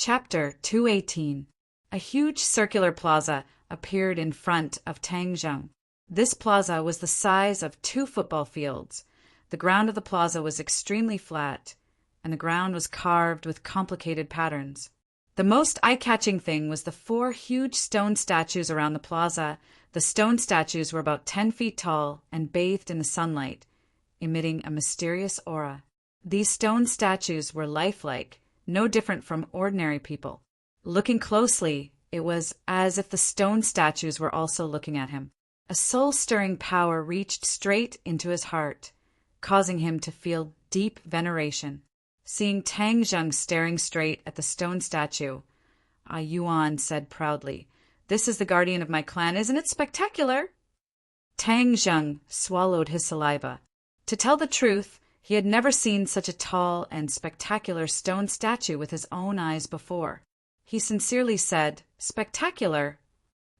Chapter 218. A huge circular plaza appeared in front of Tangzheng. This plaza was the size of 2 football fields. The ground of the plaza was extremely flat, and the ground was carved with complicated patterns. The most eye-catching thing was the 4 huge stone statues around the plaza. The stone statues were about 10 feet tall and bathed in the sunlight, emitting a mysterious aura. These stone statues were lifelike, no different from ordinary people. Looking closely, it was as if the stone statues were also looking at him. A soul-stirring power reached straight into his heart, causing him to feel deep veneration. Seeing Tang Zheng staring straight at the stone statue, Yuan said proudly, "This is the guardian of my clan, isn't it spectacular?" Tang Zheng swallowed his saliva. To tell the truth, he had never seen such a tall and spectacular stone statue with his own eyes before. He sincerely said, "Spectacular?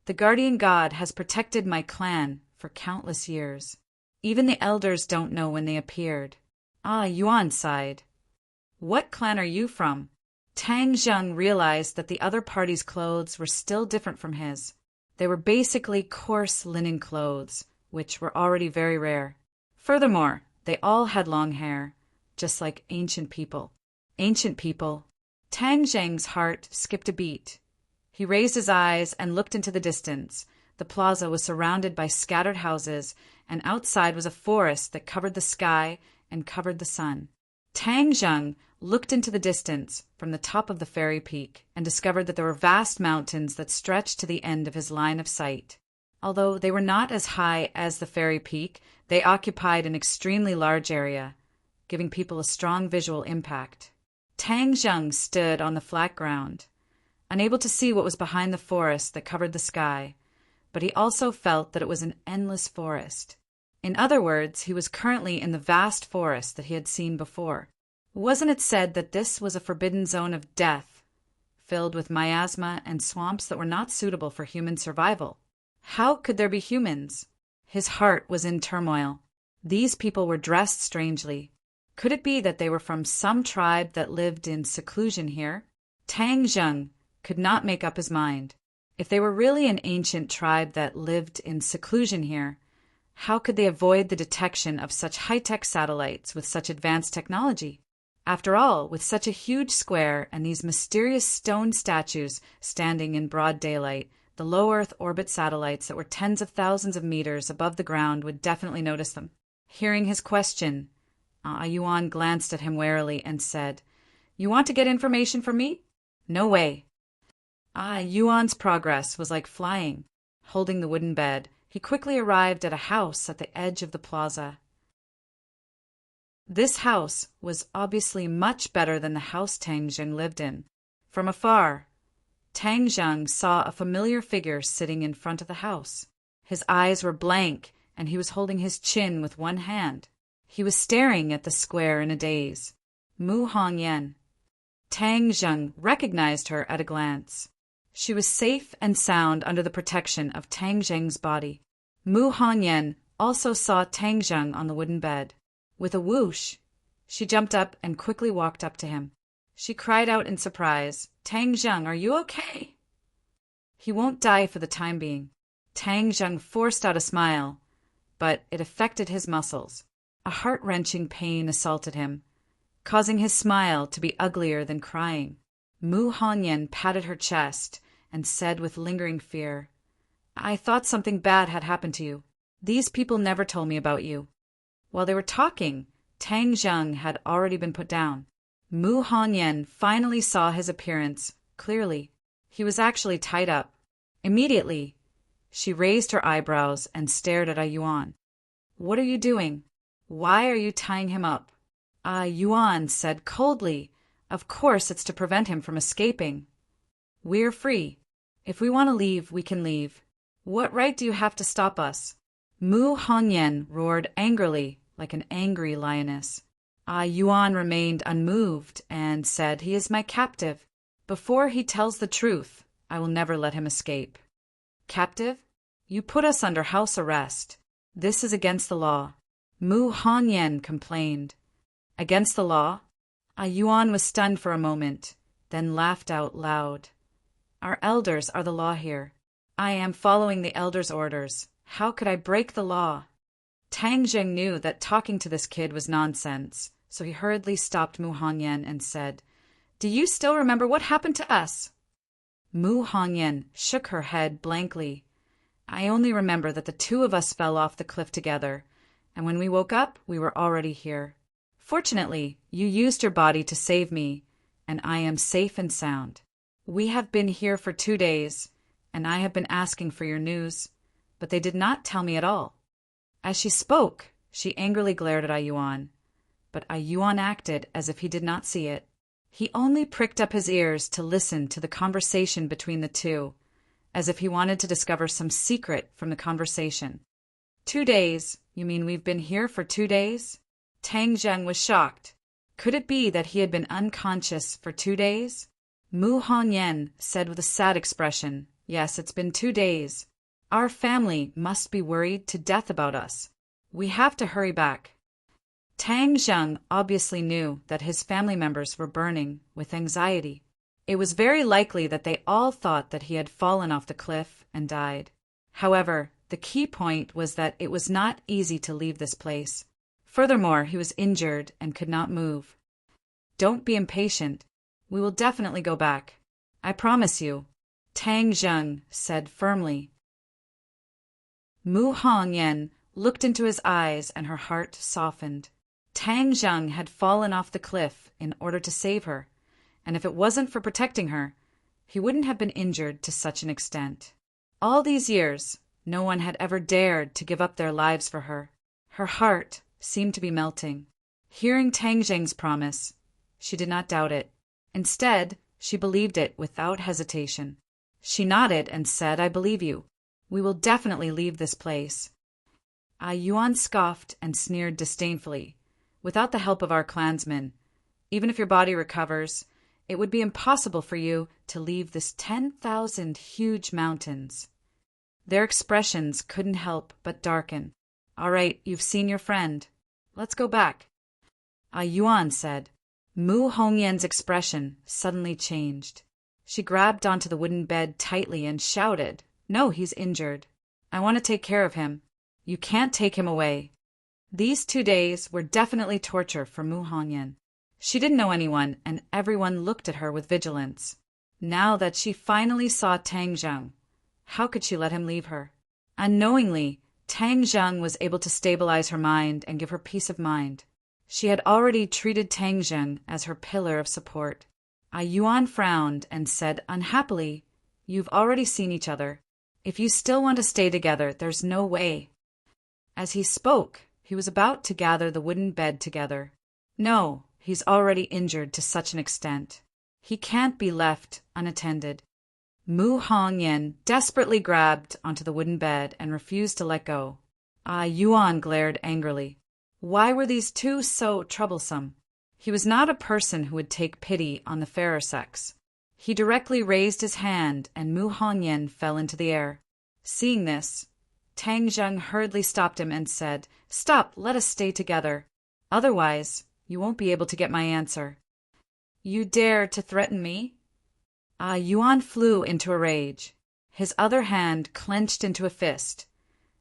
The guardian god has protected my clan for countless years. Even the elders don't know when they appeared." Yuan sighed. "What clan are you from?" Tang Zheng realized that the other party's clothes were still different from his. They were basically coarse linen clothes, which were already very rare. Furthermore, they all had long hair, just like ancient people. Ancient people. Tang Zheng's heart skipped a beat. He raised his eyes and looked into the distance. The plaza was surrounded by scattered houses, and outside was a forest that covered the sky and covered the sun. Tang Zheng looked into the distance from the top of the fairy peak and discovered that there were vast mountains that stretched to the end of his line of sight. Although they were not as high as the fairy peak, they occupied an extremely large area, giving people a strong visual impact. Tang Zheng stood on the flat ground, unable to see what was behind the forest that covered the sky, but he also felt that it was an endless forest. In other words, he was currently in the vast forest that he had seen before. Wasn't it said that this was a forbidden zone of death, filled with miasma and swamps that were not suitable for human survival? How could there be humans? His heart was in turmoil. These people were dressed strangely. Could it be that they were from some tribe that lived in seclusion here? Tang Zheng could not make up his mind. If they were really an ancient tribe that lived in seclusion here, how could they avoid the detection of such high-tech satellites with such advanced technology? After all, with such a huge square and these mysterious stone statues standing in broad daylight, the low Earth orbit satellites that were tens of thousands of meters above the ground would definitely notice them. Hearing his question, Yuan glanced at him warily and said, "You want to get information from me? No way." Yuan's progress was like flying. Holding the wooden bed, he quickly arrived at a house at the edge of the plaza. This house was obviously much better than the house Tang Zheng lived in. From afar, Tang Zheng saw a familiar figure sitting in front of the house. His eyes were blank, and he was holding his chin with one hand. He was staring at the square in a daze. Mu Hongyan. Tang Zheng recognized her at a glance. She was safe and sound under the protection of Tang Zheng's body. Mu Hongyan also saw Tang Zheng on the wooden bed. With a whoosh, she jumped up and quickly walked up to him. She cried out in surprise, "Tang Zheng, are you okay?" "He won't die for the time being." Tang Zheng forced out a smile, but it affected his muscles. A heart-wrenching pain assaulted him, causing his smile to be uglier than crying. Mu Hongyan patted her chest and said with lingering fear, "I thought something bad had happened to you. These people never told me about you." While they were talking, Tang Zheng had already been put down. Mu Hongyan finally saw his appearance clearly. He was actually tied up. Immediately, she raised her eyebrows and stared at Yuan. "What are you doing? Why are you tying him up?" Yuan said coldly, "Of course it's to prevent him from escaping. We're free. If we want to leave, we can leave. What right do you have to stop us?" Mu Hongyan roared angrily, like an angry lioness. Yuan remained unmoved and said, "He is my captive. Before he tells the truth, I will never let him escape." "Captive? You put us under house arrest. This is against the law." Mu Hongyan complained. "Against the law?" Yuan was stunned for a moment. then laughed out loud. Our elders are the law here. I am following the elders' orders. How could I break the law? Tang Jing knew that talking to this kid was nonsense, so he hurriedly stopped Mu Hongyan and said, "Do you still remember what happened to us?" Mu Hongyan shook her head blankly. "I only remember that the two of us fell off the cliff together, and when we woke up, we were already here. Fortunately, you used your body to save me, and I am safe and sound. We have been here for 2 days, and I have been asking for your news, but they did not tell me at all." As she spoke, she angrily glared at Ayuan, but Ayuan acted as if he did not see it. He only pricked up his ears to listen to the conversation between the two, as if he wanted to discover some secret from the conversation. 2 days? You mean we've been here for 2 days? Tang Zheng was shocked. Could it be that he had been unconscious for 2 days? Mu Hongyan said with a sad expression, "Yes, it's been 2 days. Our family must be worried to death about us. We have to hurry back." Tang Zheng obviously knew that his family members were burning with anxiety. It was very likely that they all thought that he had fallen off the cliff and died. However, the key point was that it was not easy to leave this place. Furthermore, he was injured and could not move. "Don't be impatient. We will definitely go back. I promise you," Tang Zheng said firmly. Mu Hongyan looked into his eyes and her heart softened. Tang Zheng had fallen off the cliff in order to save her, and if it wasn't for protecting her, he wouldn't have been injured to such an extent. All these years, no one had ever dared to give up their lives for her. Her heart seemed to be melting. Hearing Tang Zheng's promise, she did not doubt it. Instead, she believed it without hesitation. She nodded and said, "I believe you. We will definitely leave this place." Yuan scoffed and sneered disdainfully. "Without the help of our clansmen, even if your body recovers, it would be impossible for you to leave this 10,000 huge mountains." Their expressions couldn't help but darken. "All right, you've seen your friend. Let's go back." Yuan said. Mu Hongyan's expression suddenly changed. She grabbed onto the wooden bed tightly and shouted, "No, he's injured. I want to take care of him. You can't take him away." These 2 days were definitely torture for Mu Hongyan. She didn't know anyone, and everyone looked at her with vigilance. Now that she finally saw Tang Zheng, how could she let him leave her? Unknowingly, Tang Zheng was able to stabilize her mind and give her peace of mind. She had already treated Tang Zheng as her pillar of support. Yuan frowned and said unhappily, "You've already seen each other. If you still want to stay together, there's no way." As he spoke, he was about to gather the wooden bed together. "No, he's already injured to such an extent. He can't be left unattended." Mu Hongyan desperately grabbed onto the wooden bed and refused to let go. Yuan glared angrily. Why were these two so troublesome? He was not a person who would take pity on the fairer sex. He directly raised his hand and Mu Hongyan fell into the air. Seeing this, Tang Zheng hurriedly stopped him and said, "Stop, let us stay together. Otherwise, you won't be able to get my answer." "You dare to threaten me?" Yuan flew into a rage. His other hand clenched into a fist,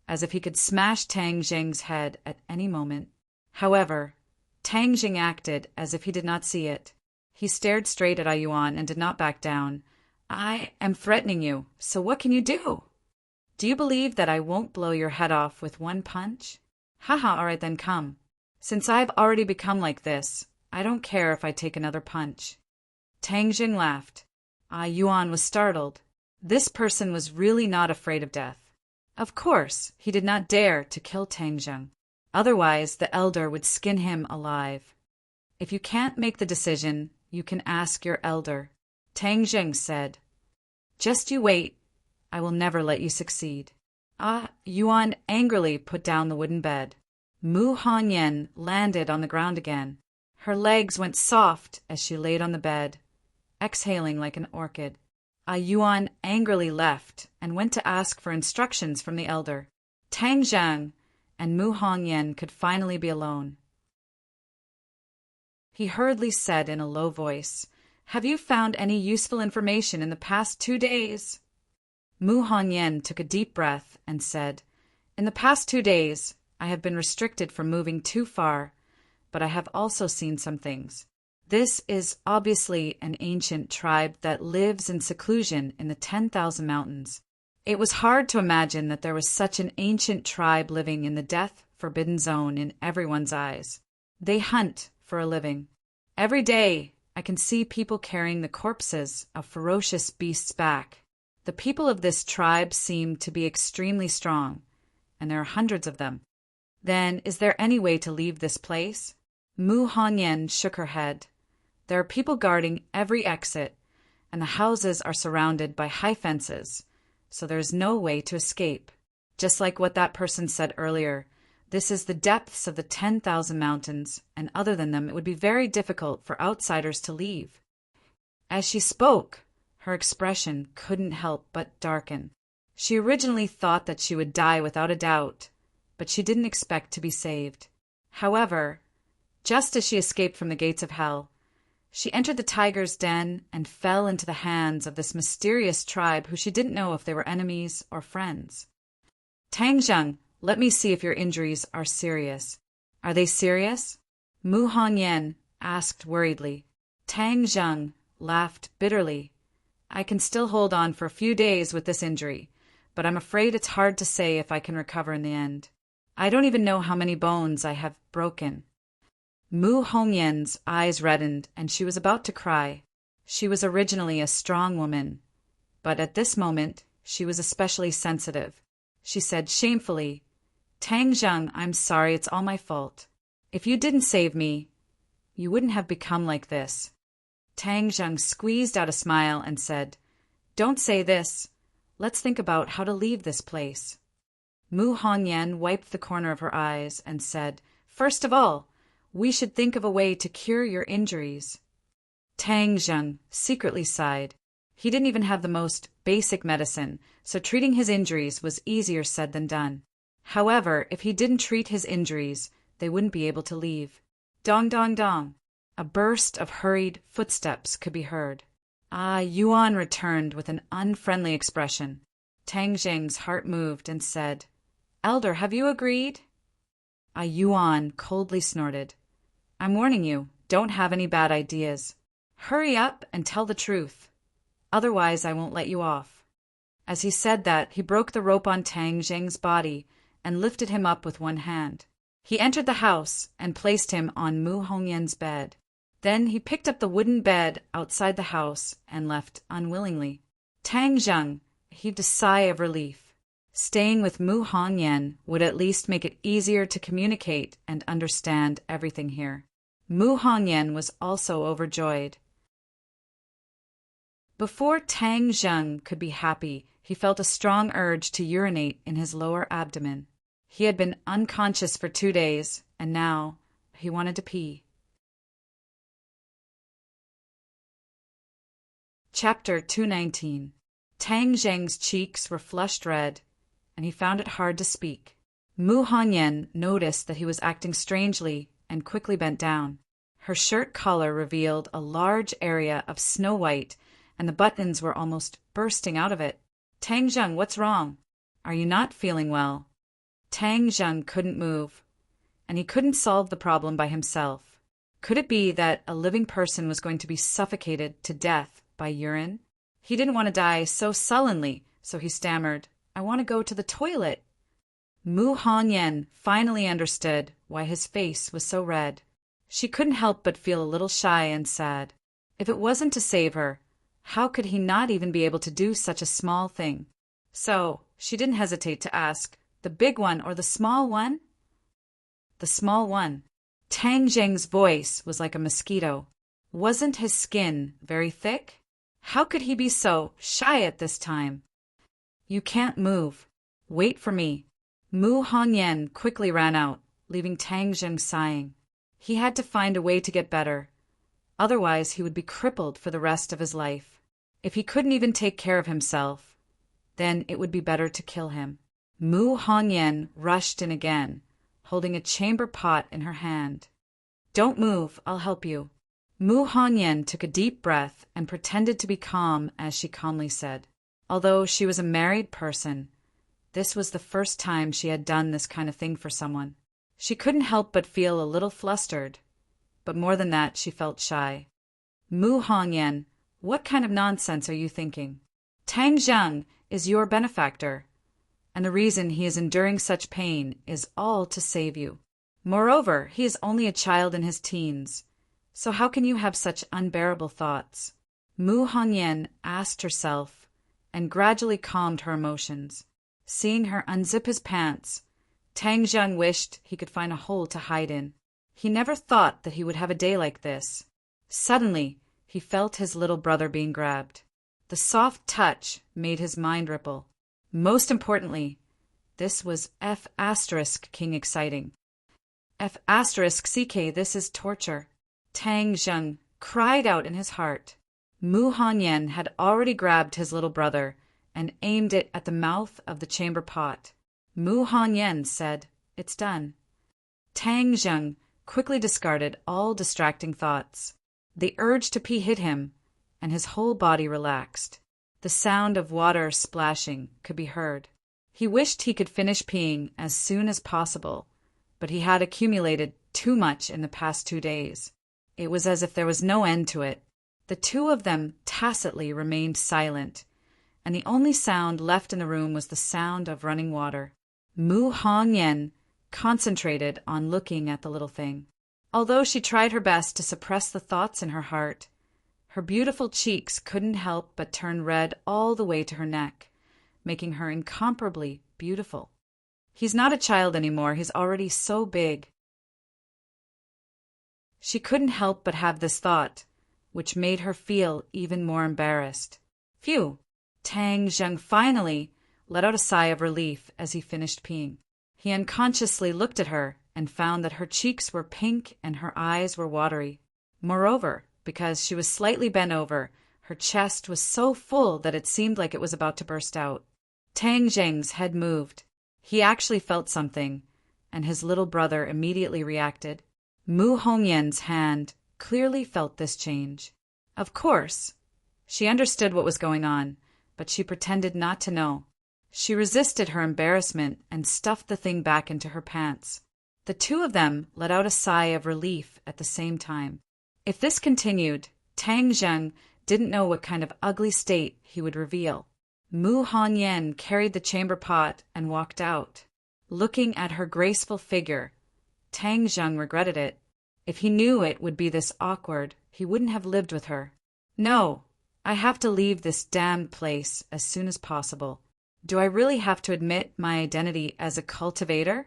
as if he could smash Tang Zheng's head at any moment. However, Tang Zheng acted as if he did not see it. He stared straight at Yuan and did not back down. "I am threatening you, so what can you do? Do you believe that I won't blow your head off with one punch? Haha, all right then, come. Since I've already become like this, I don't care if I take another punch." Tang Zheng laughed. Yuan was startled. This person was really not afraid of death. Of course, he did not dare to kill Tang Zheng. Otherwise, the elder would skin him alive. "If you can't make the decision, you can ask your elder," Tang Zheng said. "Just you wait. I will never let you succeed." Yuan angrily put down the wooden bed. Mu Hongyan landed on the ground again. Her legs went soft as she laid on the bed, exhaling like an orchid. Yuan angrily left and went to ask for instructions from the elder. Tang Zheng and Mu Hongyan could finally be alone. He hurriedly said in a low voice, Have you found any useful information in the past 2 days? Mu Hongyan took a deep breath and said, In the past 2 days, I have been restricted from moving too far, but I have also seen some things. This is obviously an ancient tribe that lives in seclusion in the 10,000 mountains. It was hard to imagine that there was such an ancient tribe living in the death-forbidden zone in everyone's eyes. They hunt for a living. Every day, I can see people carrying the corpses of ferocious beasts back. The people of this tribe seem to be extremely strong, and there are hundreds of them. Then, is there any way to leave this place? Mu Hongyan shook her head. There are people guarding every exit, and the houses are surrounded by high fences, so there is no way to escape. Just like what that person said earlier, this is the depths of the 10,000 mountains, and other than them, it would be very difficult for outsiders to leave. As she spoke, her expression couldn't help but darken. She originally thought that she would die without a doubt, but she didn't expect to be saved. However, just as she escaped from the gates of hell, she entered the tiger's den and fell into the hands of this mysterious tribe who she didn't know if they were enemies or friends. Tang Zheng, let me see if your injuries are serious. Are they serious? Mu Hongyan asked worriedly. Tang Zheng laughed bitterly. I can still hold on for a few days with this injury, but I'm afraid it's hard to say if I can recover in the end. I don't even know how many bones I have broken. Mu Hongyan's eyes reddened, and she was about to cry. She was originally a strong woman, but at this moment she was especially sensitive. She said shamefully, Tang Zheng, I'm sorry, it's all my fault. If you didn't save me, you wouldn't have become like this. Tang Zheng squeezed out a smile and said, Don't say this. Let's think about how to leave this place. Mu Hongyan wiped the corner of her eyes and said, First of all, we should think of a way to cure your injuries. Tang Zheng secretly sighed. He didn't even have the most basic medicine, so treating his injuries was easier said than done. However, if he didn't treat his injuries, they wouldn't be able to leave. Dong dong dong. A burst of hurried footsteps could be heard. Yuan returned with an unfriendly expression. Tang Zheng's heart moved and said, Elder, have you agreed? Yuan coldly snorted. I'm warning you, don't have any bad ideas. Hurry up and tell the truth. Otherwise, I won't let you off. As he said that, he broke the rope on Tang Zheng's body and lifted him up with one hand. He entered the house and placed him on Mu Hongyan's bed. Then he picked up the wooden bed outside the house and left unwillingly. Tang Zheng heaved a sigh of relief. Staying with Mu Hongyan would at least make it easier to communicate and understand everything here. Mu Hongyan was also overjoyed. Before Tang Zheng could be happy, he felt a strong urge to urinate in his lower abdomen. He had been unconscious for 2 days, and now he wanted to pee. Chapter 219. Tang Zheng's cheeks were flushed red, and he found it hard to speak. Mu Hongyan noticed that he was acting strangely and quickly bent down. Her shirt collar revealed a large area of snow white, and the buttons were almost bursting out of it. Tang Zheng, what's wrong? Are you not feeling well? Tang Zheng couldn't move, and he couldn't solve the problem by himself. Could it be that a living person was going to be suffocated to death by urine? He didn't want to die so sullenly, so he stammered, I want to go to the toilet. Mu Hongyan finally understood why his face was so red. She couldn't help but feel a little shy and sad. If it wasn't to save her, how could he not even be able to do such a small thing? So she didn't hesitate to ask, the big one or the small one? The small one. Tang Zheng's voice was like a mosquito. Wasn't his skin very thick? How could he be so shy at this time? You can't move. Wait for me. Mu Hongyan quickly ran out, leaving Tang Zheng sighing. He had to find a way to get better. Otherwise, he would be crippled for the rest of his life. If he couldn't even take care of himself, then it would be better to kill him. Mu Hongyan rushed in again, holding a chamber pot in her hand. Don't move, I'll help you. Mu Hongyan took a deep breath and pretended to be calm as she calmly said, although she was a married person, this was the first time she had done this kind of thing for someone. She couldn't help but feel a little flustered, but more than that, she felt shy. Mu Hongyan, what kind of nonsense are you thinking? Tang Zheng is your benefactor, and the reason he is enduring such pain is all to save you. Moreover, he is only a child in his teens, so how can you have such unbearable thoughts? Mu Hongyan asked herself and gradually calmed her emotions. Seeing her unzip his pants, Tang Zheng wished he could find a hole to hide in. He never thought that he would have a day like this. Suddenly, he felt his little brother being grabbed. The soft touch made his mind ripple. Most importantly, this was F*King exciting. F*CK, this is torture. Tang Zheng cried out in his heart. Mu Hongyan had already grabbed his little brother and aimed it at the mouth of the chamber pot. Mu Hongyan said, "It's done." Tang Zheng quickly discarded all distracting thoughts. The urge to pee hit him, and his whole body relaxed. The sound of water splashing could be heard. He wished he could finish peeing as soon as possible, but he had accumulated too much in the past 2 days. It was as if there was no end to it. The two of them tacitly remained silent, and the only sound left in the room was the sound of running water. Mu Hongyan concentrated on looking at the little thing. Although she tried her best to suppress the thoughts in her heart, her beautiful cheeks couldn't help but turn red all the way to her neck, making her incomparably beautiful. He's not a child anymore, he's already so big. She couldn't help but have this thought, which made her feel even more embarrassed. Phew! Tang Zheng finally let out a sigh of relief as he finished peeing. He unconsciously looked at her and found that her cheeks were pink and her eyes were watery. Moreover, because she was slightly bent over, her chest was so full that it seemed like it was about to burst out. Tang Zheng's head moved. He actually felt something, and his little brother immediately reacted. Mu Hongyan's hand clearly felt this change. Of course, she understood what was going on, but she pretended not to know. She resisted her embarrassment and stuffed the thing back into her pants. The two of them let out a sigh of relief at the same time. If this continued, Tang Zheng didn't know what kind of ugly state he would reveal. Mu Hongyan carried the chamber pot and walked out. Looking at her graceful figure, Tang Zheng regretted it. If he knew it would be this awkward, he wouldn't have lived with her. No, I have to leave this damned place as soon as possible. Do I really have to admit my identity as a cultivator?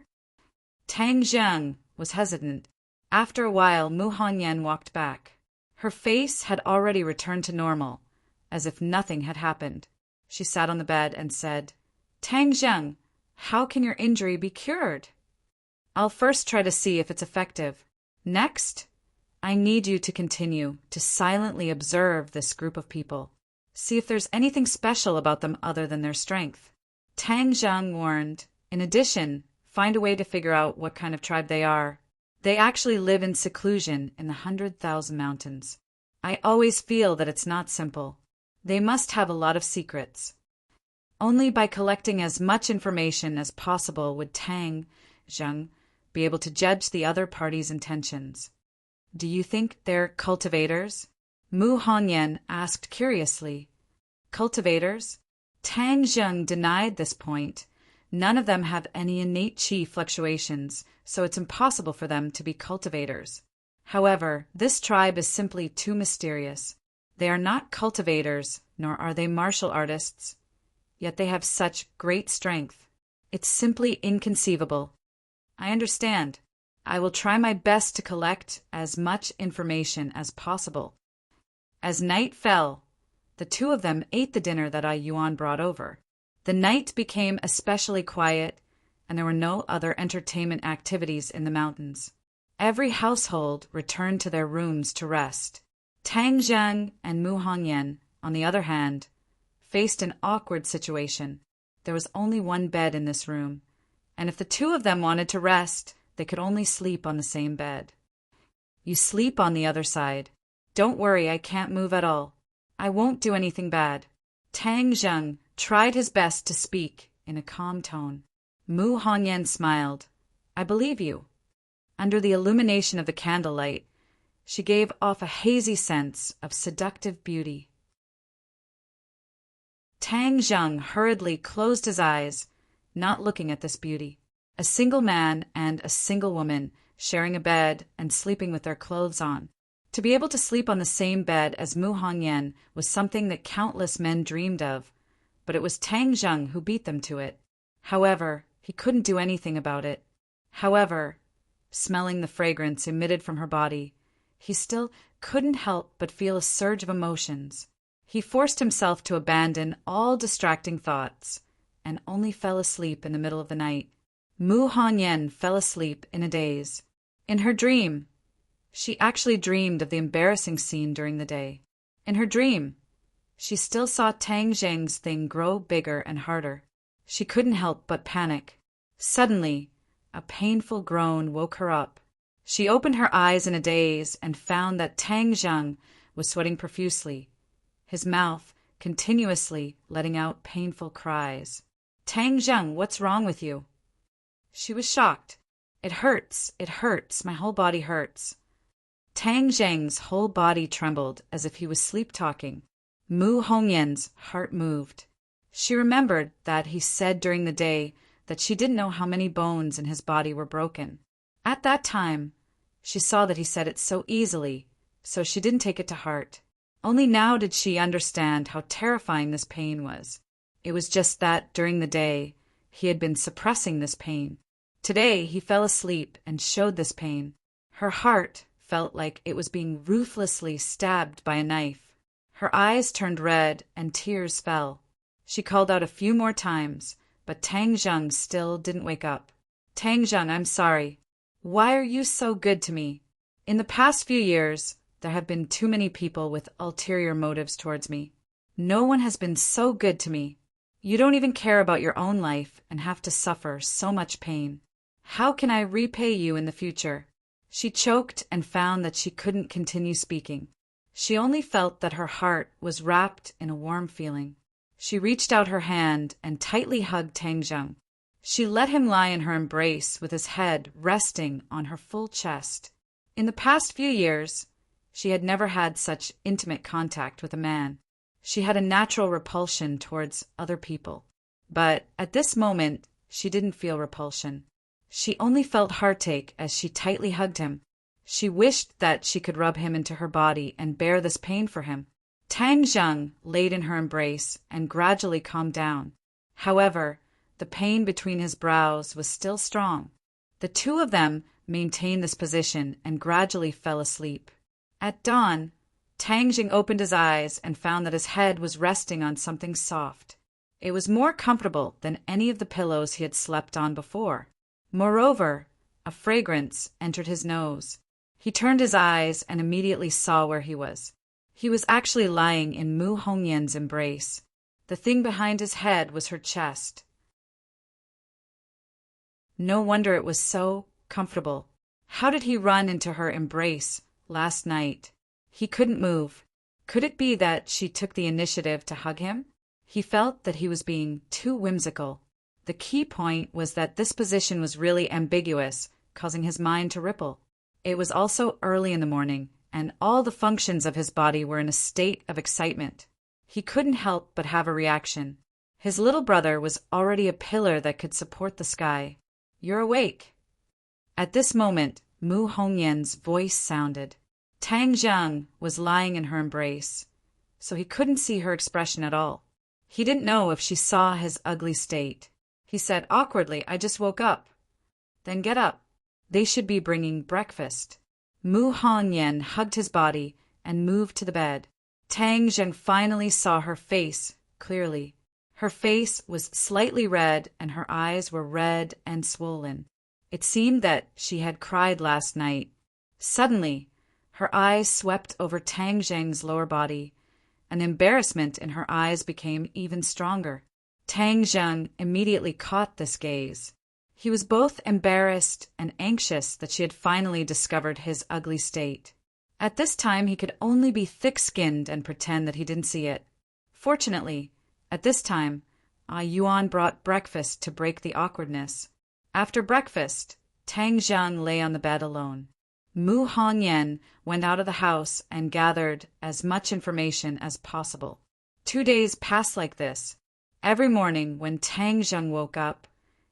Tang Zheng was hesitant. After a while, Mu Hongyan walked back. Her face had already returned to normal, as if nothing had happened. She sat on the bed and said, "Tang Zheng, how can your injury be cured?" "I'll first try to see if it's effective. Next, I need you to continue to silently observe this group of people. See if there's anything special about them other than their strength." Tang Zheng warned. In addition, find a way to figure out what kind of tribe they are. They actually live in seclusion in the 100,000 mountains. I always feel that it's not simple. They must have a lot of secrets. Only by collecting as much information as possible would Tang Zheng be able to judge the other party's intentions. "Do you think they're cultivators?" Mu Hongyan asked curiously. "Cultivators?" Tang Zheng denied this point. None of them have any innate chi fluctuations, so it's impossible for them to be cultivators. However, this tribe is simply too mysterious. They are not cultivators, nor are they martial artists, yet they have such great strength. It's simply inconceivable. I understand. I will try my best to collect as much information as possible. As night fell, the two of them ate the dinner that Yuan brought over. The night became especially quiet, and there were no other entertainment activities in the mountains. Every household returned to their rooms to rest. Tang Zheng and Mu Hongyan, on the other hand, faced an awkward situation. There was only one bed in this room, and if the two of them wanted to rest, they could only sleep on the same bed. "You sleep on the other side," Don't worry, I can't move at all. I won't do anything bad. Tang Zheng tried his best to speak in a calm tone. Mu Hongyan smiled. I believe you. Under the illumination of the candlelight, she gave off a hazy sense of seductive beauty. Tang Zheng hurriedly closed his eyes, not looking at this beauty. A single man and a single woman sharing a bed and sleeping with their clothes on. To be able to sleep on the same bed as Mu Hongyan was something that countless men dreamed of, but it was Tang Zheng who beat them to it. However, he couldn't do anything about it. However, smelling the fragrance emitted from her body, he still couldn't help but feel a surge of emotions. He forced himself to abandon all distracting thoughts and only fell asleep in the middle of the night. Mu Hongyan fell asleep in a daze. In her dream, she actually dreamed of the embarrassing scene during the day. In her dream, she still saw Tang Zheng's thing grow bigger and harder. She couldn't help but panic. Suddenly, a painful groan woke her up. She opened her eyes in a daze and found that Tang Zheng was sweating profusely, his mouth continuously letting out painful cries. Tang Zheng, what's wrong with you? She was shocked. It hurts, my whole body hurts. Tang Zheng's whole body trembled as if he was sleep-talking. Mu Hongyan's heart moved. She remembered that he said during the day that she didn't know how many bones in his body were broken. At that time, she saw that he said it so easily, so she didn't take it to heart. Only now did she understand how terrifying this pain was. It was just that, during the day, he had been suppressing this pain. Today, he fell asleep and showed this pain. Her heart felt like it was being ruthlessly stabbed by a knife. Her eyes turned red and tears fell. She called out a few more times, but Tang Zheng still didn't wake up. Tang Zheng, I'm sorry. Why are you so good to me? In the past few years, there have been too many people with ulterior motives towards me. No one has been so good to me. You don't even care about your own life and have to suffer so much pain. How can I repay you in the future? She choked and found that she couldn't continue speaking. She only felt that her heart was wrapped in a warm feeling. She reached out her hand and tightly hugged Tang Zheng. She let him lie in her embrace with his head resting on her full chest. In the past few years, she had never had such intimate contact with a man. She had a natural repulsion towards other people. But at this moment, she didn't feel repulsion. She only felt heartache as she tightly hugged him. She wished that she could rub him into her body and bear this pain for him. Tang Zheng laid in her embrace and gradually calmed down. However, the pain between his brows was still strong. The two of them maintained this position and gradually fell asleep. At dawn, Tang Zheng opened his eyes and found that his head was resting on something soft. It was more comfortable than any of the pillows he had slept on before. Moreover, a fragrance entered his nose. He turned his eyes and immediately saw where he was. He was actually lying in Mu Hongyan's embrace. The thing behind his head was her chest. No wonder it was so comfortable. How did he run into her embrace last night? He couldn't move. Could it be that she took the initiative to hug him? He felt that he was being too whimsical. The key point was that this position was really ambiguous, causing his mind to ripple. It was also early in the morning, and all the functions of his body were in a state of excitement. He couldn't help but have a reaction. His little brother was already a pillar that could support the sky. You're awake. At this moment, Mu Hongyan's voice sounded. Tang Zheng was lying in her embrace, so he couldn't see her expression at all. He didn't know if she saw his ugly state. He said awkwardly, I just woke up. Then get up. They should be bringing breakfast. Mu Hongyan hugged his body and moved to the bed. Tang Zheng finally saw her face clearly. Her face was slightly red and her eyes were red and swollen. It seemed that she had cried last night. Suddenly, her eyes swept over Tang Zheng's lower body. An embarrassment in her eyes became even stronger. Tang Zheng immediately caught this gaze. He was both embarrassed and anxious that she had finally discovered his ugly state. At this time, he could only be thick-skinned and pretend that he didn't see it. Fortunately, at this time, Yuan brought breakfast to break the awkwardness. After breakfast, Tang Zhang lay on the bed alone. Mu Hongyan went out of the house and gathered as much information as possible. 2 days passed like this. Every morning when Tang Zhang woke up,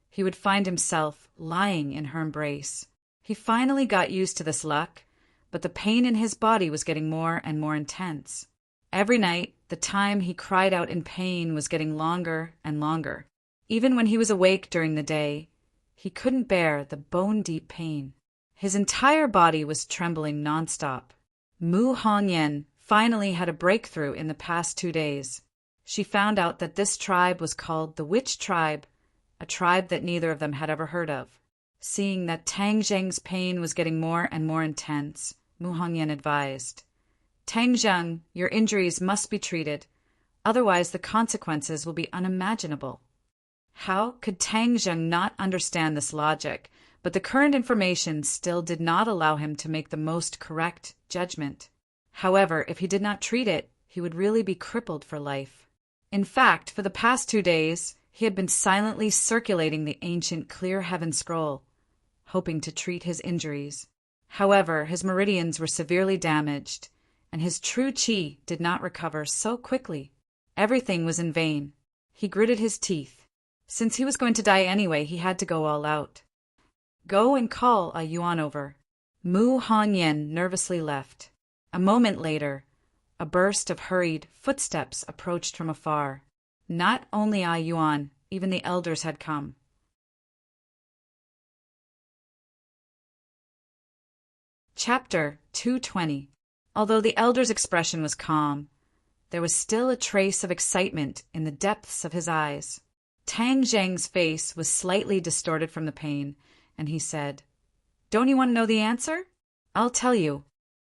he would find himself lying in her embrace. He finally got used to this luck, but the pain in his body was getting more and more intense. Every night, the time he cried out in pain was getting longer and longer. Even when he was awake during the day, he couldn't bear the bone-deep pain. His entire body was trembling nonstop. Mu Hongyan finally had a breakthrough in the past 2 days. She found out that this tribe was called the Witch Tribe, a tribe that neither of them had ever heard of. Seeing that Tang Zhang's pain was getting more and more intense, Mu Hongyan advised, "Tang Zhang, your injuries must be treated, otherwise the consequences will be unimaginable." How could Tang Zhang not understand this logic? But the current information still did not allow him to make the most correct judgment. However, if he did not treat it, he would really be crippled for life. In fact, for the past 2 days, he had been silently circulating the ancient Clear Heaven scroll, hoping to treat his injuries. However, his meridians were severely damaged, and his true qi did not recover so quickly. Everything was in vain. He gritted his teeth. Since he was going to die anyway, he had to go all out. "Go and call Yuan over." Mu Hongyan nervously left. A moment later, a burst of hurried footsteps approached from afar. Not only Yuan, even the elders had come. Chapter 220. Although the elder's expression was calm, there was still a trace of excitement in the depths of his eyes. Tang Zhang's face was slightly distorted from the pain, and he said, "Don't you want to know the answer? I'll tell you.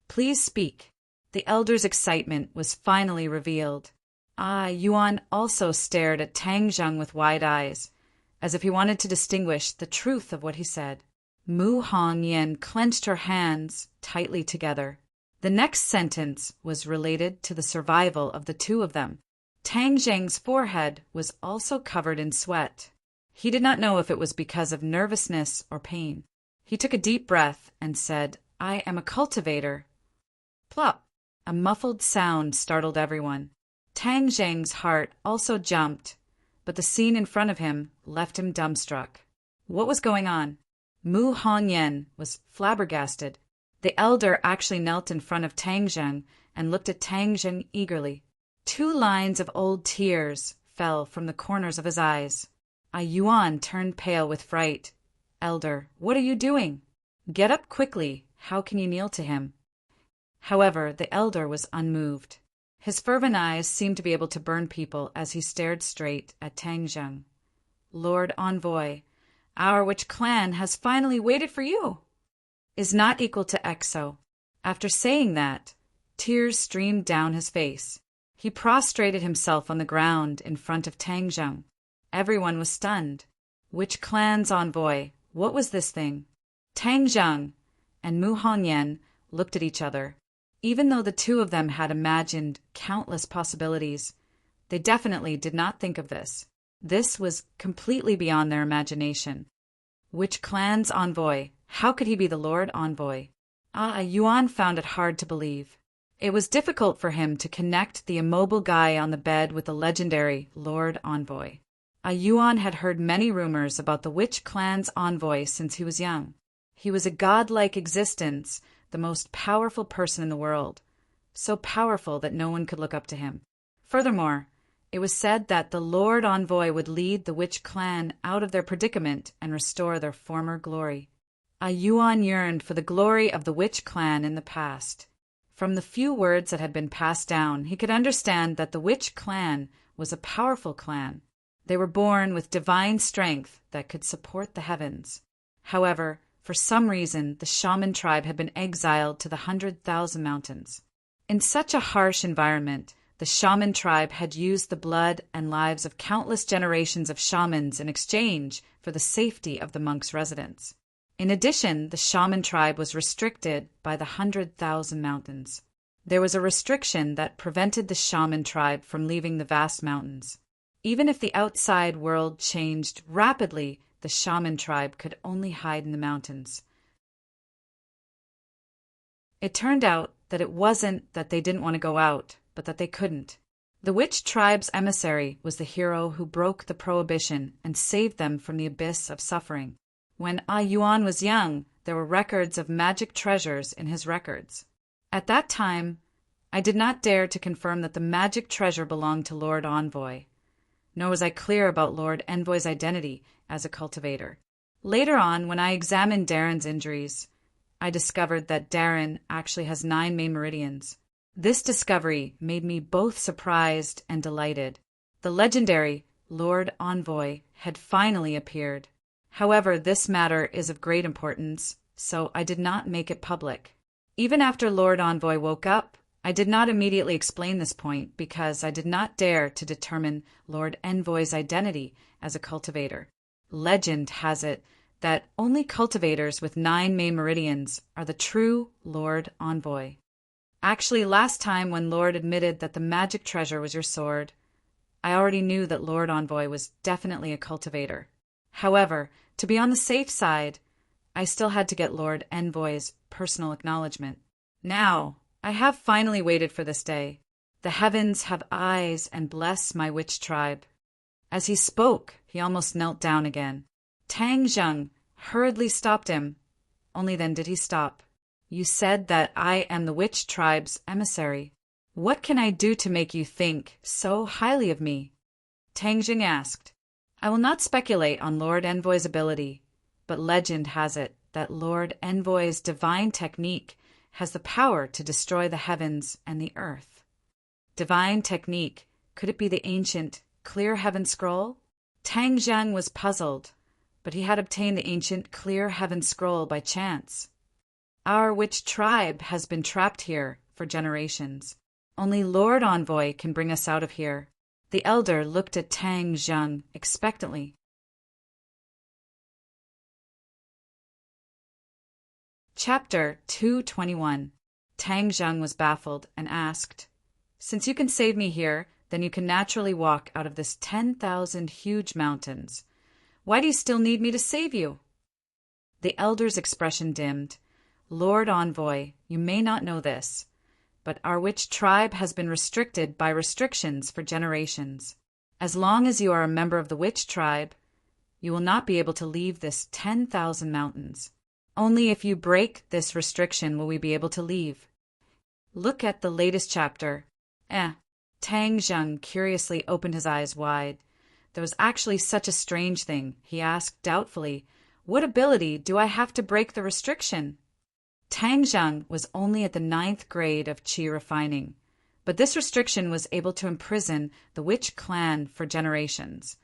Please speak." The elder's excitement was finally revealed. Yuan also stared at Tang Zhang with wide eyes, as if he wanted to distinguish the truth of what he said. Mu Hongyan clenched her hands tightly together. The next sentence was related to the survival of the two of them. Tang Zhang's forehead was also covered in sweat. He did not know if it was because of nervousness or pain. He took a deep breath and said, "I am a cultivator." Plop! A muffled sound startled everyone. Tang Zhang's heart also jumped, but the scene in front of him left him dumbstruck. What was going on? Mu Hongyan was flabbergasted. The elder actually knelt in front of Tang Zhang and looked at Tang Zhang eagerly. 2 lines of old tears fell from the corners of his eyes. Yuan turned pale with fright. "Elder, what are you doing? Get up quickly. How can you kneel to him?" However, the elder was unmoved. His fervent eyes seemed to be able to burn people as he stared straight at Tang Zhang. "Lord Envoy, our witch clan has finally waited for you," is not equal to EXO. After saying that, tears streamed down his face. He prostrated himself on the ground in front of Tang Zhang. Everyone was stunned. Witch clan's envoy, what was this thing? Tang Zhang and Mu Hongyan looked at each other. Even though the two of them had imagined countless possibilities, they definitely did not think of this. This was completely beyond their imagination. Witch clan's envoy, how could he be the Lord Envoy? Yuan found it hard to believe. It was difficult for him to connect the immobile guy on the bed with the legendary Lord Envoy. Yuan had heard many rumors about the Witch clan's envoy since he was young. He was a godlike existence, the most powerful person in the world, so powerful that no one could look up to him. Furthermore, it was said that the Lord Envoy would lead the Witch clan out of their predicament and restore their former glory. Yuan yearned for the glory of the Witch clan in the past. From the few words that had been passed down, he could understand that the Witch clan was a powerful clan. They were born with divine strength that could support the heavens. However, for some reason, the shaman tribe had been exiled to the 100,000 mountains. In such a harsh environment, the shaman tribe had used the blood and lives of countless generations of shamans in exchange for the safety of the monks' residence. In addition, the shaman tribe was restricted by the 100,000 mountains. There was a restriction that prevented the shaman tribe from leaving the vast mountains. Even if the outside world changed rapidly, the shaman tribe could only hide in the mountains. It turned out that it wasn't that they didn't want to go out, but that they couldn't. The witch tribe's emissary was the hero who broke the prohibition and saved them from the abyss of suffering. When Yuan was young, there were records of magic treasures in his records. At that time, I did not dare to confirm that the magic treasure belonged to Lord Envoy, nor was I clear about Lord Envoy's identity as a cultivator. Later on, when I examined Darren's injuries, I discovered that Darren actually has 9 main meridians. This discovery made me both surprised and delighted. The legendary Lord Envoy had finally appeared. However, this matter is of great importance, so I did not make it public. Even after Lord Envoy woke up, I did not immediately explain this point because I did not dare to determine Lord Envoy's identity as a cultivator. Legend has it that only cultivators with 9 main meridians are the true Lord Envoy. Actually, last time when Lord admitted that the magic treasure was your sword, I already knew that Lord Envoy was definitely a cultivator. However, to be on the safe side, I still had to get Lord Envoy's personal acknowledgement. Now, I have finally waited for this day. The heavens have eyes and bless my witch tribe. As he spoke, he almost knelt down again. Tang Zheng hurriedly stopped him. Only then did he stop. You said that I am the witch tribe's emissary. What can I do to make you think so highly of me? Tang Zheng asked. I will not speculate on Lord Envoy's ability, but legend has it that Lord Envoy's divine technique has the power to destroy the heavens and the earth. Divine technique, could it be the ancient Clear Heaven Scroll? Tang Zheng was puzzled, but he had obtained the ancient Clear Heaven Scroll by chance. Our witch tribe has been trapped here for generations. Only Lord Envoy can bring us out of here. The elder looked at Tang Zheng expectantly. Chapter 221. Tang Zheng was baffled and asked, Since you can save me here, then you can naturally walk out of this 10,000 huge mountains. Why do you still need me to save you? The elder's expression dimmed. Lord Envoy, you may not know this, but our witch tribe has been restricted by restrictions for generations. As long as you are a member of the witch tribe, you will not be able to leave this 10,000 mountains. Only if you break this restriction will we be able to leave. Look at the latest chapter. Tang Zheng curiously opened his eyes wide. There was actually such a strange thing. He asked doubtfully, What ability do I have to break the restriction? Tang Zheng was only at the 9th grade of qi refining, but this restriction was able to imprison the witch clan for generations,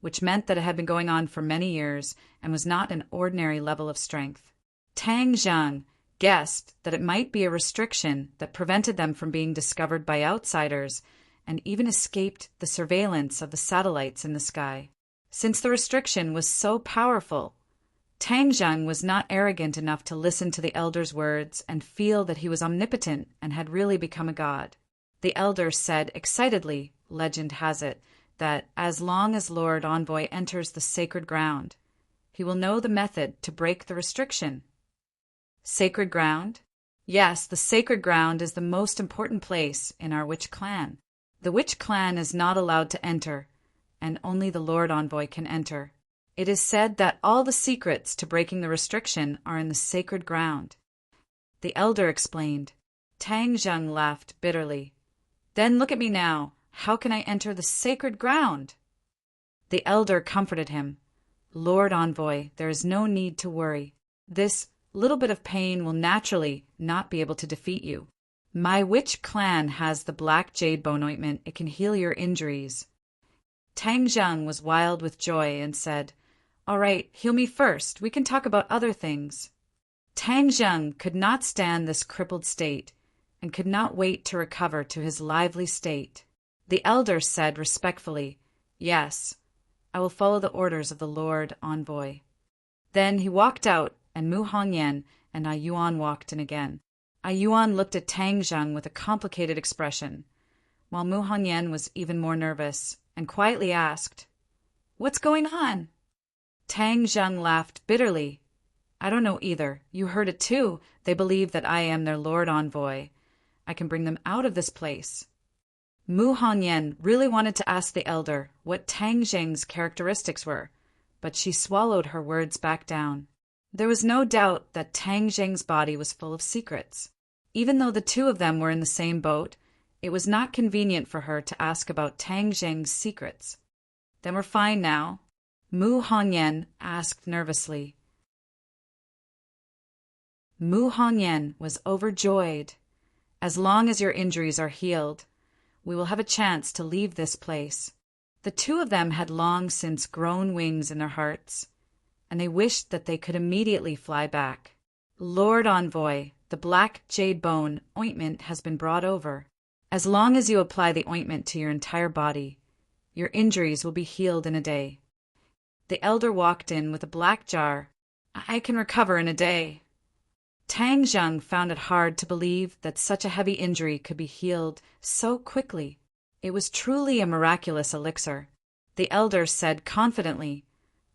which meant that it had been going on for many years and was not an ordinary level of strength. Tang Zheng guessed that it might be a restriction that prevented them from being discovered by outsiders and even escaped the surveillance of the satellites in the sky. Since the restriction was so powerful, Tang Zheng was not arrogant enough to listen to the elder's words and feel that he was omnipotent and had really become a god. The elder said excitedly, legend has it, that as long as Lord Envoy enters the sacred ground, he will know the method to break the restriction. Sacred ground? Yes, the sacred ground is the most important place in our witch clan. The witch clan is not allowed to enter, and only the Lord Envoy can enter. It is said that all the secrets to breaking the restriction are in the sacred ground. The elder explained. Tang Zheng laughed bitterly. Then look at me now. How can I enter the sacred ground? The elder comforted him. Lord Envoy, there is no need to worry. This little bit of pain will naturally not be able to defeat you. My witch clan has the black jade bone ointment. It can heal your injuries. Tang Zheng was wild with joy and said, All right, heal me first. We can talk about other things. Tang Zheng could not stand this crippled state and could not wait to recover to his lively state. The elder said respectfully, Yes, I will follow the orders of the Lord Envoy. Then he walked out and Mu Hongyan and Ai Yuan walked in again. Ai Yuan looked at Tang Zheng with a complicated expression, while Mu Hongyan was even more nervous and quietly asked, "What's going on?" Tang Zheng laughed bitterly. "I don't know either. You heard it too. They believe that I am their Lord Envoy. I can bring them out of this place." Mu Hongyan really wanted to ask the elder what Tang Zheng's characteristics were, but she swallowed her words back down. There was no doubt that Tang Zheng's body was full of secrets. Even though the two of them were in the same boat, it was not convenient for her to ask about Tang Zheng's secrets. "Then we're fine now?" Mu Hongyan asked nervously. Mu Hongyan was overjoyed. "As long as your injuries are healed, we will have a chance to leave this place." The two of them had long since grown wings in their hearts, and they wished that they could immediately fly back. "Lord Envoy, the black jade bone ointment has been brought over. As long as you apply the ointment to your entire body, your injuries will be healed in a day." The elder walked in with a black jar. "I can recover in a day." Tang Zheng found it hard to believe that such a heavy injury could be healed so quickly. It was truly a miraculous elixir. The elder said confidently,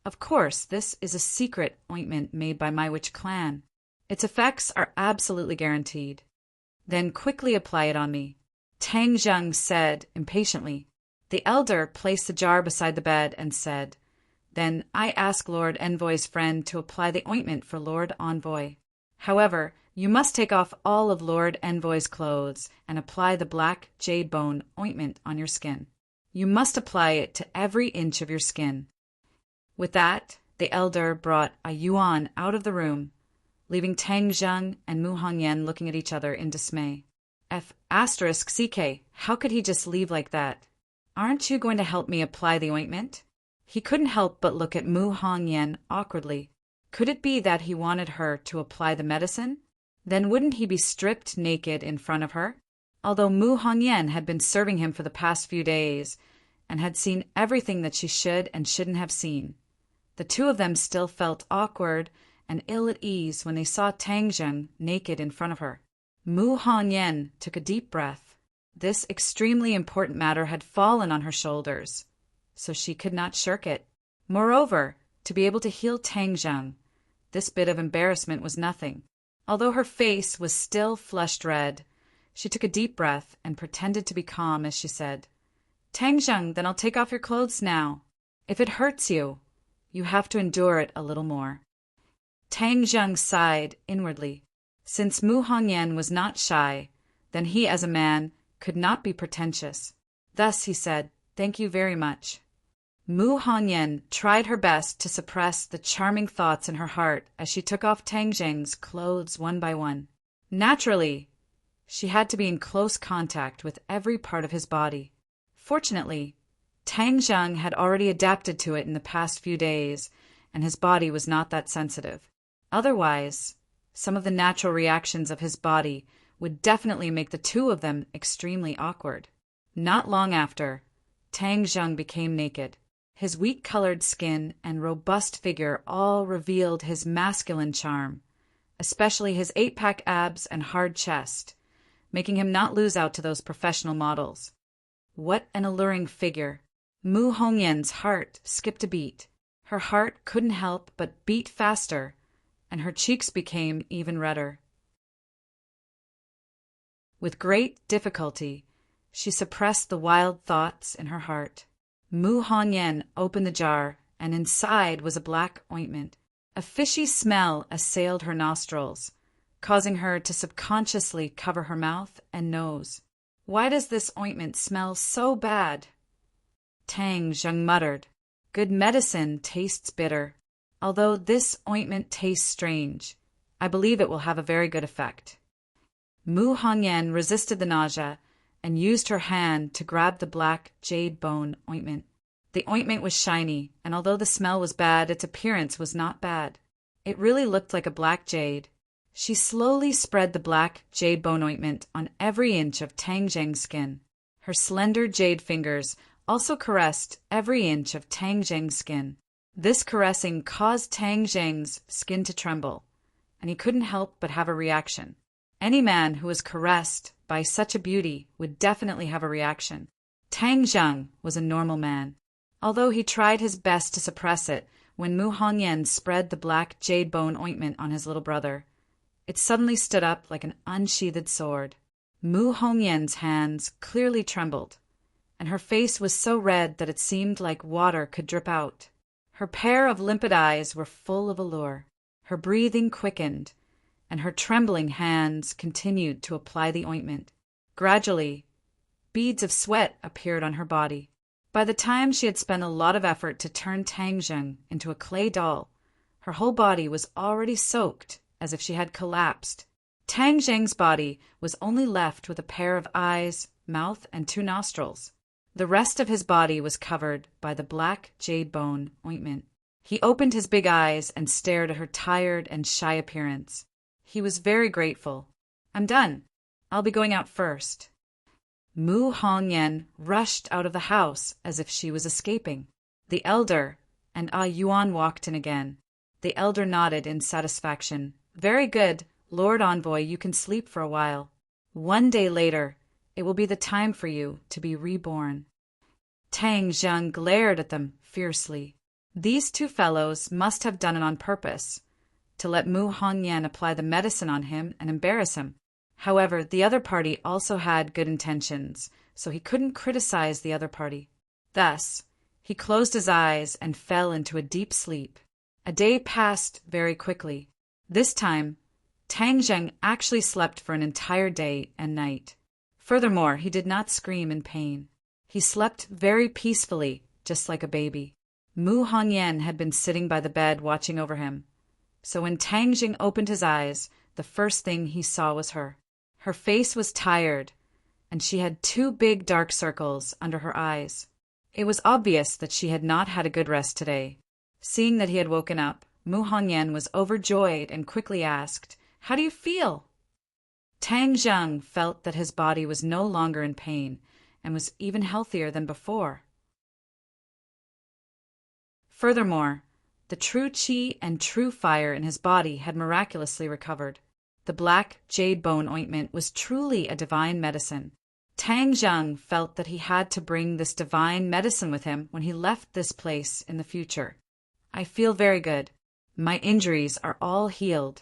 "Of course, this is a secret ointment made by my witch clan. Its effects are absolutely guaranteed." "Then quickly apply it on me," Tang Zheng said impatiently. The elder placed the jar beside the bed and said, "Then I ask Lord Envoy's friend to apply the ointment for Lord Envoy. However, you must take off all of Lord Envoy's clothes and apply the black jade bone ointment on your skin. You must apply it to every inch of your skin." With that, the elder brought Ai Yuan out of the room, leaving Tang Zheng and Mu Hongyan looking at each other in dismay. *CK, how could he just leave like that? "Aren't you going to help me apply the ointment?" He couldn't help but look at Mu Hongyan awkwardly. Could it be that he wanted her to apply the medicine? Then wouldn't he be stripped naked in front of her? Although Mu Hongyan had been serving him for the past few days and had seen everything that she should and shouldn't have seen, the two of them still felt awkward and ill at ease when they saw Tang Zheng naked in front of her. Mu Hongyan took a deep breath. This extremely important matter had fallen on her shoulders, so she could not shirk it. Moreover, to be able to heal Tang Zheng, this bit of embarrassment was nothing. Although her face was still flushed red, she took a deep breath and pretended to be calm as she said, "Tang Zheng, then I'll take off your clothes now. If it hurts you, you have to endure it a little more." Tang Zheng sighed inwardly. Since Mu Hongyan was not shy, then he as a man could not be pretentious. Thus he said, "Thank you very much." Mu Hongyan tried her best to suppress the charming thoughts in her heart as she took off Tang Zheng's clothes one by one. Naturally, she had to be in close contact with every part of his body. Fortunately, Tang Zheng had already adapted to it in the past few days, and his body was not that sensitive. Otherwise, some of the natural reactions of his body would definitely make the two of them extremely awkward. Not long after, Tang Zheng became naked. His wheat-colored skin and robust figure all revealed his masculine charm, especially his 8-pack abs and hard chest, making him not lose out to those professional models. What an alluring figure! Mu Hongyan's heart skipped a beat. Her heart couldn't help but beat faster, and her cheeks became even redder. With great difficulty, she suppressed the wild thoughts in her heart. Mu Hongyan opened the jar, and inside was a black ointment. A fishy smell assailed her nostrils, causing her to subconsciously cover her mouth and nose. "Why does this ointment smell so bad?" Tang Zheng muttered. "Good medicine tastes bitter. Although this ointment tastes strange, I believe it will have a very good effect." Mu Hongyan resisted the nausea and used her hand to grab the black jade bone ointment. The ointment was shiny, and although the smell was bad, its appearance was not bad. It really looked like a black jade. She slowly spread the black jade bone ointment on every inch of Tang Zheng's skin. Her slender jade fingers also caressed every inch of Tang Zheng's skin. This caressing caused Tang Zheng's skin to tremble, and he couldn't help but have a reaction. Any man who was caressed by such a beauty would definitely have a reaction. Tang Zheng was a normal man, although he tried his best to suppress it when Mu Hongyan spread the black jade bone ointment on his little brother. It suddenly stood up like an unsheathed sword. Mu Hongyan's hands clearly trembled, and her face was so red that it seemed like water could drip out. Her pair of limpid eyes were full of allure. Her breathing quickened, and her trembling hands continued to apply the ointment. Gradually, beads of sweat appeared on her body. By the time she had spent a lot of effort to turn Tang Zheng into a clay doll, her whole body was already soaked as if she had collapsed. Tang Zheng's body was only left with a pair of eyes, mouth, and 2 nostrils. The rest of his body was covered by the black jade bone ointment. He opened his big eyes and stared at her tired and shy appearance. He was very grateful. "I'm done. I'll be going out first." Mu Hongyan rushed out of the house as if she was escaping. The elder and Ah Yuan walked in again. The elder nodded in satisfaction. "Very good, Lord Envoy, you can sleep for a while. One day later, it will be the time for you to be reborn." Tang Zheng glared at them fiercely. These 2 fellows must have done it on purpose, to let Mu Hongyan apply the medicine on him and embarrass him. However, the other party also had good intentions, so he couldn't criticize the other party. Thus, he closed his eyes and fell into a deep sleep. A day passed very quickly. This time, Tang Zheng actually slept for an entire day and night. Furthermore, he did not scream in pain. He slept very peacefully, just like a baby. Mu Hongyan had been sitting by the bed watching over him. So when Tang Zheng opened his eyes, the first thing he saw was her. Her face was tired, and she had 2 big dark circles under her eyes. It was obvious that she had not had a good rest today. Seeing that he had woken up, Mu Hongyan was overjoyed and quickly asked, "How do you feel?" Tang Zheng felt that his body was no longer in pain and was even healthier than before. Furthermore, the true qi and true fire in his body had miraculously recovered. The black jade bone ointment was truly a divine medicine. Tang Zheng felt that he had to bring this divine medicine with him when he left this place in the future. "I feel very good. My injuries are all healed."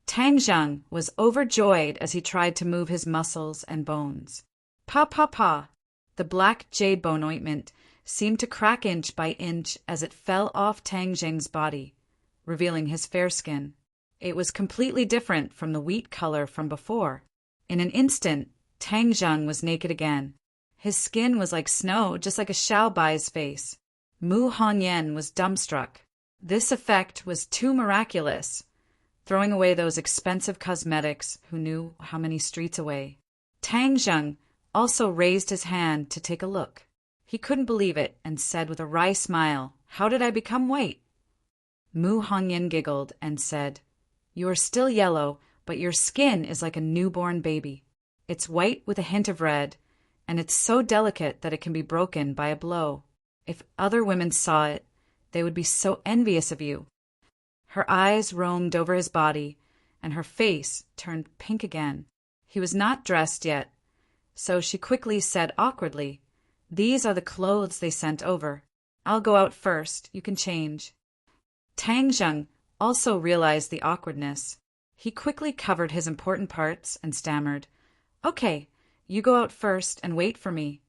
Tang Zheng was overjoyed as he tried to move his muscles and bones. Pa pa pa! The black jade bone ointment seemed to crack inch by inch as it fell off Tang Zheng's body, revealing his fair skin. It was completely different from the wheat color from before. In an instant, Tang Zheng was naked again. His skin was like snow, just like a Xiao Bai's face. Mu Hongyan was dumbstruck. This effect was too miraculous, throwing away those expensive cosmetics who knew how many streets away. Tang Zheng also raised his hand to take a look. He couldn't believe it and said with a wry smile, "How did I become white?" Mu Hongyan giggled and said, "You are still yellow, but your skin is like a newborn baby. It's white with a hint of red, and it's so delicate that it can be broken by a blow. If other women saw it, they would be so envious of you." Her eyes roamed over his body, and her face turned pink again. He was not dressed yet, so she quickly said awkwardly, "These are the clothes they sent over. I'll go out first. You can change." Tang Zheng also realized the awkwardness. He quickly covered his important parts and stammered, "Okay, you go out first and wait for me."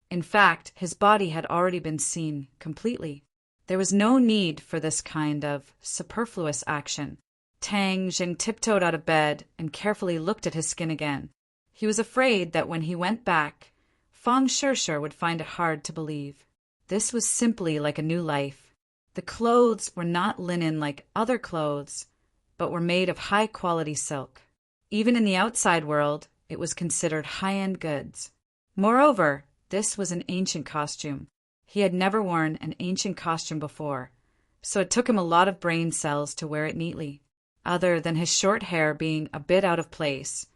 In fact, his body had already been seen completely. There was no need for this kind of superfluous action. Tang Zheng tiptoed out of bed and carefully looked at his skin again. He was afraid that when he went back, Fang Shishir would find it hard to believe. This was simply like a new life. The clothes were not linen like other clothes, but were made of high-quality silk. Even in the outside world, it was considered high-end goods. Moreover, this was an ancient costume. He had never worn an ancient costume before, so it took him a lot of brain cells to wear it neatly. Other than his short hair being a bit out of place,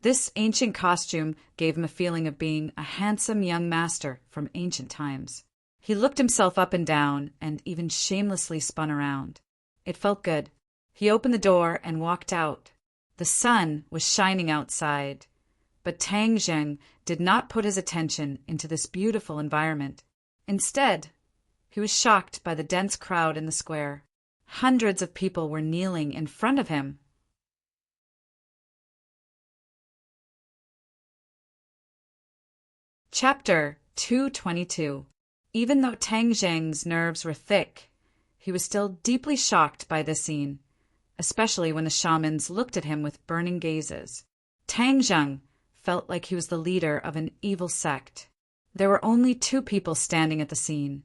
this ancient costume gave him a feeling of being a handsome young master from ancient times. He looked himself up and down and even shamelessly spun around. It felt good. He opened the door and walked out. The sun was shining outside, but Tang Zheng did not put his attention into this beautiful environment. Instead, he was shocked by the dense crowd in the square. Hundreds of people were kneeling in front of him. Chapter 222. Even though Tang Zheng's nerves were thick, he was still deeply shocked by this scene, especially when the shamans looked at him with burning gazes. Tang Zheng felt like he was the leader of an evil sect. There were only two people standing at the scene,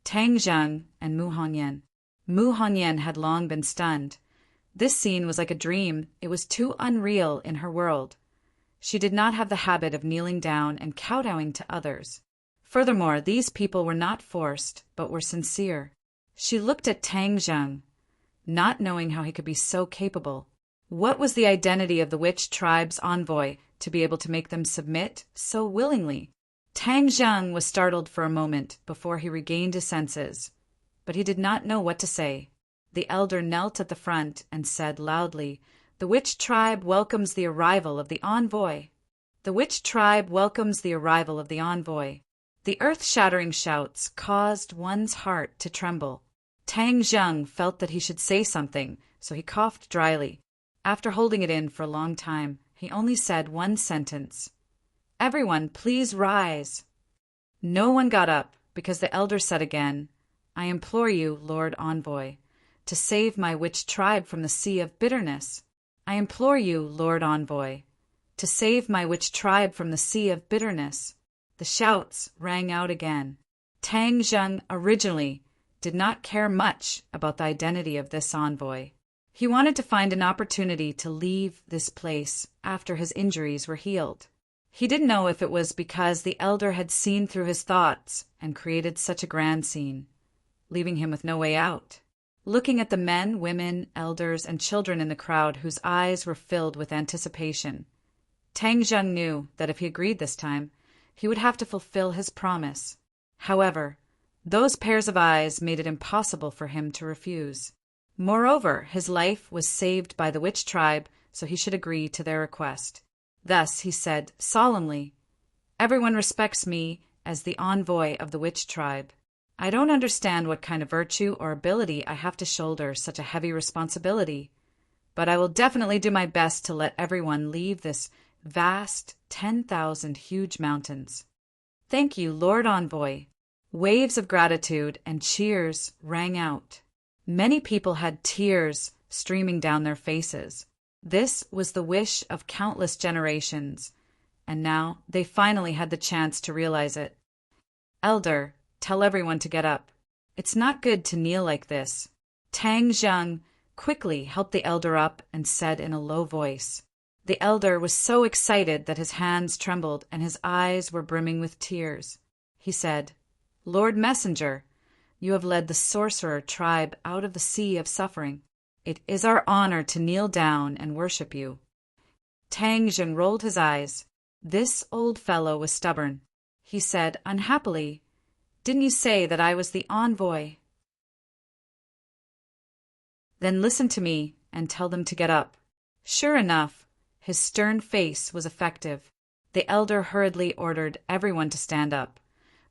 Tang Zheng and Mu Hongyan. Mu Hongyan had long been stunned. This scene was like a dream. It was too unreal in her world. She did not have the habit of kneeling down and kowtowing to others. Furthermore, these people were not forced, but were sincere. She looked at Tang Zheng, not knowing how he could be so capable. What was the identity of the witch tribe's envoy to be able to make them submit so willingly? Tang Zheng was startled for a moment before he regained his senses, but he did not know what to say. The elder knelt at the front and said loudly, "The witch tribe welcomes the arrival of the envoy. The witch tribe welcomes the arrival of the envoy." The earth-shattering shouts caused one's heart to tremble. Tang Zheng felt that he should say something, so he coughed dryly. After holding it in for a long time, he only said one sentence. "Everyone, please rise." No one got up, because the elder said again, "I implore you, Lord Envoy, to save my witch tribe from the sea of bitterness. I implore you, Lord Envoy, to save my witch tribe from the sea of bitterness." The shouts rang out again. Tang Zheng originally did not care much about the identity of this envoy. He wanted to find an opportunity to leave this place after his injuries were healed. He didn't know if it was because the elder had seen through his thoughts and created such a grand scene, leaving him with no way out. Looking at the men, women, elders, and children in the crowd whose eyes were filled with anticipation, Tang Zheng knew that if he agreed this time, he would have to fulfill his promise. However, those pairs of eyes made it impossible for him to refuse. Moreover, his life was saved by the witch tribe, so he should agree to their request. Thus he said solemnly, "Everyone respects me as the envoy of the witch tribe. I don't understand what kind of virtue or ability I have to shoulder such a heavy responsibility, but I will definitely do my best to let everyone leave this vast 10,000 huge mountains. Thank you, Lord Envoy." Waves of gratitude and cheers rang out. Many people had tears streaming down their faces. This was the wish of countless generations, and now they finally had the chance to realize it. "Elder, tell everyone to get up. It's not good to kneel like this." Tang Zheng quickly helped the elder up and said in a low voice. The elder was so excited that his hands trembled and his eyes were brimming with tears. He said, "Lord Messenger, you have led the sorcerer tribe out of the sea of suffering. It is our honor to kneel down and worship you." Tang Zheng rolled his eyes. This old fellow was stubborn. He said unhappily, "Didn't you say that I was the envoy?" "Then listen to me and tell them to get up." Sure enough, his stern face was effective. The elder hurriedly ordered everyone to stand up,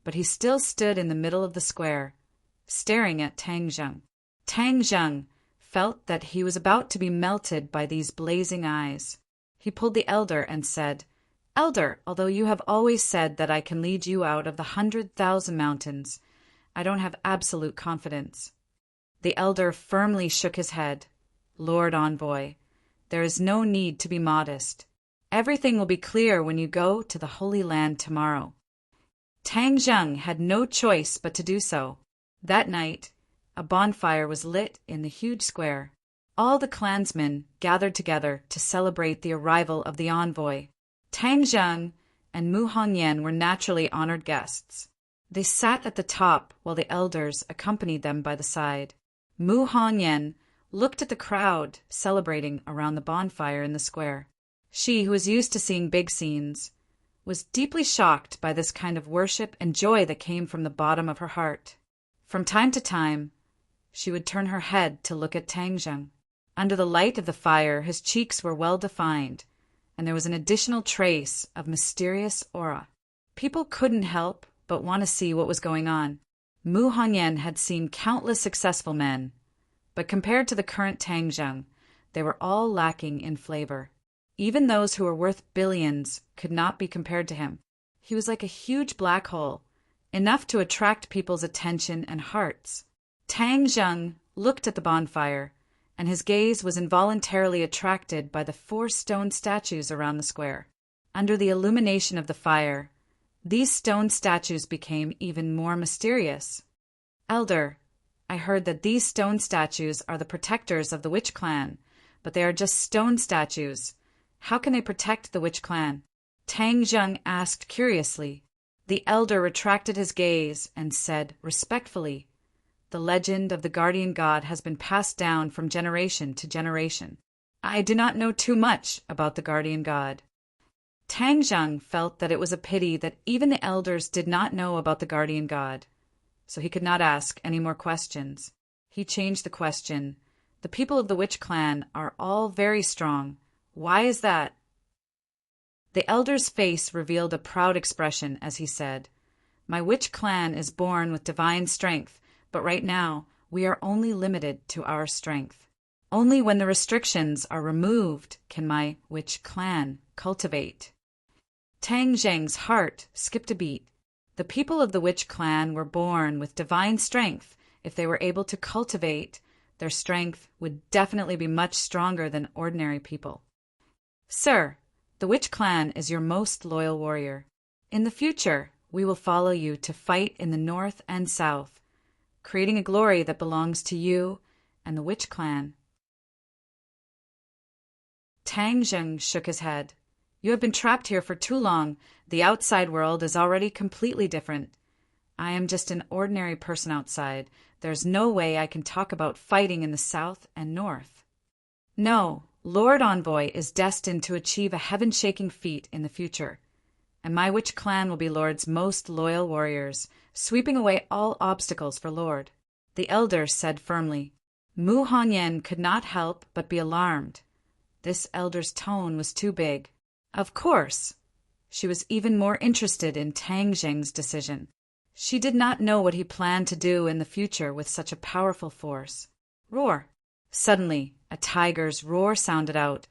but he still stood in the middle of the square, staring at Tang Zheng. Tang Zheng felt that he was about to be melted by these blazing eyes. He pulled the elder and said, "Elder, although you have always said that I can lead you out of the 100,000 mountains, I don't have absolute confidence." The elder firmly shook his head. "Lord Envoy, there is no need to be modest. Everything will be clear when you go to the Holy Land tomorrow." Tang Zheng had no choice but to do so. That night, a bonfire was lit in the huge square. All the clansmen gathered together to celebrate the arrival of the envoy. Tang Zheng and Mu Hongyan were naturally honored guests. They sat at the top while the elders accompanied them by the side. Mu Hongyan looked at the crowd celebrating around the bonfire in the square. She, who was used to seeing big scenes, was deeply shocked by this kind of worship and joy that came from the bottom of her heart. From time to time, she would turn her head to look at Tang Zheng. Under the light of the fire, his cheeks were well defined, and there was an additional trace of mysterious aura. People couldn't help but want to see what was going on. Mu Hongyan had seen countless successful men, but compared to the current Tang Zheng, they were all lacking in flavor. Even those who were worth billions could not be compared to him. He was like a huge black hole, enough to attract people's attention and hearts. Tang Zheng looked at the bonfire, and his gaze was involuntarily attracted by the 4 stone statues around the square. Under the illumination of the fire, these stone statues became even more mysterious. "Elder, I heard that these stone statues are the protectors of the witch clan, but they are just stone statues. How can they protect the witch clan?" Tang Zheng asked curiously. The elder retracted his gaze and said respectfully, "The legend of the guardian god has been passed down from generation to generation. I do not know too much about the guardian god." Tang Zheng felt that it was a pity that even the elders did not know about the guardian god, so he could not ask any more questions. He changed the question. "The people of the witch clan are all very strong. Why is that?" The elder's face revealed a proud expression as he said, "My witch clan is born with divine strength, but right now we are only limited to our strength. Only when the restrictions are removed can my witch clan cultivate." Tang Zheng's heart skipped a beat. The people of the witch clan were born with divine strength. If they were able to cultivate, their strength would definitely be much stronger than ordinary people. "Sir, the witch clan is your most loyal warrior. In the future, we will follow you to fight in the north and south, creating a glory that belongs to you and the witch clan." Tang Zheng shook his head. "You have been trapped here for too long. The outside world is already completely different. I am just an ordinary person outside. There's no way I can talk about fighting in the south and north." "No, Lord Envoy is destined to achieve a heaven-shaking feat in the future, and my witch clan will be Lord's most loyal warriors, sweeping away all obstacles for Lord," the elder said firmly. Mu Hongyan could not help but be alarmed. This elder's tone was too big. Of course, she was even more interested in Tang Zheng's decision. She did not know what he planned to do in the future with such a powerful force. Roar! Suddenly, a tiger's roar sounded out,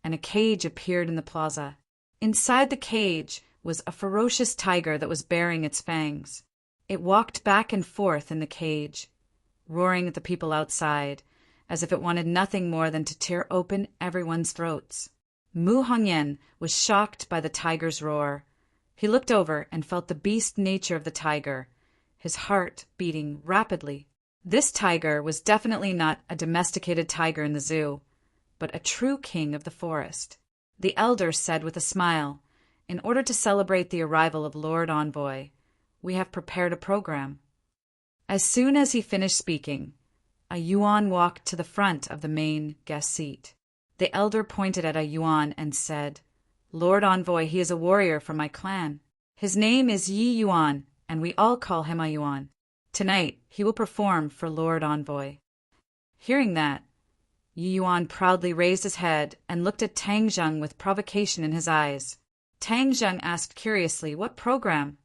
and a cage appeared in the plaza. Inside the cage was a ferocious tiger that was baring its fangs. It walked back and forth in the cage, roaring at the people outside, as if it wanted nothing more than to tear open everyone's throats. Mu Hongyan was shocked by the tiger's roar. He looked over and felt the beast nature of the tiger, his heart beating rapidly. This tiger was definitely not a domesticated tiger in the zoo, but a true king of the forest. The elder said with a smile, "In order to celebrate the arrival of Lord Envoy, we have prepared a program." As soon as he finished speaking, a Yuan walked to the front of the main guest seat. The elder pointed at a Yuan and said, "Lord Envoy, he is a warrior from my clan. His name is Yi Yuan, and we all call him a Yuan. Tonight, he will perform for Lord Envoy." Hearing that, Yi Yuan proudly raised his head and looked at Tang Zheng with provocation in his eyes. Tang Zheng asked curiously, "What program?"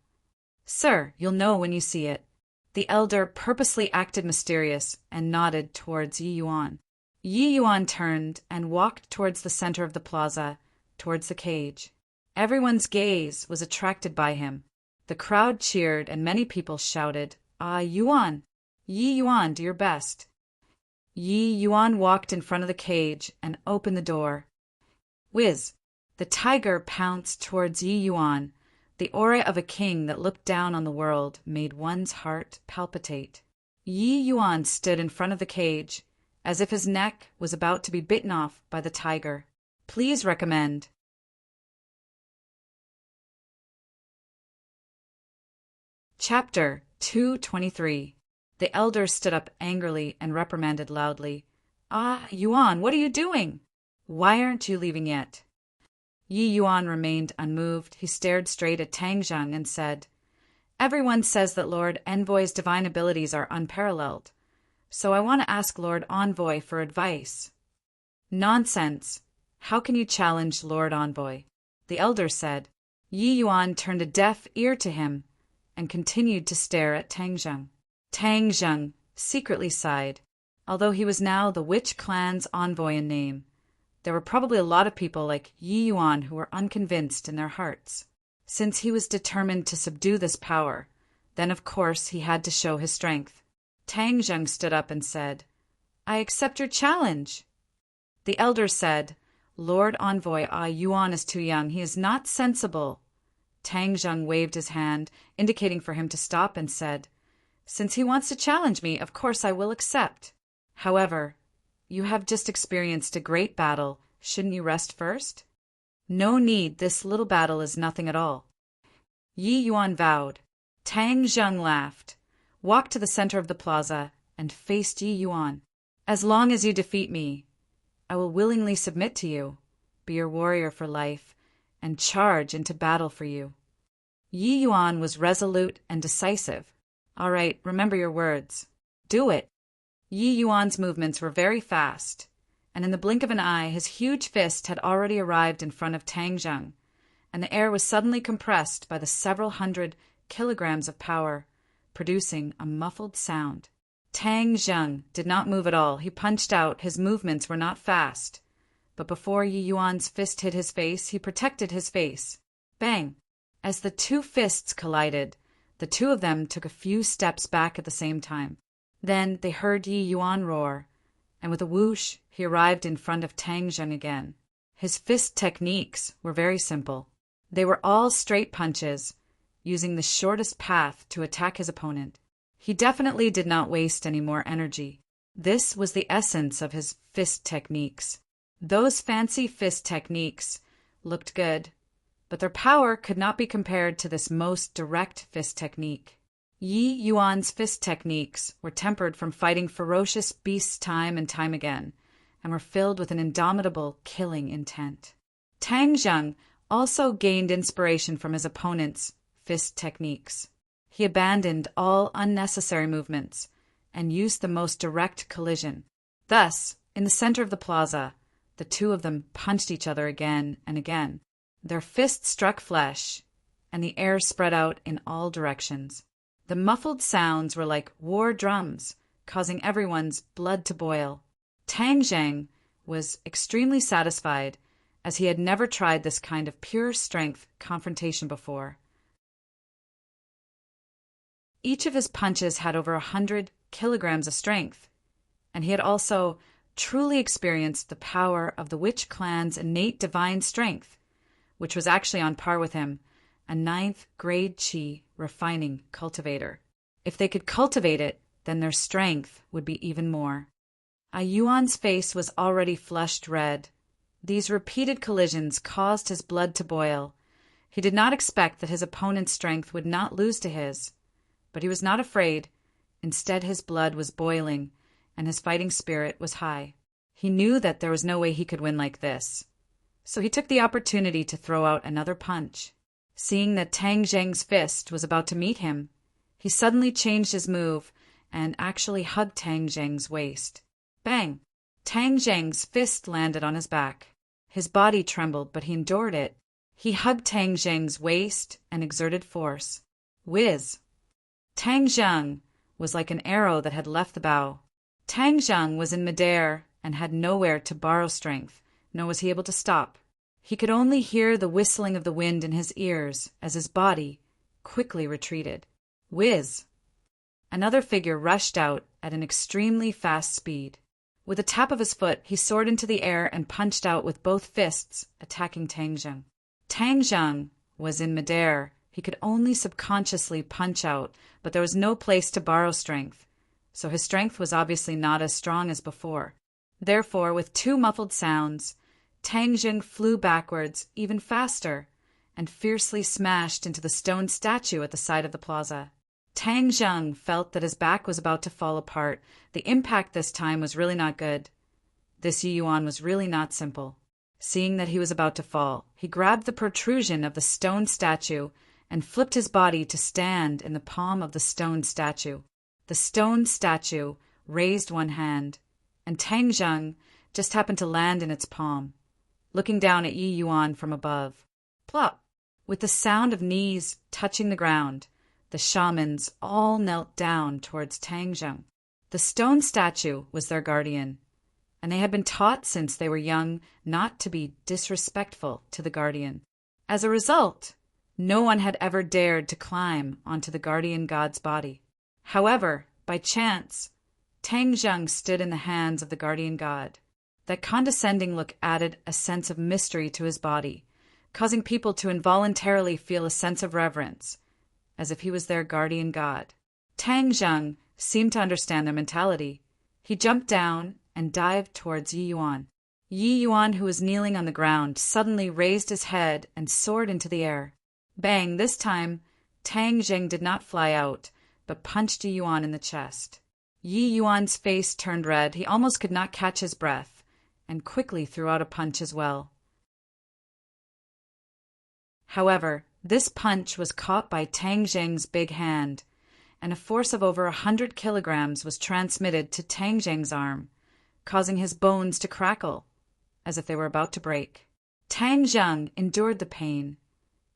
"Sir, you'll know when you see it." The elder purposely acted mysterious and nodded towards Yi Yuan. Yi Yuan turned and walked towards the center of the plaza, towards the cage. Everyone's gaze was attracted by him. The crowd cheered and many people shouted, "Ah, Yuan! Yi Yuan, do your best." Yi Yuan walked in front of the cage and opened the door. Whiz! The tiger pounced towards Yi Yuan. The aura of a king that looked down on the world made one's heart palpitate. Yi Yuan stood in front of the cage, as if his neck was about to be bitten off by the tiger. Please recommend. Chapter 223. The elder stood up angrily and reprimanded loudly. "Ah, Yuan, what are you doing? Why aren't you leaving yet?" Yi Yuan remained unmoved. He stared straight at Tang Zheng and said, "Everyone says that Lord Envoy's divine abilities are unparalleled, so I want to ask Lord Envoy for advice." Nonsense! How can you challenge Lord Envoy? The elder said. Yi Yuan turned a deaf ear to him and continued to stare at Tang Zheng. Tang Zheng secretly sighed. Although he was now the witch clan's envoy in name, there were probably a lot of people like Yi Yuan who were unconvinced in their hearts. Since he was determined to subdue this power, then of course he had to show his strength. Tang Zheng stood up and said, I accept your challenge. The elder said, Lord Envoy, Yuan is too young. He is not sensible. Tang Zheng waved his hand, indicating for him to stop, and said, Since he wants to challenge me, of course I will accept. However, you have just experienced a great battle. Shouldn't you rest first? No need. This little battle is nothing at all. Yi Yuan vowed. Tang Zheng laughed, walked to the center of the plaza, and faced Yi Yuan. As long as you defeat me, I will willingly submit to you, be your warrior for life, and charge into battle for you. Yi Yuan was resolute and decisive. All right, remember your words. Do it. Yi Yuan's movements were very fast, and in the blink of an eye his huge fist had already arrived in front of Tang Zheng, and the air was suddenly compressed by the several hundred kilograms of power, producing a muffled sound. Tang Zheng did not move at all. He punched out. His movements were not fast. But before Yi Yuan's fist hit his face, he protected his face. Bang! As the two fists collided, the two of them took a few steps back at the same time. Then they heard Yi Yuan roar, and with a whoosh, he arrived in front of Tang Zheng again. His fist techniques were very simple. They were all straight punches, using the shortest path to attack his opponent. He definitely did not waste any more energy. This was the essence of his fist techniques. Those fancy fist techniques looked good, but their power could not be compared to this most direct fist technique. Yi Yuan's fist techniques were tempered from fighting ferocious beasts time and time again, and were filled with an indomitable killing intent. Tang Zheng also gained inspiration from his opponent's fist techniques. He abandoned all unnecessary movements and used the most direct collision. Thus, in the center of the plaza, the two of them punched each other again and again. Their fists struck flesh, and the air spread out in all directions. The muffled sounds were like war drums, causing everyone's blood to boil. Tang Zheng was extremely satisfied, as he had never tried this kind of pure strength confrontation before. Each of his punches had over 100 kilograms of strength, and he had also truly experienced the power of the witch clan's innate divine strength, which was actually on par with him, a 9th grade Qi refining cultivator. If they could cultivate it, then their strength would be even more. Yuan's face was already flushed red. These repeated collisions caused his blood to boil. He did not expect that his opponent's strength would not lose to his, but he was not afraid. Instead, his blood was boiling, and his fighting spirit was high. He knew that there was no way he could win like this, so he took the opportunity to throw out another punch. Seeing that Tang Zheng's fist was about to meet him, he suddenly changed his move and actually hugged Tang Zheng's waist. Bang! Tang Zheng's fist landed on his back. His body trembled, but he endured it. He hugged Tang Zheng's waist and exerted force. Whiz! Tang Zheng was like an arrow that had left the bow. Tang Zheng was in midair and had nowhere to borrow strength, nor was he able to stop. He could only hear the whistling of the wind in his ears as his body quickly retreated. Whiz! Another figure rushed out at an extremely fast speed. With a tap of his foot, he soared into the air and punched out with both fists, attacking Tang Zheng. Tang Zheng was in midair. He could only subconsciously punch out, but there was no place to borrow strength, so his strength was obviously not as strong as before. Therefore, with two muffled sounds, Tang Zheng flew backwards even faster and fiercely smashed into the stone statue at the side of the plaza. Tang Zheng felt that his back was about to fall apart. The impact this time was really not good. This Yi Yuan was really not simple. Seeing that he was about to fall, he grabbed the protrusion of the stone statue and flipped his body to stand in the palm of the stone statue. The stone statue raised one hand, and Tang Zheng just happened to land in its palm, looking down at Yi Yuan from above. Plop! With the sound of knees touching the ground, the shamans all knelt down towards Tang Zheng. The stone statue was their guardian, and they had been taught since they were young not to be disrespectful to the guardian. As a result, no one had ever dared to climb onto the guardian god's body. However, by chance, Tang Zheng stood in the hands of the guardian god. That condescending look added a sense of mystery to his body, causing people to involuntarily feel a sense of reverence, as if he was their guardian god. Tang Zheng seemed to understand their mentality. He jumped down and dived towards Yi Yuan. Yi Yuan, who was kneeling on the ground, suddenly raised his head and soared into the air. Bang! This time, Tang Zheng did not fly out, but punched Yi Yuan in the chest. Yi Yuan's face turned red. He almost could not catch his breath, and quickly threw out a punch as well. However, this punch was caught by Tang Zheng's big hand, and a force of over 100 kilograms was transmitted to Tang Zheng's arm, causing his bones to crackle, as if they were about to break. Tang Zheng endured the pain.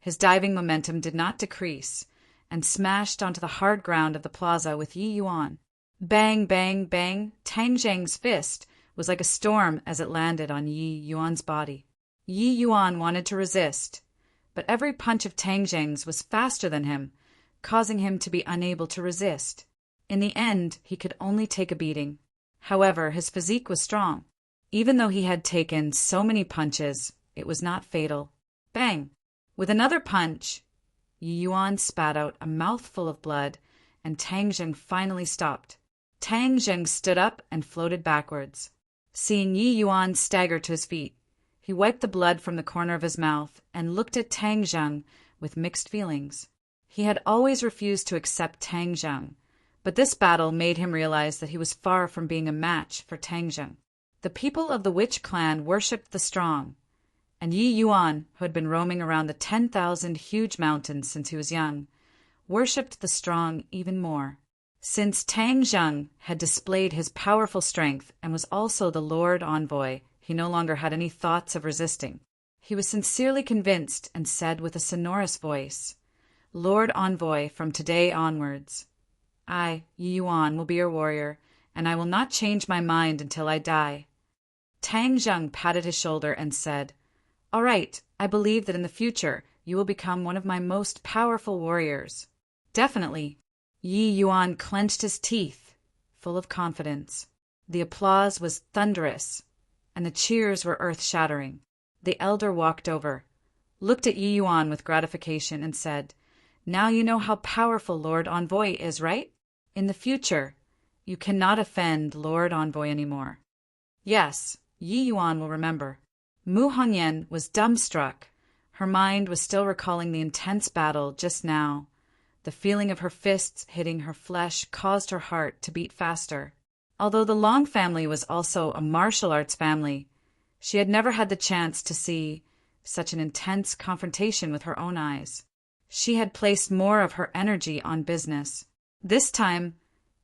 His diving momentum did not decrease, and smashed onto the hard ground of the plaza with Yi Yuan. Bang, bang, bang! Tang Zheng's fist was like a storm as it landed on Yi Yuan's body. Yi Yuan wanted to resist, but every punch of Tang Zheng's was faster than him, causing him to be unable to resist. In the end, he could only take a beating. However, his physique was strong. Even though he had taken so many punches, it was not fatal. Bang! With another punch, Yi Yuan spat out a mouthful of blood, and Tang Zheng finally stopped. Tang Zheng stood up and floated backwards. Seeing Yi Yuan stagger to his feet, he wiped the blood from the corner of his mouth and looked at Tang Zheng with mixed feelings. He had always refused to accept Tang Zheng, but this battle made him realize that he was far from being a match for Tang Zheng. The people of the Witch clan worshipped the strong, and Yi Yuan, who had been roaming around the 10,000 huge mountains since he was young, worshipped the strong even more. Since Tang Zheng had displayed his powerful strength and was also the Lord Envoy, he no longer had any thoughts of resisting. He was sincerely convinced and said with a sonorous voice, "Lord Envoy, from today onwards, I, Yi Yuan, will be your warrior, and I will not change my mind until I die." Tang Zheng patted his shoulder and said, "All right, I believe that in the future you will become one of my most powerful warriors." Definitely. Yi Yuan clenched his teeth, full of confidence. The applause was thunderous, and the cheers were earth-shattering. The elder walked over, looked at Yi Yuan with gratification, and said, "Now you know how powerful Lord Envoy is, right? In the future, you cannot offend Lord Envoy anymore." Yes, Yi Yuan will remember. Mu Hongyan was dumbstruck. Her mind was still recalling the intense battle just now. The feeling of her fists hitting her flesh caused her heart to beat faster. Although the Long family was also a martial arts family, she had never had the chance to see such an intense confrontation with her own eyes. She had placed more of her energy on business. This time,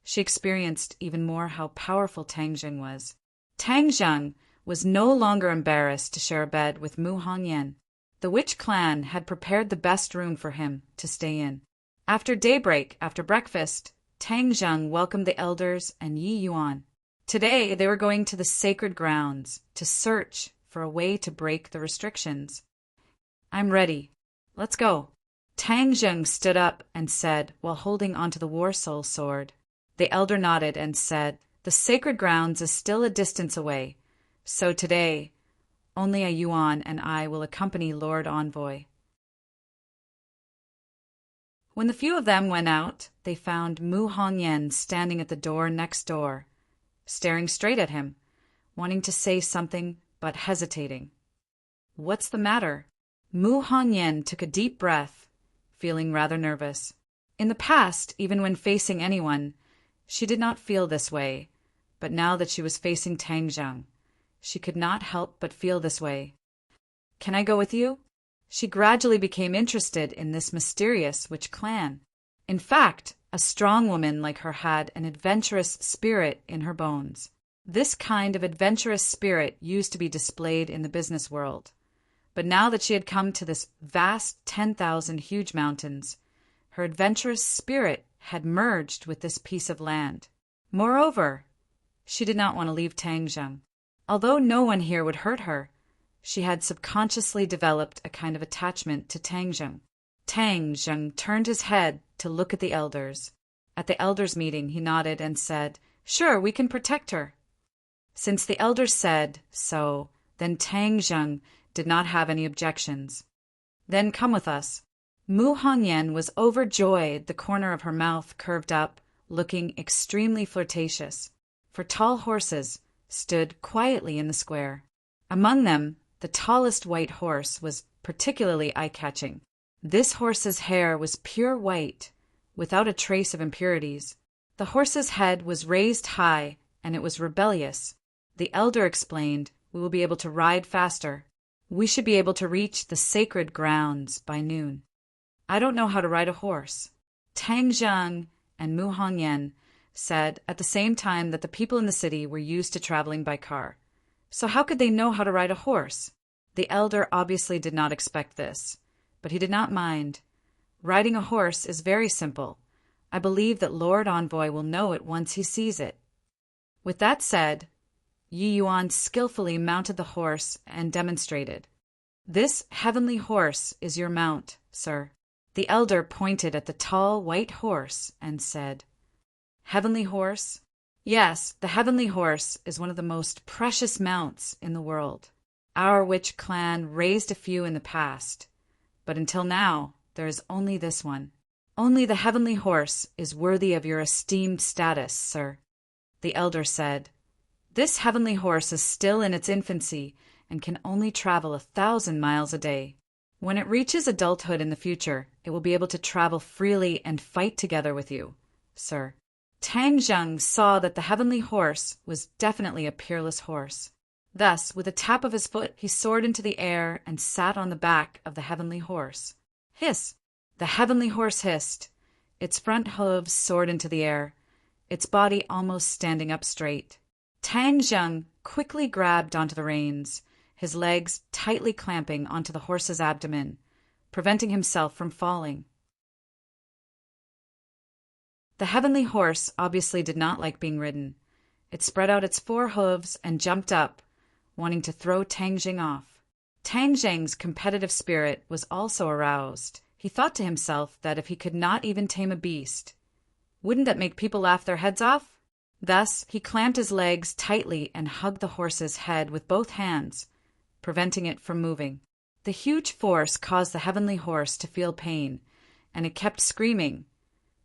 she experienced even more how powerful Tang Zheng was. Tang Zheng was no longer embarrassed to share a bed with Mu Hongyan. The Witch clan had prepared the best room for him to stay in. After daybreak, after breakfast, Tang Zheng welcomed the elders and Yi Yuan. Today, they were going to the sacred grounds to search for a way to break the restrictions. "I'm ready. Let's go." Tang Zheng stood up and said, while holding onto the War Soul sword. The elder nodded and said, "The sacred grounds is still a distance away, so today, only a Yuan and I will accompany Lord Envoy." When the few of them went out, they found Mu Hongyan standing at the door next door, staring straight at him, wanting to say something but hesitating. "What's the matter?" Mu Hongyan took a deep breath, feeling rather nervous. In the past, even when facing anyone, she did not feel this way, but now that she was facing Tang Zheng, she could not help but feel this way. "Can I go with you?" She gradually became interested in this mysterious Witch clan. In fact, a strong woman like her had an adventurous spirit in her bones. This kind of adventurous spirit used to be displayed in the business world. But now that she had come to this vast 10,000 huge mountains, her adventurous spirit had merged with this piece of land. Moreover, she did not want to leave Tangjung. Although no one here would hurt her, she had subconsciously developed a kind of attachment to Tangjung. Tangjung turned his head to look at the elders. At the elders' meeting, he nodded and said, "Sure, we can protect her." Since the elders said so, then Tangjung did not have any objections. "Then come with us." Mu Hongyan was overjoyed, the corner of her mouth curved up, looking extremely flirtatious. For tall horses stood quietly in the square. Among them, the tallest white horse was particularly eye-catching. This horse's hair was pure white, without a trace of impurities. The horse's head was raised high, and it was rebellious. The elder explained, "We will be able to ride faster. We should be able to reach the sacred grounds by noon." "I don't know how to ride a horse," Tangjung and Mu Hongyan said at the same time that the people in the city were used to traveling by car. So how could they know how to ride a horse? The elder obviously did not expect this, but he did not mind. "Riding a horse is very simple. I believe that Lord Envoy will know it once he sees it." With that said, Yi Yuan skillfully mounted the horse and demonstrated. "This heavenly horse is your mount, sir." The elder pointed at the tall white horse and said, "Heavenly horse?" "Yes, the heavenly horse is one of the most precious mounts in the world. Our witch clan raised a few in the past, but until now there is only this one. Only the heavenly horse is worthy of your esteemed status, sir." The elder said, "This heavenly horse is still in its infancy and can only travel 1,000 miles a day. When it reaches adulthood in the future, it will be able to travel freely and fight together with you, sir." Tangjung saw that the heavenly horse was definitely a peerless horse. Thus, with a tap of his foot, he soared into the air and sat on the back of the heavenly horse. Hiss! The heavenly horse hissed. Its front hooves soared into the air, its body almost standing up straight. Tangjung quickly grabbed onto the reins, his legs tightly clamping onto the horse's abdomen, preventing himself from falling. The heavenly horse obviously did not like being ridden. It spread out its 4 hooves and jumped up, wanting to throw Tangjung off. Tangjung's competitive spirit was also aroused. He thought to himself that if he could not even tame a beast, wouldn't that make people laugh their heads off? Thus, he clamped his legs tightly and hugged the horse's head with both hands, preventing it from moving. The huge force caused the heavenly horse to feel pain, and it kept screaming,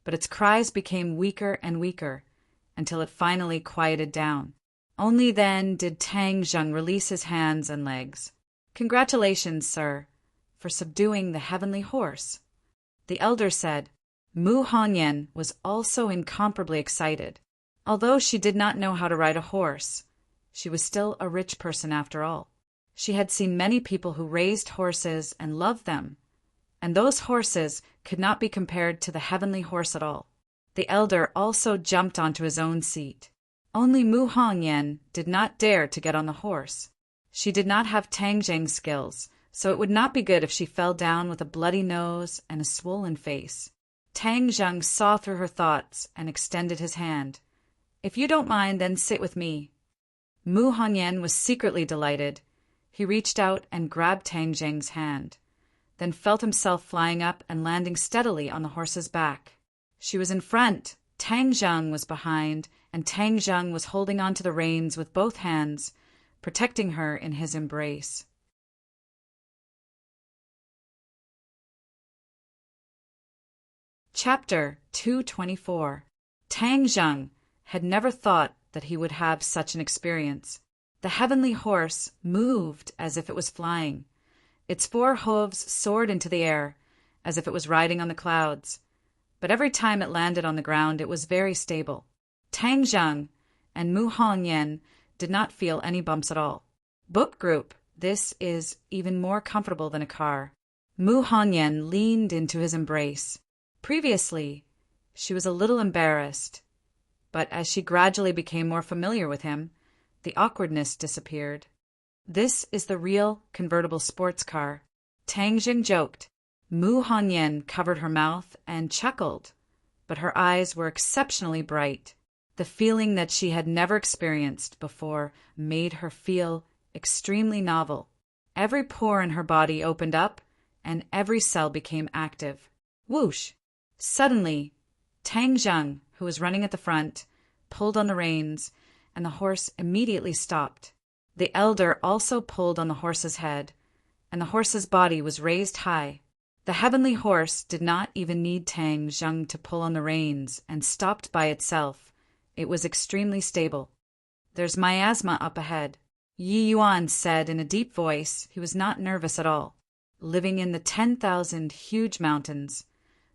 but its cries became weaker and weaker until it finally quieted down. Only then did Tangjung release his hands and legs. "Congratulations, sir, for subduing the heavenly horse," the elder said. Mu Hongyan was also incomparably excited. Although she did not know how to ride a horse, she was still a rich person after all. She had seen many people who raised horses and loved them, and those horses could not be compared to the heavenly horse at all. The elder also jumped onto his own seat. Only Mu Hongyan did not dare to get on the horse. She did not have Tangjung's skills, so it would not be good if she fell down with a bloody nose and a swollen face. Tangjung saw through her thoughts and extended his hand. "If you don't mind, then sit with me." Mu Hongyan was secretly delighted. He reached out and grabbed Tangjung's hand, then felt himself flying up and landing steadily on the horse's back. She was in front, Tangjung was behind, and Tangjung was holding onto the reins with both hands, protecting her in his embrace. Chapter 224. Tangjung had never thought that he would have such an experience. The heavenly horse moved as if it was flying. Its 4 hooves soared into the air, as if it was riding on the clouds. But every time it landed on the ground, it was very stable. Tangjung and Mu Hongyan did not feel any bumps at all. Book group, this is even more comfortable than a car. Mu Hongyan leaned into his embrace. Previously, she was a little embarrassed, but as she gradually became more familiar with him, The awkwardness disappeared. "This is the real convertible sports car," Tang Jing joked. Mu Hongyan covered her mouth and chuckled, but her eyes were exceptionally bright. The feeling that she had never experienced before made her feel extremely novel. Every pore in her body opened up, and every cell became active. Whoosh! Suddenly, Tang Zheng, who was running at the front, pulled on the reins, and the horse immediately stopped. The elder also pulled on the horse's head, and the horse's body was raised high. The heavenly horse did not even need Tang Zheng to pull on the reins and stopped by itself. It was extremely stable. "There's miasma up ahead," Yi Yuan said in a deep voice. He was not nervous at all. Living in the 10,000 huge mountains,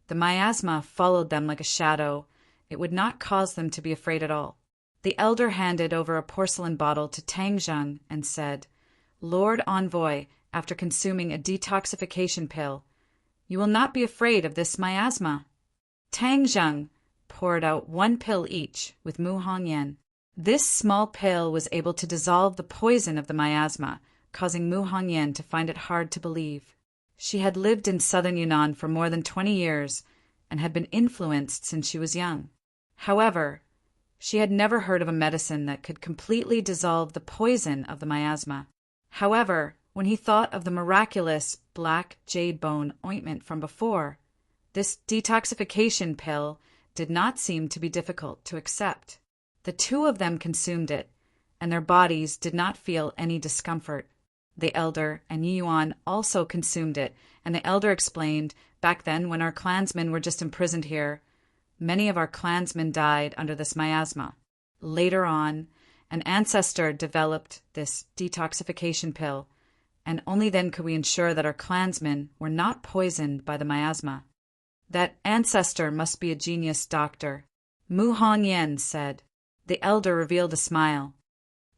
the miasma followed them like a shadow. It would not cause them to be afraid at all. The elder handed over a porcelain bottle to Tang Zheng and said, "Lord Envoy, after consuming a detoxification pill, you will not be afraid of this miasma." Tang Zheng poured out one pill each with Mu Hongyan. This small pill was able to dissolve the poison of the miasma, causing Mu Hongyan to find it hard to believe. She had lived in southern Yunnan for more than 20 years and had been influenced since she was young. However, she had never heard of a medicine that could completely dissolve the poison of the miasma. However, when he thought of the miraculous black jade bone ointment from before, this detoxification pill did not seem to be difficult to accept. The two of them consumed it, and their bodies did not feel any discomfort. The elder and Yi Yuan also consumed it, and the elder explained, "Back then, when our clansmen were just imprisoned here, many of our clansmen died under this miasma. Later on, an ancestor developed this detoxification pill, and only then could we ensure that our clansmen were not poisoned by the miasma. That ancestor must be a genius doctor," Mu Hongyan said. The elder revealed a smile.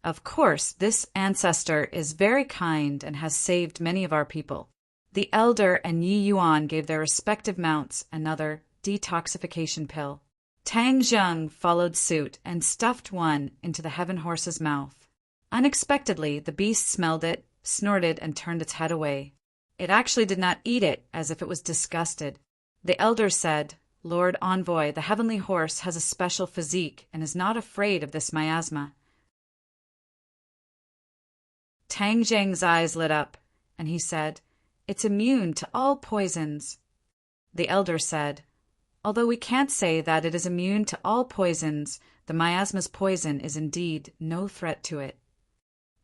"Of course, this ancestor is very kind and has saved many of our people." The elder and Yi Yuan gave their respective mounts another detoxification pill. Tang Zheng followed suit and stuffed one into the heaven horse's mouth. Unexpectedly, the beast smelled it, snorted, and turned its head away. It actually did not eat it, as if it was disgusted. The elder said, "Lord Envoy, the heavenly horse has a special physique and is not afraid of this miasma." Tang Zheng's eyes lit up, and he said, "It's immune to all poisons." The elder said, "Although we can't say that it is immune to all poisons, the miasma's poison is indeed no threat to it."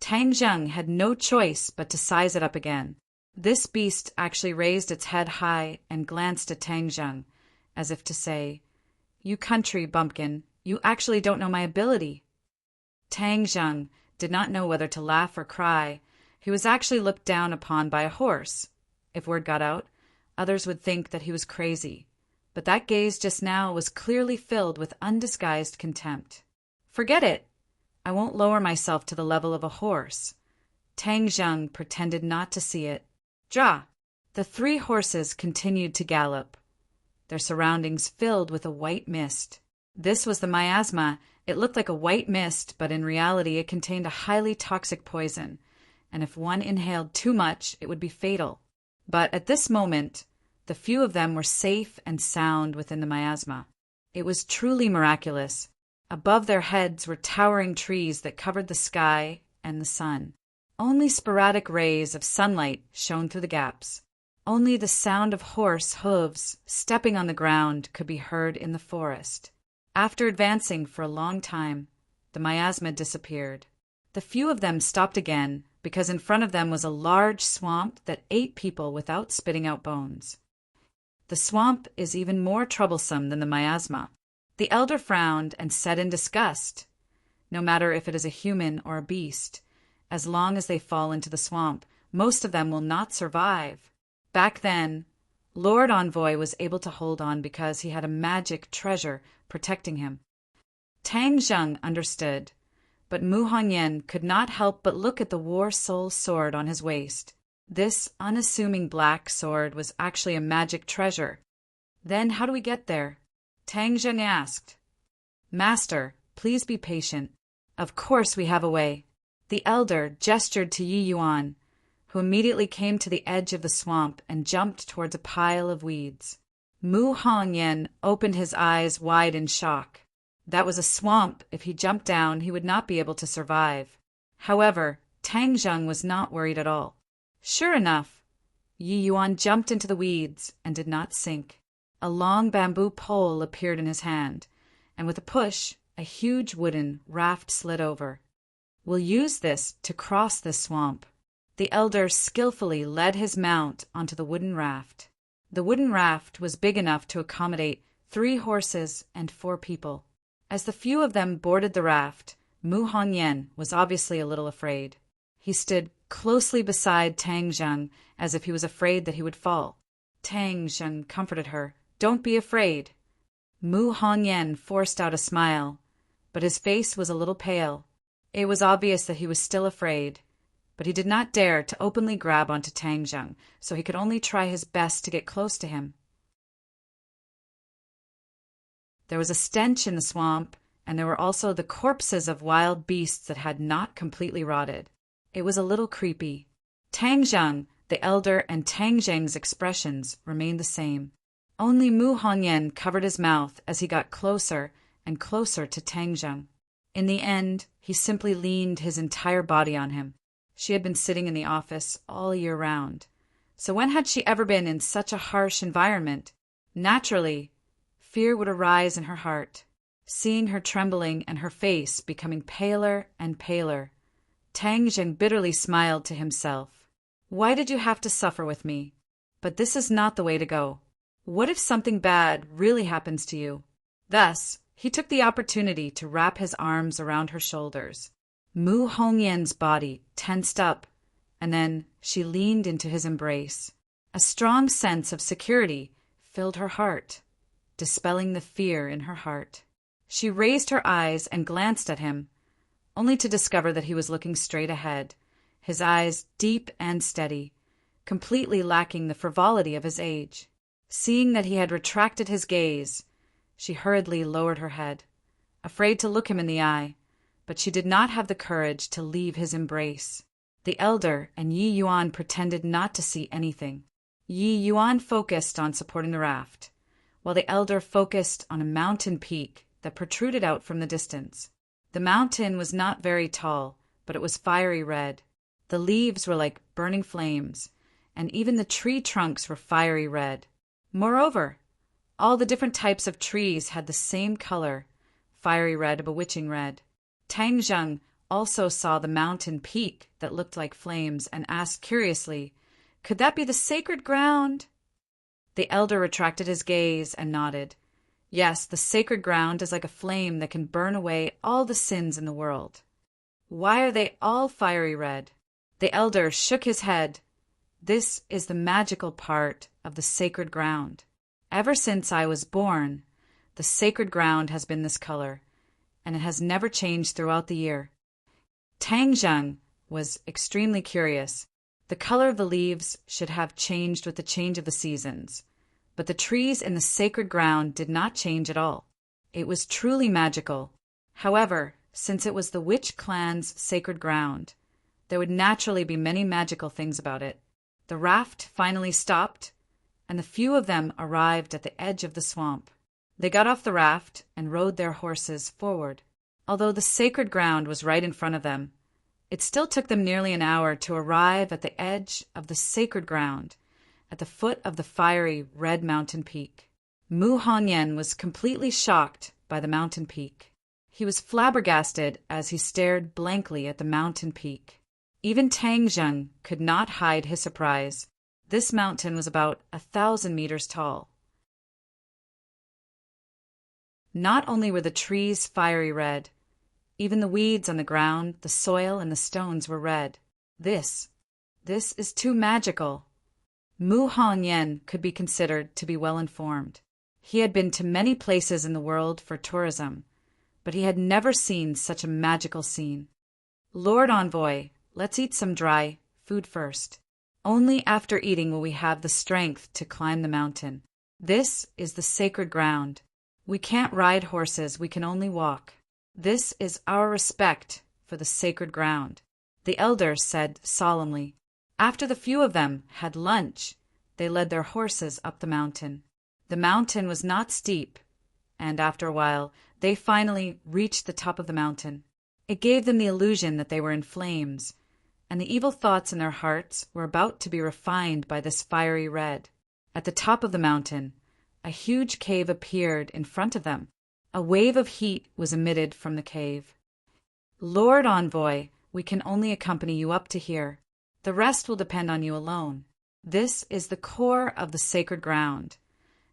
Tang Zheng had no choice but to size it up again. This beast actually raised its head high and glanced at Tang Zheng, as if to say, "You country bumpkin, you actually don't know my ability." Tang Zheng did not know whether to laugh or cry. He was actually looked down upon by a horse. If word got out, others would think that he was crazy. But that gaze just now was clearly filled with undisguised contempt. "Forget it. I won't lower myself to the level of a horse." Tang Zheng pretended not to see it. "Draw!" The three horses continued to gallop, their surroundings filled with a white mist. This was the miasma. It looked like a white mist, but in reality it contained a highly toxic poison, and if one inhaled too much, it would be fatal. But at this moment, the few of them were safe and sound within the miasma. It was truly miraculous. Above their heads were towering trees that covered the sky and the sun. Only sporadic rays of sunlight shone through the gaps. Only the sound of horse hooves stepping on the ground could be heard in the forest. After advancing for a long time, the miasma disappeared. The few of them stopped again because in front of them was a large swamp that ate people without spitting out bones. The swamp is even more troublesome than the miasma. The elder frowned and said in disgust, "No matter if it is a human or a beast, as long as they fall into the swamp, most of them will not survive." Back then, Lord Envoy was able to hold on because he had a magic treasure protecting him. Tang Zheng understood, but Mu Hongyan could not help but look at the war soul sword on his waist. This unassuming black sword was actually a magic treasure. "Then how do we get there?" Tang Zheng asked. "Master, please be patient. Of course we have a way. The elder gestured to Yi Yuan, who immediately came to the edge of the swamp and jumped towards a pile of weeds. Mu Hongyan opened his eyes wide in shock. That was a swamp. If he jumped down, he would not be able to survive. However, Tang Zheng was not worried at all. Sure enough, Yi Yuan jumped into the weeds and did not sink. A long bamboo pole appeared in his hand, and with a push, a huge wooden raft slid over. We'll use this to cross this swamp. The elder skillfully led his mount onto the wooden raft. The wooden raft was big enough to accommodate 3 horses and 4 people. As the few of them boarded the raft, Mu Hongyan was obviously a little afraid. He stood closely beside Tang Zheng as if he was afraid that he would fall. Tang Zheng comforted her. Don't be afraid. Mu Hongyan forced out a smile, but his face was a little pale. It was obvious that he was still afraid, but he did not dare to openly grab onto Tang Zheng, so he could only try his best to get close to him. There was a stench in the swamp, and there were also the corpses of wild beasts that had not completely rotted. It was a little creepy. Tang Zheng, the elder, and Tang Zheng's expressions remained the same. Only Mu Hongyan covered his mouth as he got closer and closer to Tang Zheng. In the end, he simply leaned his entire body on him. She had been sitting in the office all year round. So when had she ever been in such a harsh environment? Naturally, fear would arise in her heart. Seeing her trembling and her face becoming paler and paler, Tang Zheng bitterly smiled to himself. Why did you have to suffer with me? But this is not the way to go. What if something bad really happens to you? Thus, he took the opportunity to wrap his arms around her shoulders. Mu Hongyan's body tensed up, and then she leaned into his embrace. A strong sense of security filled her heart, dispelling the fear in her heart. She raised her eyes and glanced at him, only to discover that he was looking straight ahead, his eyes deep and steady, completely lacking the frivolity of his age. Seeing that he had retracted his gaze, she hurriedly lowered her head, afraid to look him in the eye, but she did not have the courage to leave his embrace. The elder and Yi Yuan pretended not to see anything. Yi Yuan focused on supporting the raft, while the elder focused on a mountain peak that protruded out from the distance. The mountain was not very tall, but it was fiery red. The leaves were like burning flames, and even the tree trunks were fiery red. Moreover, all the different types of trees had the same color, fiery red, a bewitching red. Tang Zheng also saw the mountain peak that looked like flames and asked curiously, "Could that be the sacred ground?" The elder retracted his gaze and nodded. Yes, the sacred ground is like a flame that can burn away all the sins in the world. Why are they all fiery red? The elder shook his head. This is the magical part of the sacred ground. Ever since I was born, the sacred ground has been this color, and it has never changed throughout the year. Tang Zheng was extremely curious. The color of the leaves should have changed with the change of the seasons, but the trees in the sacred ground did not change at all. It was truly magical. However, since it was the witch clan's sacred ground, there would naturally be many magical things about it. The raft finally stopped, and the few of them arrived at the edge of the swamp. They got off the raft and rode their horses forward. Although the sacred ground was right in front of them, it still took them nearly an hour to arrive at the edge of the sacred ground, at the foot of the fiery red mountain peak. Mu Hongyan was completely shocked by the mountain peak. He was flabbergasted as he stared blankly at the mountain peak. Even Tang Zheng could not hide his surprise. This mountain was about 1,000 meters tall. Not only were the trees fiery red, even the weeds on the ground, the soil, and the stones were red. This is too magical. Mu Hongyan could be considered to be well informed. He had been to many places in the world for tourism, but he had never seen such a magical scene. Lord Envoy, let's eat some dry food first. Only after eating will we have the strength to climb the mountain. This is the sacred ground. We can't ride horses, we can only walk. This is our respect for the sacred ground, the elders said solemnly. After the few of them had lunch, they led their horses up the mountain. The mountain was not steep, and after a while they finally reached the top of the mountain. It gave them the illusion that they were in flames, and the evil thoughts in their hearts were about to be refined by this fiery red. At the top of the mountain, a huge cave appeared in front of them. A wave of heat was emitted from the cave. Lord Envoy, we can only accompany you up to here. The rest will depend on you alone. This is the core of the sacred ground,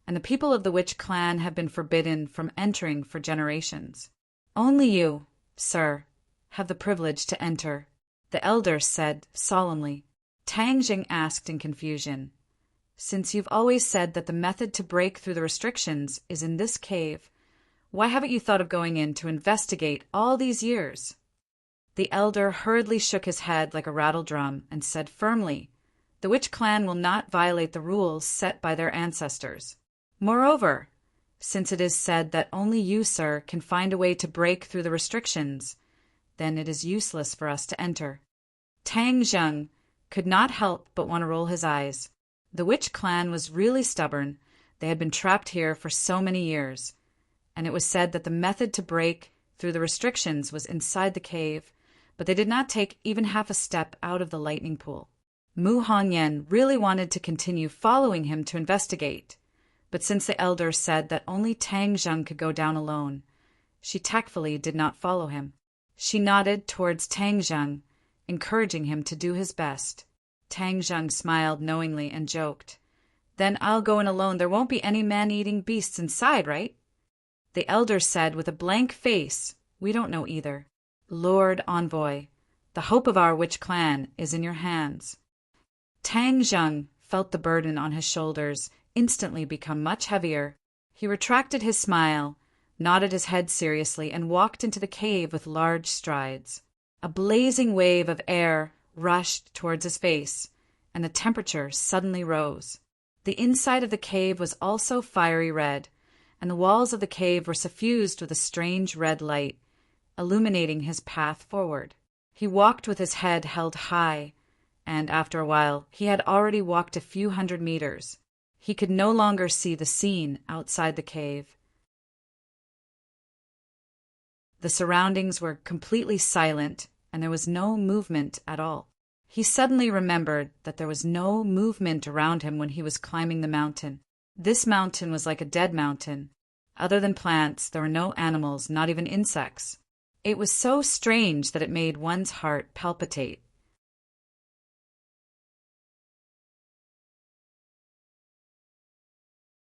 and the people of the witch clan have been forbidden from entering for generations. Only you, sir, have the privilege to enter, the elders said solemnly. Tang Jing asked in confusion, since you've always said that the method to break through the restrictions is in this cave, why haven't you thought of going in to investigate all these years? The elder hurriedly shook his head like a rattle drum and said firmly, the witch clan will not violate the rules set by their ancestors. Moreover, since it is said that only you, sir, can find a way to break through the restrictions, then it is useless for us to enter. Tang Zheng could not help but want to roll his eyes. The witch clan was really stubborn. They had been trapped here for so many years, and it was said that the method to break through the restrictions was inside the cave, but they did not take even half a step out of the lightning pool. Mu Hongyan really wanted to continue following him to investigate, but since the elder said that only Tang Zheng could go down alone, she tactfully did not follow him. She nodded towards Tang Zheng, encouraging him to do his best. Tang Zheng smiled knowingly and joked, "Then I'll go in alone. There won't be any man-eating beasts inside, right?" The elder said with a blank face, "We don't know either. Lord Envoy, the hope of our witch clan is in your hands." Tang Zheng felt the burden on his shoulders instantly become much heavier. He retracted his smile, nodded his head seriously, and walked into the cave with large strides. A blazing wave of air rushed towards his face, and the temperature suddenly rose. The inside of the cave was also fiery red, and the walls of the cave were suffused with a strange red light, illuminating his path forward. He walked with his head held high, and after a while he had already walked a few hundred meters. He could no longer see the scene outside the cave. The surroundings were completely silent, and there was no movement at all. He suddenly remembered that there was no movement around him when he was climbing the mountain. This mountain was like a dead mountain. Other than plants, there were no animals, not even insects. It was so strange that it made one's heart palpitate.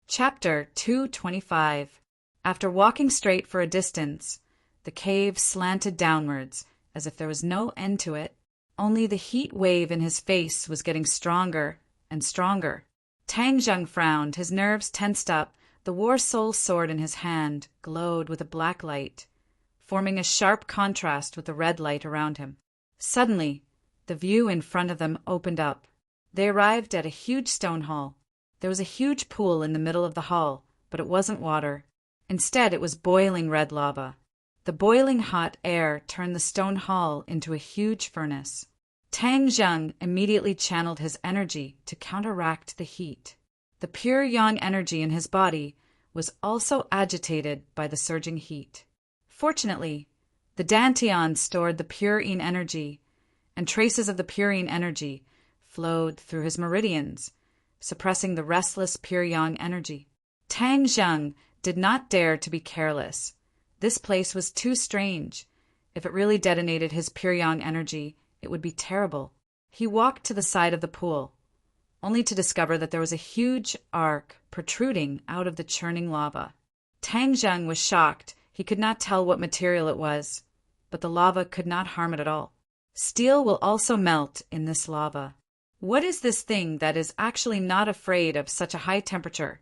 Chapter 225. After walking straight for a distance, the cave slanted downwards, as if there was no end to it. Only the heat wave in his face was getting stronger and stronger. Tang Zheng frowned, his nerves tensed up. The war soul sword in his hand glowed with a black light, forming a sharp contrast with the red light around him. Suddenly, the view in front of them opened up. They arrived at a huge stone hall. There was a huge pool in the middle of the hall, but it wasn't water. Instead, it was boiling red lava. The boiling hot air turned the stone hall into a huge furnace. Tang Zheng immediately channeled his energy to counteract the heat. The pure yang energy in his body was also agitated by the surging heat. Fortunately, the Dantian stored the pure yin energy, and traces of the pure yin energy flowed through his meridians, suppressing the restless pure yang energy. Tang Zheng did not dare to be careless. This place was too strange. If it really detonated his pure yang energy, it would be terrible. He walked to the side of the pool, only to discover that there was a huge arc protruding out of the churning lava. Tang Zheng was shocked. He could not tell what material it was, but the lava could not harm it at all. Steel will also melt in this lava. What is this thing that is actually not afraid of such a high temperature?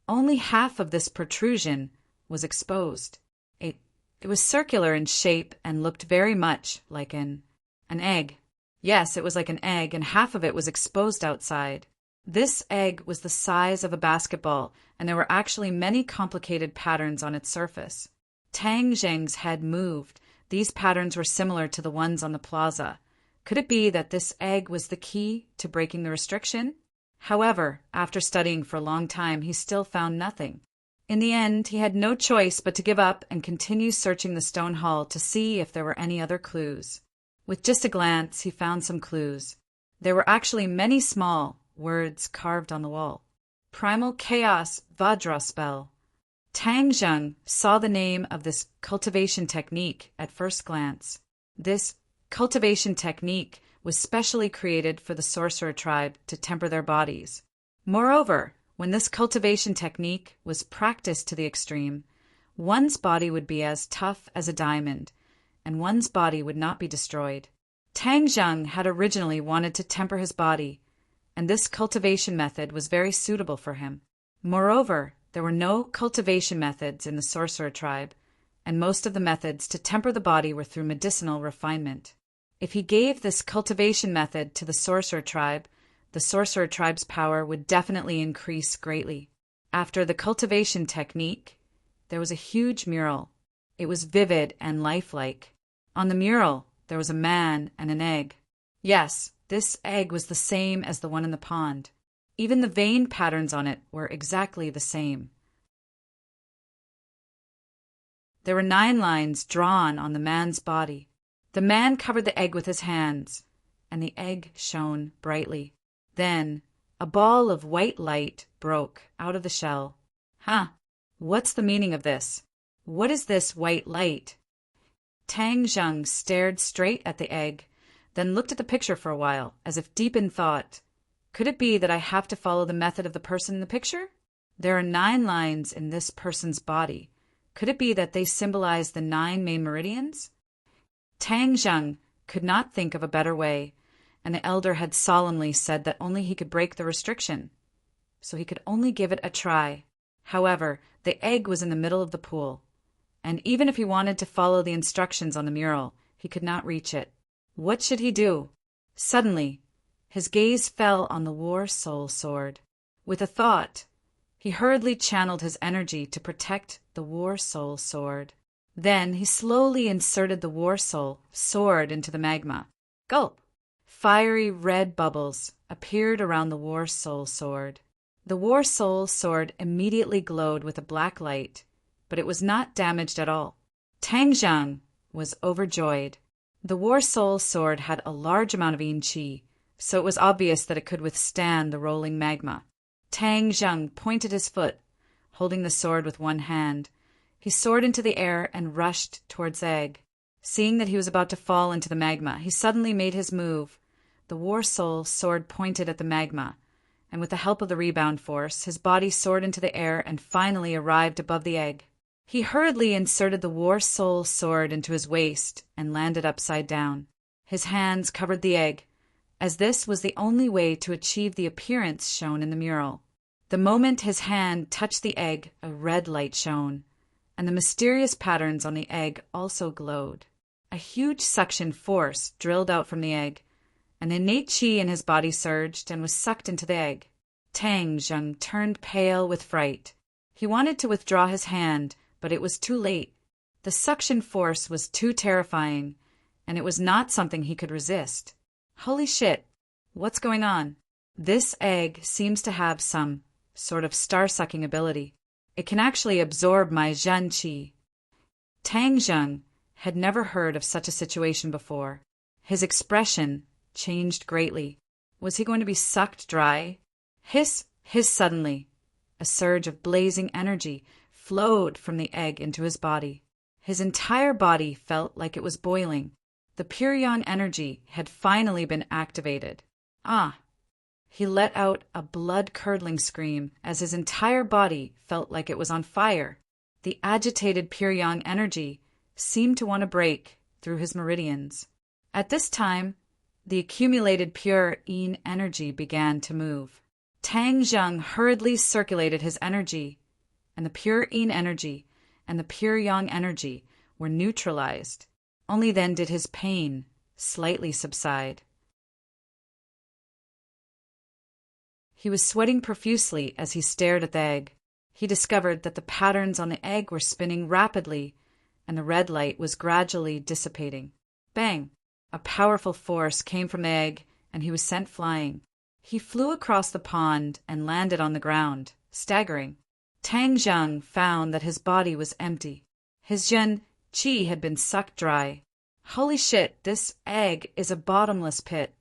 Only half of this protrusion was exposed. It was circular in shape and looked very much like an egg. Yes, it was like an egg, and half of it was exposed outside. This egg was the size of a basketball, and there were actually many complicated patterns on its surface. Tang Zheng's head moved. These patterns were similar to the ones on the plaza. Could it be that this egg was the key to breaking the restriction? However, after studying for a long time, he still found nothing. In the end, he had no choice but to give up and continue searching the stone hall to see if there were any other clues. With just a glance, he found some clues. There were actually many small words carved on the wall. Primal Chaos Vajra Spell. Tang Zheng saw the name of this cultivation technique at first glance. This cultivation technique was specially created for the sorcerer tribe to temper their bodies. Moreover, when this cultivation technique was practiced to the extreme, one's body would be as tough as a diamond, and one's body would not be destroyed. Tang Zheng had originally wanted to temper his body, and this cultivation method was very suitable for him. Moreover, there were no cultivation methods in the sorcerer tribe, and most of the methods to temper the body were through medicinal refinement. If he gave this cultivation method to the sorcerer tribe, the sorcerer tribe's power would definitely increase greatly. After the cultivation technique, there was a huge mural. It was vivid and lifelike. On the mural, there was a man and an egg. Yes, this egg was the same as the one in the pond. Even the vein patterns on it were exactly the same. There were 9 lines drawn on the man's body. The man covered the egg with his hands, and the egg shone brightly. Then, a ball of white light broke out of the shell. What's the meaning of this? What is this white light? Tang Zheng stared straight at the egg, then looked at the picture for a while, as if deep in thought. Could it be that I have to follow the method of the person in the picture? There are 9 lines in this person's body. Could it be that they symbolize the 9 main meridians? Tang Zheng could not think of a better way, and the elder had solemnly said that only he could break the restriction, so he could only give it a try. However, the egg was in the middle of the pool, and even if he wanted to follow the instructions on the mural, he could not reach it. What should he do? Suddenly, his gaze fell on the War Soul Sword. With a thought, he hurriedly channeled his energy to protect the War Soul Sword. Then he slowly inserted the War Soul Sword into the magma. Gulp! Fiery red bubbles appeared around the War Soul Sword. The War Soul Sword immediately glowed with a black light, but it was not damaged at all. Tang Zheng was overjoyed. The War Soul Sword had a large amount of yin qi, so it was obvious that it could withstand the rolling magma. Tang Zheng pointed his foot, holding the sword with one hand. He soared into the air and rushed towards the egg. Seeing that he was about to fall into the magma, he suddenly made his move. The War Soul Sword pointed at the magma, and with the help of the rebound force, his body soared into the air and finally arrived above the egg. He hurriedly inserted the War Soul Sword into his waist and landed upside down. His hands covered the egg, as this was the only way to achieve the appearance shown in the mural. The moment his hand touched the egg, a red light shone, and the mysterious patterns on the egg also glowed. A huge suction force drilled out from the egg. An innate qi in his body surged and was sucked into the egg. Tang Zheng turned pale with fright. He wanted to withdraw his hand, but it was too late. The suction force was too terrifying, and it was not something he could resist. Holy shit, what's going on? This egg seems to have some sort of star-sucking ability. It can actually absorb my Zhen qi. Tang Zheng had never heard of such a situation before. His expression changed greatly. Was he going to be sucked dry? Hiss suddenly. A surge of blazing energy flowed from the egg into his body. His entire body felt like it was boiling. The pure yang energy had finally been activated. He let out a blood-curdling scream as his entire body felt like it was on fire. The agitated pure yang energy seemed to want to break through his meridians. At this time, the accumulated pure yin energy began to move. Tang Zheng hurriedly circulated his energy, and the pure yin energy and the pure yang energy were neutralized. Only then did his pain slightly subside. He was sweating profusely as he stared at the egg. He discovered that the patterns on the egg were spinning rapidly, and the red light was gradually dissipating. Bang! A powerful force came from the egg, and he was sent flying. He flew across the pond and landed on the ground, staggering. Tang Zheng found that his body was empty. His Zhen Qi had been sucked dry. Holy shit, this egg is a bottomless pit.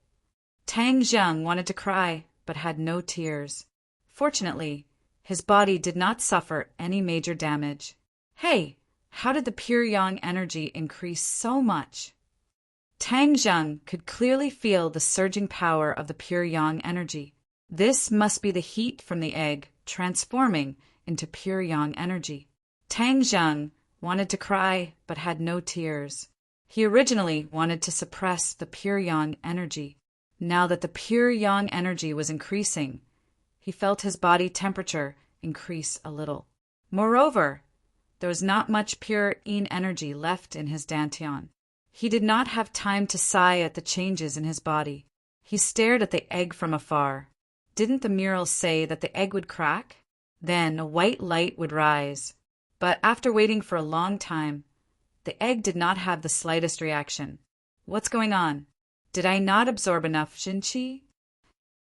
Tang Zheng wanted to cry, but had no tears. Fortunately, his body did not suffer any major damage. Hey, how did the pure yang energy increase so much? Tang Zheng could clearly feel the surging power of the pure yang energy. This must be the heat from the egg transforming into pure yang energy. Tang Zheng wanted to cry but had no tears. He originally wanted to suppress the pure yang energy. Now that the pure yang energy was increasing, he felt his body temperature increase a little. Moreover, there was not much pure yin energy left in his dantian. He did not have time to sigh at the changes in his body. He stared at the egg from afar. Didn't the mural say that the egg would crack? Then a white light would rise. But after waiting for a long time, the egg did not have the slightest reaction. What's going on? Did I not absorb enough Jinqi?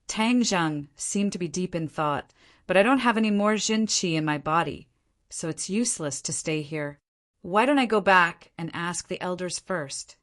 Tang Zheng seemed to be deep in thought, but I don't have any more Jinqi in my body, so it's useless to stay here. Why don't I go back and ask the elders first?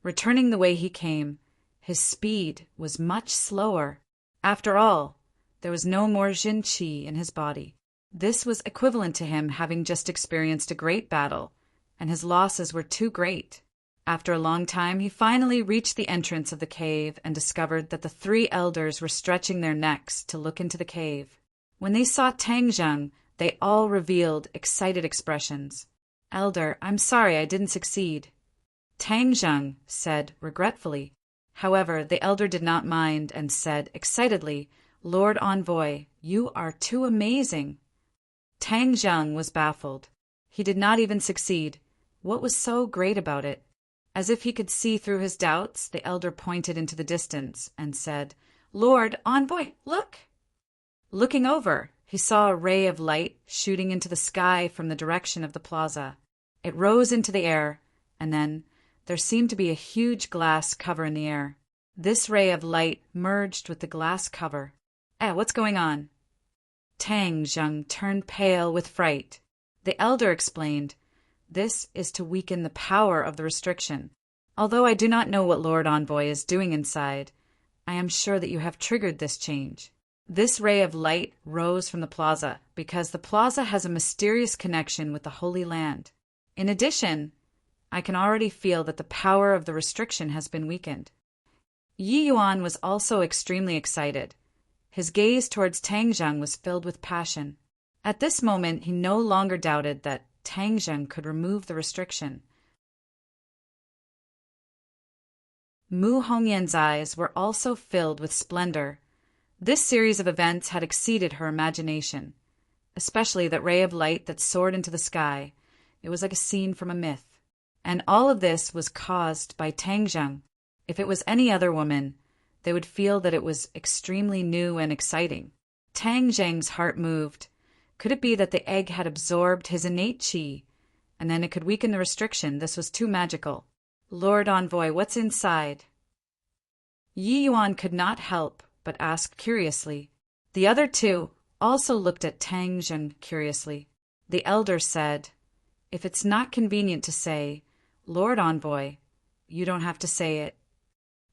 Returning the way he came, his speed was much slower. After all, there was no more Jinqi in his body. This was equivalent to him having just experienced a great battle, and his losses were too great. After a long time, he finally reached the entrance of the cave and discovered that the 3 elders were stretching their necks to look into the cave. When they saw Tang Zheng, they all revealed excited expressions. Elder, I'm sorry I didn't succeed. Tang Zheng said regretfully. However, the elder did not mind and said excitedly, Lord Envoy, you are too amazing. Tang Zheng was baffled. He did not even succeed. What was so great about it? As if he could see through his doubts, the elder pointed into the distance and said, Lord Envoy, look! Looking over, he saw a ray of light shooting into the sky from the direction of the plaza. It rose into the air, and then there seemed to be a huge glass cover in the air. This ray of light merged with the glass cover. What's going on? Tang Zheng turned pale with fright. The elder explained, This is to weaken the power of the restriction. Although I do not know what Lord Envoy is doing inside, I am sure that you have triggered this change. This ray of light rose from the plaza because the plaza has a mysterious connection with the Holy Land. In addition, I can already feel that the power of the restriction has been weakened. Yi Yuan was also extremely excited. His gaze towards Tang Zheng was filled with passion. At this moment, he no longer doubted that Tang Zheng could remove the restriction. Mu Hongyan's eyes were also filled with splendor. This series of events had exceeded her imagination, especially that ray of light that soared into the sky. It was like a scene from a myth. And all of this was caused by Tang Zheng. If it was any other woman, they would feel that it was extremely new and exciting. Tang Zheng's heart moved. Could it be that the egg had absorbed his innate qi, and then it could weaken the restriction? This was too magical. Lord Envoy, what's inside? Yi Yuan could not help but ask curiously. The other 2 also looked at Tang Zheng curiously. The elder said, If it's not convenient to say, Lord Envoy, you don't have to say it.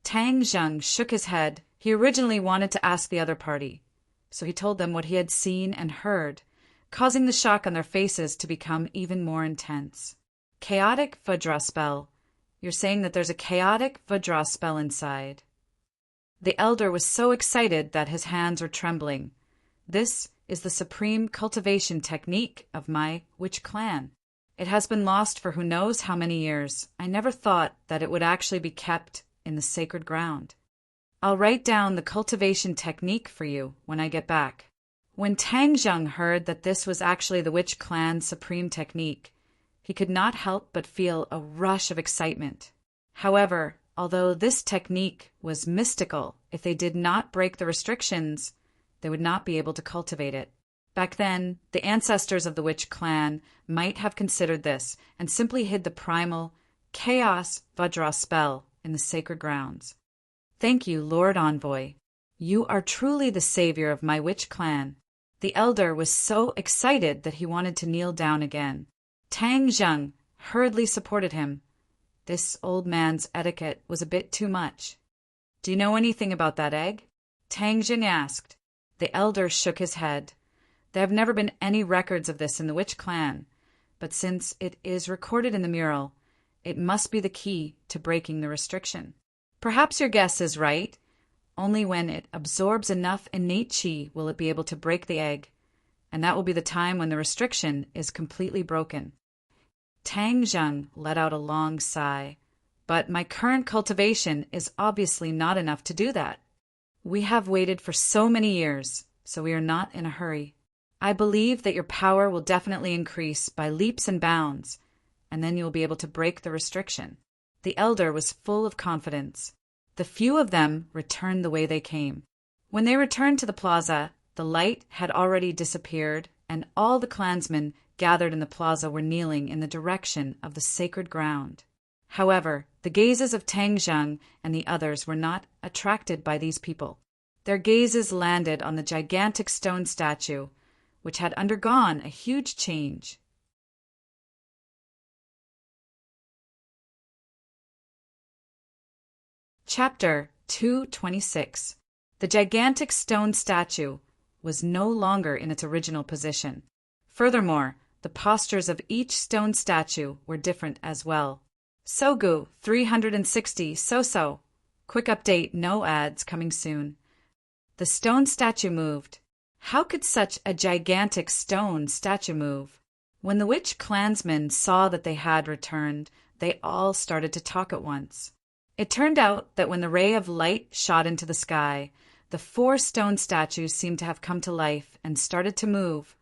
Tang Zheng shook his head. He originally wanted to ask the other party, so he told them what he had seen and heard, causing the shock on their faces to become even more intense. Chaotic Vajra spell. You're saying that there's a chaotic Vajra spell inside. The elder was so excited that his hands were trembling. This is the supreme cultivation technique of my witch clan. It has been lost for who knows how many years. I never thought that it would actually be kept in the sacred ground. I'll write down the cultivation technique for you when I get back. When Tang Zheng heard that this was actually the witch clan's supreme technique, he could not help but feel a rush of excitement. However, although this technique was mystical, if they did not break the restrictions, they would not be able to cultivate it. Back then, the ancestors of the witch clan might have considered this and simply hid the primal Chaos Vajra spell in the sacred grounds. Thank you, Lord Envoy. You are truly the savior of my witch clan. The elder was so excited that he wanted to kneel down again. Tang Zheng hurriedly supported him. This old man's etiquette was a bit too much. Do you know anything about that egg? Tang Zheng asked. The elder shook his head. There have never been any records of this in the witch clan, but since it is recorded in the mural, it must be the key to breaking the restriction. Perhaps your guess is right. Only when it absorbs enough innate qi will it be able to break the egg, and that will be the time when the restriction is completely broken. Tang Zheng let out a long sigh. But my current cultivation is obviously not enough to do that. We have waited for so many years, so we are not in a hurry. I believe that your power will definitely increase by leaps and bounds, and then you will be able to break the restriction. The elder was full of confidence. The few of them returned the way they came. When they returned to the plaza, the light had already disappeared, and all the clansmen gathered in the plaza were kneeling in the direction of the sacred ground. However, the gazes of Tang Zheng and the others were not attracted by these people. Their gazes landed on the gigantic stone statue, which had undergone a huge change. Chapter 226. The gigantic stone statue was no longer in its original position. Furthermore, the postures of each stone statue were different as well. Sogu 360 So. Quick update, no ads coming soon. The stone statue moved. How could such a gigantic stone statue move? When the witch clansmen saw that they had returned, they all started to talk at once. It turned out that when the ray of light shot into the sky, the 4 stone statues seemed to have come to life and started to move,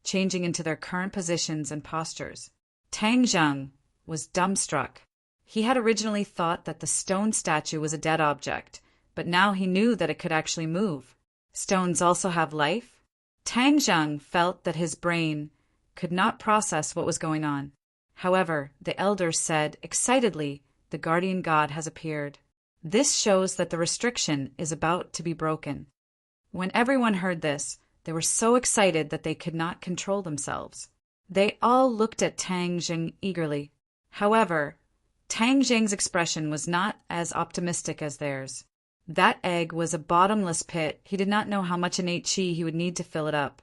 changing into their current positions and postures. Tang Zheng was dumbstruck. He had originally thought that the stone statue was a dead object, but now he knew that it could actually move. Stones also have life? Tang Zheng felt that his brain could not process what was going on. However, the elder said excitedly, "The guardian god has appeared. This shows that the restriction is about to be broken." When everyone heard this, they were so excited that they could not control themselves. They all looked at Tang Zheng eagerly. However, Tang Zheng's expression was not as optimistic as theirs. That egg was a bottomless pit. He did not know how much innate qi he would need to fill it up,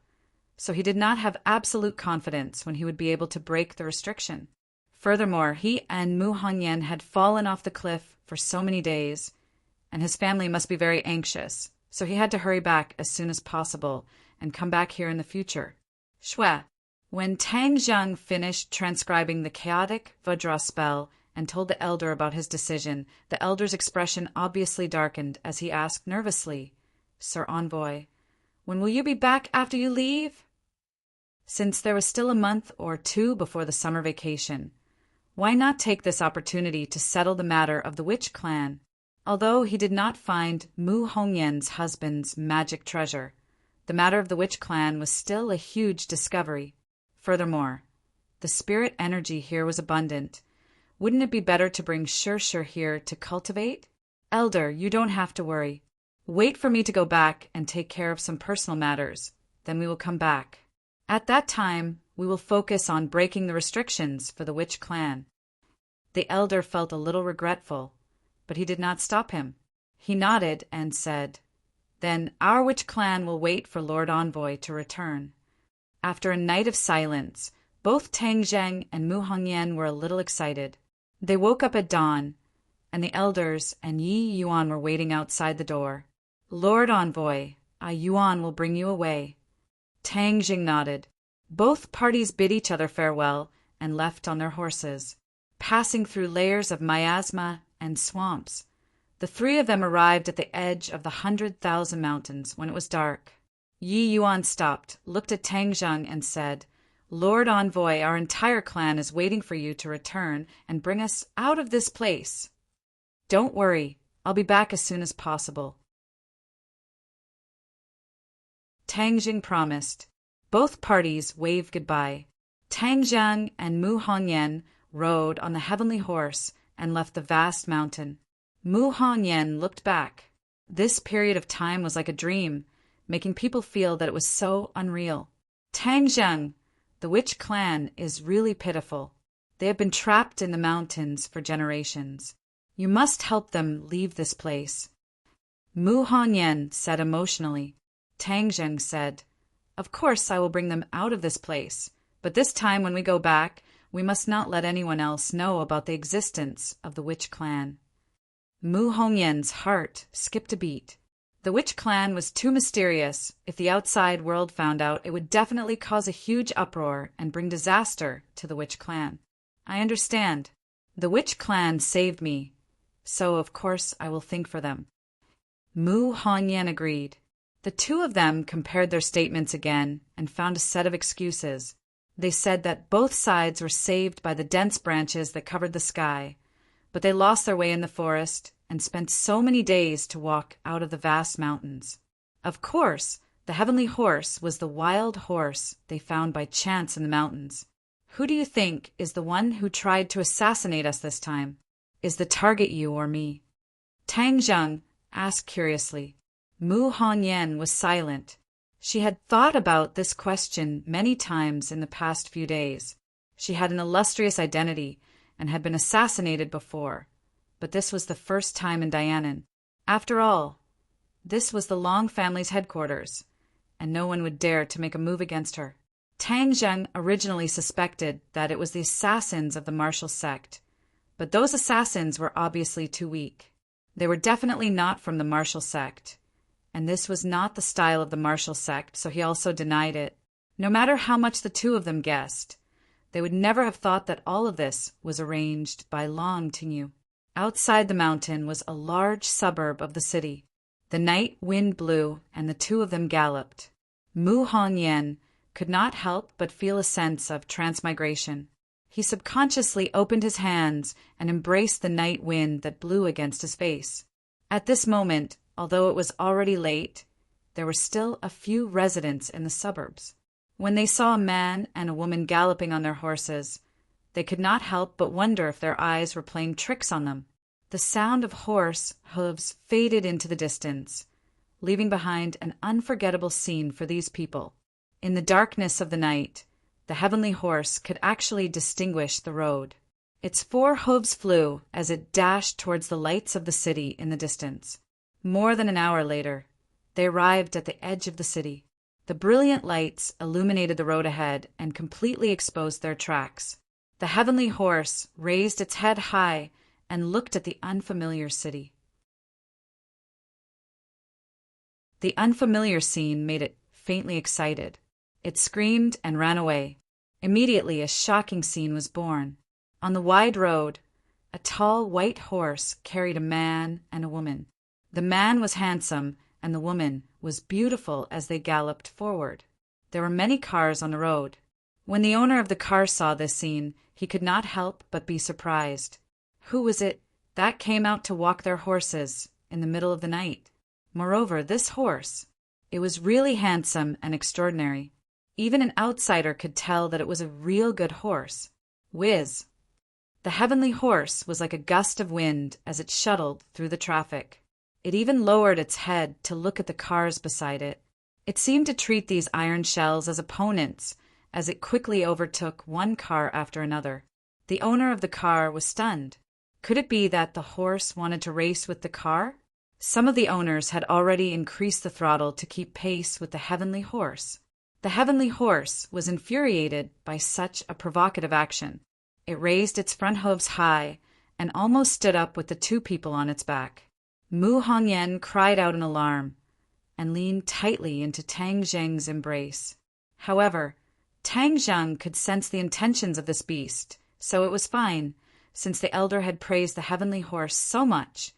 so he did not have absolute confidence when he would be able to break the restriction. Furthermore, he and Mu Hongyan had fallen off the cliff for so many days, and his family must be very anxious, so he had to hurry back as soon as possible and come back here in the future. Shwe. When Tang Zheng finished transcribing the chaotic Vajra spell and told the elder about his decision, the elder's expression obviously darkened as he asked nervously, "Sir Envoy, when will you be back after you leave?" Since there was still a month or 2 before the summer vacation, why not take this opportunity to settle the matter of the witch clan? Although he did not find Mu Hongyan's husband's magic treasure, the matter of the witch clan was still a huge discovery. Furthermore, the spirit energy here was abundant. Wouldn't it be better to bring Shir here to cultivate? Elder, you don't have to worry. Wait for me to go back and take care of some personal matters. Then we will come back. At that time, we will focus on breaking the restrictions for the witch clan. The elder felt a little regretful, but he did not stop him. He nodded and said, "Then our witch clan will wait for Lord Envoy to return." After a night of silence, both Tang Zheng and Mu Hongyan were a little excited. They woke up at dawn, and the elders and Yi Yuan were waiting outside the door. "Lord Envoy, Yuan will bring you away." Tang Zheng nodded. Both parties bid each other farewell and left on their horses. Passing through layers of miasma and swamps, the 3 of them arrived at the edge of the 100,000 mountains when it was dark. Yi Yuan stopped, looked at Tang Zheng and said, "Lord Envoy, our entire clan is waiting for you to return and bring us out of this place." "Don't worry, I'll be back as soon as possible," Tang Jing promised. Both parties waved goodbye. Tang Jiang and Mu Hongyan rode on the heavenly horse and left the vast mountain. Mu Hongyan looked back. This period of time was like a dream, making people feel that it was so unreal. Tang Jiang, the witch clan, is really pitiful. They have been trapped in the mountains for generations. You must help them leave this place. Mu Hongyan said emotionally. Tang Jiang said, "Of course I will bring them out of this place, but this time when we go back, we must not let anyone else know about the existence of the witch clan." Mu Hongyan's heart skipped a beat. The witch clan was too mysterious. If the outside world found out, it would definitely cause a huge uproar and bring disaster to the witch clan. I understand. The witch clan saved me, so of course I will think for them. Mu Hongyan agreed. The two of them compared their statements again and found a set of excuses. They said that both sides were saved by the dense branches that covered the sky, but they lost their way in the forest and spent so many days to walk out of the vast mountains. Of course, the heavenly horse was the wild horse they found by chance in the mountains. Who do you think is the one who tried to assassinate us this time? Is the target you or me? Tang Jiang asked curiously. Mu Hongyan was silent. She had thought about this question many times in the past few days. She had an illustrious identity and had been assassinated before, but this was the first time in Dianan. After all, this was the Long family's headquarters, and no one would dare to make a move against her. Tang Jiang originally suspected that it was the assassins of the martial sect, but those assassins were obviously too weak. They were definitely not from the martial sect, and this was not the style of the martial sect, so he also denied it. No matter how much the two of them guessed, they would never have thought that all of this was arranged by Long Tingyu. Outside the mountain was a large suburb of the city. The night wind blew, and the two of them galloped. Mu Hongyan could not help but feel a sense of transmigration. He subconsciously opened his hands and embraced the night wind that blew against his face. At this moment, although it was already late, there were still a few residents in the suburbs. When they saw a man and a woman galloping on their horses, they could not help but wonder if their eyes were playing tricks on them. The sound of horse hooves faded into the distance, leaving behind an unforgettable scene for these people. In the darkness of the night, the heavenly horse could actually distinguish the road. Its 4 hooves flew as it dashed towards the lights of the city in the distance. More than an hour later, they arrived at the edge of the city. The brilliant lights illuminated the road ahead and completely exposed their tracks. The heavenly horse raised its head high and looked at the unfamiliar city. The unfamiliar scene made it faintly excited. It screamed and ran away. Immediately, a shocking scene was born. On the wide road, a tall white horse carried a man and a woman. The man was handsome, and the woman was beautiful as they galloped forward. There were many cars on the road. When the owner of the car saw this scene, he could not help but be surprised. Who was it that came out to walk their horses in the middle of the night? Moreover, this horse, it was really handsome and extraordinary. Even an outsider could tell that it was a real good horse. Whiz! The heavenly horse was like a gust of wind as it shuttled through the traffic. It even lowered its head to look at the cars beside it. It seemed to treat these iron shells as opponents as it quickly overtook one car after another. The owner of the car was stunned. Could it be that the horse wanted to race with the car? Some of the owners had already increased the throttle to keep pace with the heavenly horse. The heavenly horse was infuriated by such a provocative action. It raised its front hooves high and almost stood up with the two people on its back. Mu Hongyan cried out in alarm and leaned tightly into Tang Jiang's embrace. However, Tang Jiang could sense the intentions of this beast, so it was fine, since the elder had praised the heavenly horse so much,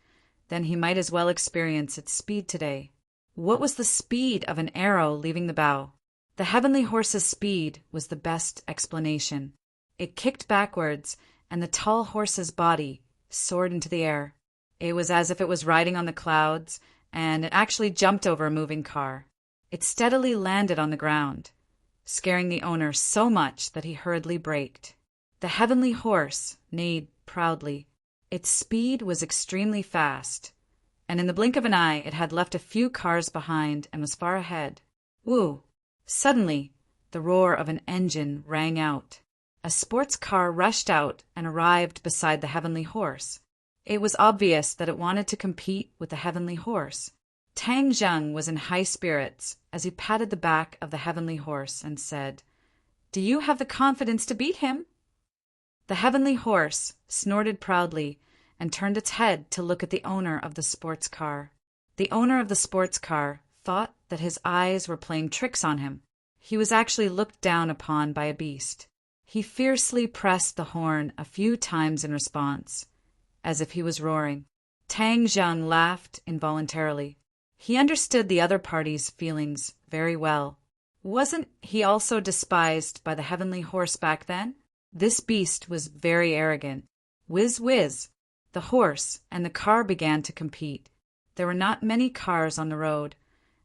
then he might as well experience its speed today. What was the speed of an arrow leaving the bow? The heavenly horse's speed was the best explanation. It kicked backwards, and the tall horse's body soared into the air. It was as if it was riding on the clouds, and it actually jumped over a moving car. It steadily landed on the ground. scaring the owner so much that he hurriedly braked. The heavenly horse neighed proudly. Its speed was extremely fast, and in the blink of an eye it had left a few cars behind and was far ahead. Woo! Suddenly, the roar of an engine rang out. A sports car rushed out and arrived beside the heavenly horse. It was obvious that it wanted to compete with the heavenly horse. Tang Zheng was in high spirits as he patted the back of the heavenly horse and said, "Do you have the confidence to beat him?" The heavenly horse snorted proudly and turned its head to look at the owner of the sports car. The owner of the sports car thought that his eyes were playing tricks on him. He was actually looked down upon by a beast. He fiercely pressed the horn a few times in response, as if he was roaring. Tang Zheng laughed involuntarily. He understood the other party's feelings very well. Wasn't he also despised by the heavenly horse back then? This beast was very arrogant. Whiz whiz! The horse and the car began to compete. There were not many cars on the road,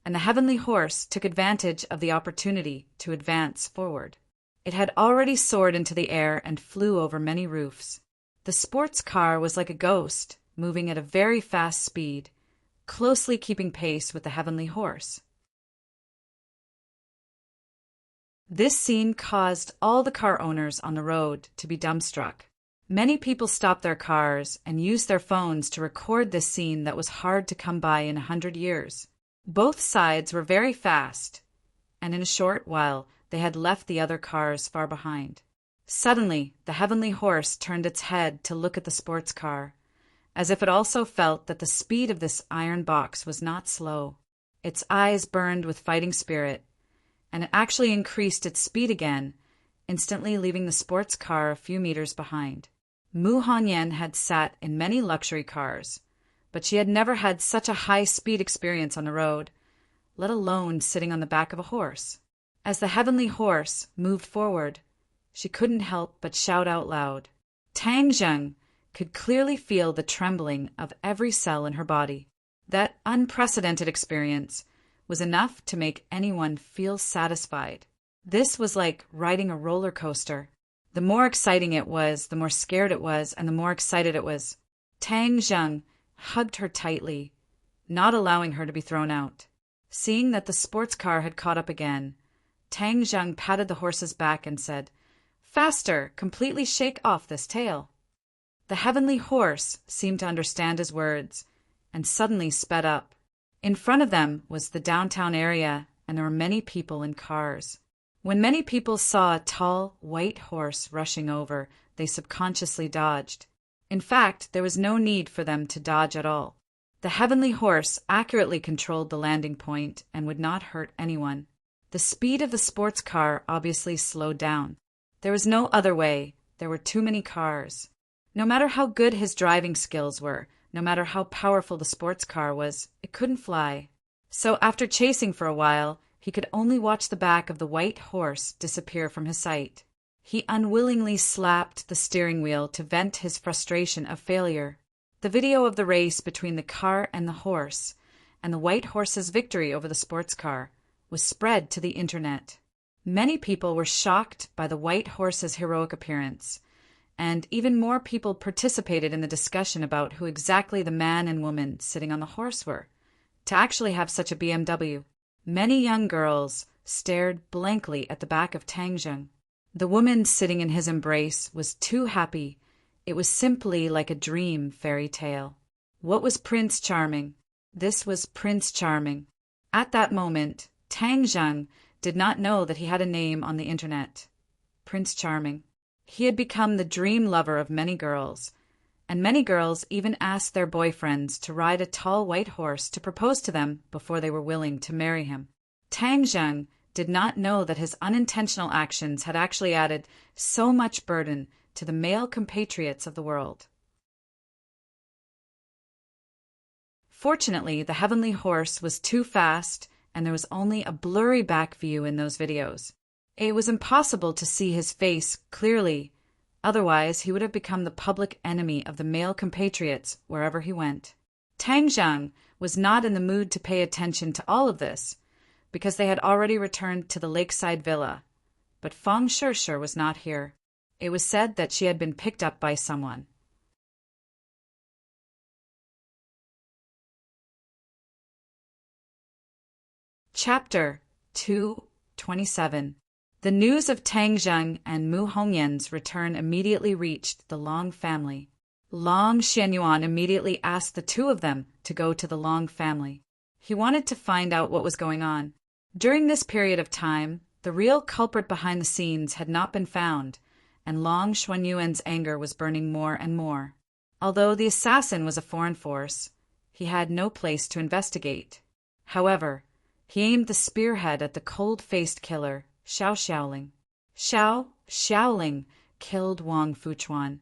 and the heavenly horse took advantage of the opportunity to advance forward. It had already soared into the air and flew over many roofs. The sports car was like a ghost, moving at a very fast speed, closely keeping pace with the heavenly horse. This scene caused all the car owners on the road to be dumbstruck. Many people stopped their cars and used their phones to record this scene that was hard to come by in 100 years. Both sides were very fast, and in a short while they had left the other cars far behind. Suddenly, the heavenly horse turned its head to look at the sports car, as if it also felt that the speed of this iron box was not slow. Its eyes burned with fighting spirit, and it actually increased its speed again, instantly leaving the sports car a few meters behind. Mu Hanyan had sat in many luxury cars, but she had never had such a high-speed experience on the road, let alone sitting on the back of a horse. As the heavenly horse moved forward, she couldn't help but shout out loud. Tang Zheng could clearly feel the trembling of every cell in her body. That unprecedented experience was enough to make anyone feel satisfied. This was like riding a roller coaster. The more exciting it was, the more scared it was, and the more excited it was. Tang Zheng hugged her tightly, not allowing her to be thrown out. Seeing that the sports car had caught up again, Tang Zheng patted the horse's back and said, "Faster, completely shake off this tail." The heavenly horse seemed to understand his words and suddenly sped up. In front of them was the downtown area, and there were many people in cars. When many people saw a tall, white horse rushing over, they subconsciously dodged. In fact, there was no need for them to dodge at all. The heavenly horse accurately controlled the landing point and would not hurt anyone. The speed of the sports car obviously slowed down. There was no other way. There were too many cars. No matter how good his driving skills were, no matter how powerful the sports car was, it couldn't fly. So after chasing for a while, he could only watch the back of the white horse disappear from his sight. He unwillingly slapped the steering wheel to vent his frustration of failure. The video of the race between the car and the horse, and the white horse's victory over the sports car, was spread to the internet. Many people were shocked by the white horse's heroic appearance, and even more people participated in the discussion about who exactly the man and woman sitting on the horse were. To actually have such a BMW, many young girls stared blankly at the back of Tang Zheng. The woman sitting in his embrace was too happy. It was simply like a dream fairy tale. What was Prince Charming? This was Prince Charming. At that moment, Tang Zheng did not know that he had a name on the internet. Prince Charming. He had become the dream lover of many girls, and many girls even asked their boyfriends to ride a tall white horse to propose to them before they were willing to marry him. Tang Zheng did not know that his unintentional actions had actually added so much burden to the male compatriots of the world. Fortunately, the heavenly horse was too fast, and there was only a blurry back view in those videos. It was impossible to see his face clearly, otherwise he would have become the public enemy of the male compatriots wherever he went. Tang Zheng was not in the mood to pay attention to all of this, because they had already returned to the lakeside villa, but Fang Shirshir was not here. It was said that she had been picked up by someone. Chapter 2:27. The news of Tang Zheng and Mu Hongyan's return immediately reached the Long family. Long Xianyuan immediately asked the two of them to go to the Long family. He wanted to find out what was going on. During this period of time, the real culprit behind the scenes had not been found, and Long Xuanyuan's anger was burning more and more. Although the assassin was a foreign force, he had no place to investigate. However, he aimed the spearhead at the cold-faced killer, Xiao Xiaoling. Xiao Xiaoling killed Wang Fuchuan,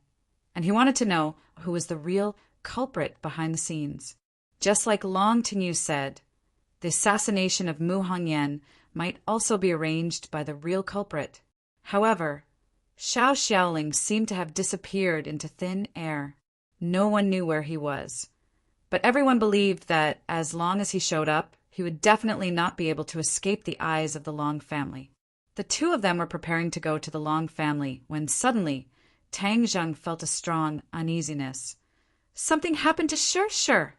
and he wanted to know who was the real culprit behind the scenes. Just like Long Tinyu said, the assassination of Mu Hongyan might also be arranged by the real culprit. However, Xiao Xiaoling seemed to have disappeared into thin air. No one knew where he was, but everyone believed that as long as he showed up, he would definitely not be able to escape the eyes of the Long family. The two of them were preparing to go to the Long family when suddenly Tang Zheng felt a strong uneasiness. Something happened to Shirshir.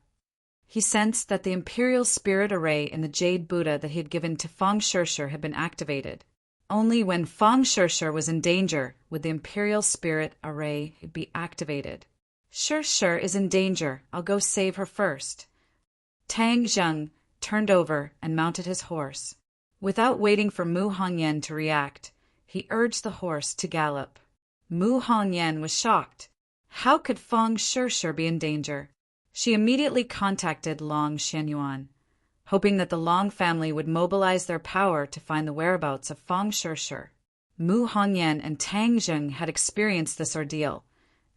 He sensed that the Imperial Spirit Array in the Jade Buddha that he had given to Fang Shirshir had been activated. Only when Fang Shirshir was in danger would the Imperial Spirit Array be activated. Shirshir is in danger. I'll go save her first. Tang Zheng turned over and mounted his horse. Without waiting for Mu Hongyan to react, he urged the horse to gallop. Mu Hongyan was shocked. How could Fang Shirshir be in danger? She immediately contacted Long Xianyuan, hoping that the Long family would mobilize their power to find the whereabouts of Fang Shirshir. Mu Hongyan and Tang Zheng had experienced this ordeal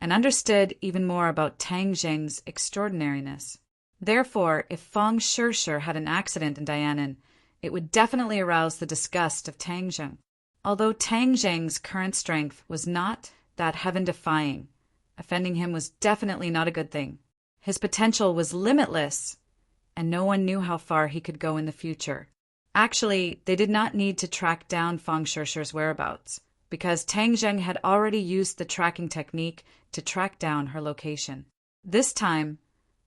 and understood even more about Tang Zheng's extraordinariness. Therefore, if Fang Shirshir had an accident in Dianan, it would definitely arouse the disgust of Tang Zheng. Although Tang Zheng's current strength was not that heaven-defying, offending him was definitely not a good thing. His potential was limitless, and no one knew how far he could go in the future. Actually, they did not need to track down Fang Shirshir's whereabouts, because Tang Zheng had already used the tracking technique to track down her location. This time,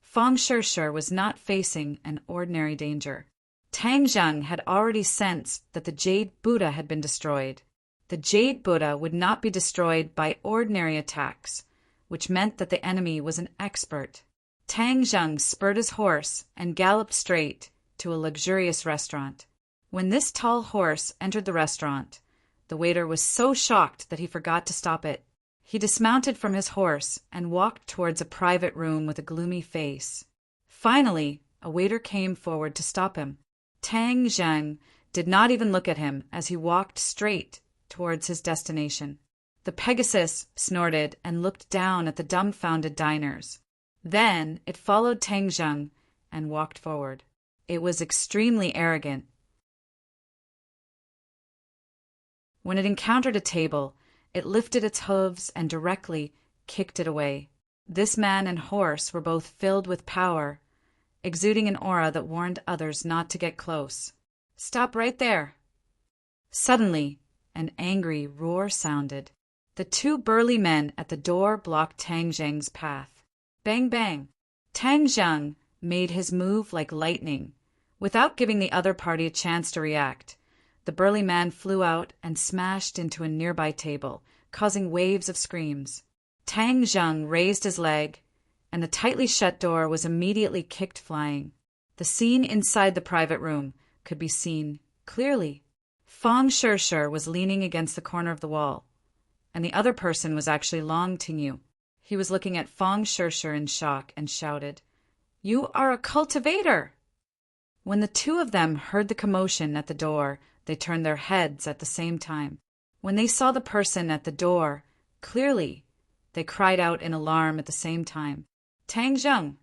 Fang Shirshir was not facing an ordinary danger. Tang Zheng had already sensed that the Jade Buddha had been destroyed. The Jade Buddha would not be destroyed by ordinary attacks, which meant that the enemy was an expert. Tang Zheng spurred his horse and galloped straight to a luxurious restaurant. When this tall horse entered the restaurant, the waiter was so shocked that he forgot to stop it. He dismounted from his horse and walked towards a private room with a gloomy face. Finally, a waiter came forward to stop him. Tang Zheng did not even look at him as he walked straight towards his destination. The Pegasus snorted and looked down at the dumbfounded diners. Then it followed Tang Zheng and walked forward. It was extremely arrogant. When it encountered a table, it lifted its hooves and directly kicked it away. This man and horse were both filled with power, exuding an aura that warned others not to get close. "Stop right there!" Suddenly, an angry roar sounded. The two burly men at the door blocked Tang Zheng's path. Bang, bang! Tang Zheng made his move like lightning. Without giving the other party a chance to react, the burly man flew out and smashed into a nearby table, causing waves of screams. Tang Zheng raised his leg, and the tightly shut door was immediately kicked flying. The scene inside the private room could be seen clearly. Fang Shirshir was leaning against the corner of the wall, and the other person was actually Long Tinyu. He was looking at Fang Shirshir in shock and shouted, "You are a cultivator!" When the two of them heard the commotion at the door, they turned their heads at the same time. When they saw the person at the door clearly, they cried out in alarm at the same time. "Tang Zheng!"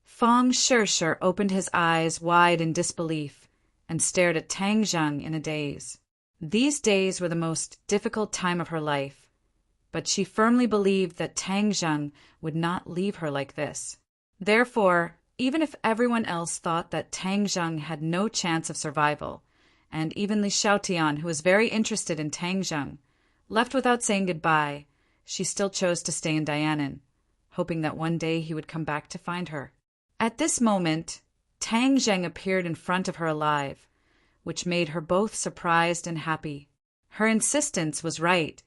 Fang Shirshir opened his eyes wide in disbelief and stared at Tang Zheng in a daze. These days were the most difficult time of her life, but she firmly believed that Tang Zheng would not leave her like this. Therefore, even if everyone else thought that Tang Zheng had no chance of survival, and even Li Xiaotian, who was very interested in Tang Zheng, left without saying goodbye, she still chose to stay in Dianan, hoping that one day he would come back to find her. At this moment, Tang Zheng appeared in front of her alive, which made her both surprised and happy. Her insistence was right,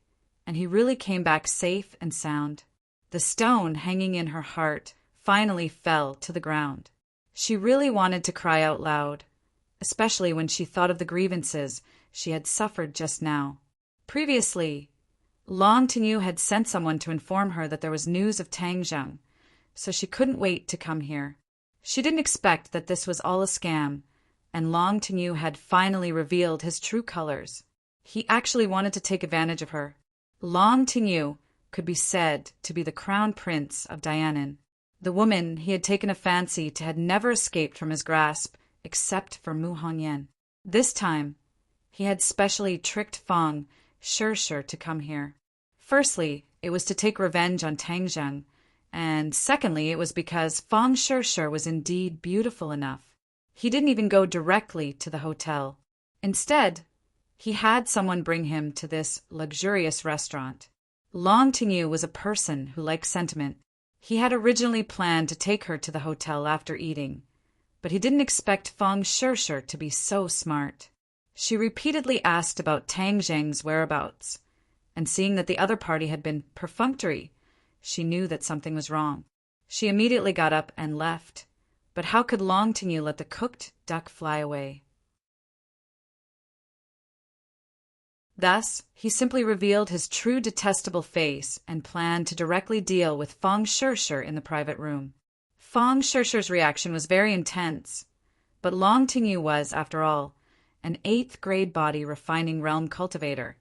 and he really came back safe and sound. The stone hanging in her heart finally fell to the ground. She really wanted to cry out loud, especially when she thought of the grievances she had suffered just now. Previously, Long Tinyu had sent someone to inform her that there was news of Tang Zheng, so she couldn't wait to come here. She didn't expect that this was all a scam, and Long Tinyu had finally revealed his true colors. He actually wanted to take advantage of her. Long Tinyu could be said to be the crown prince of Dianan. The woman he had taken a fancy to had never escaped from his grasp except for Mu Hongyan. This time, he had specially tricked Feng Shishir to come here. Firstly, it was to take revenge on Tang Zheng, and secondly, it was because Feng Shishir was indeed beautiful enough. He didn't even go directly to the hotel. Instead, he had someone bring him to this luxurious restaurant. Long Tinyu was a person who liked sentiment. He had originally planned to take her to the hotel after eating, but he didn't expect Feng Shishir to be so smart. She repeatedly asked about Tang Zheng's whereabouts, and seeing that the other party had been perfunctory, she knew that something was wrong. She immediately got up and left, but how could Long Tinyu let the cooked duck fly away? Thus, he simply revealed his true detestable face and planned to directly deal with Feng Shishir in the private room. Feng Shishir's reaction was very intense, but Long Tinyu was, after all, an 8th grade body refining realm cultivator,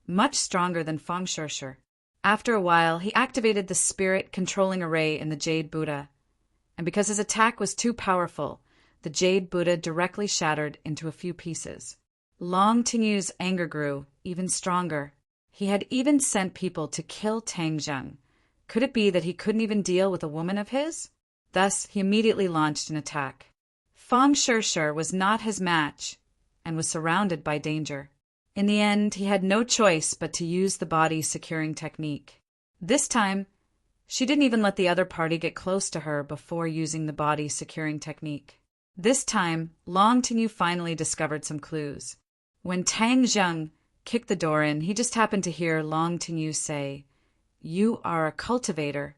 much stronger than Feng Shishir. After a while, he activated the spirit controlling array in the Jade Buddha, and because his attack was too powerful, the Jade Buddha directly shattered into a few pieces. Long Tinyu's anger grew even stronger. He had even sent people to kill Tang Zheng. Could it be that he couldn't even deal with a woman of his? Thus, he immediately launched an attack. Feng Shishir was not his match and was surrounded by danger. In the end, he had no choice but to use the body securing technique. This time, she didn't even let the other party get close to her before using the body securing technique. This time, Long Tinyu finally discovered some clues. When Tang Zheng kicked the door in, he just happened to hear Long Tinyu say, "You are a cultivator."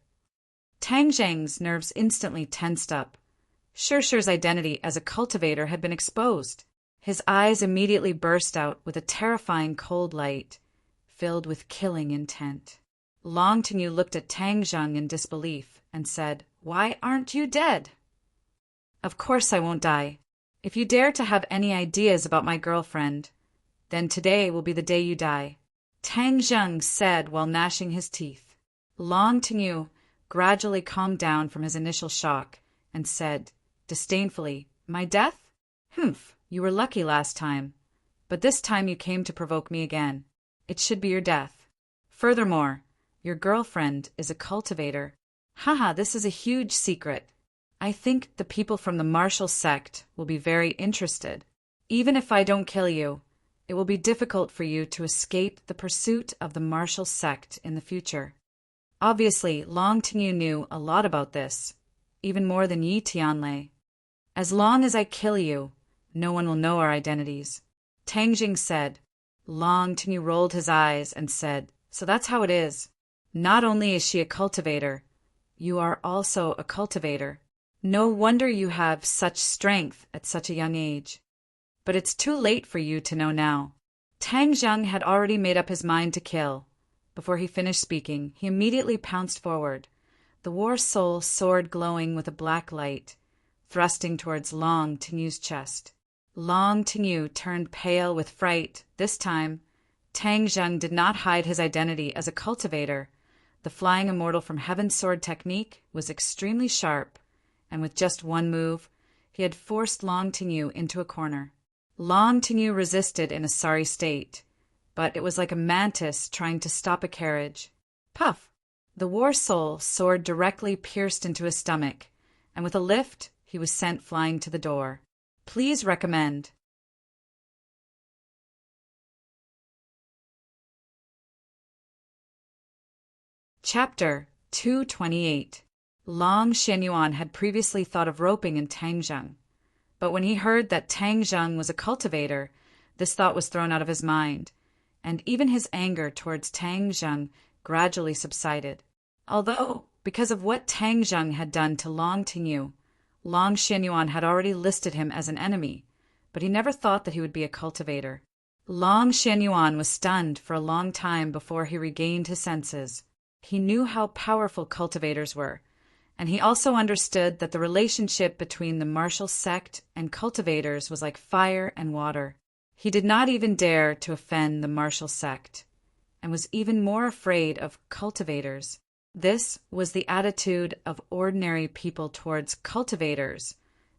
Tang Zheng's nerves instantly tensed up. Shishir's identity as a cultivator had been exposed. His eyes immediately burst out with a terrifying cold light, filled with killing intent. Long Tinyu looked at Tang Zheng in disbelief and said, "Why aren't you dead?" "Of course I won't die. If you dare to have any ideas about my girlfriend, then today will be the day you die," Tang Zheng said while gnashing his teeth. Long Tinyu gradually calmed down from his initial shock and said, disdainfully, "My death? Humph. You were lucky last time, but this time you came to provoke me again. It should be your death. Furthermore, your girlfriend is a cultivator. Haha, this is a huge secret. I think the people from the martial sect will be very interested. Even if I don't kill you, it will be difficult for you to escape the pursuit of the martial sect in the future." Obviously, Long Tinyu knew a lot about this, even more than Yi Tianlei. "As long as I kill you, no one will know our identities," Tang Jing said. Long Tinyu rolled his eyes and said, "So that's how it is. Not only is she a cultivator, you are also a cultivator. No wonder you have such strength at such a young age. But it's too late for you to know now." Tang Zheng had already made up his mind to kill. Before he finished speaking, he immediately pounced forward, the war soul sword glowing with a black light, thrusting towards Long Tinyu's chest. Long Tinyu turned pale with fright. This time, Tang Zheng did not hide his identity as a cultivator. The flying immortal from Heaven's Sword technique was extremely sharp, and with just one move, he had forced Long Tinyu into a corner. Long Tinyu resisted in a sorry state, but it was like a mantis trying to stop a carriage. Puff! The war soul sword directly pierced into his stomach, and with a lift, he was sent flying to the door. Please recommend. Chapter 228. Long Xianyuan had previously thought of roping in Tangzheng, but when he heard that Tangzheng was a cultivator, this thought was thrown out of his mind, and even his anger towards Tangzheng gradually subsided. Although, because of what Tangzheng had done to Long Tinyu, Long Xianyuan had already listed him as an enemy, but he never thought that he would be a cultivator. Long Xianyuan was stunned for a long time before he regained his senses. He knew how powerful cultivators were, and he also understood that the relationship between the martial sect and cultivators was like fire and water. He did not even dare to offend the martial sect, and was even more afraid of cultivators. This was the attitude of ordinary people towards cultivators,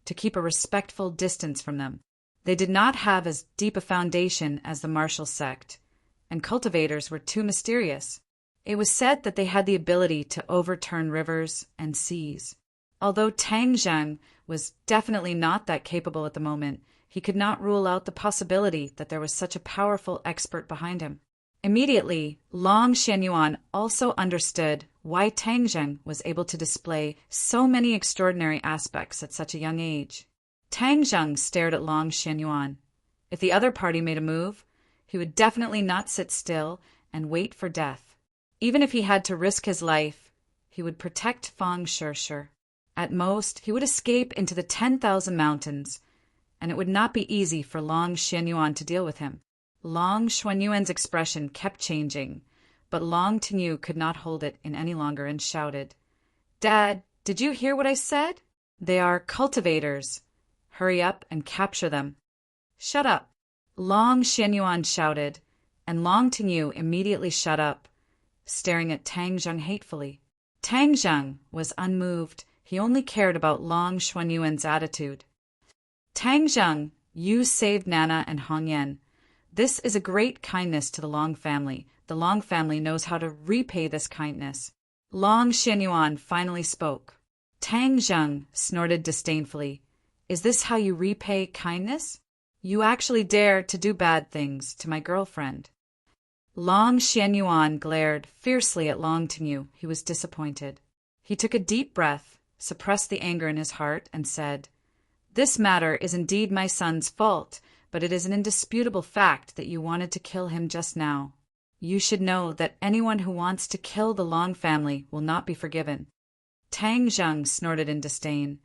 to keep a respectful distance from them. They did not have as deep a foundation as the martial sect, and cultivators were too mysterious. It was said that they had the ability to overturn rivers and seas. Although Tangzheng was definitely not that capable at the moment, he could not rule out the possibility that there was such a powerful expert behind him. Immediately, Long Xianyuan also understood why Tangzheng was able to display so many extraordinary aspects at such a young age. Tangzheng stared at Long Xianyuan. If the other party made a move, he would definitely not sit still and wait for death. Even if he had to risk his life, he would protect Fang Shishir. At most, he would escape into the 10,000 mountains, and it would not be easy for Long Xianyuan to deal with him. Long Xianyuan's expression kept changing, but Long Tinyu could not hold it in any longer and shouted, "Dad, did you hear what I said? They are cultivators. Hurry up and capture them." "Shut up," Long Xianyuan shouted, and Long Tinyu immediately shut up, staring at Tangzheng hatefully. Tangzheng was unmoved. He only cared about Long Xianyuan's attitude. "Tangzheng, you saved Nana and Hongyan. This is a great kindness to the Long family. The Long family knows how to repay this kindness." Long Xianyuan finally spoke. Tangzheng snorted disdainfully. "Is this how you repay kindness? You actually dare to do bad things to my girlfriend." Long Xianyuan glared fiercely at Long Tinyu. He was disappointed. He took a deep breath, suppressed the anger in his heart, and said, "This matter is indeed my son's fault, but it is an indisputable fact that you wanted to kill him just now. You should know that anyone who wants to kill the Long family will not be forgiven." Tangzheng snorted in disdain.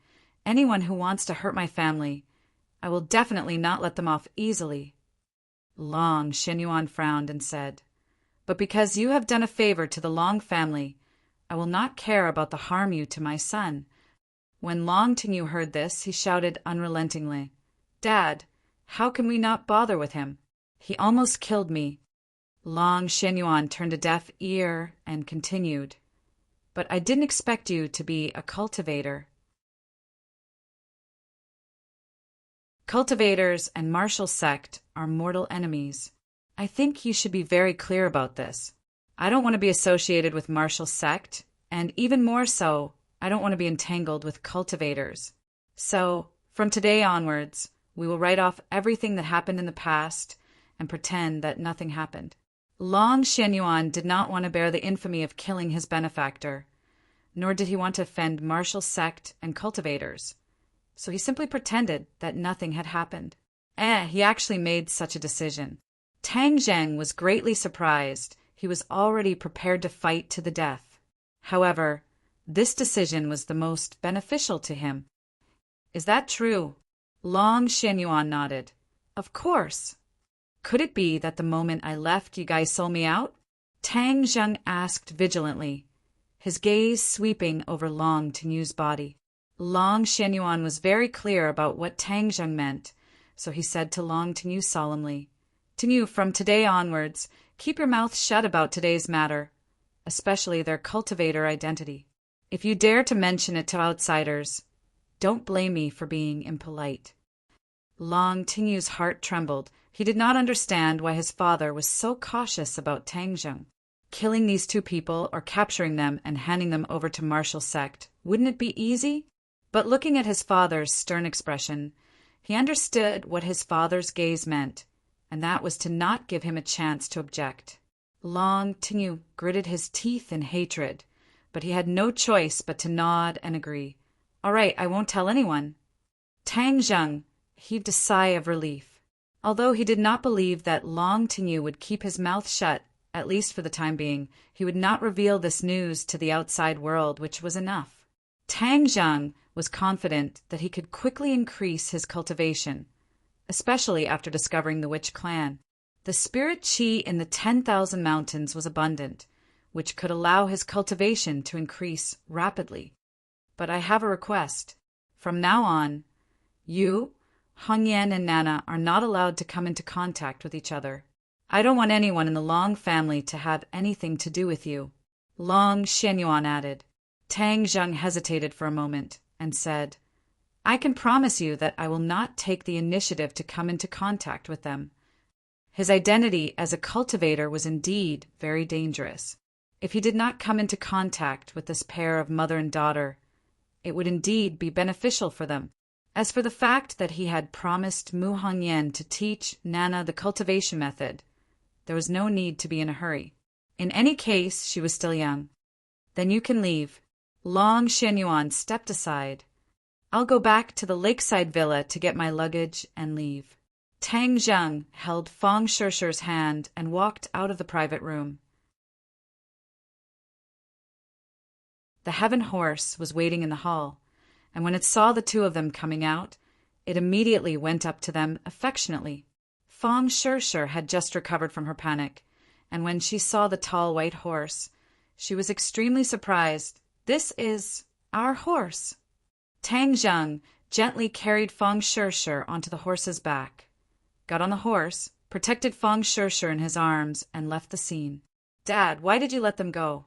"Anyone who wants to hurt my family, I will definitely not let them off easily." Long Xianyuan frowned and said, "But because you have done a favor to the Long family, I will not care about the harm you to my son." When Long Tinyu heard this, he shouted unrelentingly, "Dad, how can we not bother with him? He almost killed me." Long Xianyuan turned a deaf ear and continued, "But I didn't expect you to be a cultivator." Cultivators and martial sect are mortal enemies. I think you should be very clear about this. I don't want to be associated with martial sect, and even more so, I don't want to be entangled with cultivators. So, from today onwards, we will write off everything that happened in the past and pretend that nothing happened. Long Xianyuan did not want to bear the infamy of killing his benefactor, nor did he want to offend martial sect and cultivators. So he simply pretended that nothing had happened. He actually made such a decision. Tangzheng was greatly surprised. He was already prepared to fight to the death. However, this decision was the most beneficial to him. "Is that true?" Long Xianyuan nodded. "Of course." "Could it be that the moment I left you guys sold me out?" Tangzheng asked vigilantly, his gaze sweeping over Long Tinyu's body. Long Xianyuan was very clear about what Tangzheng meant, so he said to Long Tinyu solemnly, "Tinyu, from today onwards, keep your mouth shut about today's matter, especially their cultivator identity. If you dare to mention it to outsiders, don't blame me for being impolite." Long Tinyu's heart trembled. He did not understand why his father was so cautious about Tangzheng. Killing these two people or capturing them and handing them over to martial sect, wouldn't it be easy? But looking at his father's stern expression, he understood what his father's gaze meant, and that was to not give him a chance to object. Long Tingu gritted his teeth in hatred, but he had no choice but to nod and agree. All right, I won't tell anyone. Tang Zheng heaved a sigh of relief. Although he did not believe that Long Tingu would keep his mouth shut, at least for the time being, he would not reveal this news to the outside world, which was enough. Tang Zheng was confident that he could quickly increase his cultivation, especially after discovering the witch clan. The spirit qi in the 10,000 mountains was abundant, which could allow his cultivation to increase rapidly. But I have a request. From now on, you, Hongyan and Nana are not allowed to come into contact with each other. I don't want anyone in the Long family to have anything to do with you. Long Xianyuan added. Tang Zheng hesitated for a moment and said, I can promise you that I will not take the initiative to come into contact with them. His identity as a cultivator was indeed very dangerous. If he did not come into contact with this pair of mother and daughter, it would indeed be beneficial for them. As for the fact that he had promised Mu Hongyan to teach Nana the cultivation method, there was no need to be in a hurry. In any case, she was still young. Then you can leave. Long Xianyuan stepped aside. I'll go back to the lakeside villa to get my luggage and leave. Tang Zheng held Fang Shishi's hand and walked out of the private room. The heaven horse was waiting in the hall, and when it saw the two of them coming out, it immediately went up to them affectionately. Fang Shishi had just recovered from her panic, and when she saw the tall white horse, she was extremely surprised. This is our horse. Tang Zheng gently carried Fang Shishi onto the horse's back, got on the horse, protected Fang Shishi in his arms, and left the scene. Dad, why did you let them go?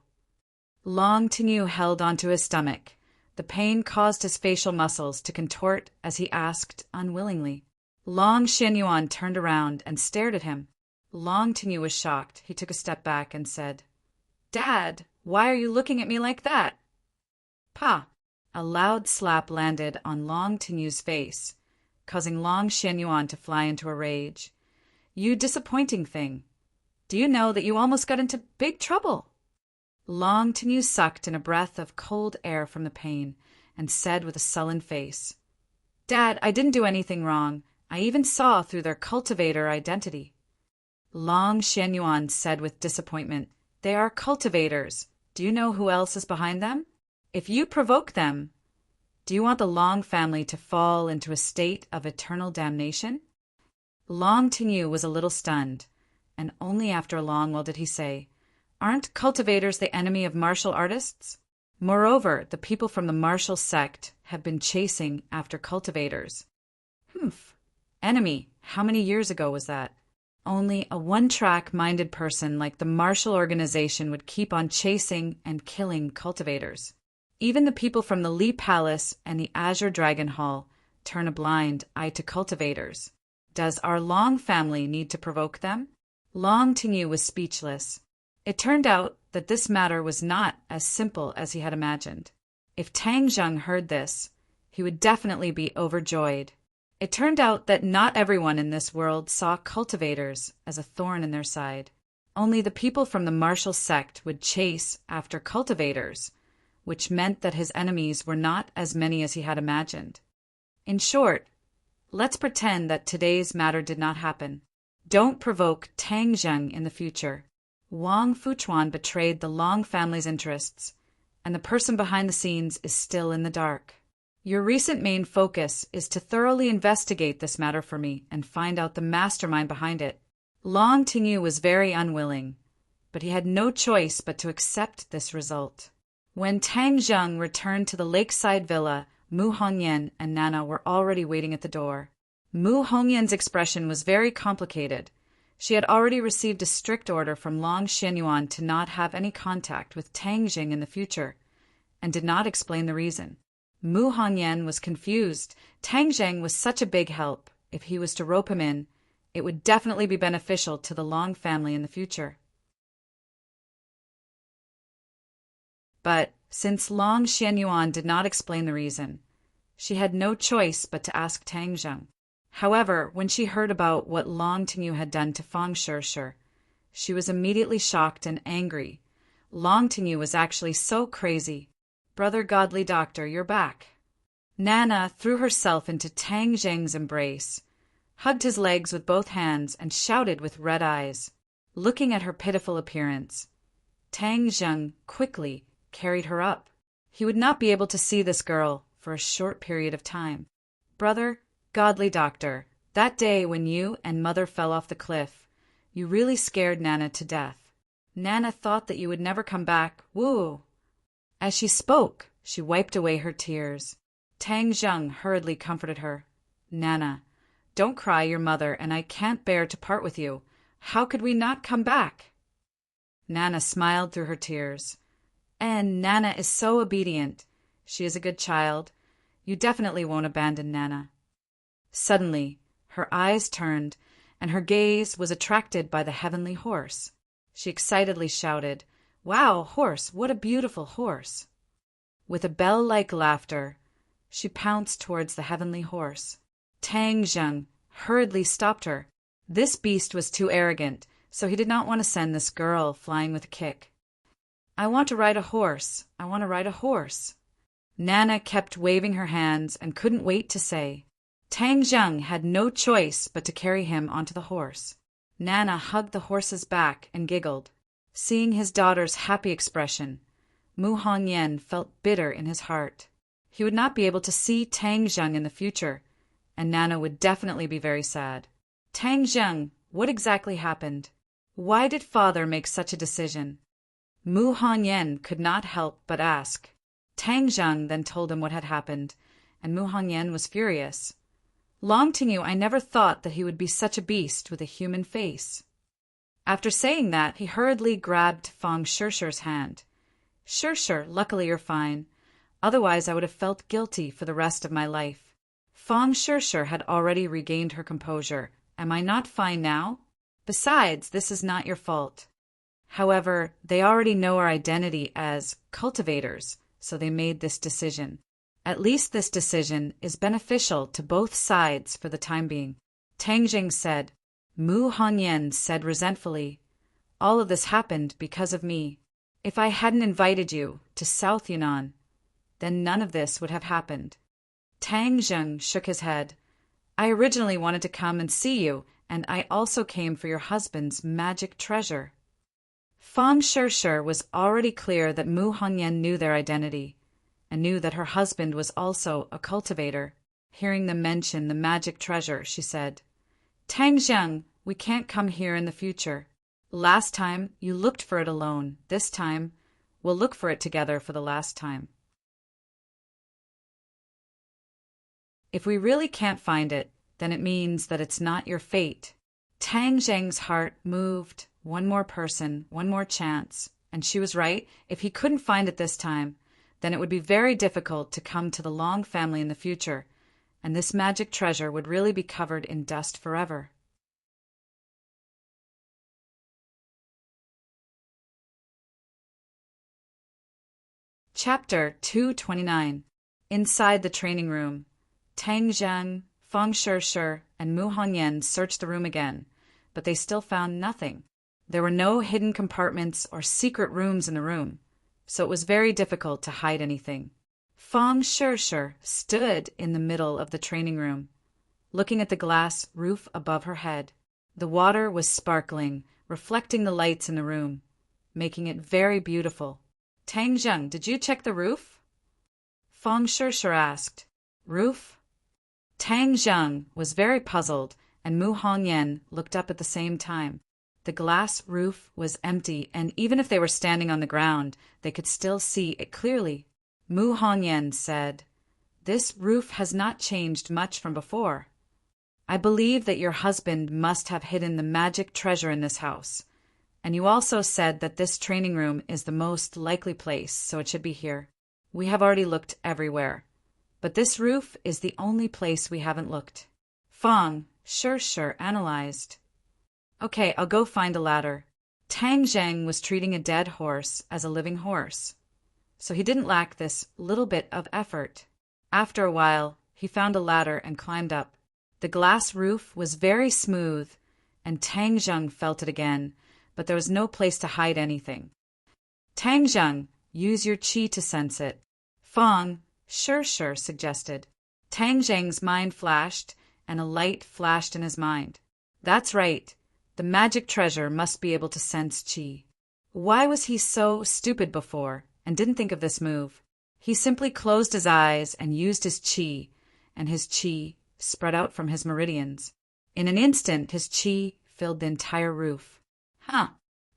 Long Tingu held onto his stomach. The pain caused his facial muscles to contort as he asked unwillingly. Long Xianyuan turned around and stared at him. Long Tingu was shocked. He took a step back and said, Dad, why are you looking at me like that? Pa! A loud slap landed on Long Tingu's face, causing Long Xianyuan to fly into a rage. You disappointing thing. Do you know that you almost got into big trouble? Long Tingu sucked in a breath of cold air from the pain and said with a sullen face, Dad, I didn't do anything wrong. I even saw through their cultivator identity. Long Xianyuan said with disappointment, They are cultivators. Do you know who else is behind them? If you provoke them, do you want the Long family to fall into a state of eternal damnation? Long Tingu was a little stunned, and only after a long while did he say, Aren't cultivators the enemy of martial artists? Moreover, the people from the martial sect have been chasing after cultivators. Humph. Enemy, how many years ago was that? Only a one-track-minded person like the martial organization would keep on chasing and killing cultivators. Even the people from the Li Palace and the Azure Dragon Hall turn a blind eye to cultivators. Does our Long family need to provoke them? Long Tingu was speechless. It turned out that this matter was not as simple as he had imagined. If Tang Zheng heard this, he would definitely be overjoyed. It turned out that not everyone in this world saw cultivators as a thorn in their side. Only the people from the martial sect would chase after cultivators, which meant that his enemies were not as many as he had imagined. In short, let's pretend that today's matter did not happen. Don't provoke Tang Zheng in the future. Wang Fuchuan betrayed the Long family's interests, and the person behind the scenes is still in the dark. Your recent main focus is to thoroughly investigate this matter for me and find out the mastermind behind it. Long Tingu was very unwilling, but he had no choice but to accept this result. When Tang Zheng returned to the lakeside villa, Mu Hongyan and Nana were already waiting at the door. Mu Hongyan's expression was very complicated. She had already received a strict order from Long Xianyuan to not have any contact with Tang Zheng in the future, and did not explain the reason. Mu Hongyan was confused. Tang Zheng was such a big help. If he was to rope him in, it would definitely be beneficial to the Long family in the future. But since Long Xianyuan did not explain the reason, she had no choice but to ask Tang Zheng. However, when she heard about what Long Tingu had done to Fang Shishi, She was immediately shocked and angry. Long Tingyu was actually so crazy. "Brother Godly Doctor, you're back." Nana threw herself into Tang Zheng's embrace, hugged his legs with both hands, and shouted with red eyes. Looking at her pitiful appearance, Tang Zheng quickly carried her up. He would not be able to see this girl for a short period of time. "Brother, Godly Doctor, that day when you and Mother fell off the cliff, you really scared Nana to death. Nana thought that you would never come back. Woo!" As she spoke, she wiped away her tears. Tang Zheng hurriedly comforted her. "Nana, don't cry, your mother and I can't bear to part with you. How could we not come back?" Nana smiled through her tears. "And Nana is so obedient. She is a good child. You definitely won't abandon Nana." Suddenly, her eyes turned, and her gaze was attracted by the heavenly horse. She excitedly shouted, "Wow, horse, what a beautiful horse!" With a bell-like laughter, she pounced towards the heavenly horse. Tang Zheng hurriedly stopped her. This beast was too arrogant, so he did not want to send this girl flying with a kick. "I want to ride a horse. I want to ride a horse." Nana kept waving her hands and couldn't wait to say. Tang Zheng had no choice but to carry him onto the horse. Nana hugged the horse's back and giggled. Seeing his daughter's happy expression, Mu Hongyan felt bitter in his heart. He would not be able to see Tang Zheng in the future, and Nana would definitely be very sad. "Tang Zheng, what exactly happened? Why did father make such a decision?" Mu Hongyan could not help but ask. Tang Zheng then told him what had happened, and Mu Hongyan was furious. "Long Tingyu, I never thought that he would be such a beast with a human face." After saying that, he hurriedly grabbed Fang Shishir's hand. "Shishir, luckily you're fine. Otherwise I would have felt guilty for the rest of my life." Fang Shishir had already regained her composure. "Am I not fine now? Besides, this is not your fault." However, they already know our identity as cultivators, so they made this decision. At least this decision is beneficial to both sides for the time being. Tang Zheng said. Mu Hongyan said resentfully, "All of this happened because of me. If I hadn't invited you to South Yunnan, then none of this would have happened." Tang Zheng shook his head. "I originally wanted to come and see you, and I also came for your husband's magic treasure." Fang Shishir was already clear that Mu Hongyan knew their identity, and knew that her husband was also a cultivator. Hearing them mention the magic treasure, she said, "Tang Zheng, we can't come here in the future. Last time, you looked for it alone. This time, we'll look for it together for the last time. If we really can't find it, then it means that it's not your fate." Tang Zheng's heart moved. One more person, one more chance. And she was right. If he couldn't find it this time, then it would be very difficult to come to the Long family in the future, and this magic treasure would really be covered in dust forever. Chapter 229. Inside the training room, Tang Zheng, Fang Shishir, and Mu Hongyan searched the room again, but they still found nothing. There were no hidden compartments or secret rooms in the room, so it was very difficult to hide anything. Fang Shishir stood in the middle of the training room, looking at the glass roof above her head. The water was sparkling, reflecting the lights in the room, making it very beautiful. "Tang Zheng, did you check the roof?" Fang Shishir asked. "Roof?" Tang Zheng was very puzzled, and Mu Hongyan looked up at the same time. The glass roof was empty, and even if they were standing on the ground, they could still see it clearly. Mu Hongyan said, "This roof has not changed much from before. I believe that your husband must have hidden the magic treasure in this house. And you also said that this training room is the most likely place, so it should be here. We have already looked everywhere, but this roof is the only place we haven't looked." Fang Shishir analyzed. "Okay, I'll go find a ladder." Tang Zheng was treating a dead horse as a living horse, so he didn't lack this little bit of effort. After a while, he found a ladder and climbed up. The glass roof was very smooth, and Tang Zheng felt it again, but there was no place to hide anything. Tang Zheng, use your qi to sense it. Fang, sure, suggested. Tang Zheng's mind flashed, and a light flashed in his mind. That's right. The magic treasure must be able to sense qi. Why was he so stupid before and didn't think of this move? He simply closed his eyes and used his qi, and his qi spread out from his meridians. In an instant, his qi filled the entire roof.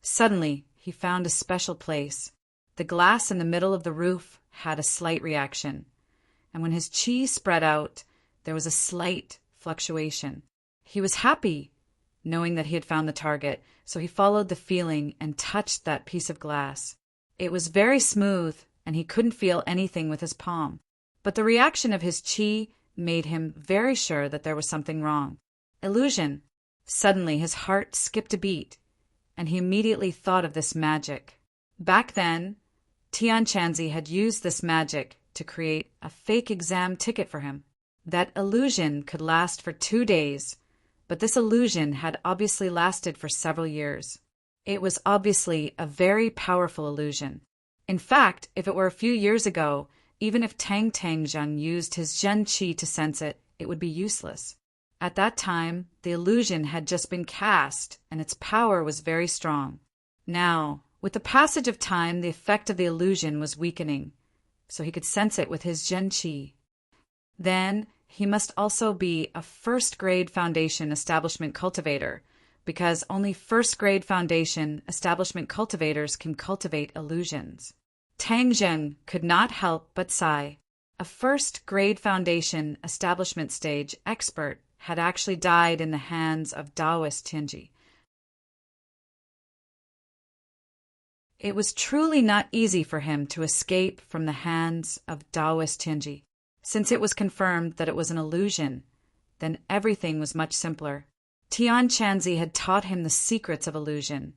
Suddenly, he found a special place. The glass in the middle of the roof had a slight reaction, and when his qi spread out, there was a slight fluctuation. He was happy, knowing that he had found the target, so he followed the feeling and touched that piece of glass. It was very smooth, and he couldn't feel anything with his palm. But the reaction of his qi made him very sure that there was something wrong. Illusion. Suddenly his heart skipped a beat, and he immediately thought of this magic. Back then, Tian Chanzi had used this magic to create a fake exam ticket for him. That illusion could last for 2 days, but this illusion had obviously lasted for several years. It was obviously a very powerful illusion. In fact, if it were a few years ago, even if Tang Zheng used his Zhen Qi to sense it, it would be useless. At that time, the illusion had just been cast, and its power was very strong. Now, with the passage of time, the effect of the illusion was weakening, so he could sense it with his Zhen Qi. Then, he must also be a first-grade foundation establishment cultivator, because only first-grade foundation establishment cultivators can cultivate illusions. Tang Zheng could not help but sigh. A first-grade foundation establishment stage expert had actually died in the hands of Taoist Tianji. It was truly not easy for him to escape from the hands of Taoist Tianji. Since it was confirmed that it was an illusion, then everything was much simpler. Tian Chanzi had taught him the secrets of illusion,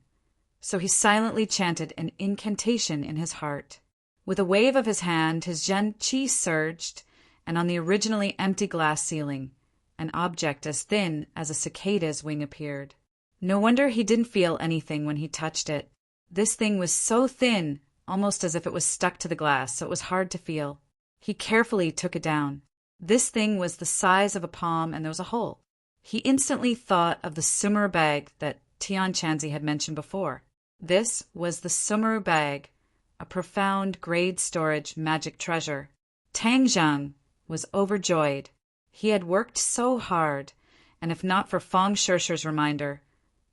so he silently chanted an incantation in his heart. With a wave of his hand, his Zhen Qi surged, and on the originally empty glass ceiling, an object as thin as a cicada's wing appeared. No wonder he didn't feel anything when he touched it. This thing was so thin, almost as if it was stuck to the glass, so it was hard to feel. He carefully took it down. This thing was the size of a palm, and there was a hole. He instantly thought of the Sumeru bag that Tian Chanzi had mentioned before. This was the Sumeru bag, a profound grade storage magic treasure. Tang Zheng was overjoyed. He had worked so hard, and if not for Fang Shishi's reminder,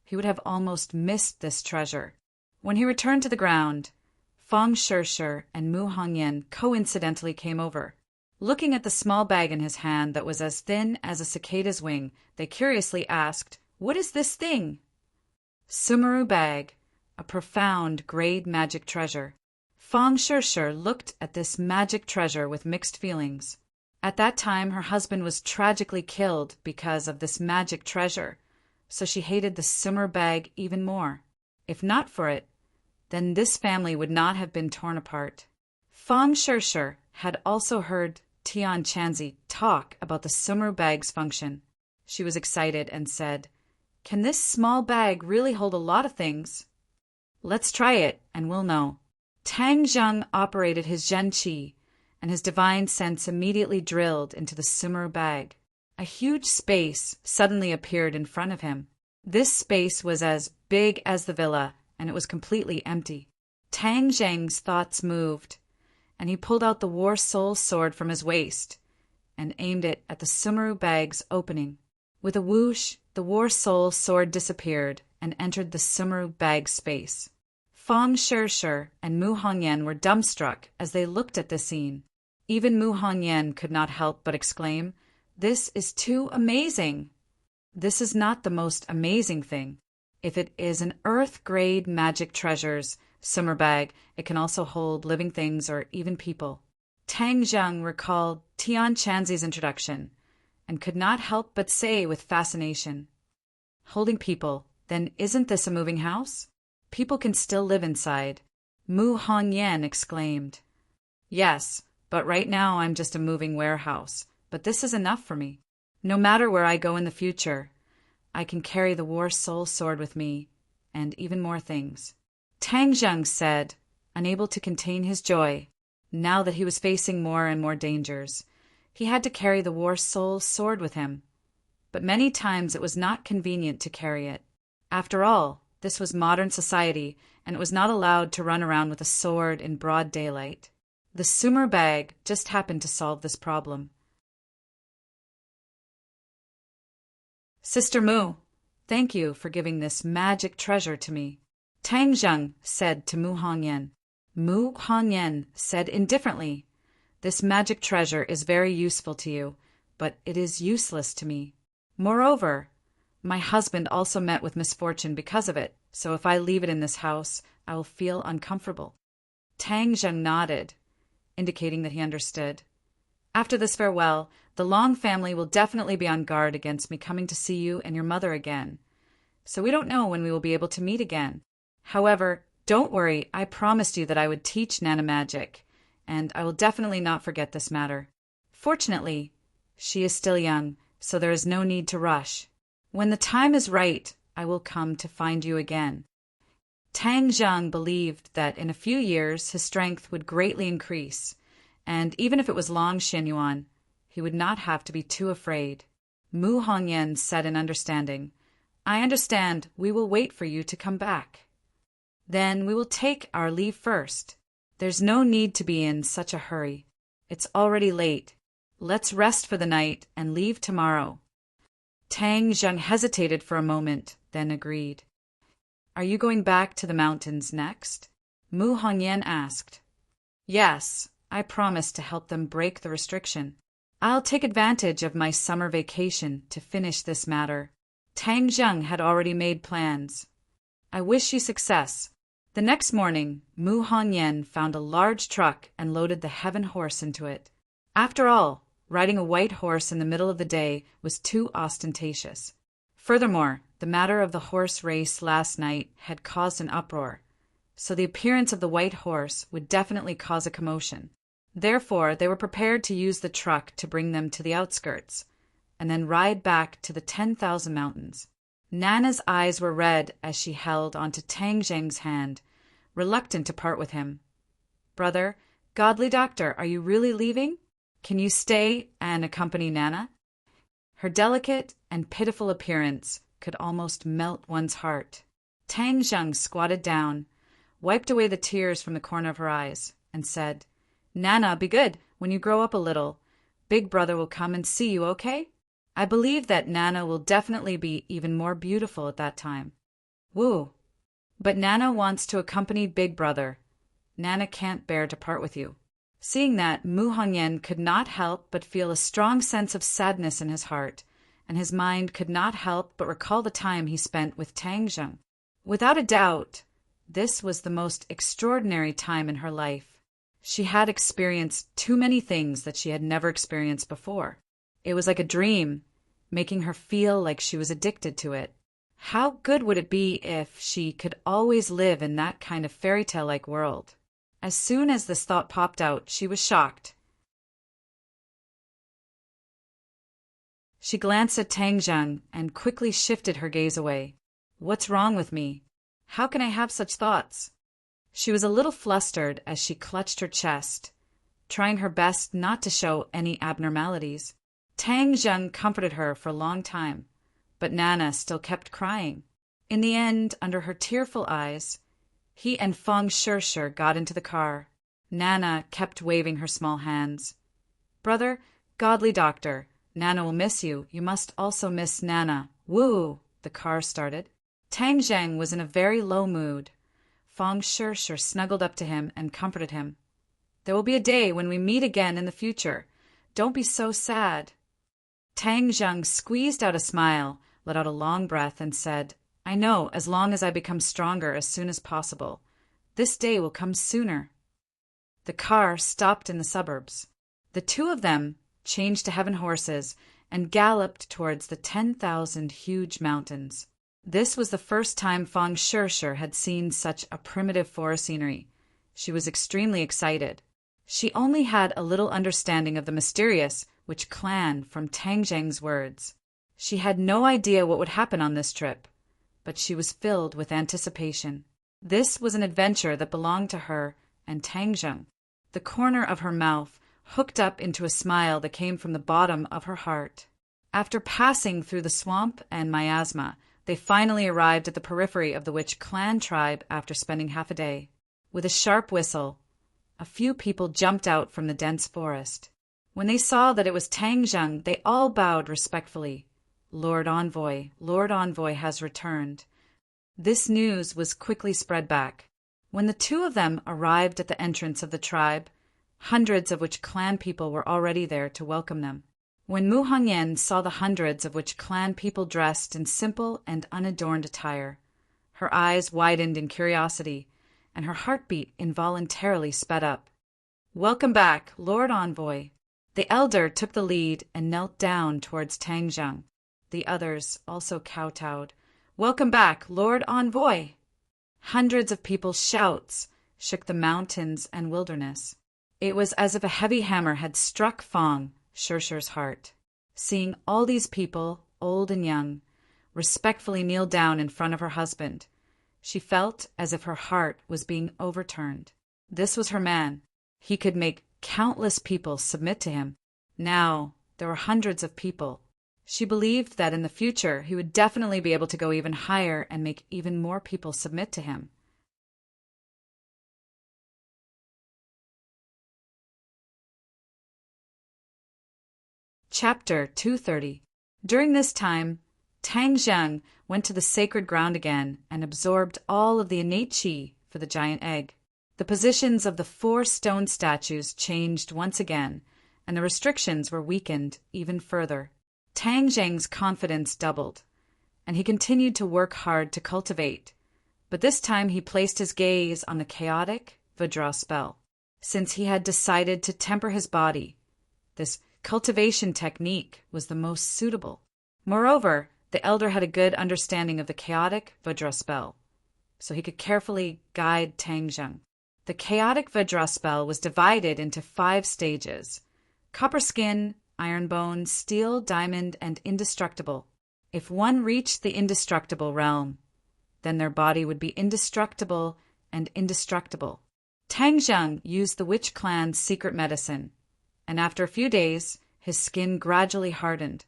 he would have almost missed this treasure. When he returned to the ground, Fang Shishi and Mu Hongyan coincidentally came over. Looking at the small bag in his hand that was as thin as a cicada's wing, they curiously asked, "What is this thing?" Sumeru bag, a profound grade magic treasure. Fang Shishi looked at this magic treasure with mixed feelings. At that time, her husband was tragically killed because of this magic treasure, so she hated the Sumeru bag even more. If not for it, then this family would not have been torn apart. Fang Shishi had also heard Tian Chanzi talk about the Sumeru bag's function. She was excited and said, "Can this small bag really hold a lot of things? Let's try it, and we'll know." Tang Zheng operated his Zhen Qi, and his divine sense immediately drilled into the Sumeru bag. A huge space suddenly appeared in front of him. This space was as big as the villa, and it was completely empty. Tang Zheng's thoughts moved, and he pulled out the War Soul sword from his waist and aimed it at the Sumeru bag's opening. With a whoosh, the War Soul sword disappeared and entered the Sumeru bag space. Fang Shishi and Mu Hongyan were dumbstruck as they looked at the scene. Even Mu Hongyan could not help but exclaim, "This is too amazing!" This is not the most amazing thing. If it is an Earth-grade magic treasures Sumeru bag, it can also hold living things or even people. Tang Zheng recalled Tian Chanzi's introduction and could not help but say with fascination, "Holding people, then isn't this a moving house? People can still live inside." Mu Hongyan exclaimed, "Yes, but right now I'm just a moving warehouse, but this is enough for me. No matter where I go in the future, I can carry the War Soul sword with me, and even more things. Tang Zheng said, unable to contain his joy, now that he was facing more and more dangers. He had to carry the war soul sword with him, but many times it was not convenient to carry it. After all, this was modern society, and it was not allowed to run around with a sword in broad daylight. The Sumer bag just happened to solve this problem. Sister Mu, thank you for giving this magic treasure to me, Tang Zheng said to Mu Hongyan. Mu Hongyan said indifferently, this magic treasure is very useful to you, but it is useless to me. Moreover, my husband also met with misfortune because of it, so if I leave it in this house, I will feel uncomfortable. Tang Zheng nodded, indicating that he understood. After this farewell, the Long family will definitely be on guard against me coming to see you and your mother again, so we don't know when we will be able to meet again. However, don't worry, I promised you that I would teach Nana magic, and I will definitely not forget this matter. Fortunately, she is still young, so there is no need to rush. When the time is right, I will come to find you again. Tang Zheng believed that in a few years his strength would greatly increase, and even if it was Long Xianyuan, he would not have to be too afraid. Mu Hongyan said in understanding, I understand, we will wait for you to come back. Then we will take our leave first. There's no need to be in such a hurry. It's already late. Let's rest for the night and leave tomorrow. Tang Zheng hesitated for a moment, then agreed. Are you going back to the mountains next? Mu Hongyan asked. Yes, I promised to help them break the restriction. I'll take advantage of my summer vacation to finish this matter. Tang Zheng had already made plans. I wish you success. The next morning, Mu Hongyan found a large truck and loaded the heaven horse into it. After all, riding a white horse in the middle of the day was too ostentatious. Furthermore, the matter of the horse race last night had caused an uproar, so the appearance of the white horse would definitely cause a commotion. Therefore, they were prepared to use the truck to bring them to the outskirts, and then ride back to the 10,000 mountains. Nana's eyes were red as she held onto Tang Zheng's hand, reluctant to part with him. Brother, godly doctor, are you really leaving? Can you stay and accompany Nana? Her delicate and pitiful appearance could almost melt one's heart. Tang Zheng squatted down, wiped away the tears from the corner of her eyes, and said, Nana, be good. When you grow up a little, Big Brother will come and see you, okay? I believe that Nana will definitely be even more beautiful at that time. Woo! But Nana wants to accompany Big Brother. Nana can't bear to part with you. Seeing that, Mu Hongyan could not help but feel a strong sense of sadness in his heart, and his mind could not help but recall the time he spent with Tang Zheng. Without a doubt, this was the most extraordinary time in her life. She had experienced too many things that she had never experienced before. It was like a dream, making her feel like she was addicted to it. How good would it be if she could always live in that kind of fairy tale-like world? As soon as this thought popped out, she was shocked. She glanced at Tang Zheng and quickly shifted her gaze away. What's wrong with me? How can I have such thoughts? She was a little flustered as she clutched her chest, trying her best not to show any abnormalities. Tang Zheng comforted her for a long time, but Nana still kept crying. In the end, under her tearful eyes, he and Feng Shishir got into the car. Nana kept waving her small hands. Brother, godly doctor, Nana will miss you. You must also miss Nana. Woo! The car started. Tang Zheng was in a very low mood. Feng Shishir snuggled up to him and comforted him. There will be a day when we meet again in the future. Don't be so sad. Tang Zheng squeezed out a smile, let out a long breath, and said, I know, as long as I become stronger as soon as possible. This day will come sooner. The car stopped in the suburbs. The two of them changed to heaven horses and galloped towards the 10,000 huge mountains. This was the first time Feng Shishir had seen such a primitive forest scenery. She was extremely excited. She only had a little understanding of the mysterious, which clan from Tang Zheng's words. She had no idea what would happen on this trip, but she was filled with anticipation. This was an adventure that belonged to her and Tang Zheng. The corner of her mouth hooked up into a smile that came from the bottom of her heart. After passing through the swamp and miasma, they finally arrived at the periphery of the Witch clan tribe after spending half a day. With a sharp whistle, a few people jumped out from the dense forest. When they saw that it was Tang Zheng, they all bowed respectfully. Lord Envoy has returned. This news was quickly spread back. When the two of them arrived at the entrance of the tribe, hundreds of Witch clan people were already there to welcome them. When Mu Hongyan saw the hundreds of Witch clan people dressed in simple and unadorned attire, her eyes widened in curiosity, and her heartbeat involuntarily sped up. "Welcome back, Lord Envoy." The elder took the lead and knelt down towards Tang Zheng. The others also kowtowed. "Welcome back, Lord Envoy." Hundreds of people's shouts shook the mountains and wilderness. It was as if a heavy hammer had struck Fong, Shershur's heart. Seeing all these people, old and young, respectfully kneel down in front of her husband, she felt as if her heart was being overturned. This was her man. He could make countless people submit to him. Now there were hundreds of people. She believed that in the future he would definitely be able to go even higher and make even more people submit to him. Chapter 230. During this time, Tang Zheng went to the sacred ground again and absorbed all of the innate qi for the giant egg. The positions of the 4 stone statues changed once again, and the restrictions were weakened even further. Tang Zheng's confidence doubled, and he continued to work hard to cultivate, but this time he placed his gaze on the chaotic Vajra spell. Since he had decided to temper his body, this cultivation technique was the most suitable. Moreover, the elder had a good understanding of the chaotic Vajra spell, so he could carefully guide Tang Zheng. The chaotic Vajra spell was divided into 5 stages: copper skin, iron bone, steel, diamond, and indestructible. If one reached the indestructible realm, then their body would be indestructible and indestructible. Tang Zheng used the Witch clan's secret medicine, and after a few days, his skin gradually hardened,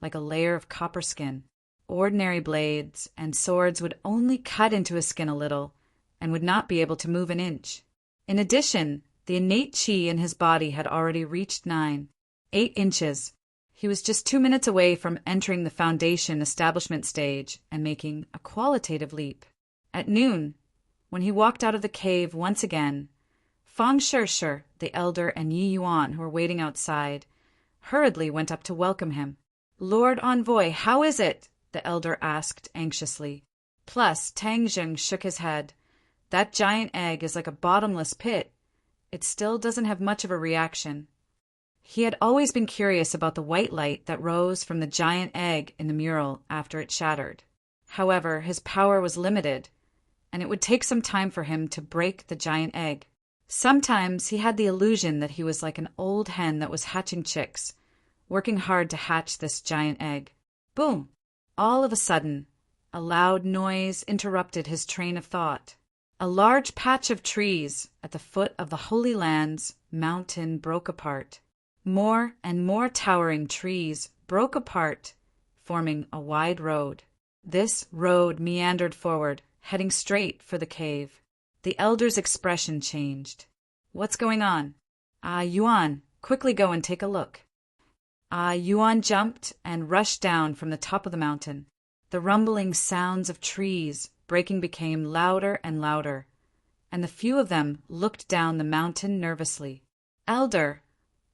like a layer of copper skin. Ordinary blades and swords would only cut into his skin a little, and would not be able to move an inch. In addition, the innate qi in his body had already reached 8 inches. He was just 2 minutes away from entering the foundation establishment stage and making a qualitative leap. At noon, when he walked out of the cave once again, Fang Shershur, the elder, and Yi Yuan, who were waiting outside, hurriedly went up to welcome him. "Lord Envoy, how is it?" the elder asked anxiously. Plus, Tang Zheng shook his head. "That giant egg is like a bottomless pit. It still doesn't have much of a reaction." He had always been curious about the white light that rose from the giant egg in the mural after it shattered. However, his power was limited, and it would take some time for him to break the giant egg. Sometimes he had the illusion that he was like an old hen that was hatching chicks, working hard to hatch this giant egg. Boom! All of a sudden, a loud noise interrupted his train of thought. A large patch of trees at the foot of the Holy Land's mountain broke apart. More and more towering trees broke apart, forming a wide road. This road meandered forward, heading straight for the cave. The elder's expression changed. "What's going on?" Yuan, quickly go and take a look." Yuan jumped and rushed down from the top of the mountain. The rumbling sounds of trees breaking became louder and louder, and the few of them looked down the mountain nervously. "Elder,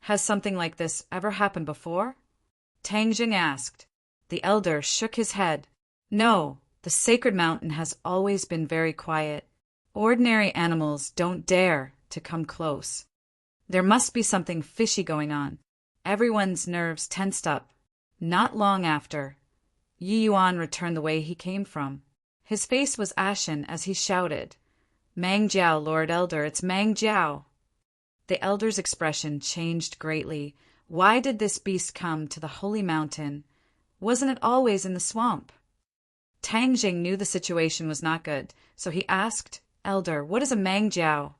has something like this ever happened before?" Tang Zheng asked. The elder shook his head. "No, the sacred mountain has always been very quiet. Ordinary animals don't dare to come close. There must be something fishy going on." Everyone's nerves tensed up. Not long after, Yi Yuan returned the way he came from. His face was ashen as he shouted, "Mang Jiao, Lord Elder, it's Mang Jiao." The elder's expression changed greatly. Why did this beast come to the holy mountain? Wasn't it always in the swamp? Tang Jing knew the situation was not good, so he asked, "Elder, what is a mangjiao?"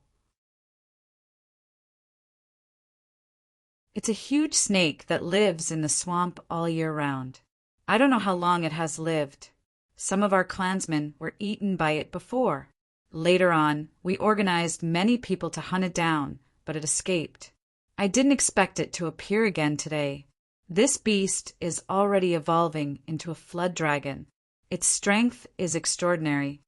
It's a huge snake that lives in the swamp all year round. I don't know how long it has lived. Some of our clansmen were eaten by it before. Later on, we organized many people to hunt it down, but it escaped. I didn't expect it to appear again today. This beast is already evolving into a flood dragon. Its strength is extraordinary.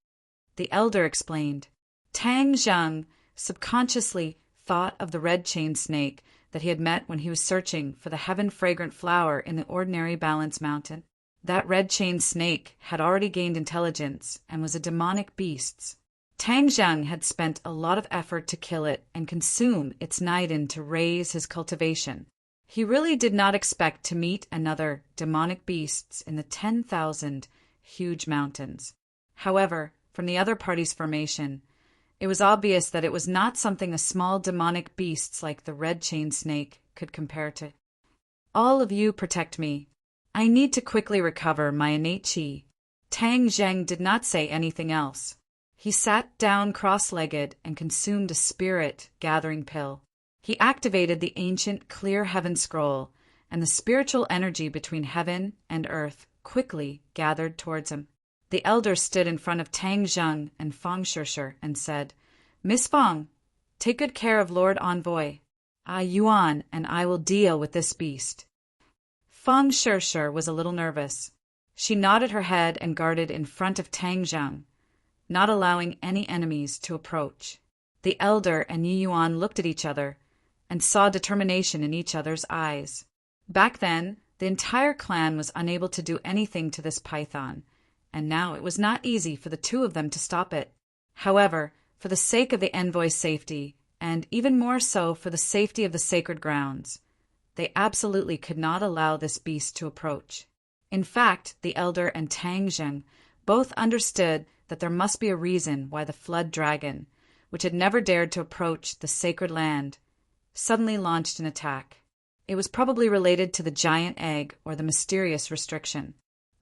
The elder explained. Tang Zhang subconsciously thought of the red-chained snake that he had met when he was searching for the heaven-fragrant flower in the ordinary Balance Mountain. That red-chained snake had already gained intelligence and was a demonic beast. Tang Zhang had spent a lot of effort to kill it and consume its nidin to raise his cultivation. He really did not expect to meet another demonic beasts in the 10,000 huge mountains. However, from the other party's formation, it was obvious that it was not something a small demonic beasts like the red-chained snake could compare to. All of you protect me. I need to quickly recover my innate qi. Tang Zheng did not say anything else. He sat down cross-legged and consumed a spirit-gathering pill. He activated the ancient clear heaven scroll, and the spiritual energy between heaven and earth quickly gathered towards him. The elder stood in front of Tang Zheng and Fang Shishir and said, "Miss Fang, take good care of Lord Envoy. Yuan and I will deal with this beast." Fang Shishir was a little nervous. She nodded her head and guarded in front of Tang Zheng, not allowing any enemies to approach. The elder and Yi Yuan looked at each other and saw determination in each other's eyes. Back then, the entire clan was unable to do anything to this python, and now it was not easy for the two of them to stop it. However, for the sake of the envoy's safety, and even more so for the safety of the sacred grounds, they absolutely could not allow this beast to approach. In fact, the elder and Tang Zheng both understood that there must be a reason why the flood dragon, which had never dared to approach the sacred land, suddenly launched an attack. It was probably related to the giant egg or the mysterious restriction.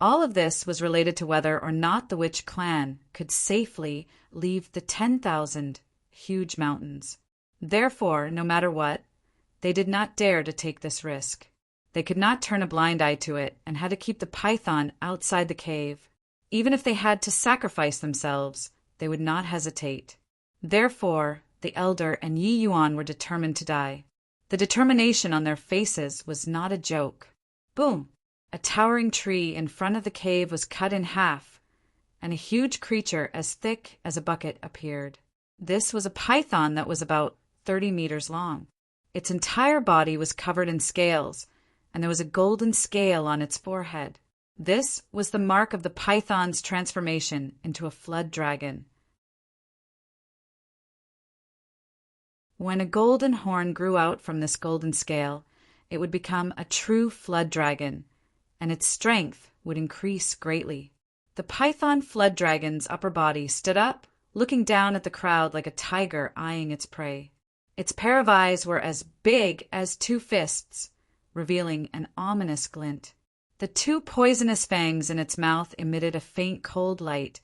All of this was related to whether or not the witch clan could safely leave the 10,000 huge mountains. Therefore, no matter what, they did not dare to take this risk. They could not turn a blind eye to it and had to keep the python outside the cave. Even if they had to sacrifice themselves, they would not hesitate. Therefore, the elder and Yi Yuan were determined to die. The determination on their faces was not a joke. Boom! A towering tree in front of the cave was cut in half, and a huge creature as thick as a bucket appeared. This was a python that was about 30 meters long. Its entire body was covered in scales, and there was a golden scale on its forehead. This was the mark of the python's transformation into a flood dragon. When a golden horn grew out from this golden scale, it would become a true flood dragon, and its strength would increase greatly. The python flood dragon's upper body stood up, looking down at the crowd like a tiger eyeing its prey. Its pair of eyes were as big as 2 fists, revealing an ominous glint. The 2 poisonous fangs in its mouth emitted a faint cold light,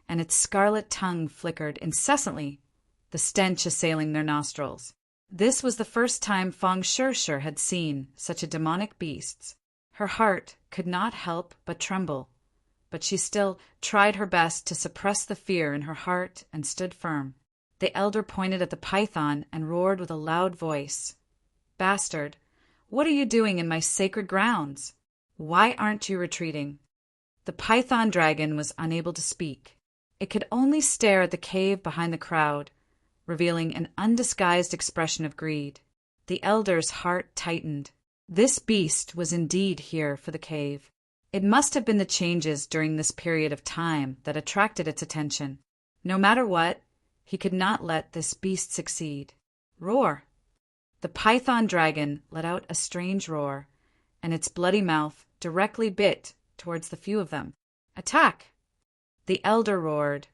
and its scarlet tongue flickered incessantly, the stench assailing their nostrils. This was the first time Fang Shishir had seen such a demonic beast. Her heart could not help but tremble, but she still tried her best to suppress the fear in her heart and stood firm. The elder pointed at the python and roared with a loud voice, "Bastard, what are you doing in my sacred grounds? Why aren't you retreating?" The python dragon was unable to speak. It could only stare at the cave behind the crowd, revealing an undisguised expression of greed. The elder's heart tightened. This beast was indeed here for the cave. It must have been the changes during this period of time that attracted its attention. No matter what, he could not let this beast succeed. Roar! The python dragon let out a strange roar, and its bloody mouth directly bit towards the few of them. Attack! The elder roared.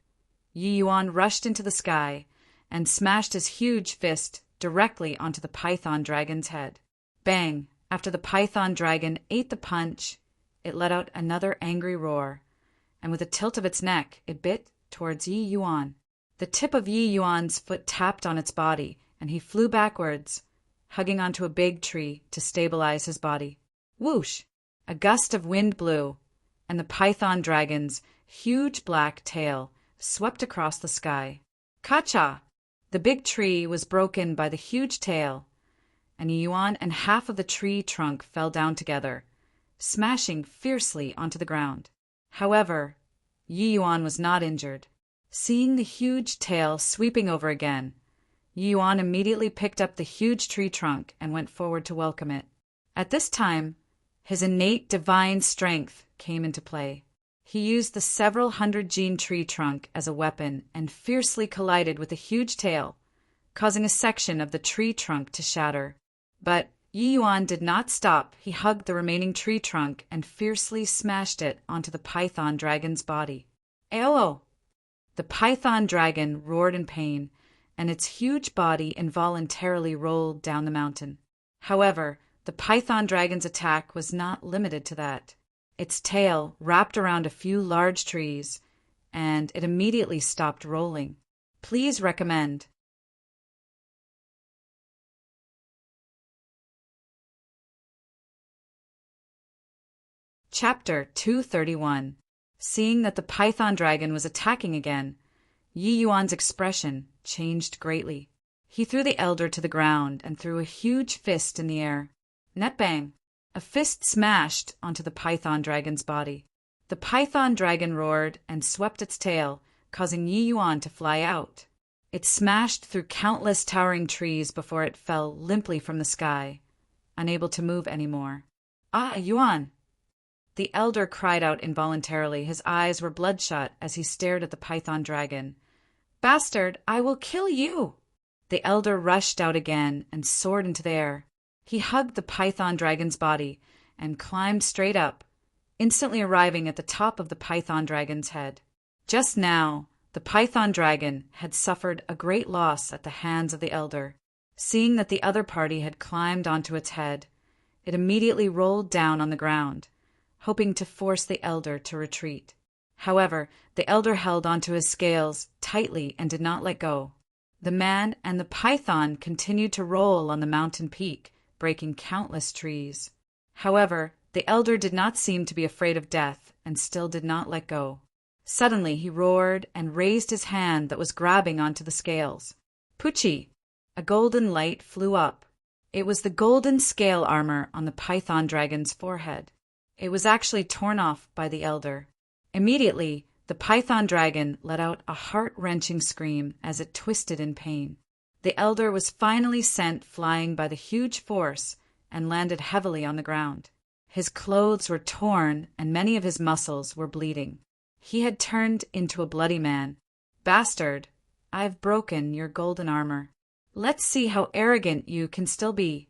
Yi Yuan rushed into the sky and smashed his huge fist directly onto the python dragon's head. Bang! After the python dragon ate the punch, it let out another angry roar, and with a tilt of its neck, it bit towards Yi Yuan. The tip of Yi Yuan's foot tapped on its body, and he flew backwards, hugging onto a big tree to stabilize his body. Whoosh! A gust of wind blew, and the python dragon's huge black tail swept across the sky. Ka-cha! The big tree was broken by the huge tail, and Yi Yuan and half of the tree trunk fell down together, smashing fiercely onto the ground. However, Yi Yuan was not injured. Seeing the huge tail sweeping over again, Yi Yuan immediately picked up the huge tree trunk and went forward to welcome it. At this time, his innate divine strength came into play. He used the several hundred gene tree trunk as a weapon and fiercely collided with the huge tail, causing a section of the tree trunk to shatter. But Yi Yuan did not stop. He hugged the remaining tree trunk and fiercely smashed it onto the python dragon's body. Ayo! The python dragon roared in pain, and its huge body involuntarily rolled down the mountain. However, the python dragon's attack was not limited to that. Its tail wrapped around a few large trees, and it immediately stopped rolling. Please recommend. Chapter 231. Seeing that the python dragon was attacking again, Yi Yuan's expression changed greatly. He threw the elder to the ground and threw a huge fist in the air. Net-bang! A fist smashed onto the python dragon's body. The python dragon roared and swept its tail, causing Yi Yuan to fly out. It smashed through countless towering trees before it fell limply from the sky, unable to move anymore. Ah, Yuan! The elder cried out involuntarily. His eyes were bloodshot as he stared at the python dragon. Bastard, I will kill you! The elder rushed out again and soared into the air. He hugged the python dragon's body and climbed straight up, instantly arriving at the top of the python dragon's head. Just now, the python dragon had suffered a great loss at the hands of the elder. Seeing that the other party had climbed onto its head, it immediately rolled down on the ground, hoping to force the elder to retreat. However, the elder held onto his scales tightly and did not let go. The man and the python continued to roll on the mountain peak, breaking countless trees. However, the elder did not seem to be afraid of death and still did not let go. Suddenly he roared and raised his hand that was grabbing onto the scales. Poochie! A golden light flew up. It was the golden scale armor on the python dragon's forehead. It was actually torn off by the elder. Immediately, the python dragon let out a heart-wrenching scream as it twisted in pain. The elder was finally sent flying by the huge force and landed heavily on the ground. His clothes were torn and many of his muscles were bleeding. He had turned into a bloody man. Bastard, I've broken your golden armor. Let's see how arrogant you can still be.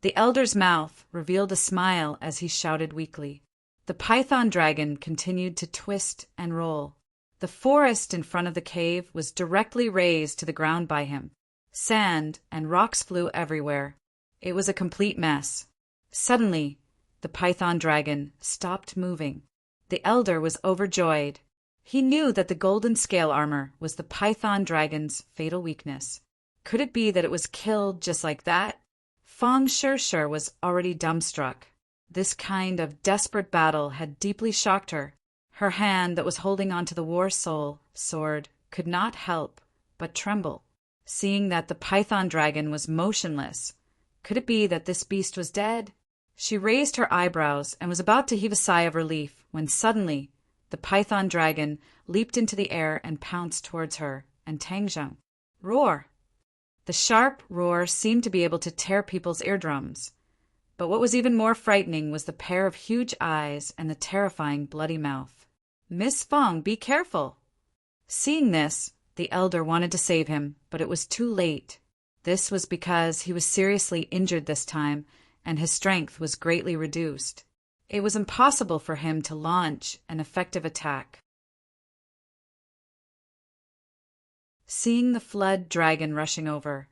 The elder's mouth revealed a smile as he shouted weakly. The python dragon continued to twist and roll. The forest in front of the cave was directly razed to the ground by him. Sand and rocks flew everywhere. It was a complete mess. Suddenly, the python dragon stopped moving. The elder was overjoyed. He knew that the golden scale armor was the python dragon's fatal weakness. Could it be that it was killed just like that? Fang Shirshir was already dumbstruck. This kind of desperate battle had deeply shocked her. Her hand that was holding onto the war soul sword could not help but tremble. Seeing that the python dragon was motionless, could it be that this beast was dead? She raised her eyebrows and was about to heave a sigh of relief when suddenly the python dragon leaped into the air and pounced towards her and Tangzheng. Roar! The sharp roar seemed to be able to tear people's eardrums. But what was even more frightening was the pair of huge eyes and the terrifying bloody mouth. Miss Fang, be careful! Seeing this, the elder wanted to save him, but it was too late. This was because he was seriously injured this time, and his strength was greatly reduced. It was impossible for him to launch an effective attack. Seeing the flood dragon rushing over,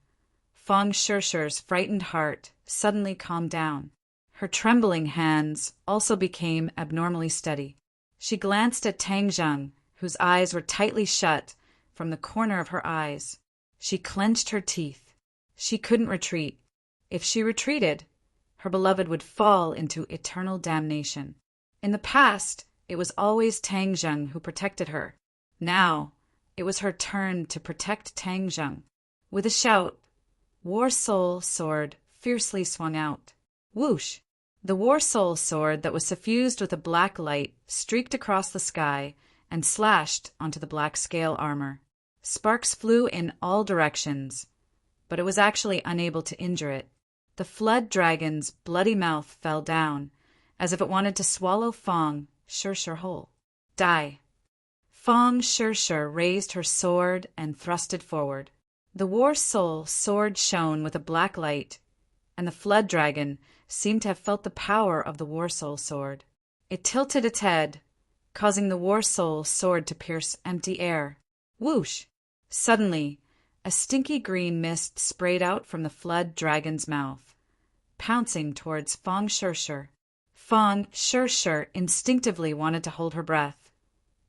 Fang Shirshir's frightened heart suddenly calmed down. Her trembling hands also became abnormally steady. She glanced at Tang Zheng, whose eyes were tightly shut from the corner of her eyes. She clenched her teeth. She couldn't retreat. If she retreated, her beloved would fall into eternal damnation. In the past, it was always Tang Zheng who protected her. Now, it was her turn to protect Tang Zheng. With a shout, War Soul sword fiercely swung out. Whoosh! The War Soul sword that was suffused with a black light streaked across the sky and slashed onto the black scale armor. Sparks flew in all directions, but it was actually unable to injure it. The flood dragon's bloody mouth fell down, as if it wanted to swallow Fong Shirshir whole. Die! Fong Shirshir raised her sword and thrust it forward. The War Soul sword shone with a black light, and the flood dragon seemed to have felt the power of the War Soul sword. It tilted its head, causing the War Soul sword to pierce empty air. Whoosh! Suddenly, a stinky green mist sprayed out from the flood dragon's mouth, pouncing towards Fong Shirshir. Fong Shirshir instinctively wanted to hold her breath,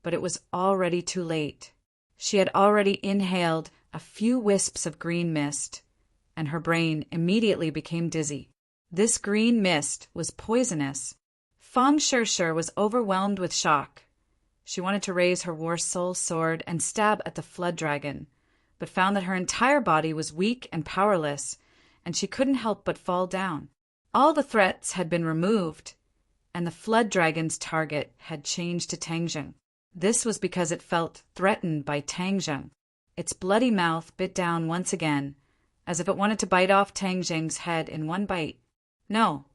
but it was already too late. She had already inhaled a few wisps of green mist, and her brain immediately became dizzy. This green mist was poisonous. Fong Shirshir was overwhelmed with shock. She wanted to raise her War Soul sword and stab at the flood dragon, but found that her entire body was weak and powerless, and she couldn't help but fall down. All the threats had been removed, and the flood dragon's target had changed to Tang Zheng. This was because it felt threatened by Tang Zheng. Its bloody mouth bit down once again, as if it wanted to bite off Tang Zheng's head in one bite. No!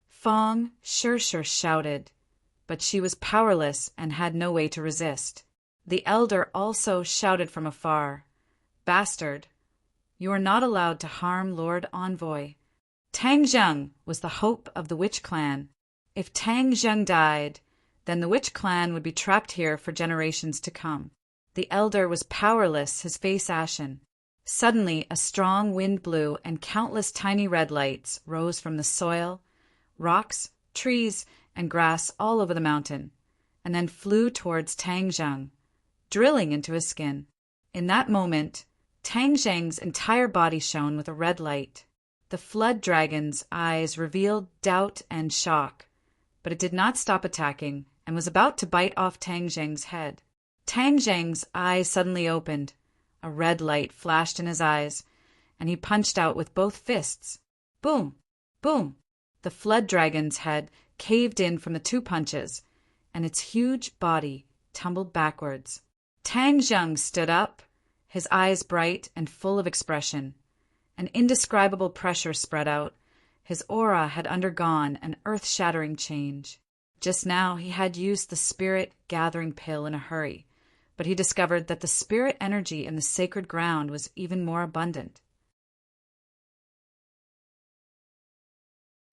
Fong Shirshir shouted, but she was powerless and had no way to resist. The elder also shouted from afar, Bastard! You are not allowed to harm Lord Envoy. Tang Zheng was the hope of the witch clan. If Tang Zheng died, then the witch clan would be trapped here for generations to come. The elder was powerless, his face ashen. Suddenly, a strong wind blew, and countless tiny red lights rose from the soil, rocks, trees, and grass all over the mountain, and then flew towards Tang Zheng, drilling into his skin. In that moment, Tang Zheng's entire body shone with a red light. The flood dragon's eyes revealed doubt and shock, but it did not stop attacking and was about to bite off Tang Zheng's head. Tang Zheng's eyes suddenly opened. A red light flashed in his eyes, and he punched out with both fists. Boom! Boom! The flood dragon's head caved in from the two punches, and its huge body tumbled backwards. Tang Zheng stood up, his eyes bright and full of expression. An indescribable pressure spread out. His aura had undergone an earth-shattering change. Just now he had used the spirit-gathering pill in a hurry, but he discovered that the spirit energy in the sacred ground was even more abundant.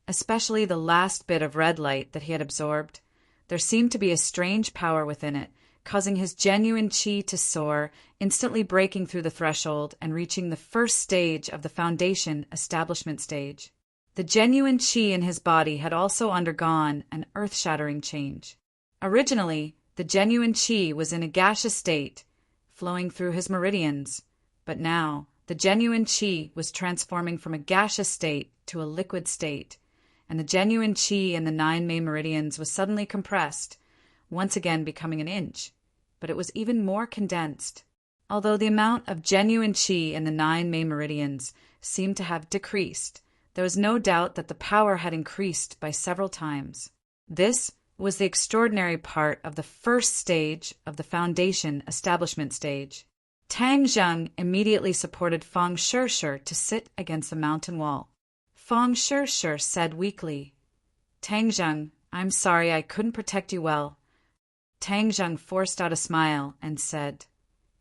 Especially the last bit of red light that he had absorbed. There seemed to be a strange power within it, causing his genuine chi to soar, instantly breaking through the threshold and reaching the first stage of the foundation establishment stage. The genuine chi in his body had also undergone an earth-shattering change. Originally, the genuine chi was in a gaseous state, flowing through his meridians, but now the genuine chi was transforming from a gaseous state to a liquid state, and the genuine chi in the 9 main meridians was suddenly compressed, once again becoming an inch, but it was even more condensed. Although the amount of genuine chi in the 9 main meridians seemed to have decreased, there was no doubt that the power had increased by several times. This was the extraordinary part of the first stage of the foundation establishment stage. Tang Zheng immediately supported Fong Shirshir to sit against the mountain wall. Fong Shirshir said weakly, Tang Zheng, I'm sorry I couldn't protect you well. Tang Zheng forced out a smile and said,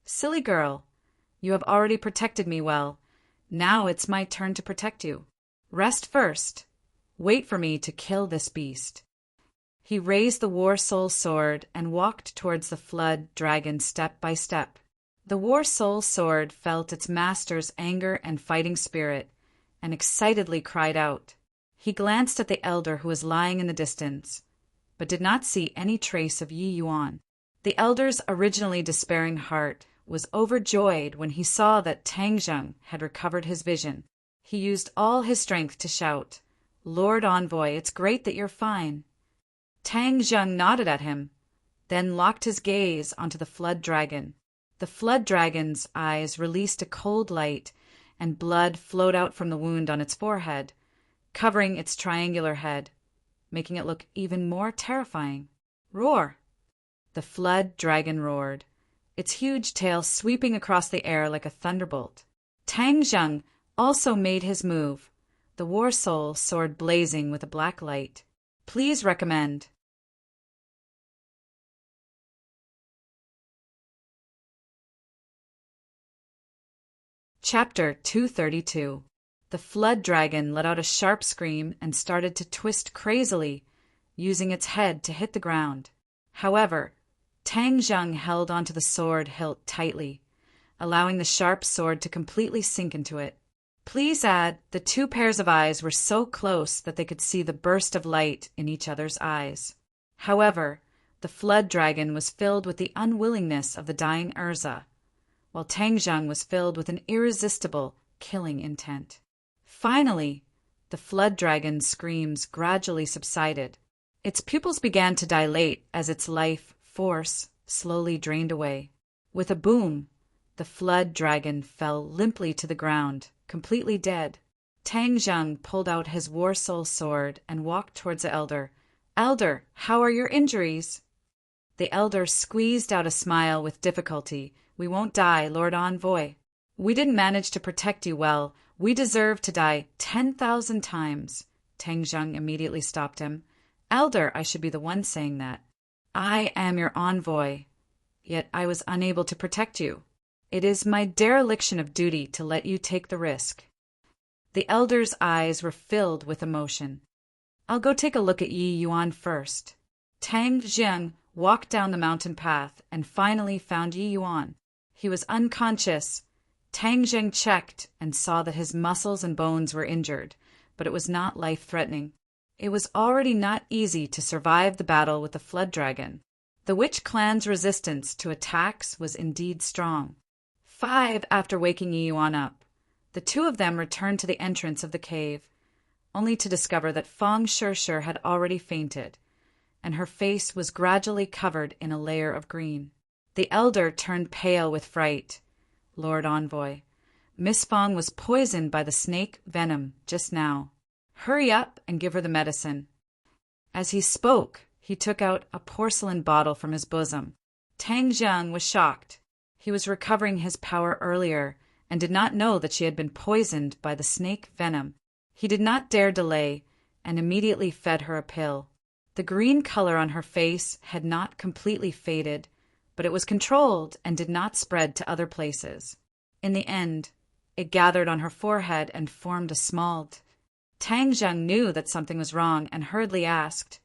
Silly girl, you have already protected me well. Now it's my turn to protect you. Rest first. Wait for me to kill this beast. He raised the War Soul sword and walked towards the flood dragon step by step. The War Soul sword felt its master's anger and fighting spirit, and excitedly cried out. He glanced at the elder who was lying in the distance, but did not see any trace of Yi Yuan. The elder's originally despairing heart was overjoyed when he saw that Tang Zheng had recovered his vision. He used all his strength to shout, "Lord Envoy, it's great that you're fine." Tang Zheng nodded at him, then locked his gaze onto the flood dragon. The flood dragon's eyes released a cold light, and blood flowed out from the wound on its forehead, covering its triangular head, making it look even more terrifying. "Roar!" The flood dragon roared, its huge tail sweeping across the air like a thunderbolt. Tang Zheng also made his move, the war soul sword blazing with a black light. Please recommend. Chapter 232. The flood dragon let out a sharp scream and started to twist crazily, using its head to hit the ground. However, Tang Zheng held onto the sword hilt tightly, allowing the sharp sword to completely sink into it. Please add, the two pairs of eyes were so close that they could see the burst of light in each other's eyes. However, the flood dragon was filled with the unwillingness of the dying Urza, while Tang Zheng was filled with an irresistible, killing intent. Finally, the flood dragon's screams gradually subsided. Its pupils began to dilate as its life force slowly drained away. With a boom, the flood dragon fell limply to the ground, completely dead. Tang Zheng pulled out his war soul sword and walked towards the elder. "Elder, how are your injuries?" The elder squeezed out a smile with difficulty. "We won't die, Lord Envoy. We didn't manage to protect you well. We deserve to die 10,000 times. Tang Zheng immediately stopped him. "Elder, I should be the one saying that. I am your envoy, yet I was unable to protect you. It is my dereliction of duty to let you take the risk." The elder's eyes were filled with emotion. "I'll go take a look at Yi Yuan first." Tang Zheng walked down the mountain path and finally found Yi Yuan. He was unconscious. Tang Zheng checked and saw that his muscles and bones were injured, but it was not life-threatening. It was already not easy to survive the battle with the flood dragon. The witch clan's resistance to attacks was indeed strong. 5 after waking Yi Yuan up, the two of them returned to the entrance of the cave, only to discover that Fang Shishir had already fainted, and her face was gradually covered in a layer of green. The elder turned pale with fright. "Lord Envoy, Miss Fang was poisoned by the snake venom just now. Hurry up and give her the medicine." As he spoke, he took out a porcelain bottle from his bosom. Tang Zheng was shocked. He was recovering his power earlier and did not know that she had been poisoned by the snake venom. He did not dare delay and immediately fed her a pill. The green color on her face had not completely faded, but it was controlled and did not spread to other places. In the end, it gathered on her forehead and formed a small Tang Zheng knew that something was wrong and hurriedly asked,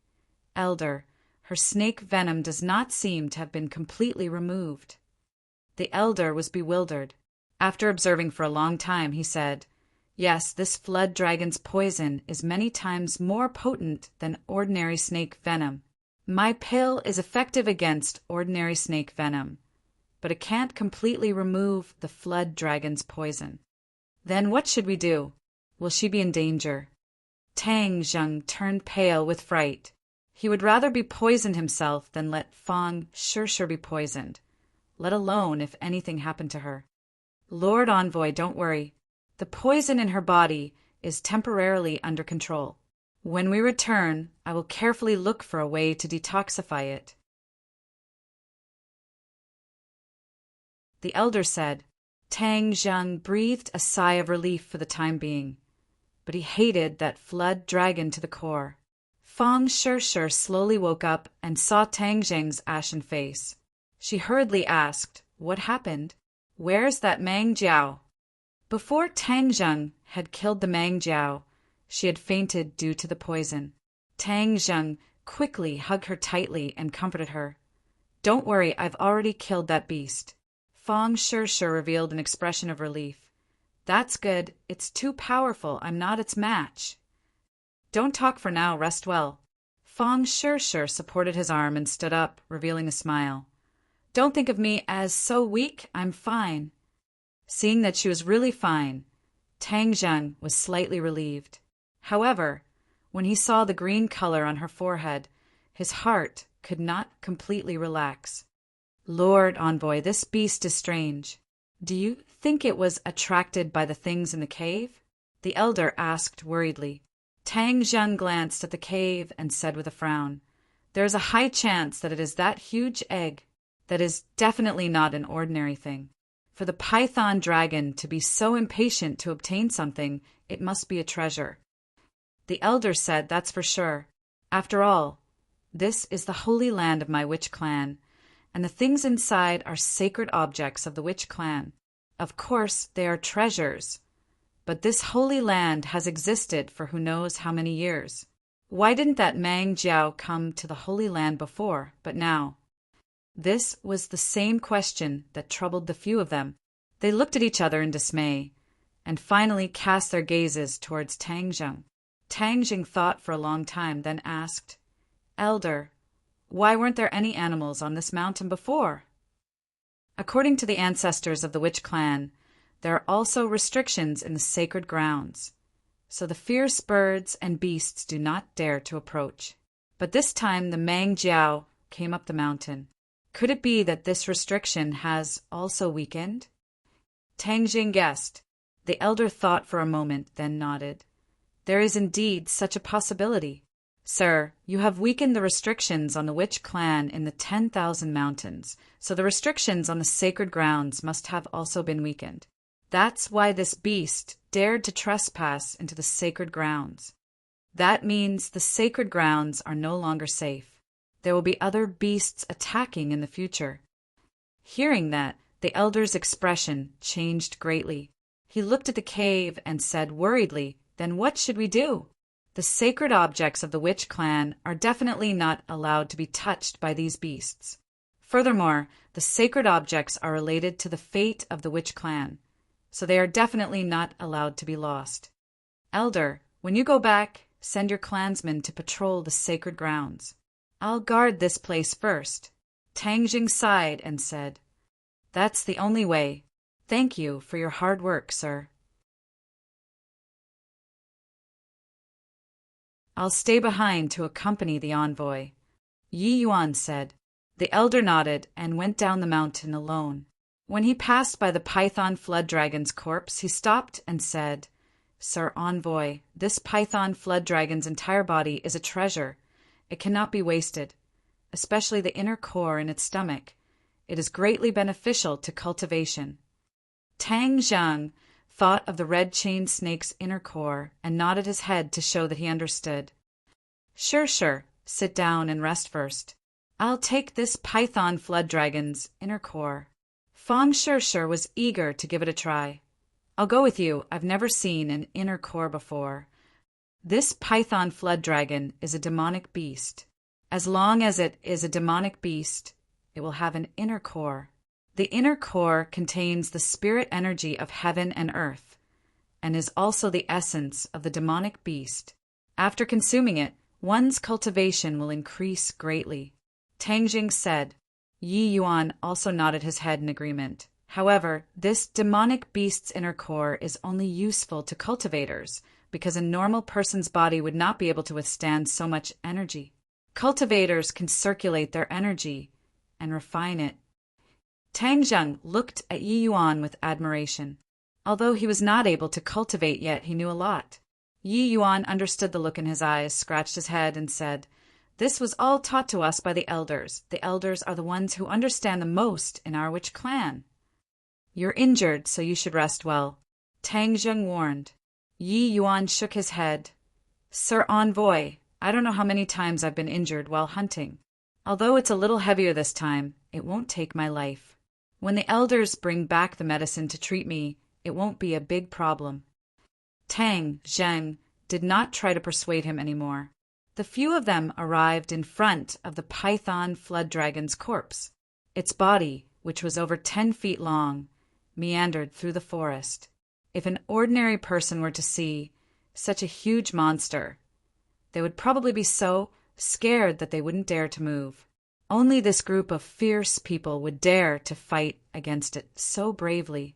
"Elder, her snake venom does not seem to have been completely removed." The elder was bewildered. After observing for a long time, he said, "Yes, this flood dragon's poison is many times more potent than ordinary snake venom. My pill is effective against ordinary snake venom, but it can't completely remove the flood dragon's poison." "Then what should we do? Will she be in danger?" Tang Zheng turned pale with fright. He would rather be poisoned himself than let Fang Shishir be poisoned, let alone if anything happened to her. "Lord Envoy, don't worry. The poison in her body is temporarily under control. When we return, I will carefully look for a way to detoxify it." The elder said. Tang Zheng breathed a sigh of relief for the time being, but he hated that flood dragon to the core. Fang Shishir slowly woke up and saw Tang Zheng's ashen face. She hurriedly asked, "What happened? Where's that Mang Jiao?" Before Tang Zheng had killed the Mang Jiao, she had fainted due to the poison. Tang Zheng quickly hugged her tightly and comforted her. "Don't worry, I've already killed that beast." Fang Shishir revealed an expression of relief. "That's good. It's too powerful. I'm not its match." "Don't talk for now. Rest well." Fang Shirshir supported his arm and stood up, revealing a smile. Don't think of me as so weak, I'm fine. Seeing that she was really fine, Tang Zheng was slightly relieved. However, when he saw the green color on her forehead, his heart could not completely relax. Lord Envoy, this beast is strange. Do you think it was attracted by the things in the cave? The elder asked worriedly. Tang Zheng glanced at the cave and said with a frown, There is a high chance that it is that huge egg. That is definitely not an ordinary thing. For the python dragon to be so impatient to obtain something, it must be a treasure. The elder said, That's for sure. After all, this is the holy land of my witch clan, and the things inside are sacred objects of the witch clan. Of course, they are treasures. But this holy land has existed for who knows how many years. Why didn't that Mang Jiao come to the holy land before, but now? This was the same question that troubled the few of them. They looked at each other in dismay, and finally cast their gazes towards Tang Zheng. Tang Zheng thought for a long time, then asked, Elder, why weren't there any animals on this mountain before? According to the ancestors of the witch clan, there are also restrictions in the sacred grounds, so the fierce birds and beasts do not dare to approach. But this time the Mang Jiao came up the mountain. Could it be that this restriction has also weakened? Tang Jing guessed. The elder thought for a moment, then nodded. There is indeed such a possibility. Sir, you have weakened the restrictions on the witch clan in the 10,000 mountains, so the restrictions on the sacred grounds must have also been weakened. That's why this beast dared to trespass into the sacred grounds. That means the sacred grounds are no longer safe. There will be other beasts attacking in the future. Hearing that, the elder's expression changed greatly. He looked at the cave and said worriedly, Then what should we do? The sacred objects of the witch clan are definitely not allowed to be touched by these beasts. Furthermore, the sacred objects are related to the fate of the witch clan, so they are definitely not allowed to be lost. Elder, when you go back, send your clansmen to patrol the sacred grounds. I'll guard this place first. Tang Jing sighed and said, That's the only way. Thank you for your hard work, sir. I'll stay behind to accompany the envoy, Yi Yuan said. The elder nodded and went down the mountain alone. When he passed by the python flood dragon's corpse, he stopped and said, Sir Envoy, this python flood dragon's entire body is a treasure. It cannot be wasted, especially the inner core in its stomach. It is greatly beneficial to cultivation. Tang Zheng thought of the red-chained snake's inner core and nodded his head to show that he understood. Sure, sit down and rest first. I'll take this python flood dragon's inner core. Fang Sure was eager to give it a try. I'll go with you. I've never seen an inner core before. This python flood dragon is a demonic beast. As long as it is a demonic beast, it will have an inner core. The inner core contains the spirit energy of heaven and earth, and is also the essence of the demonic beast. After consuming it, one's cultivation will increase greatly. Tang Jing said. Yi Yuan also nodded his head in agreement. However, this demonic beast's inner core is only useful to cultivators, because a normal person's body would not be able to withstand so much energy. Cultivators can circulate their energy and refine it. Tang Zheng looked at Yi Yuan with admiration. Although he was not able to cultivate yet, he knew a lot. Yi Yuan understood the look in his eyes, scratched his head, and said, This was all taught to us by the elders. The elders are the ones who understand the most in our witch clan. You're injured, so you should rest well, Tang Zheng warned. Yi Yuan shook his head. Sir Envoy, I don't know how many times I've been injured while hunting. Although it's a little heavier this time, it won't take my life. When the elders bring back the medicine to treat me, it won't be a big problem. Tang Zheng did not try to persuade him anymore. The few of them arrived in front of the python flood dragon's corpse. Its body, which was over 10 feet long, meandered through the forest. If an ordinary person were to see such a huge monster, they would probably be so scared that they wouldn't dare to move. Only this group of fierce people would dare to fight against it so bravely.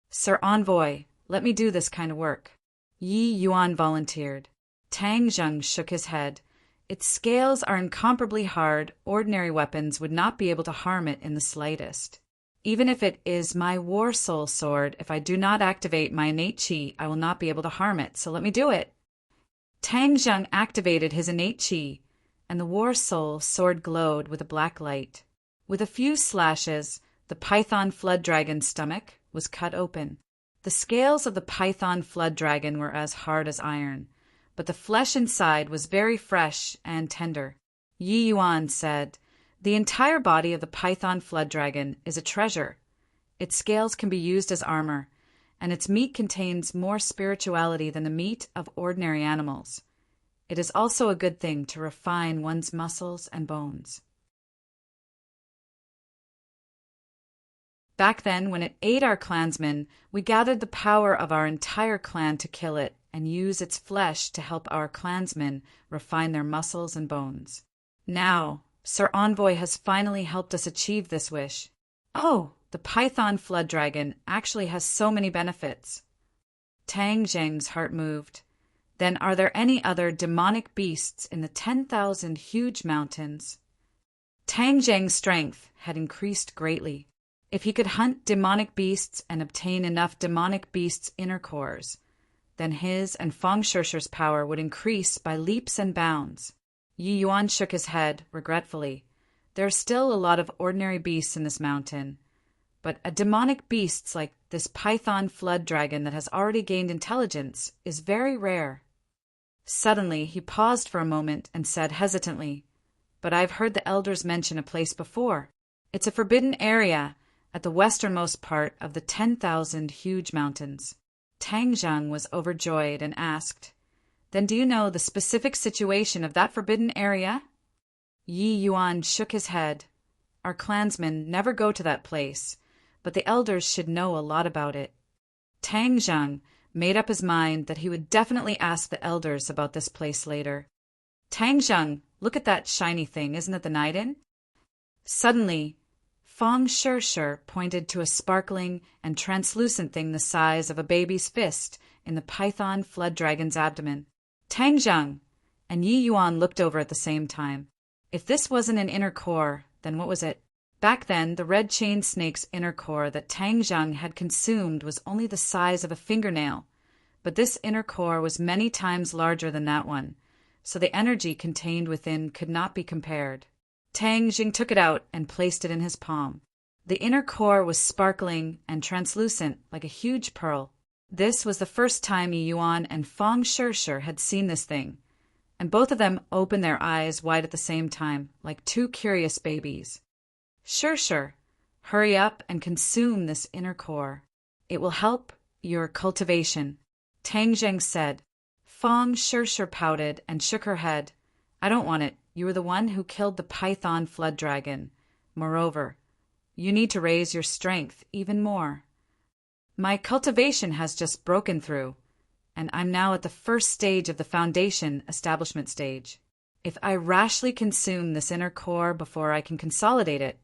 "Sir Envoy, let me do this kind of work." Yi Yuan volunteered. Tang Zheng shook his head. "Its scales are incomparably hard. Ordinary weapons would not be able to harm it in the slightest. Even if it is my war soul sword, if I do not activate my innate qi, I will not be able to harm it, so let me do it." Tang Zheng activated his innate qi, and the war soul sword glowed with a black light. With a few slashes, the python flood dragon's stomach was cut open. The scales of the python flood dragon were as hard as iron, but the flesh inside was very fresh and tender. Yi Yuan said, "The entire body of the python flood dragon is a treasure. Its scales can be used as armor, and its meat contains more spirituality than the meat of ordinary animals. It is also a good thing to refine one's muscles and bones." Back then, when it ate our clansmen, we gathered the power of our entire clan to kill it and use its flesh to help our clansmen refine their muscles and bones. Now, Sir Envoy has finally helped us achieve this wish. Oh, the python flood dragon actually has so many benefits. Tang Zheng's heart moved. Then are there any other demonic beasts in the 10,000 huge mountains? Tang Zheng's strength had increased greatly. If he could hunt demonic beasts and obtain enough demonic beasts' inner cores, then his and Fang Shishi's power would increase by leaps and bounds. Yi Yuan shook his head regretfully. There are still a lot of ordinary beasts in this mountain, but a demonic beast like this python flood dragon that has already gained intelligence is very rare. Suddenly, he paused for a moment and said hesitantly, "But I've heard the elders mention a place before. It's a forbidden area at the westernmost part of the 10,000 huge mountains." Tang Zheng was overjoyed and asked, "Then do you know the specific situation of that forbidden area?" Yi Yuan shook his head. "Our clansmen never go to that place, but the elders should know a lot about it." Tang Zheng made up his mind that he would definitely ask the elders about this place later. "Tang Zheng, look at that shiny thing, isn't it the Niden?" Suddenly, Fang Shi pointed to a sparkling and translucent thing the size of a baby's fist in the python flood dragon's abdomen. Tang Zheng and Yi Yuan looked over at the same time. If this wasn't an inner core, then what was it? Back then, the red chain snake's inner core that Tang Zheng had consumed was only the size of a fingernail, but this inner core was many times larger than that one, so the energy contained within could not be compared. Tang Zheng took it out and placed it in his palm. The inner core was sparkling and translucent like a huge pearl. This was the first time Yi Yuan and Fang Shi had seen this thing, and both of them opened their eyes wide at the same time, like two curious babies. Shi, hurry up and consume this inner core. It will help your cultivation," Tang Zheng said. Fang Shi pouted and shook her head. "I don't want it. You were the one who killed the python flood dragon. Moreover, you need to raise your strength even more. My cultivation has just broken through, and I'm now at the first stage of the foundation establishment stage. If I rashly consume this inner core before I can consolidate it,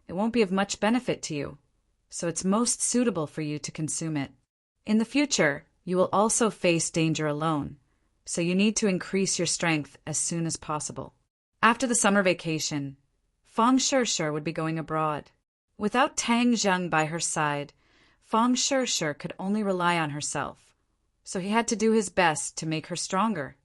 it won't be of much benefit to you, so it's most suitable for you to consume it. In the future, you will also face danger alone, so you need to increase your strength as soon as possible." After the summer vacation, Fang Shi would be going abroad. Without Tang Zheng by her side, Fang Shi could only rely on herself, so he had to do his best to make her stronger.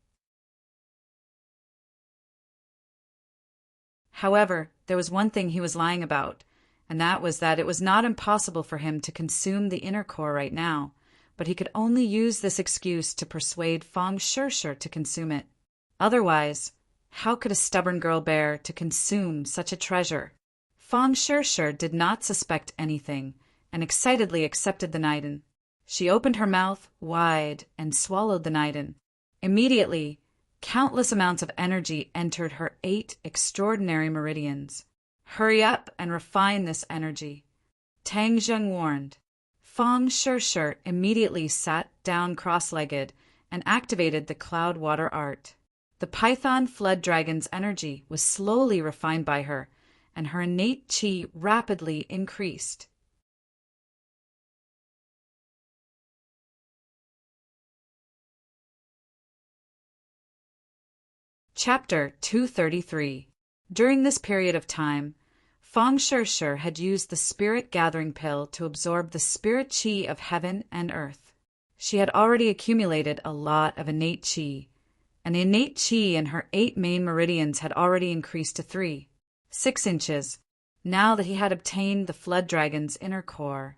However, there was one thing he was lying about, and that was that it was not impossible for him to consume the inner core right now, but he could only use this excuse to persuade Fang Shi to consume it. Otherwise, how could a stubborn girl bear to consume such a treasure? Fang Shi did not suspect anything, and excitedly accepted the Niden. She opened her mouth wide and swallowed the Niden. Immediately, countless amounts of energy entered her 8 extraordinary meridians. "Hurry up and refine this energy," Tang Zheng warned. Fang Shi immediately sat down cross-legged and activated the cloud water art. The python flood dragon's energy was slowly refined by her, and her innate chi rapidly increased. Chapter 233. During this period of time, Fang Shirshir had used the spirit gathering pill to absorb the spirit chi of heaven and earth. She had already accumulated a lot of innate chi, and the innate chi in her 8 main meridians had already increased to 6 inches. Now that he had obtained the flood dragon's inner core,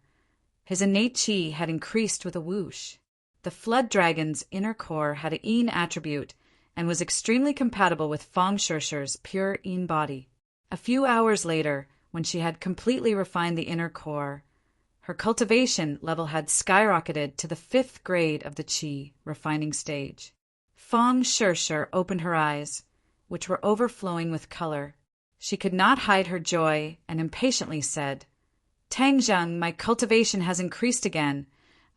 his innate chi had increased with a whoosh. The flood dragon's inner core had a yin attribute and was extremely compatible with Fang Shirshir's pure yin body. A few hours later, when she had completely refined the inner core, her cultivation level had skyrocketed to the 5th grade of the chi refining stage. Fang Shirshir opened her eyes, which were overflowing with color. She could not hide her joy and impatiently said, "Tangzheng, my cultivation has increased again.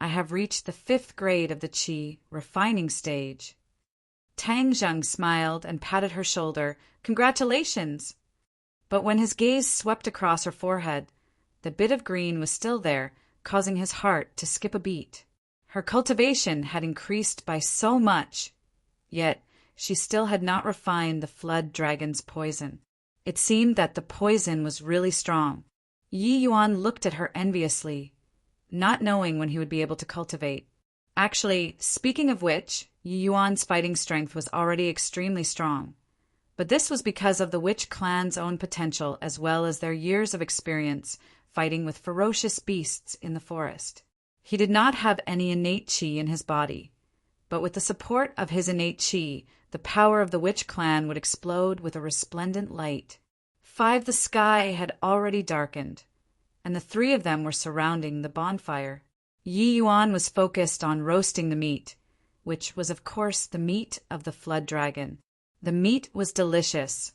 I have reached the 5th grade of the chi refining stage." Tang Zheng smiled and patted her shoulder. "Congratulations!" But when his gaze swept across her forehead, the bit of green was still there, causing his heart to skip a beat. Her cultivation had increased by so much, yet she still had not refined the flood dragon's poison. It seemed that the poison was really strong. Yi Yuan looked at her enviously, not knowing when he would be able to cultivate. Actually, speaking of which, Yi Yuan's fighting strength was already extremely strong. But this was because of the witch clan's own potential as well as their years of experience fighting with ferocious beasts in the forest. He did not have any innate chi in his body, but with the support of his innate chi, the power of the witch clan would explode with a resplendent light. The sky had already darkened, and the 3 of them were surrounding the bonfire. Yi Yuan was focused on roasting the meat, which was of course the meat of the flood dragon. The meat was delicious,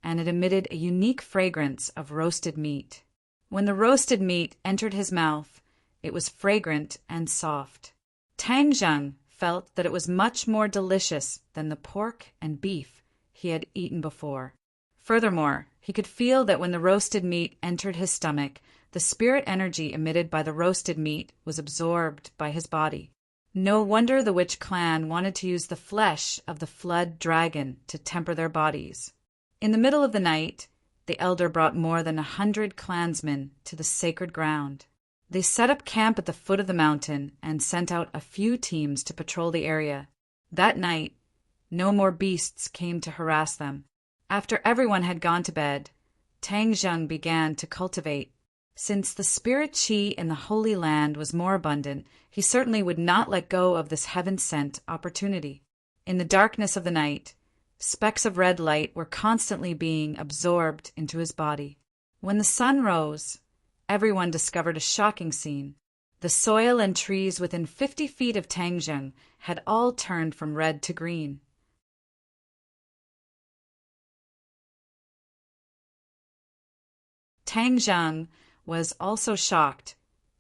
and it emitted a unique fragrance of roasted meat. When the roasted meat entered his mouth, it was fragrant and soft. Tang Zheng felt that it was much more delicious than the pork and beef he had eaten before. Furthermore, he could feel that when the roasted meat entered his stomach, the spirit energy emitted by the roasted meat was absorbed by his body. No wonder the witch clan wanted to use the flesh of the flood dragon to temper their bodies. In the middle of the night, the elder brought more than 100 clansmen to the sacred ground. They set up camp at the foot of the mountain and sent out a few teams to patrol the area. That night, no more beasts came to harass them. After everyone had gone to bed, Tang Zheng began to cultivate. Since the spirit chi in the Holy Land was more abundant, he certainly would not let go of this heaven-sent opportunity. In the darkness of the night, specks of red light were constantly being absorbed into his body. When the sun rose, everyone discovered a shocking scene. The soil and trees within 50 feet of Tangzheng had all turned from red to green. Tangzheng was also shocked.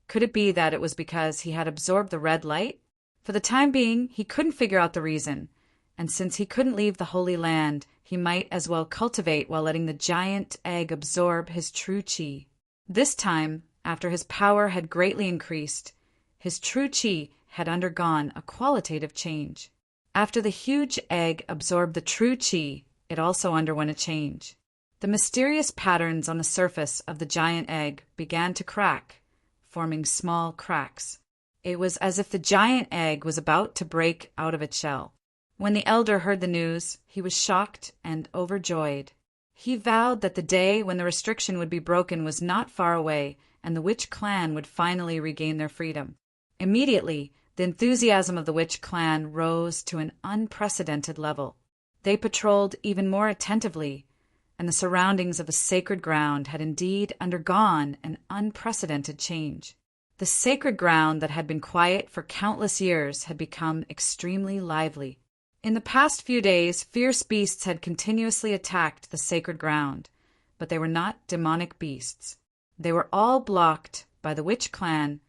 Could it be that it was because he had absorbed the red light? For the time being, he couldn't figure out the reason, and since he couldn't leave the Holy Land, he might as well cultivate while letting the giant egg absorb his true chi. This time, after his power had greatly increased, his true chi had undergone a qualitative change. After the huge egg absorbed the true chi, it also underwent a change. The mysterious patterns on the surface of the giant egg began to crack, forming small cracks. It was as if the giant egg was about to break out of its shell. When the elder heard the news, he was shocked and overjoyed. He vowed that the day when the restriction would be broken was not far away, and the witch clan would finally regain their freedom. Immediately, the enthusiasm of the witch clan rose to an unprecedented level. They patrolled even more attentively, and the surroundings of the sacred ground had indeed undergone an unprecedented change. The sacred ground that had been quiet for countless years had become extremely lively. In the past few days, fierce beasts had continuously attacked the sacred ground, but they were not demonic beasts. They were all blocked by the witch clan,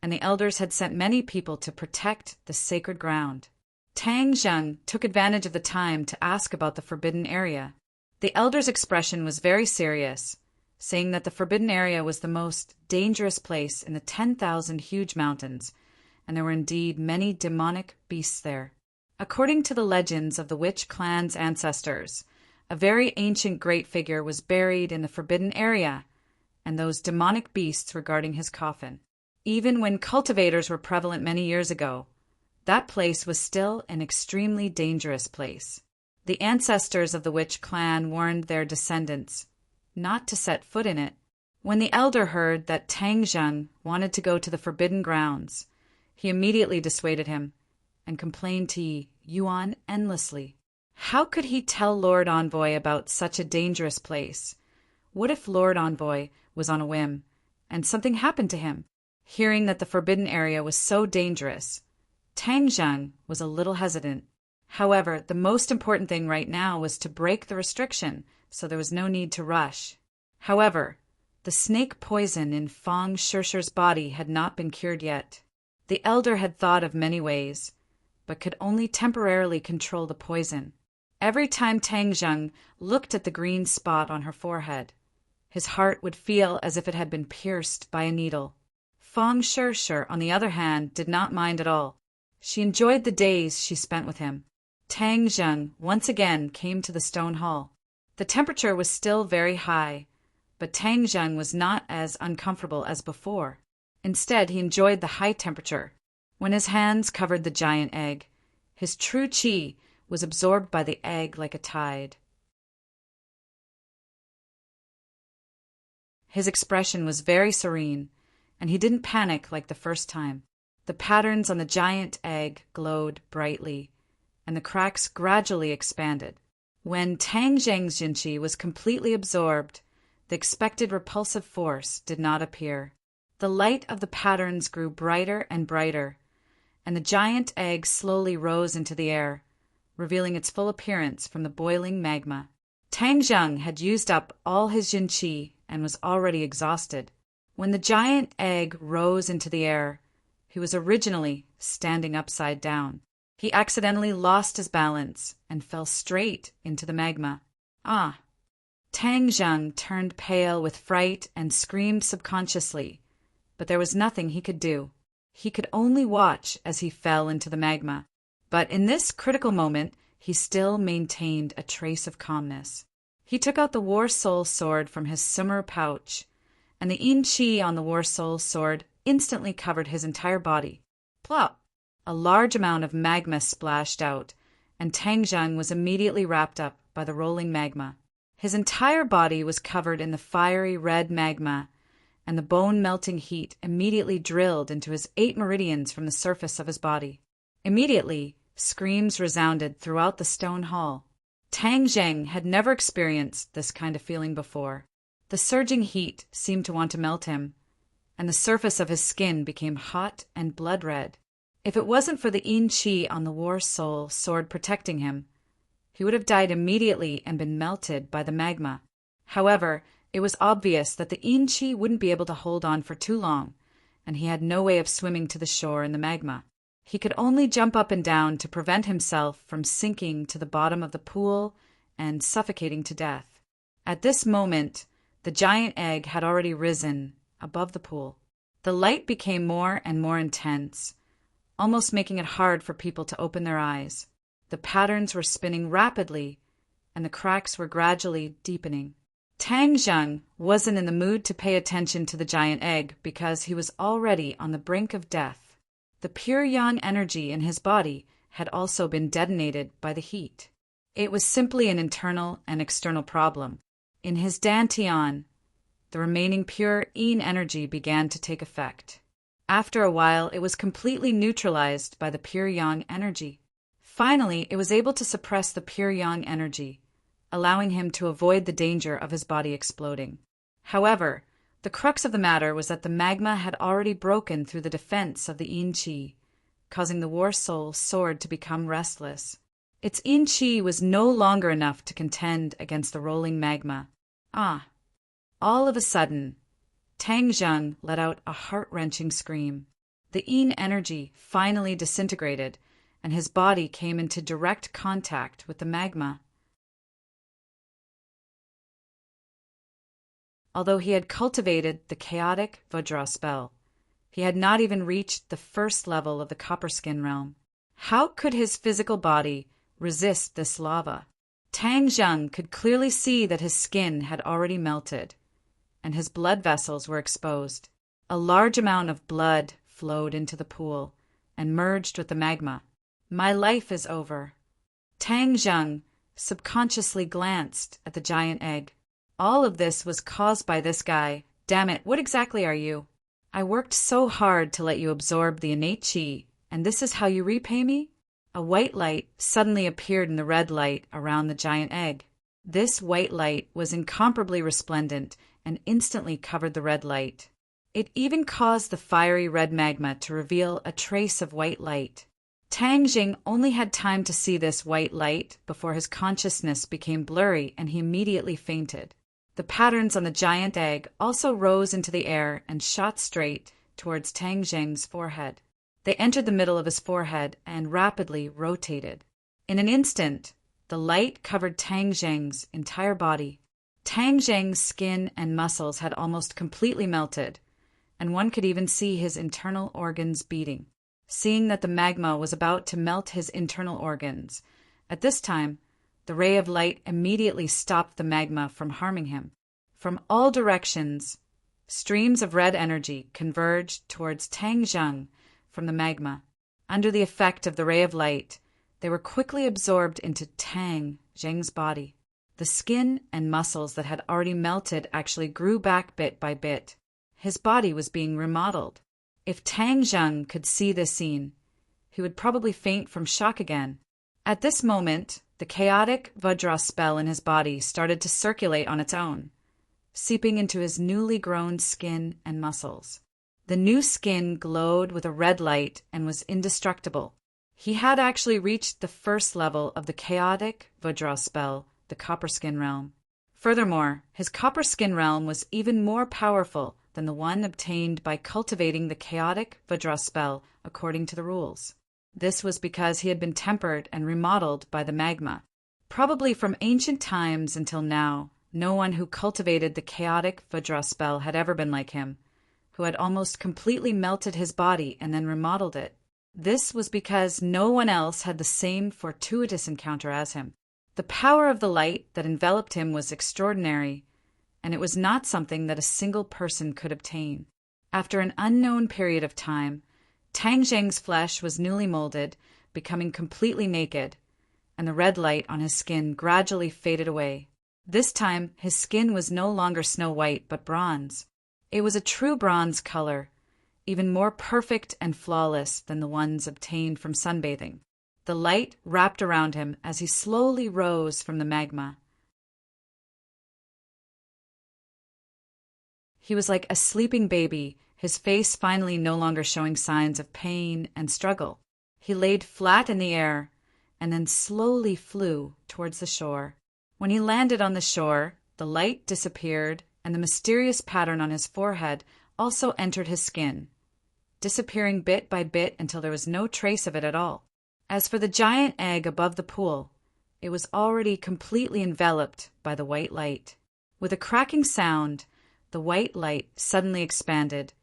and the elders had sent many people to protect the sacred ground. Tang Zheng took advantage of the time to ask about the forbidden area. The elder's expression was very serious, saying that the forbidden area was the most dangerous place in the 10,000 huge mountains, and there were indeed many demonic beasts there. According to the legends of the witch clan's ancestors, a very ancient great figure was buried in the forbidden area, and those demonic beasts were guarding his coffin. Even when cultivators were prevalent many years ago, that place was still an extremely dangerous place. The ancestors of the witch clan warned their descendants not to set foot in it. When the elder heard that Tang Zheng wanted to go to the forbidden grounds, he immediately dissuaded him and complained to Yuan endlessly. How could he tell Lord Envoy about such a dangerous place? What if Lord Envoy was on a whim and something happened to him? Hearing that the forbidden area was so dangerous, Tang Zheng was a little hesitant. However, the most important thing right now was to break the restriction, so there was no need to rush. However, the snake poison in Fang Shishi's body had not been cured yet. The elder had thought of many ways, but could only temporarily control the poison. Every time Tang Zheng looked at the green spot on her forehead, his heart would feel as if it had been pierced by a needle. Fang Shishi, on the other hand, did not mind at all. She enjoyed the days she spent with him. Tang Zheng once again came to the stone hall. The temperature was still very high, but Tang Zheng was not as uncomfortable as before. Instead, he enjoyed the high temperature. When his hands covered the giant egg, his true qi was absorbed by the egg like a tide. His expression was very serene, and he didn't panic like the first time. The patterns on the giant egg glowed brightly, and the cracks gradually expanded. When Tang Zheng's Jinqi was completely absorbed, the expected repulsive force did not appear. The light of the patterns grew brighter and brighter, and the giant egg slowly rose into the air, revealing its full appearance from the boiling magma. Tang Zheng had used up all his Jinqi and was already exhausted. When the giant egg rose into the air, he was originally standing upside down. He accidentally lost his balance and fell straight into the magma. Ah! Tang Zheng turned pale with fright and screamed subconsciously, but there was nothing he could do. He could only watch as he fell into the magma. But in this critical moment, he still maintained a trace of calmness. He took out the War Soul sword from his summer pouch, and the yin qi on the War Soul sword instantly covered his entire body. Plop! A large amount of magma splashed out, and Tang Zheng was immediately wrapped up by the rolling magma. His entire body was covered in the fiery red magma, and the bone-melting heat immediately drilled into his 8 meridians from the surface of his body. Immediately, screams resounded throughout the stone hall. Tang Zheng had never experienced this kind of feeling before. The surging heat seemed to want to melt him, and the surface of his skin became hot and blood-red. If it wasn't for the yin qi on the War Soul sword protecting him, he would have died immediately and been melted by the magma. However, it was obvious that the yin qi wouldn't be able to hold on for too long, and he had no way of swimming to the shore in the magma. He could only jump up and down to prevent himself from sinking to the bottom of the pool and suffocating to death. At this moment, the giant egg had already risen above the pool. The light became more and more intense, almost making it hard for people to open their eyes. The patterns were spinning rapidly, and the cracks were gradually deepening. Tang Zheng wasn't in the mood to pay attention to the giant egg because he was already on the brink of death. The pure yang energy in his body had also been detonated by the heat. It was simply an internal and external problem. In his dantian, the remaining pure yin energy began to take effect. After a while, it was completely neutralized by the pure yang energy. Finally, it was able to suppress the pure yang energy, allowing him to avoid the danger of his body exploding. However, the crux of the matter was that the magma had already broken through the defense of the yin qi, causing the War Soul sword to become restless. Its yin qi was no longer enough to contend against the rolling magma. Ah! All of a sudden, Tang Zheng let out a heart-wrenching scream. The yin energy finally disintegrated, and his body came into direct contact with the magma. Although he had cultivated the chaotic Vajra spell, he had not even reached the first level of the Copperskin realm. How could his physical body resist this lava? Tang Zheng could clearly see that his skin had already melted, and his blood vessels were exposed. A large amount of blood flowed into the pool and merged with the magma. My life is over. Tang Zheng subconsciously glanced at the giant egg. All of this was caused by this guy. Damn it, what exactly are you? I worked so hard to let you absorb the innate chi, and this is how you repay me? A white light suddenly appeared in the red light around the giant egg. This white light was incomparably resplendent and instantly covered the red light. It even caused the fiery red magma to reveal a trace of white light. Tang Jing only had time to see this white light before his consciousness became blurry and he immediately fainted. The patterns on the giant egg also rose into the air and shot straight towards Tang Jing's forehead. They entered the middle of his forehead and rapidly rotated. In an instant, the light covered Tang Jing's entire body. Tang Jing's skin and muscles had almost completely melted, and one could even see his internal organs beating. Seeing that the magma was about to melt his internal organs, at this time, the ray of light immediately stopped the magma from harming him. From all directions, streams of red energy converged towards Tang Zheng from the magma. Under the effect of the ray of light, they were quickly absorbed into Tang Zheng's body. The skin and muscles that had already melted actually grew back bit by bit. His body was being remodeled. If Tang Zheng could see this scene, he would probably faint from shock again. At this moment, the chaotic Vajra spell in his body started to circulate on its own, seeping into his newly grown skin and muscles. The new skin glowed with a red light and was indestructible. He had actually reached the first level of the chaotic Vajra spell, the Copperskin realm. Furthermore, his Copperskin realm was even more powerful than the one obtained by cultivating the chaotic Vajra spell according to the rules. This was because he had been tempered and remodeled by the magma. Probably from ancient times until now, no one who cultivated the chaotic Vajra spell had ever been like him, who had almost completely melted his body and then remodeled it. This was because no one else had the same fortuitous encounter as him. The power of the light that enveloped him was extraordinary, and it was not something that a single person could obtain. After an unknown period of time, Tang Zheng's flesh was newly molded, becoming completely naked, and the red light on his skin gradually faded away. This time, his skin was no longer snow white, but bronze. It was a true bronze color, even more perfect and flawless than the ones obtained from sunbathing. The light wrapped around him as he slowly rose from the magma. He was like a sleeping baby, his face finally no longer showing signs of pain and struggle. He laid flat in the air and then slowly flew towards the shore. When he landed on the shore, the light disappeared and the mysterious pattern on his forehead also entered his skin, disappearing bit by bit until there was no trace of it at all. As for the giant egg above the pool, it was already completely enveloped by the white light. With a cracking sound, the white light suddenly expanded,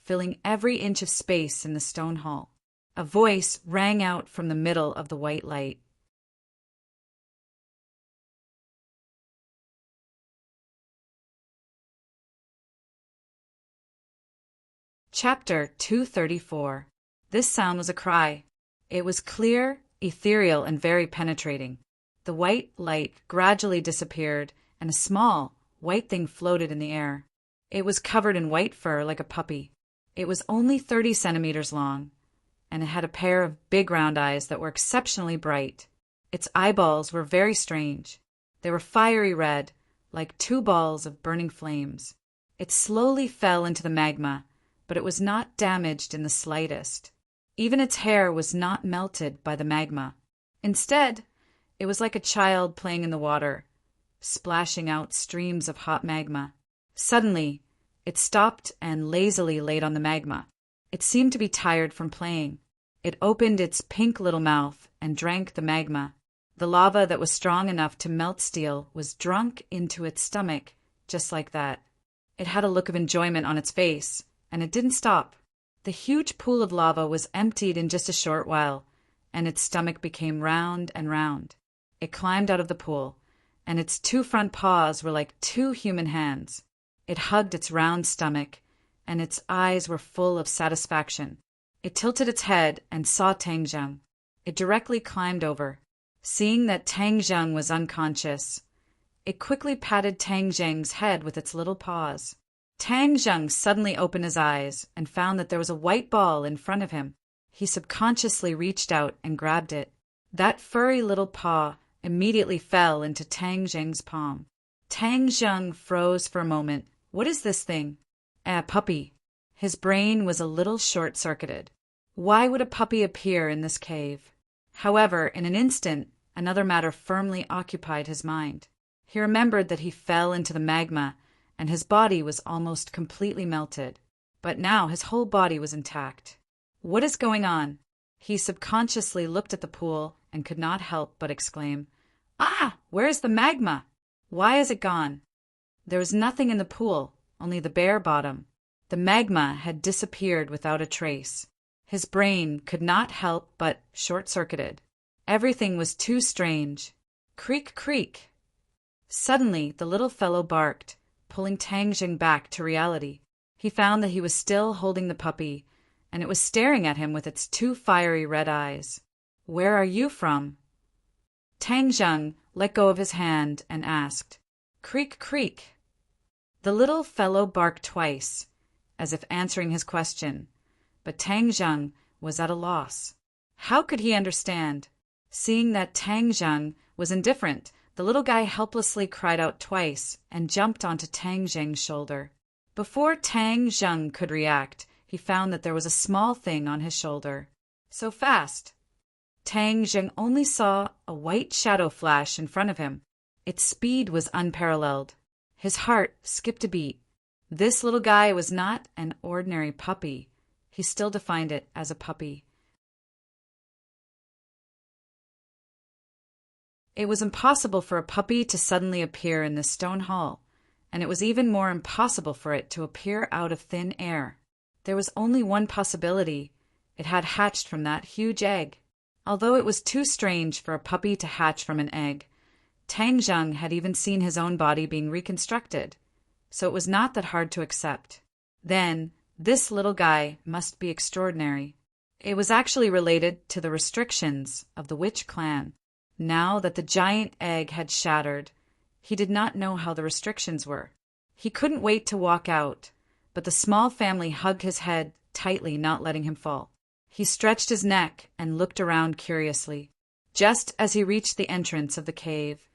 filling every inch of space in the stone hall. A voice rang out from the middle of the white light. Chapter 234. This sound was a cry. It was clear, ethereal, and very penetrating. The white light gradually disappeared, and a small, white thing floated in the air. It was covered in white fur like a puppy. It was only 30 centimeters long, and it had a pair of big round eyes that were exceptionally bright. Its eyeballs were very strange. They were fiery red, like two balls of burning flames. It slowly fell into the magma, but it was not damaged in the slightest. Even its hair was not melted by the magma. Instead, it was like a child playing in the water, splashing out streams of hot magma. Suddenly, it stopped and lazily laid on the magma. It seemed to be tired from playing. It opened its pink little mouth and drank the magma. The lava that was strong enough to melt steel was drunk into its stomach, just like that. It had a look of enjoyment on its face, and it didn't stop. The huge pool of lava was emptied in just a short while, and its stomach became round and round. It climbed out of the pool, and its two front paws were like two human hands. It hugged its round stomach, and its eyes were full of satisfaction. It tilted its head and saw Tang Zheng. It directly climbed over. Seeing that Tang Zheng was unconscious, it quickly patted Tang Zheng's head with its little paws. Tang Zheng suddenly opened his eyes and found that there was a white ball in front of him. He subconsciously reached out and grabbed it. That furry little paw immediately fell into Tang Zheng's palm. Tang Zheng froze for a moment. What is this thing? A puppy. His brain was a little short-circuited. Why would a puppy appear in this cave? However, in an instant, another matter firmly occupied his mind. He remembered that he fell into the magma, and his body was almost completely melted. But now his whole body was intact. What is going on? He subconsciously looked at the pool and could not help but exclaim, "Ah! Where is the magma? Why is it gone?" There was nothing in the pool, only the bare bottom. The magma had disappeared without a trace. His brain could not help but short-circuited. Everything was too strange. Creak, creak. Suddenly, the little fellow barked, pulling Tang Zheng back to reality. He found that he was still holding the puppy, and it was staring at him with its two fiery red eyes. "Where are you from?" Tang Zheng let go of his hand and asked, "Creak, creak." The little fellow barked twice, as if answering his question, but Tang Zheng was at a loss. How could he understand? Seeing that Tang Zheng was indifferent, the little guy helplessly cried out twice and jumped onto Tang Zheng's shoulder. Before Tang Zheng could react, he found that there was a small thing on his shoulder. So fast! Tang Zheng only saw a white shadow flash in front of him. Its speed was unparalleled. His heart skipped a beat. This little guy was not an ordinary puppy. He still defined it as a puppy. It was impossible for a puppy to suddenly appear in this stone hall, and it was even more impossible for it to appear out of thin air. There was only one possibility. It had hatched from that huge egg. Although it was too strange for a puppy to hatch from an egg, Tang Zheng had even seen his own body being reconstructed, so it was not that hard to accept. Then, this little guy must be extraordinary. It was actually related to the restrictions of the witch clan. Now that the giant egg had shattered, he did not know how the restrictions were. He couldn't wait to walk out, but the small family hugged his head tightly, not letting him fall. He stretched his neck and looked around curiously. Just as he reached the entrance of the cave,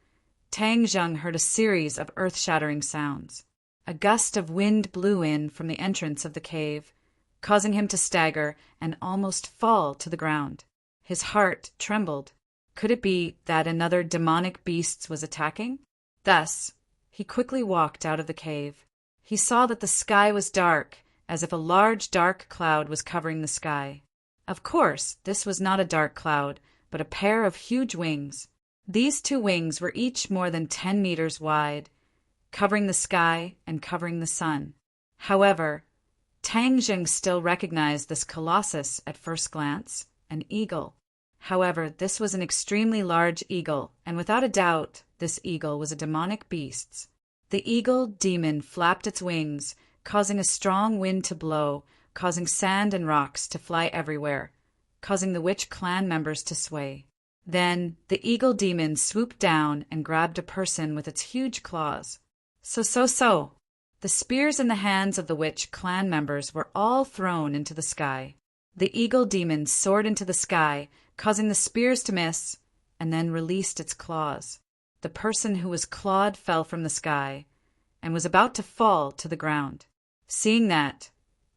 Tang Zheng heard a series of earth-shattering sounds. A gust of wind blew in from the entrance of the cave, causing him to stagger and almost fall to the ground. His heart trembled. Could it be that another demonic beast was attacking? Thus, he quickly walked out of the cave. He saw that the sky was dark, as if a large dark cloud was covering the sky. Of course, this was not a dark cloud, but a pair of huge wings. These two wings were each more than 10 meters wide, covering the sky and covering the sun. However, Tang Zheng still recognized this colossus at first glance, an eagle. However, this was an extremely large eagle, and without a doubt, this eagle was a demonic beast. The eagle demon flapped its wings, causing a strong wind to blow, causing sand and rocks to fly everywhere, causing the witch clan members to sway. Then, the eagle demon swooped down and grabbed a person with its huge claws. So. The spears in the hands of the witch clan members were all thrown into the sky. The eagle demon soared into the sky, causing the spears to miss, and then released its claws. The person who was clawed fell from the sky, and was about to fall to the ground. Seeing that,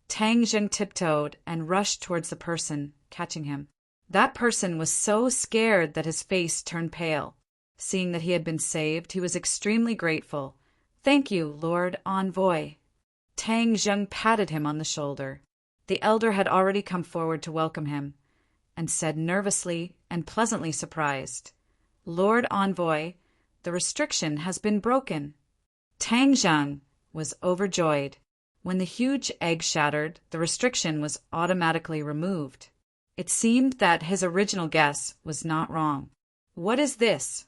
Tang Zheng tiptoed and rushed towards the person, catching him. That person was so scared that his face turned pale. Seeing that he had been saved, he was extremely grateful. "Thank you, Lord Envoy." Tang Zheng patted him on the shoulder. The elder had already come forward to welcome him. and said nervously and pleasantly surprised, "Lord Envoy, the restriction has been broken." Tang Zheng was overjoyed. When the huge egg shattered, the restriction was automatically removed. It seemed that his original guess was not wrong. "What is this?"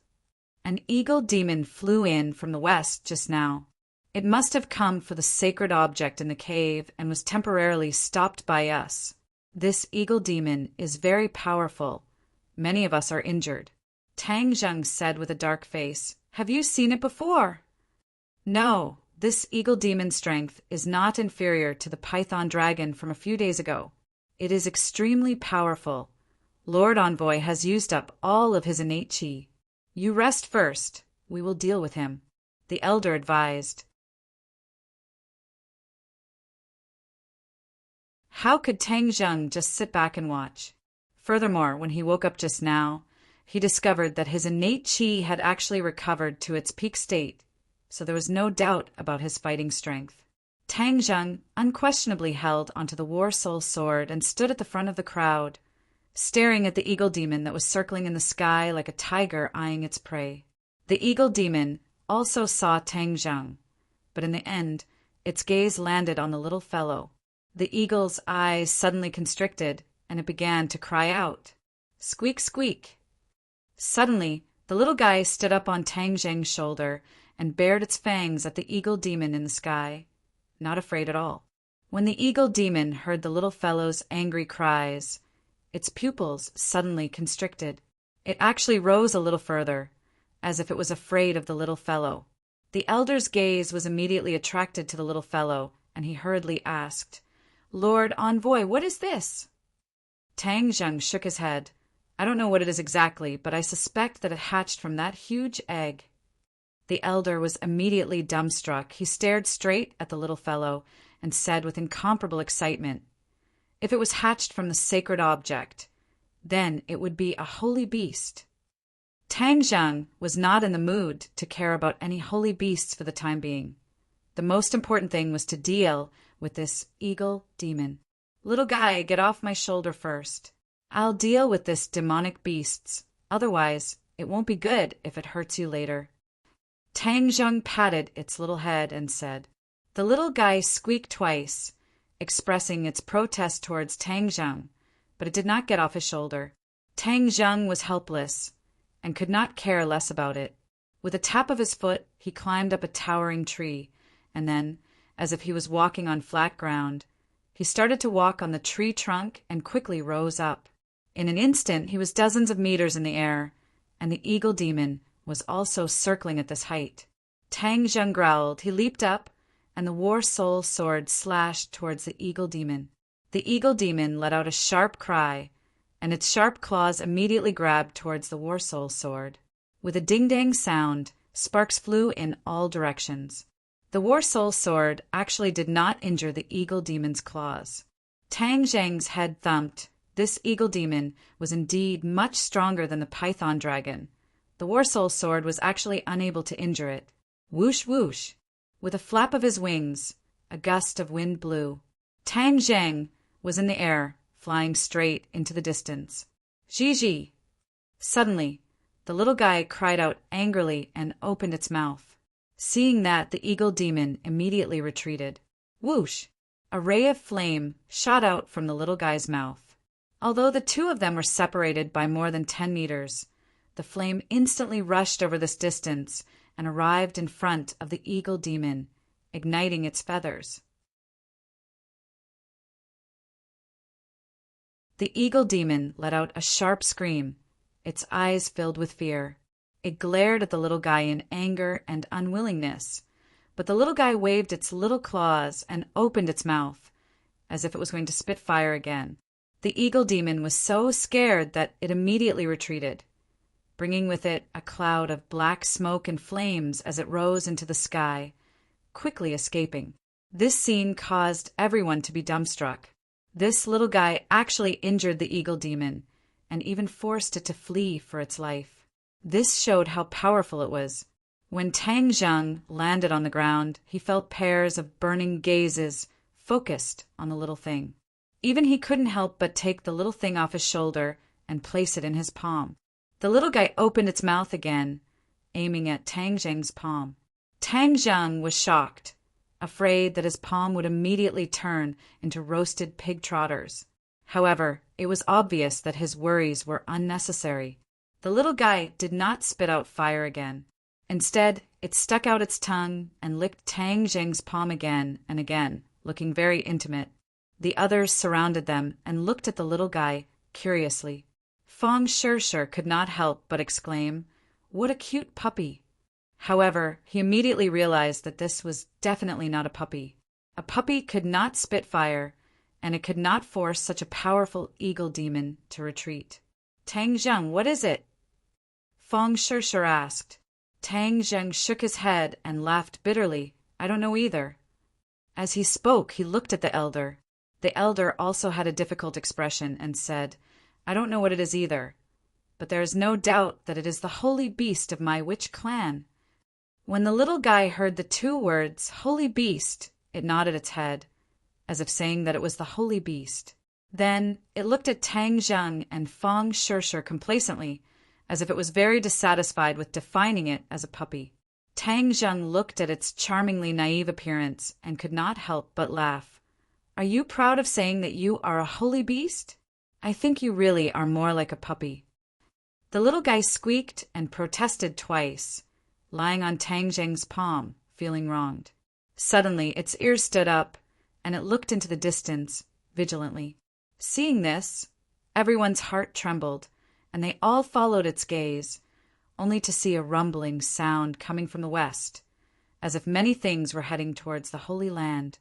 "An eagle demon flew in from the west just now. It must have come for the sacred object in the cave and was temporarily stopped by us. This eagle demon is very powerful. Many of us are injured." Tang Zheng said with a dark face, "Have you seen it before?" "No, this eagle demon's strength is not inferior to the python dragon from a few days ago. It is extremely powerful. Lord Envoy has used up all of his innate qi. You rest first. We will deal with him," the elder advised. How could Tang Zheng just sit back and watch? Furthermore, when he woke up just now, he discovered that his innate qi had actually recovered to its peak state, so there was no doubt about his fighting strength. Tang Zheng unquestionably held onto the War Soul sword and stood at the front of the crowd, staring at the eagle demon that was circling in the sky like a tiger eyeing its prey. The eagle demon also saw Tang Zheng, but in the end, its gaze landed on the little fellow. The eagle's eyes suddenly constricted, and it began to cry out. Squeak, squeak. Suddenly, the little guy stood up on Tang Zheng's shoulder and bared its fangs at the eagle demon in the sky, not afraid at all. When the eagle demon heard the little fellow's angry cries, its pupils suddenly constricted. It actually rose a little further, as if it was afraid of the little fellow. The elder's gaze was immediately attracted to the little fellow, and he hurriedly asked, "Lord Envoy, what is this?" Tang Zheng shook his head. "I don't know what it is exactly, but I suspect that it hatched from that huge egg." The elder was immediately dumbstruck. He stared straight at the little fellow and said with incomparable excitement, "If it was hatched from the sacred object, then it would be a holy beast." Tang Zheng was not in the mood to care about any holy beasts for the time being. The most important thing was to deal with this eagle demon. "Little guy, get off my shoulder first. I'll deal with this demonic beasts. Otherwise, it won't be good if it hurts you later." Tang Zheng patted its little head and said. The little guy squeaked twice, expressing its protest towards Tang Zheng, but it did not get off his shoulder. Tang Zheng was helpless and could not care less about it. With a tap of his foot, he climbed up a towering tree, and then, as if he was walking on flat ground, he started to walk on the tree trunk and quickly rose up. In an instant, he was dozens of meters in the air, and the eagle demon was also circling at this height. Tang Zheng growled. He leaped up, and the War Soul sword slashed towards the eagle demon. The eagle demon let out a sharp cry, and its sharp claws immediately grabbed towards the War Soul sword. With a ding-dang sound, sparks flew in all directions. The War Soul sword actually did not injure the eagle demon's claws. Tang Zheng's head thumped. This eagle demon was indeed much stronger than the python dragon. The War Soul sword was actually unable to injure it. Whoosh, whoosh. With a flap of his wings, a gust of wind blew. Tang Zheng was in the air, flying straight into the distance. Zhi. Suddenly, the little guy cried out angrily and opened its mouth. Seeing that, the eagle demon immediately retreated. Whoosh! A ray of flame shot out from the little guy's mouth. Although the two of them were separated by more than 10 meters, the flame instantly rushed over this distance and arrived in front of the eagle demon, igniting its feathers. The eagle demon let out a sharp scream. Its eyes filled with fear. It glared at the little guy in anger and unwillingness, but the little guy waved its little claws and opened its mouth, as if it was going to spit fire again. The eagle demon was so scared that it immediately retreated, bringing with it a cloud of black smoke and flames as it rose into the sky, quickly escaping. This scene caused everyone to be dumbstruck. This little guy actually injured the eagle demon, and even forced it to flee for its life. This showed how powerful it was. When Tang Zheng landed on the ground, he felt pairs of burning gazes focused on the little thing. Even he couldn't help but take the little thing off his shoulder and place it in his palm. The little guy opened its mouth again, aiming at Tang Zheng's palm. Tang Zheng was shocked, afraid that his palm would immediately turn into roasted pig trotters. However, it was obvious that his worries were unnecessary. The little guy did not spit out fire again. Instead, it stuck out its tongue and licked Tang Zheng's palm again and again, looking very intimate. The others surrounded them and looked at the little guy curiously. Fang Shirshir could not help but exclaim, "What a cute puppy!" However, he immediately realized that this was definitely not a puppy. A puppy could not spit fire, and it could not force such a powerful eagle demon to retreat. "Tang Zheng, what is it?" Fang Shirshir asked. Tang Zheng shook his head and laughed bitterly. "I don't know either." As he spoke, he looked at the elder. The elder also had a difficult expression and said, "I don't know what it is either, but there is no doubt that it is the holy beast of my witch clan." When the little guy heard the two words, "holy beast," it nodded its head, as if saying that it was the holy beast. Then it looked at Tang Zheng and Fang Shirshir complacently, as if it was very dissatisfied with defining it as a puppy. Tang Zheng looked at its charmingly naive appearance and could not help but laugh. "Are you proud of saying that you are a holy beast? I think you really are more like a puppy." The little guy squeaked and protested twice, lying on Tang Zheng's palm, feeling wronged. Suddenly, its ears stood up, and it looked into the distance, vigilantly. Seeing this, everyone's heart trembled, and they all followed its gaze, only to see a rumbling sound coming from the west, as if many things were heading towards the Holy Land.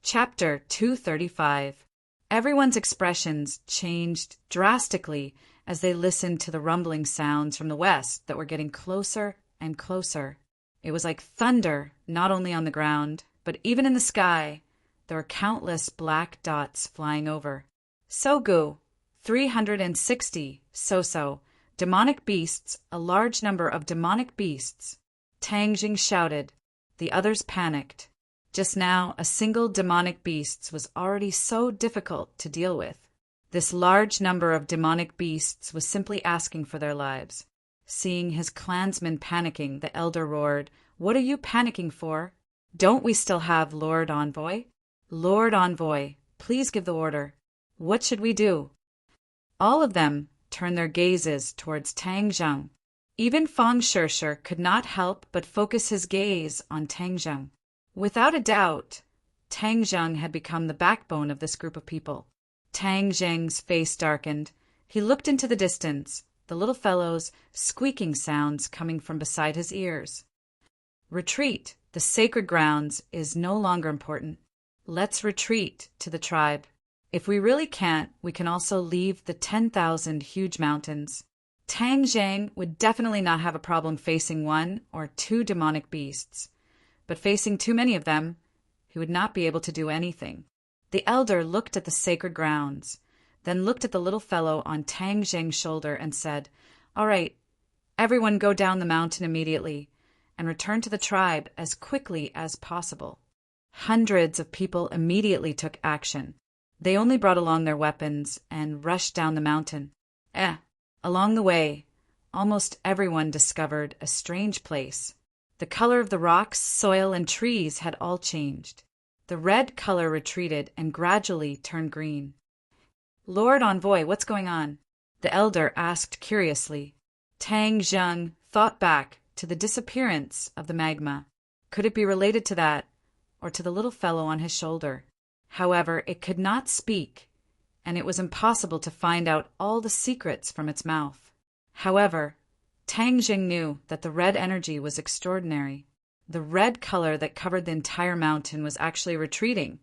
Chapter 235. Everyone's expressions changed drastically as they listened to the rumbling sounds from the west that were getting closer and closer. It was like thunder, not only on the ground, but even in the sky. There were countless black dots flying over. Sogu, 360, so, demonic beasts, a large number of demonic beasts. Tang Jing shouted. The others panicked. Just now, a single demonic beast was already so difficult to deal with. This large number of demonic beasts was simply asking for their lives. Seeing his clansmen panicking, the elder roared, "What are you panicking for? Don't we still have Lord Envoy? Lord Envoy, please give the order. What should we do?" All of them turned their gazes towards Tang Zheng. Even Fang Shirshir could not help but focus his gaze on Tang Zheng. Without a doubt, Tang Zheng had become the backbone of this group of people. Tang Zheng's face darkened. He looked into the distance, the little fellow's squeaking sounds coming from beside his ears. Retreat, the sacred grounds, is no longer important. Let's retreat to the tribe. If we really can't, we can also leave the 10,000 huge mountains. Tang Zheng would definitely not have a problem facing one or two demonic beasts, but facing too many of them, he would not be able to do anything. The elder looked at the sacred grounds, then looked at the little fellow on Tang Zheng's shoulder and said, "All right, everyone go down the mountain immediately and return to the tribe as quickly as possible." Hundreds of people immediately took action. They only brought along their weapons and rushed down the mountain. Along the way, almost everyone discovered a strange place. The color of the rocks, soil, and trees had all changed. The red color retreated and gradually turned green. "Lord Envoy, what's going on?" the elder asked curiously. Tang Zheng thought back to the disappearance of the magma. Could it be related to that, or to the little fellow on his shoulder? However, it could not speak, and it was impossible to find out all the secrets from its mouth. However, Tang Jing knew that the red energy was extraordinary. The red color that covered the entire mountain was actually retreating,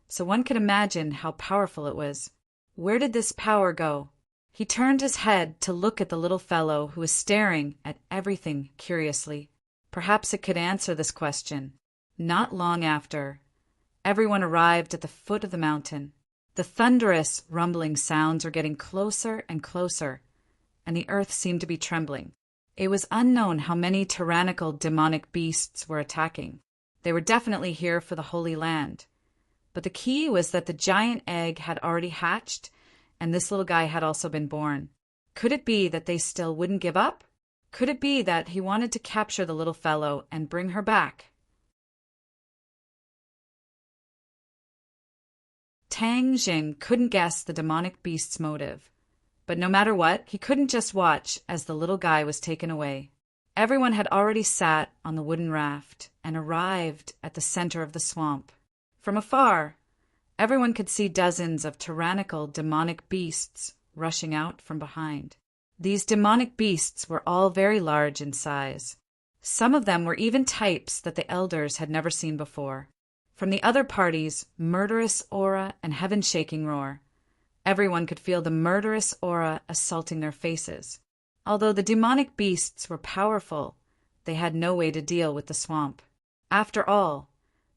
so one could imagine how powerful it was. Where did this power go? He turned his head to look at the little fellow who was staring at everything curiously. Perhaps it could answer this question. Not long after, everyone arrived at the foot of the mountain. The thunderous, rumbling sounds were getting closer and closer, and the earth seemed to be trembling. It was unknown how many tyrannical demonic beasts were attacking. They were definitely here for the Holy Land. But the key was that the giant egg had already hatched, and this little guy had also been born. Could it be that they still wouldn't give up? Could it be that he wanted to capture the little fellow and bring her back? Tang Jing couldn't guess the demonic beast's motive. But no matter what, he couldn't just watch as the little guy was taken away. Everyone had already sat on the wooden raft and arrived at the center of the swamp. From afar, everyone could see dozens of tyrannical demonic beasts rushing out from behind. These demonic beasts were all very large in size. Some of them were even types that the elders had never seen before. From the other party's murderous aura and heaven-shaking roar, everyone could feel the murderous aura assaulting their faces. Although the demonic beasts were powerful, they had no way to deal with the swamp. After all,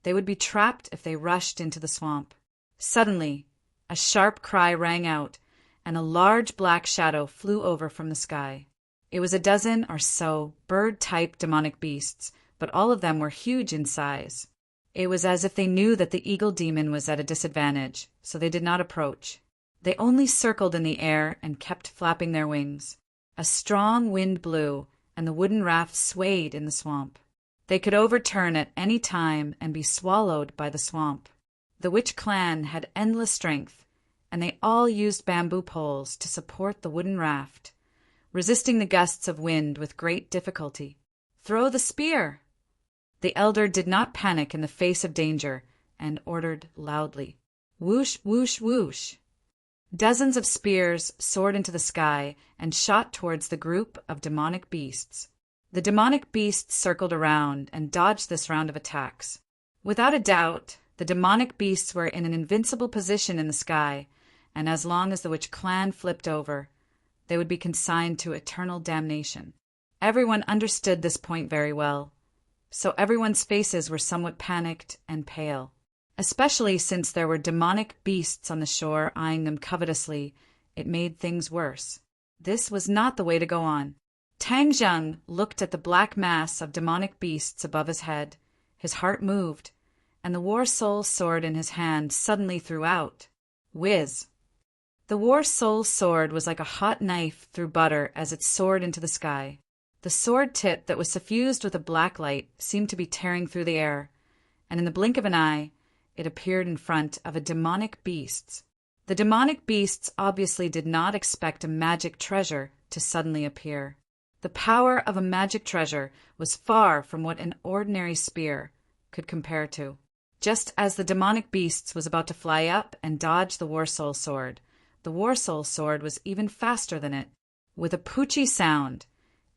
they would be trapped if they rushed into the swamp. Suddenly, a sharp cry rang out, and a large black shadow flew over from the sky. It was a dozen or so bird-type demonic beasts, but all of them were huge in size. It was as if they knew that the eagle demon was at a disadvantage, so they did not approach. They only circled in the air and kept flapping their wings. A strong wind blew, and the wooden raft swayed in the swamp. They could overturn at any time and be swallowed by the swamp. The witch clan had endless strength, and they all used bamboo poles to support the wooden raft, resisting the gusts of wind with great difficulty. "Throw the spear!" The elder did not panic in the face of danger and ordered loudly. Whoosh, whoosh, whoosh. Dozens of spears soared into the sky and shot towards the group of demonic beasts. The demonic beasts circled around and dodged this round of attacks. Without a doubt, the demonic beasts were in an invincible position in the sky, and as long as the witch clan flipped over, they would be consigned to eternal damnation. Everyone understood this point very well, so everyone's faces were somewhat panicked and pale. Especially since there were demonic beasts on the shore eyeing them covetously, it made things worse. This was not the way to go on. Tang Zheng looked at the black mass of demonic beasts above his head. His heart moved, and the war soul sword in his hand suddenly threw out. Whiz! The war soul sword was like a hot knife through butter as it soared into the sky. The sword tip that was suffused with a black light seemed to be tearing through the air, and in the blink of an eye, it appeared in front of a demonic beasts. The demonic beasts obviously did not expect a magic treasure to suddenly appear. The power of a magic treasure was far from what an ordinary spear could compare to. Just as the demonic beasts was about to fly up and dodge the war soul sword, the war soul sword was even faster than it. With a poochie sound,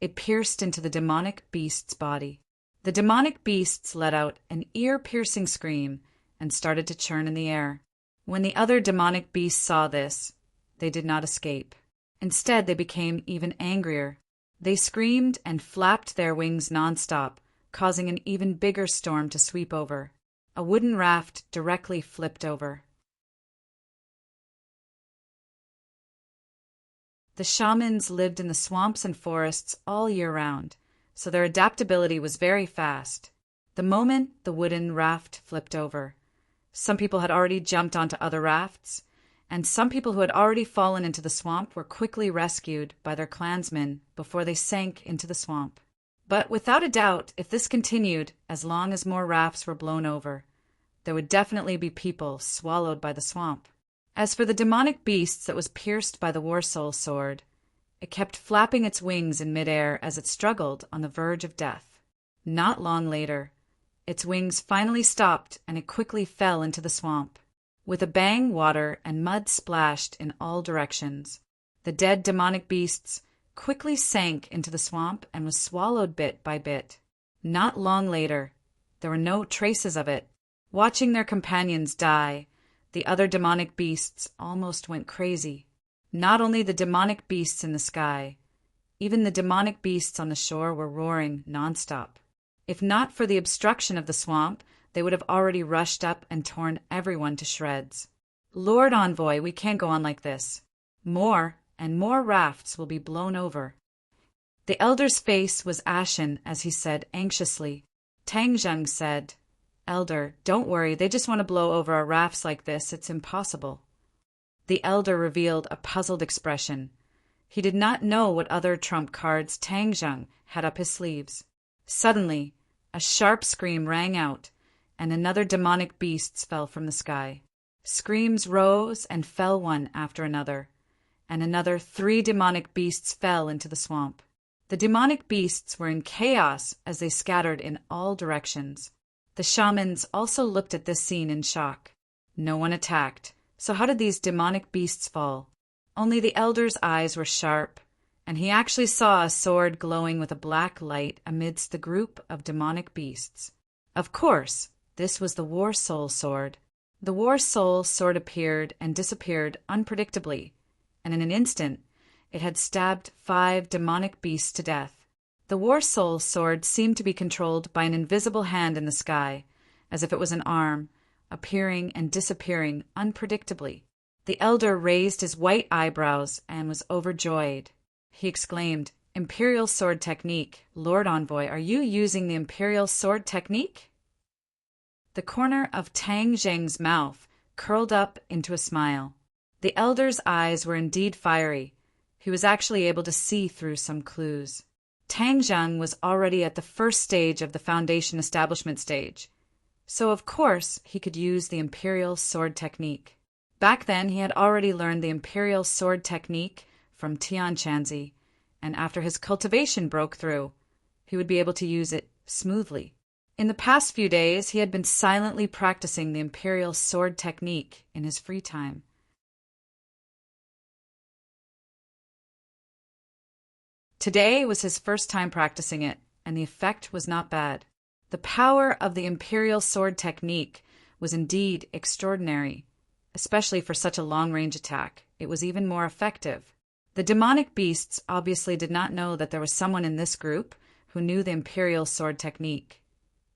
it pierced into the demonic beast's body. The demonic beasts let out an ear-piercing scream and started to churn in the air. When the other demonic beasts saw this, they did not escape. Instead, they became even angrier. They screamed and flapped their wings nonstop, causing an even bigger storm to sweep over. A wooden raft directly flipped over. The shamans lived in the swamps and forests all year round, so their adaptability was very fast. The moment the wooden raft flipped over, some people had already jumped onto other rafts, and some people who had already fallen into the swamp were quickly rescued by their clansmen before they sank into the swamp. But without a doubt, if this continued, as long as more rafts were blown over, there would definitely be people swallowed by the swamp. As for the demonic beast that was pierced by the war soul sword, it kept flapping its wings in midair as it struggled on the verge of death. Not long later, its wings finally stopped and it quickly fell into the swamp. With a bang, water and mud splashed in all directions. The dead demonic beasts quickly sank into the swamp and was swallowed bit by bit. Not long later, there were no traces of it. Watching their companions die, the other demonic beasts almost went crazy. Not only the demonic beasts in the sky, even the demonic beasts on the shore were roaring nonstop. If not for the obstruction of the swamp, they would have already rushed up and torn everyone to shreds. Lord Envoy, we can't go on like this. More and more rafts will be blown over. The elder's face was ashen as he said anxiously. Tang Zheng said, "Elder, don't worry, they just want to blow over our rafts like this. It's impossible." The elder revealed a puzzled expression. He did not know what other trump cards Tang Zheng had up his sleeves. Suddenly, a sharp scream rang out, and another demonic beast fell from the sky. Screams rose and fell one after another, and another 3 demonic beasts fell into the swamp. The demonic beasts were in chaos as they scattered in all directions. The shamans also looked at this scene in shock. No one attacked, so how did these demonic beasts fall? Only the elder's eyes were sharp, and he actually saw a sword glowing with a black light amidst the group of demonic beasts. Of course, this was the War Soul Sword. The War Soul Sword appeared and disappeared unpredictably, and in an instant it had stabbed 5 demonic beasts to death. The War Soul Sword seemed to be controlled by an invisible hand in the sky, as if it was an arm, appearing and disappearing unpredictably. The elder raised his white eyebrows and was overjoyed. He exclaimed, "Imperial sword technique. Lord Envoy, are you using the Imperial sword technique?" The corner of Tang Zheng's mouth curled up into a smile. The elder's eyes were indeed fiery. He was actually able to see through some clues. Tang Zheng was already at the first stage of the Foundation establishment stage, so of course he could use the Imperial sword technique. Back then he had already learned the Imperial sword technique from Tian Chanzi, and after his cultivation broke through, he would be able to use it smoothly. In the past few days he had been silently practicing the Imperial sword technique in his free time. Today was his first time practicing it, and the effect was not bad. The power of the Imperial sword technique was indeed extraordinary, especially for such a long-range attack. It was even more effective. The demonic beasts obviously did not know that there was someone in this group who knew the Imperial sword technique,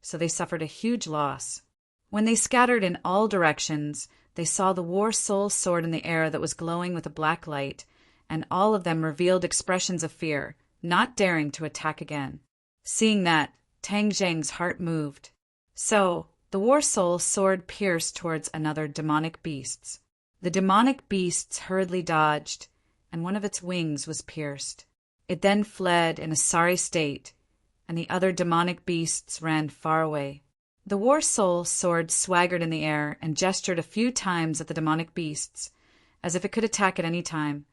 so they suffered a huge loss. When they scattered in all directions, they saw the War Soul Sword in the air that was glowing with a black light, and all of them revealed expressions of fear, not daring to attack again. Seeing that, Tang Zheng's heart moved. So, the War Soul Sword pierced towards another demonic beasts. The demonic beasts hurriedly dodged, and one of its wings was pierced. It then fled in a sorry state, and the other demonic beasts ran far away. The War Soul Sword swaggered in the air and gestured a few times at the demonic beasts, as if it could attack at any time,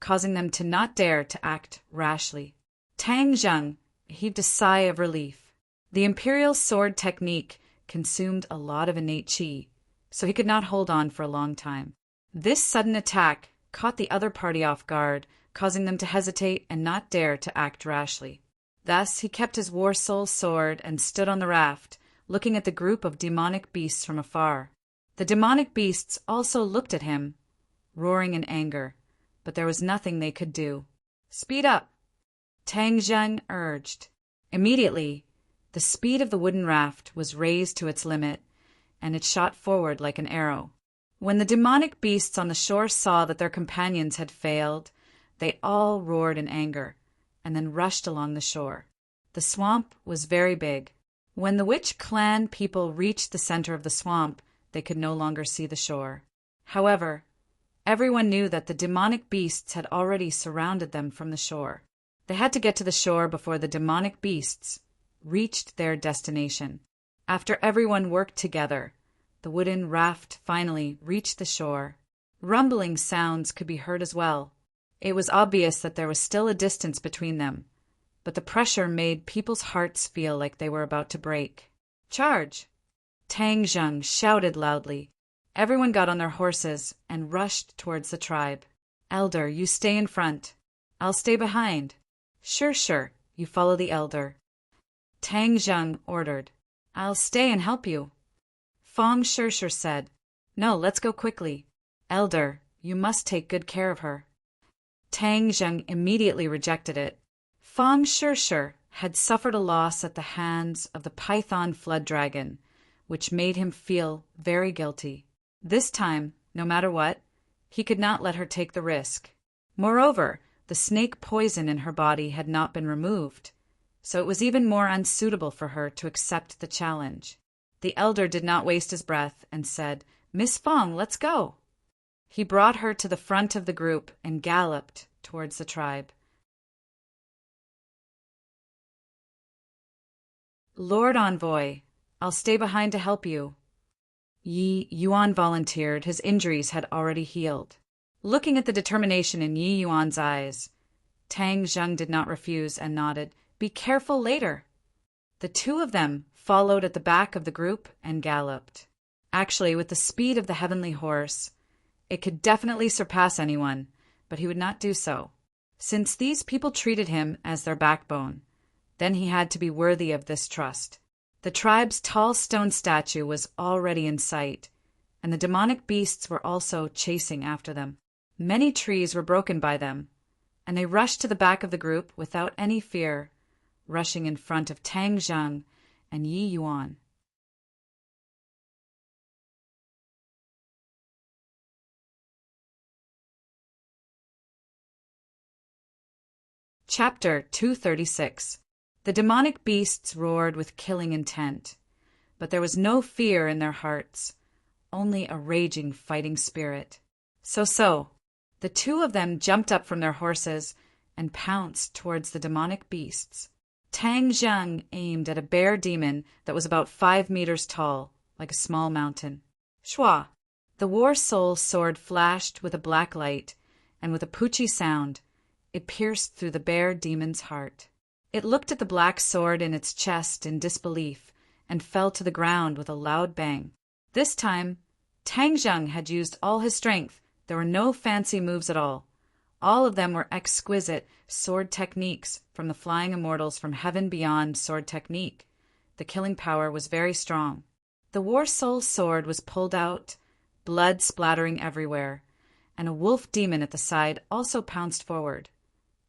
causing them to not dare to act rashly. Tang Zheng heaved a sigh of relief. The Imperial sword technique consumed a lot of innate qi, so he could not hold on for a long time. This sudden attack caught the other party off guard, causing them to hesitate and not dare to act rashly. Thus he kept his War Soul Sword and stood on the raft, looking at the group of demonic beasts from afar. The demonic beasts also looked at him, roaring in anger, but there was nothing they could do. "Speed up," Tang Zheng urged. Immediately, the speed of the wooden raft was raised to its limit, and it shot forward like an arrow. When the demonic beasts on the shore saw that their companions had failed, they all roared in anger, and then rushed along the shore. The swamp was very big. When the witch clan people reached the center of the swamp, they could no longer see the shore. However, everyone knew that the demonic beasts had already surrounded them from the shore. They had to get to the shore before the demonic beasts reached their destination. After everyone worked together, the wooden raft finally reached the shore. Rumbling sounds could be heard as well. It was obvious that there was still a distance between them, but the pressure made people's hearts feel like they were about to break. "Charge!" Tang Zheng shouted loudly. Everyone got on their horses and rushed towards the tribe. "Elder, you stay in front. I'll stay behind." Sure, you follow the elder," Tang Zheng ordered. "I'll stay and help you." Fong Sure said, "No, let's go quickly. Elder, you must take good care of her." Tang Zheng immediately rejected it. Fong Sure had suffered a loss at the hands of the python flood dragon, which made him feel very guilty. This time, no matter what, he could not let her take the risk. Moreover, the snake poison in her body had not been removed, so it was even more unsuitable for her to accept the challenge. The elder did not waste his breath and said, "Miss Fong, let's go." He brought her to the front of the group and galloped towards the tribe. "Lord Envoy, I'll stay behind to help you." Yi Yuan volunteered. His injuries had already healed. Looking at the determination in Yi Yuan's eyes, Tang Zheng did not refuse and nodded. "Be careful later." The two of them followed at the back of the group and galloped. Actually, with the speed of the heavenly horse, it could definitely surpass anyone, but he would not do so. Since these people treated him as their backbone, then he had to be worthy of this trust. The tribe's tall stone statue was already in sight, and the demonic beasts were also chasing after them. Many trees were broken by them, and they rushed to the back of the group without any fear, rushing in front of Tang Zheng and Yi Yuan. Chapter 236. The demonic beasts roared with killing intent, but there was no fear in their hearts, only a raging fighting spirit. So, the two of them jumped up from their horses and pounced towards the demonic beasts. Tang Zheng aimed at a bear demon that was about 5 meters tall, like a small mountain. Shua! The war soul sword flashed with a black light, and with a poochie sound, it pierced through the bear demon's heart. It looked at the black sword in its chest in disbelief and fell to the ground with a loud bang. This time, Tang Zheng had used all his strength. There were no fancy moves at all. All of them were exquisite sword techniques from the flying immortals from heaven beyond sword technique. The killing power was very strong. The war soul sword was pulled out, blood splattering everywhere, and a wolf demon at the side also pounced forward,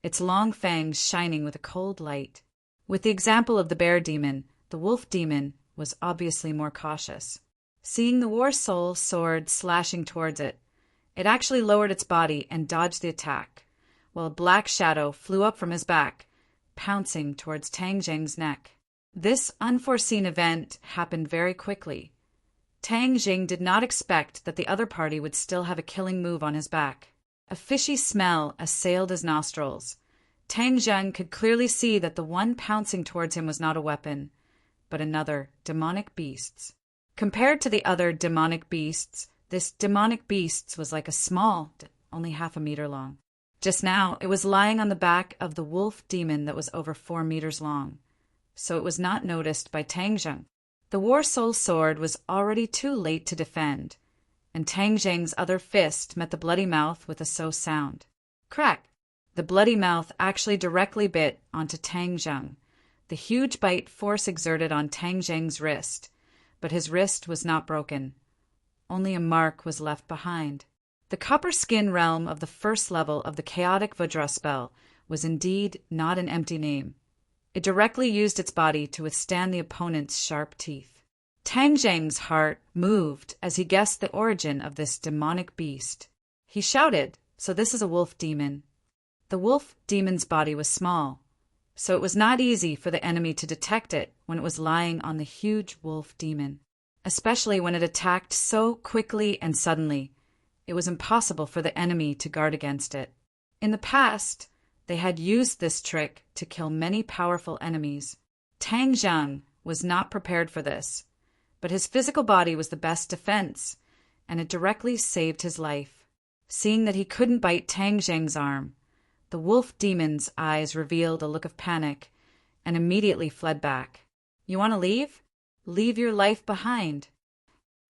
its long fangs shining with a cold light. With the example of the bear demon, the wolf demon was obviously more cautious. Seeing the war soul sword slashing towards it, it actually lowered its body and dodged the attack, while a black shadow flew up from his back, pouncing towards Tang Zheng's neck. This unforeseen event happened very quickly. Tang Zheng did not expect that the other party would still have a killing move on his back. A fishy smell assailed his nostrils. Tang Zheng could clearly see that the one pouncing towards him was not a weapon, but another demonic beast's. Compared to the other demonic beasts, this demonic beast was like a small, only 1/2 meter long. Just now, it was lying on the back of the wolf demon that was over 4 meters long, so it was not noticed by Tang Zheng. The war soul sword was already too late to defend, and Tang Zheng's other fist met the bloody mouth with a so sound. Crack! The bloody mouth actually directly bit onto Tang Zheng. The huge bite force exerted on Tang Zheng's wrist, but his wrist was not broken. Only a mark was left behind. The copper skin realm of the first level of the chaotic Vajra spell was indeed not an empty name. It directly used its body to withstand the opponent's sharp teeth. Tang Zheng's heart moved as he guessed the origin of this demonic beast. He shouted, "So this is a wolf demon." The wolf demon's body was small, so it was not easy for the enemy to detect it when it was lying on the huge wolf demon. Especially when it attacked so quickly and suddenly, it was impossible for the enemy to guard against it. In the past, they had used this trick to kill many powerful enemies. Tang Zheng was not prepared for this, but his physical body was the best defense, and it directly saved his life. Seeing that he couldn't bite Tang Zheng's arm, the wolf demon's eyes revealed a look of panic and immediately fled back. "You want to leave? Leave your life behind."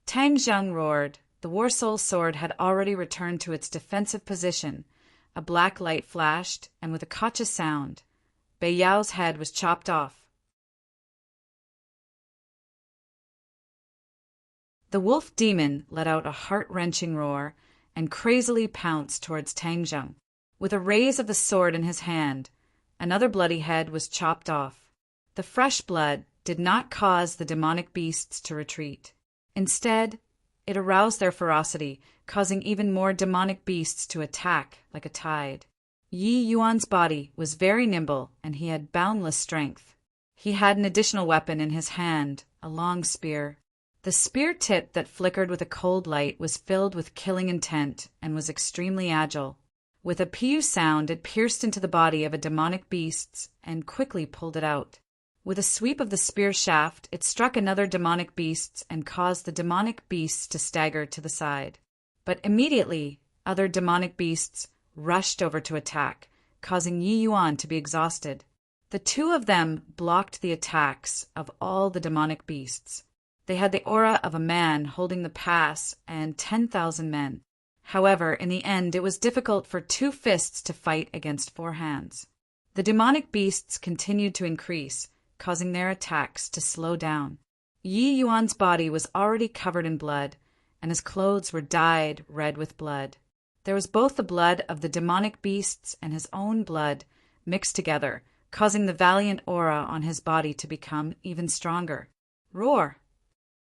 Tang Zheng roared. The war soul sword had already returned to its defensive position. A black light flashed, and with a cautious sound, Bei Yao's head was chopped off. The wolf demon let out a heart-wrenching roar and crazily pounced towards Tang Zheng. With a raise of the sword in his hand, another bloody head was chopped off. The fresh blood did not cause the demonic beasts to retreat. Instead, it aroused their ferocity, causing even more demonic beasts to attack like a tide. Yi Yuan's body was very nimble and he had boundless strength. He had an additional weapon in his hand, a long spear. The spear tip that flickered with a cold light was filled with killing intent and was extremely agile. With a pew sound, it pierced into the body of a demonic beast and quickly pulled it out. With a sweep of the spear shaft, it struck another demonic beast and caused the demonic beasts to stagger to the side. But immediately, other demonic beasts rushed over to attack, causing Yi Yuan to be exhausted. The two of them blocked the attacks of all the demonic beasts. They had the aura of a man holding the pass and 10,000 men. However, in the end, it was difficult for 2 fists to fight against 4 hands. The demonic beasts continued to increase, causing their attacks to slow down. Yi Yuan's body was already covered in blood, and his clothes were dyed red with blood. There was both the blood of the demonic beasts and his own blood mixed together, causing the valiant aura on his body to become even stronger. Roar!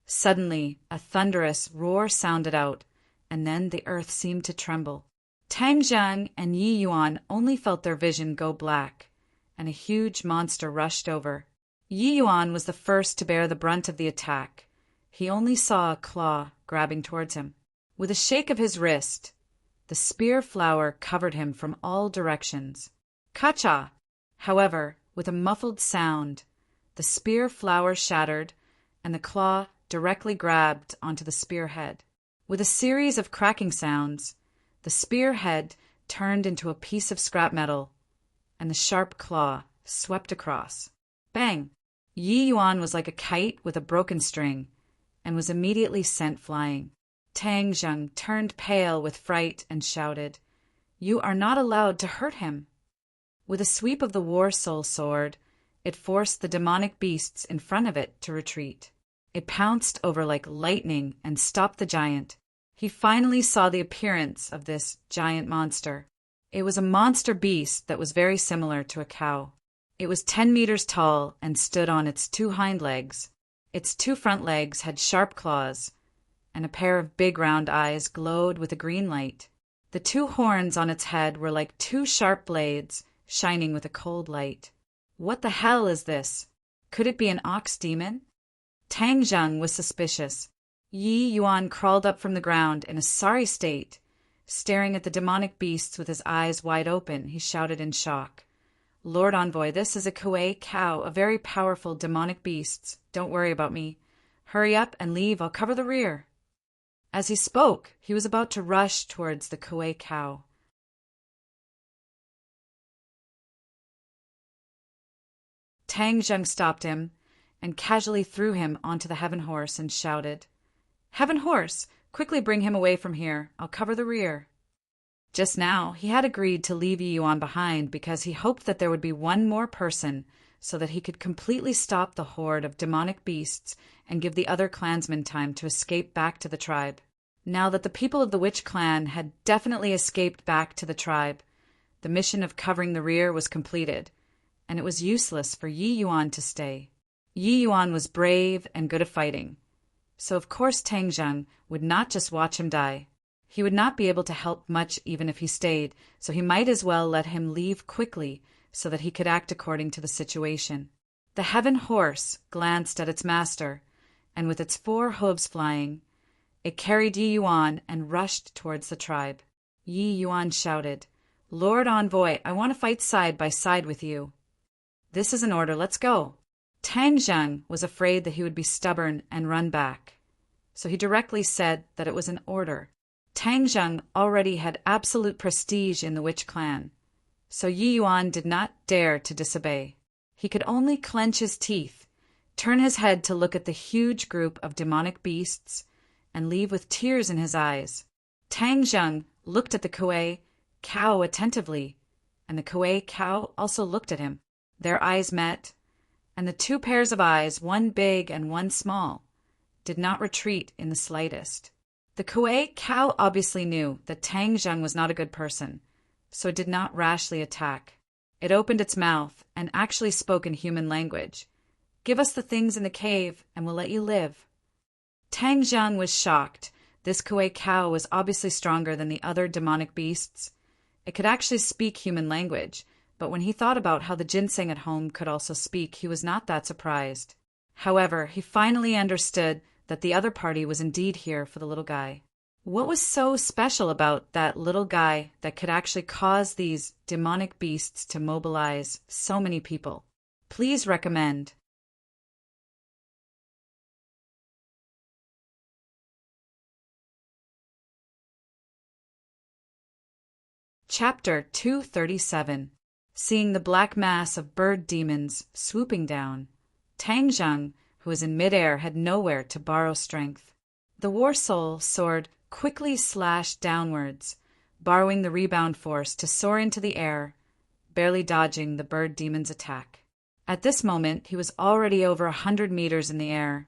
Suddenly, a thunderous roar sounded out, and then the earth seemed to tremble. Tang Zhang and Yi Yuan only felt their vision go black, and a huge monster rushed over. Yi Yuan was the first to bear the brunt of the attack. He only saw a claw grabbing towards him. With a shake of his wrist, the spear flower covered him from all directions. Ka-cha! However, with a muffled sound, the spear flower shattered, and the claw directly grabbed onto the spearhead. With a series of cracking sounds, the spearhead turned into a piece of scrap metal, and the sharp claw swept across. Bang! Yi Yuan was like a kite with a broken string, and was immediately sent flying. Tang Zheng turned pale with fright and shouted, "You are not allowed to hurt him." With a sweep of the War Soul sword, it forced the demonic beasts in front of it to retreat. It pounced over like lightning and stopped the giant. He finally saw the appearance of this giant monster. It was a monster beast that was very similar to a cow. It was 10 meters tall and stood on its 2 hind legs. Its 2 front legs had sharp claws, and a pair of big round eyes glowed with a green light. The 2 horns on its head were like 2 sharp blades, shining with a cold light. What the hell is this? Could it be an ox demon? Tang Zheng was suspicious. Yi Yuan crawled up from the ground in a sorry state. Staring at the demonic beasts with his eyes wide open, he shouted in shock, "Lord Envoy, this is a Kuei cow, a very powerful demonic beast. Don't worry about me. Hurry up and leave, I'll cover the rear." As he spoke, he was about to rush towards the Kuei cow. Tang Zheng stopped him and casually threw him onto the Heaven Horse and shouted, "Heaven Horse, quickly bring him away from here. I'll cover the rear." Just now, he had agreed to leave Yi Yuan behind because he hoped that there would be one more person so that he could completely stop the horde of demonic beasts and give the other clansmen time to escape back to the tribe. Now that the people of the Witch clan had definitely escaped back to the tribe, the mission of covering the rear was completed, and it was useless for Yi Yuan to stay. Yi Yuan was brave and good at fighting, so of course Tang Zheng would not just watch him die. He would not be able to help much even if he stayed, so he might as well let him leave quickly so that he could act according to the situation. The Heaven Horse glanced at its master, and with its 4 hooves flying, it carried Yi Yuan and rushed towards the tribe. Yi Yuan shouted, "Lord Envoy, I want to fight side by side with you." "This is an order, let's go." Tang Zheng was afraid that he would be stubborn and run back, so he directly said that it was an order. Tang Zheng already had absolute prestige in the Witch clan, so Yi Yuan did not dare to disobey. He could only clench his teeth, turn his head to look at the huge group of demonic beasts, and leave with tears in his eyes. Tang Zheng looked at the Kuei cow attentively, and the Kuei cow also looked at him. Their eyes met, and the 2 pairs of eyes, one big and one small, did not retreat in the slightest. The Kuei cow obviously knew that Tang Zheng was not a good person, so it did not rashly attack. It opened its mouth and actually spoke in human language. "Give us the things in the cave, and we'll let you live." Tang Zheng was shocked. This Kuei cow was obviously stronger than the other demonic beasts. It could actually speak human language, but when he thought about how the ginseng at home could also speak, he was not that surprised. However, he finally understood that the other party was indeed here for the little guy. What was so special about that little guy that could actually cause these demonic beasts to mobilize so many people? Please recommend. Chapter 237. Seeing the black mass of bird demons swooping down, Tang Zheng, who was in midair, had nowhere to borrow strength. The war soul sword quickly slashed downwards, borrowing the rebound force to soar into the air, barely dodging the bird demon's attack. At this moment, he was already over 100 meters in the air,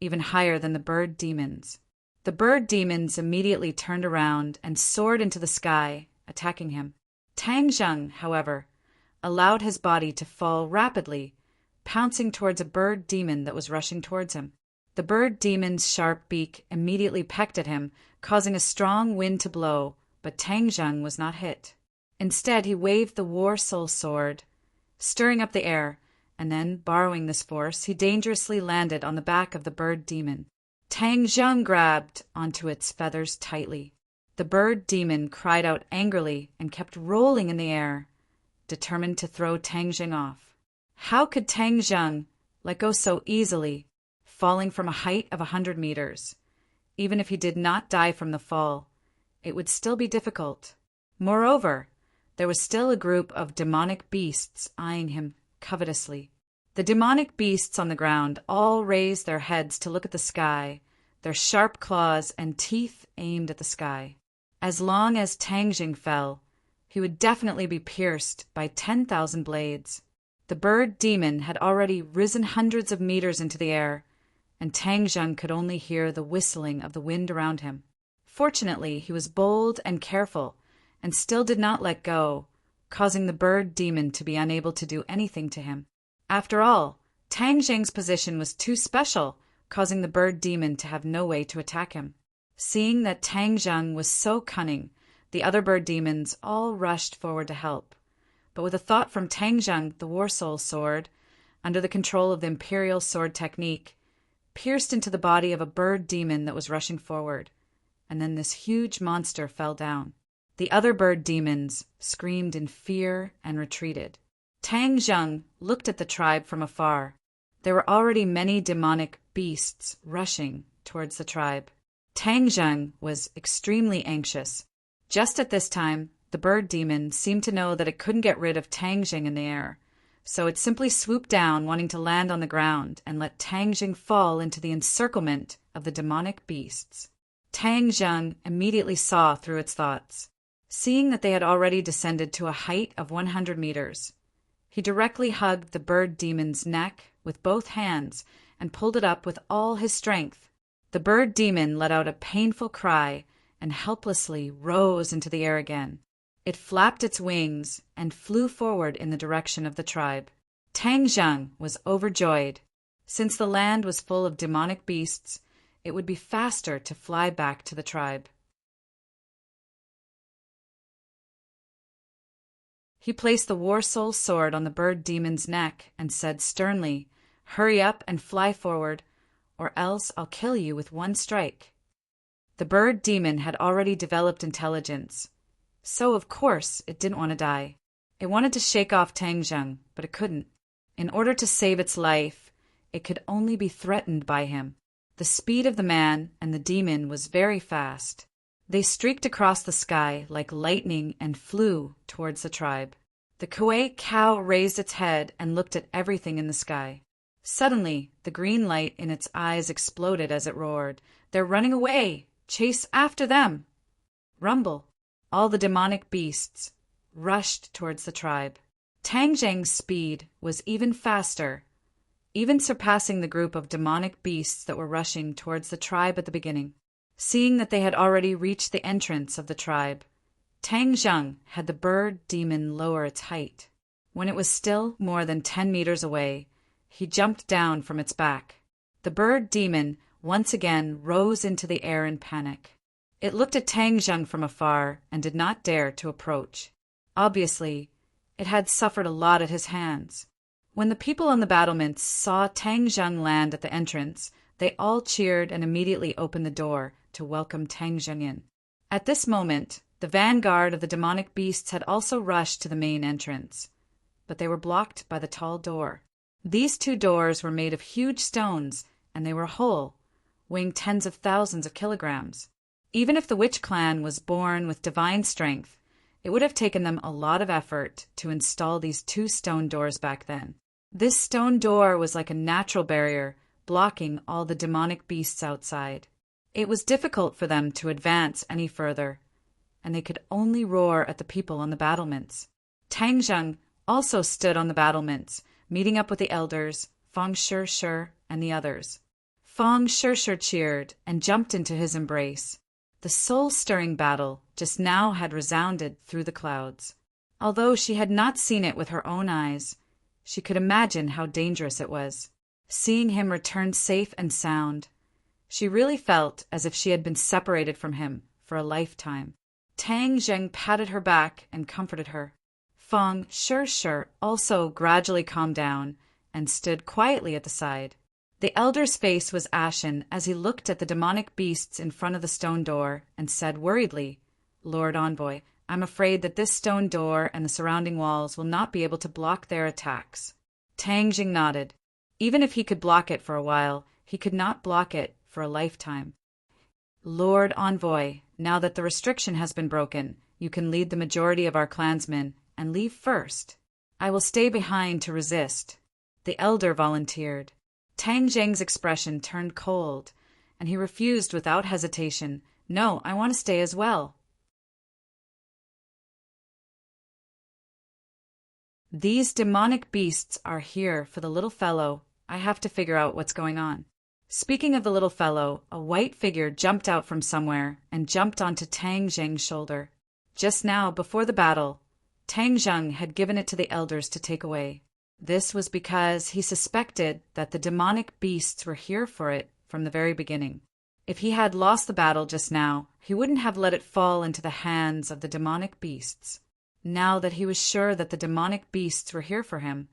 even higher than the bird demons. The bird demons immediately turned around and soared into the sky, attacking him. Tang Zheng, however, allowed his body to fall rapidly, pouncing towards a bird demon that was rushing towards him. The bird demon's sharp beak immediately pecked at him, causing a strong wind to blow, but Tang Zheng was not hit. Instead, he waved the war soul sword, stirring up the air, and then, borrowing this force, he dangerously landed on the back of the bird demon. Tang Zheng grabbed onto its feathers tightly. The bird demon cried out angrily and kept rolling in the air, determined to throw Tang Zheng off. How could Tang Zheng let go so easily, falling from a height of 100 meters? Even if he did not die from the fall, it would still be difficult. Moreover, there was still a group of demonic beasts eyeing him covetously. The demonic beasts on the ground all raised their heads to look at the sky, their sharp claws and teeth aimed at the sky. As long as Tang Zheng fell, he would definitely be pierced by 10,000 blades. The bird demon had already risen hundreds of meters into the air, and Tang Zheng could only hear the whistling of the wind around him. Fortunately, he was bold and careful, and still did not let go, causing the bird demon to be unable to do anything to him. After all, Tang Zheng's position was too special, causing the bird demon to have no way to attack him. Seeing that Tang Zheng was so cunning, the other bird demons all rushed forward to help. But with a thought from Tang Zheng, the war soul sword, under the control of the imperial sword technique, pierced into the body of a bird demon that was rushing forward, and then this huge monster fell down. The other bird demons screamed in fear and retreated. Tang Zheng looked at the tribe from afar. There were already many demonic beasts rushing towards the tribe. Tang Zheng was extremely anxious. Just at this time, the bird demon seemed to know that it couldn't get rid of Tang Zheng in the air, so it simply swooped down, wanting to land on the ground and let Tang Zheng fall into the encirclement of the demonic beasts. Tang Zheng immediately saw through its thoughts. Seeing that they had already descended to a height of 100 meters, he directly hugged the bird demon's neck with both hands and pulled it up with all his strength. The bird demon let out a painful cry and helplessly rose into the air again. It flapped its wings and flew forward in the direction of the tribe. Tang Zheng was overjoyed. Since the land was full of demonic beasts, it would be faster to fly back to the tribe. He placed the war soul sword on the bird demon's neck and said sternly, "Hurry up and fly forward, or else I'll kill you with one strike." The bird demon had already developed intelligence, so of course it didn't want to die. It wanted to shake off Tang Zheng, but it couldn't. In order to save its life, it could only be threatened by him. The speed of the man and the demon was very fast. They streaked across the sky like lightning and flew towards the tribe. The Kuei cow raised its head and looked at everything in the sky. Suddenly, the green light in its eyes exploded as it roared. "They're running away! Chase after them!" Rumble. All the demonic beasts rushed towards the tribe. Tang Zheng's speed was even faster, even surpassing the group of demonic beasts that were rushing towards the tribe at the beginning. Seeing that they had already reached the entrance of the tribe, Tang Zheng had the bird demon lower its height. When it was still more than 10 meters away, he jumped down from its back. The bird demon once again rose into the air in panic. It looked at Tang Zheng from afar and did not dare to approach. Obviously, it had suffered a lot at his hands. When the people on the battlements saw Tang Zheng land at the entrance, they all cheered and immediately opened the door to welcome Tang Zheng in. At this moment, the vanguard of the demonic beasts had also rushed to the main entrance, but they were blocked by the tall door. These two doors were made of huge stones, and they were whole, weighing tens of thousands of kilograms. Even if the witch clan was born with divine strength, it would have taken them a lot of effort to install these two stone doors back then. This stone door was like a natural barrier, blocking all the demonic beasts outside. It was difficult for them to advance any further, and they could only roar at the people on the battlements. Tang Zheng also stood on the battlements, meeting up with the elders, Fang Shi and the others. Fang Shi cheered and jumped into his embrace. The soul-stirring battle just now had resounded through the clouds. Although she had not seen it with her own eyes, she could imagine how dangerous it was. Seeing him return safe and sound, she really felt as if she had been separated from him for a lifetime. Tang Zheng patted her back and comforted her. Fang Shi also gradually calmed down and stood quietly at the side. The elder's face was ashen as he looked at the demonic beasts in front of the stone door and said worriedly, "Lord Envoy, I'm afraid that this stone door and the surrounding walls will not be able to block their attacks." Tang Jing nodded. Even if he could block it for a while, he could not block it for a lifetime. "Lord Envoy, now that the restriction has been broken, you can lead the majority of our clansmen and leave first. I will stay behind to resist," the elder volunteered. Tang Zheng's expression turned cold, and he refused without hesitation. "No, I want to stay as well." "These demonic beasts are here for the little fellow. I have to figure out what's going on." Speaking of the little fellow, a white figure jumped out from somewhere and jumped onto Tang Zheng's shoulder. Just now, before the battle, Tang Zheng had given it to the elders to take away. This was because he suspected that the demonic beasts were here for it from the very beginning. If he had lost the battle just now, he wouldn't have let it fall into the hands of the demonic beasts. Now that he was sure that the demonic beasts were here for him,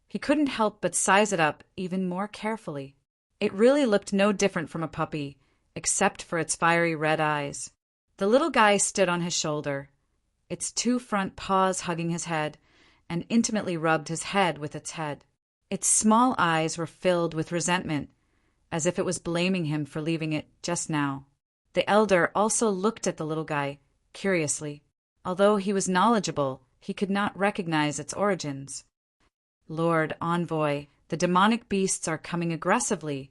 he couldn't help but size it up even more carefully. It really looked no different from a puppy, except for its fiery red eyes. The little guy stood on his shoulder, its two front paws hugging his head, and intimately rubbed his head with its head. Its small eyes were filled with resentment, as if it was blaming him for leaving it just now. The elder also looked at the little guy, curiously. Although he was knowledgeable, he could not recognize its origins. "Lord Envoy, the demonic beasts are coming aggressively.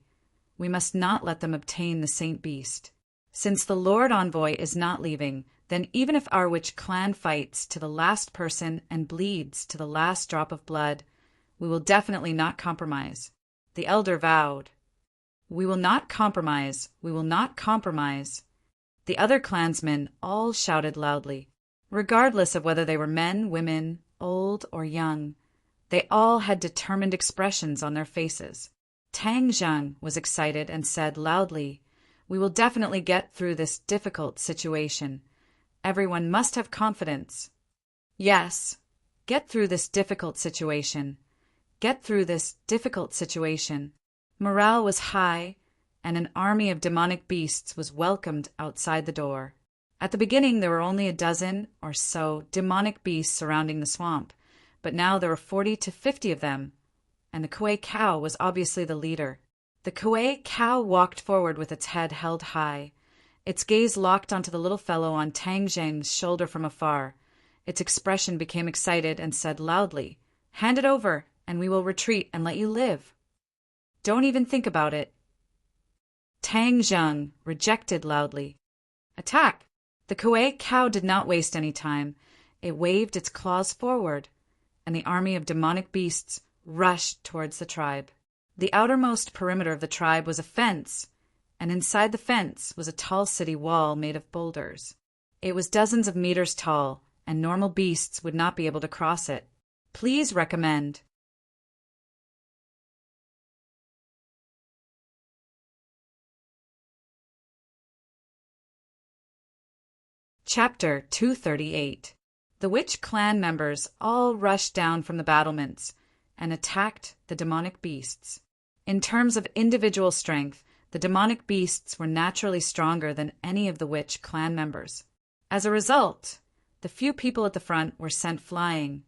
We must not let them obtain the Saint Beast. Since the Lord Envoy is not leaving, then even if our witch clan fights to the last person and bleeds to the last drop of blood, we will definitely not compromise." The elder vowed. "We will not compromise. We will not compromise." The other clansmen all shouted loudly. Regardless of whether they were men, women, old, or young, they all had determined expressions on their faces. Tang Zheng was excited and said loudly, "We will definitely get through this difficult situation. Everyone must have confidence. Yes, get through this difficult situation. Get through this difficult situation." Morale was high, and an army of demonic beasts was welcomed outside the door. At the beginning, there were only a dozen or so demonic beasts surrounding the swamp, but now there were 40 to 50 of them, and the Kuei cow was obviously the leader. The Kuei cow walked forward with its head held high. Its gaze locked onto the little fellow on Tang Zheng's shoulder from afar. Its expression became excited and said loudly, "Hand it over, and we will retreat and let you live. Don't even think about it." Tang Zheng rejected loudly. "Attack!" The Kuei cow did not waste any time. It waved its claws forward, and the army of demonic beasts rushed towards the tribe. The outermost perimeter of the tribe was a fence, and inside the fence was a tall city wall made of boulders. It was dozens of meters tall, and normal beasts would not be able to cross it. Please recommend. Chapter 238. The witch clan members all rushed down from the battlements and attacked the demonic beasts. In terms of individual strength, the demonic beasts were naturally stronger than any of the witch clan members. As a result, the few people at the front were sent flying,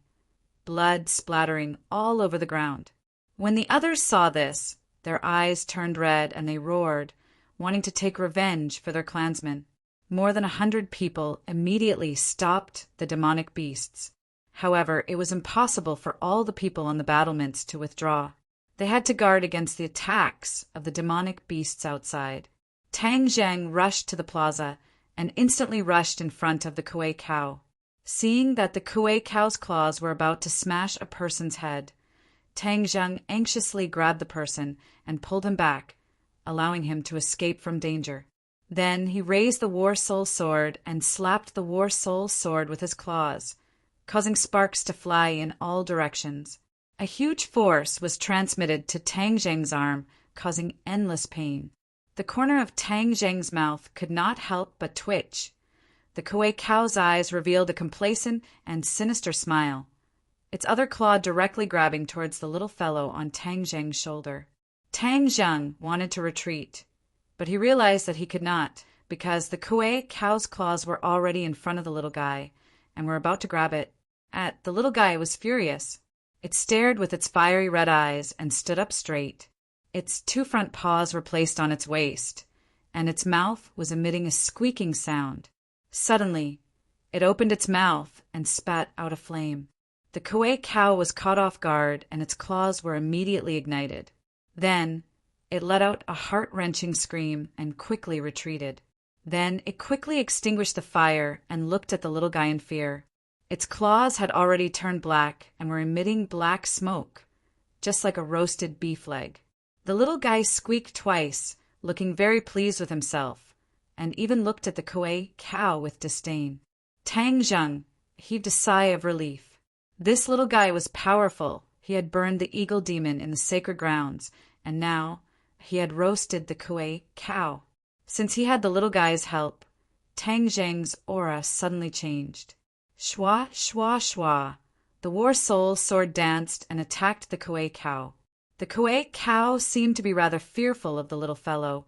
blood splattering all over the ground. When the others saw this, their eyes turned red and they roared, wanting to take revenge for their clansmen. More than 100 people immediately stopped the demonic beasts. However, it was impossible for all the people on the battlements to withdraw. They had to guard against the attacks of the demonic beasts outside. Tang Zheng rushed to the plaza and instantly rushed in front of the Kuei cow. Seeing that the Kuei cow's claws were about to smash a person's head, Tang Zheng anxiously grabbed the person and pulled him back, allowing him to escape from danger. Then he raised the War Soul sword and slapped the War Soul sword with his claws, causing sparks to fly in all directions. A huge force was transmitted to Tang Zheng's arm, causing endless pain. The corner of Tang Zheng's mouth could not help but twitch. The Kuei cow's eyes revealed a complacent and sinister smile, its other claw directly grabbing towards the little fellow on Tang Zheng's shoulder. Tang Zheng wanted to retreat, but he realized that he could not, because the Kuei cow's claws were already in front of the little guy and were about to grab it. The little guy was furious. It stared with its fiery red eyes and stood up straight. Its two front paws were placed on its waist, and its mouth was emitting a squeaking sound. Suddenly, it opened its mouth and spat out a flame. The Kuei cow was caught off guard, and its claws were immediately ignited. Then, it let out a heart-wrenching scream and quickly retreated. Then, it quickly extinguished the fire and looked at the little guy in fear. Its claws had already turned black and were emitting black smoke, just like a roasted beef leg. The little guy squeaked twice, looking very pleased with himself, and even looked at the Kuei cow with disdain. Tang Zheng heaved a sigh of relief. This little guy was powerful. He had burned the eagle demon in the sacred grounds, and now he had roasted the Kuei cow. Since he had the little guy's help, Tang Zheng's aura suddenly changed. Shwa, shwa, shwa. The War Soul sword danced and attacked the Kuei cow. The Kuei cow seemed to be rather fearful of the little fellow,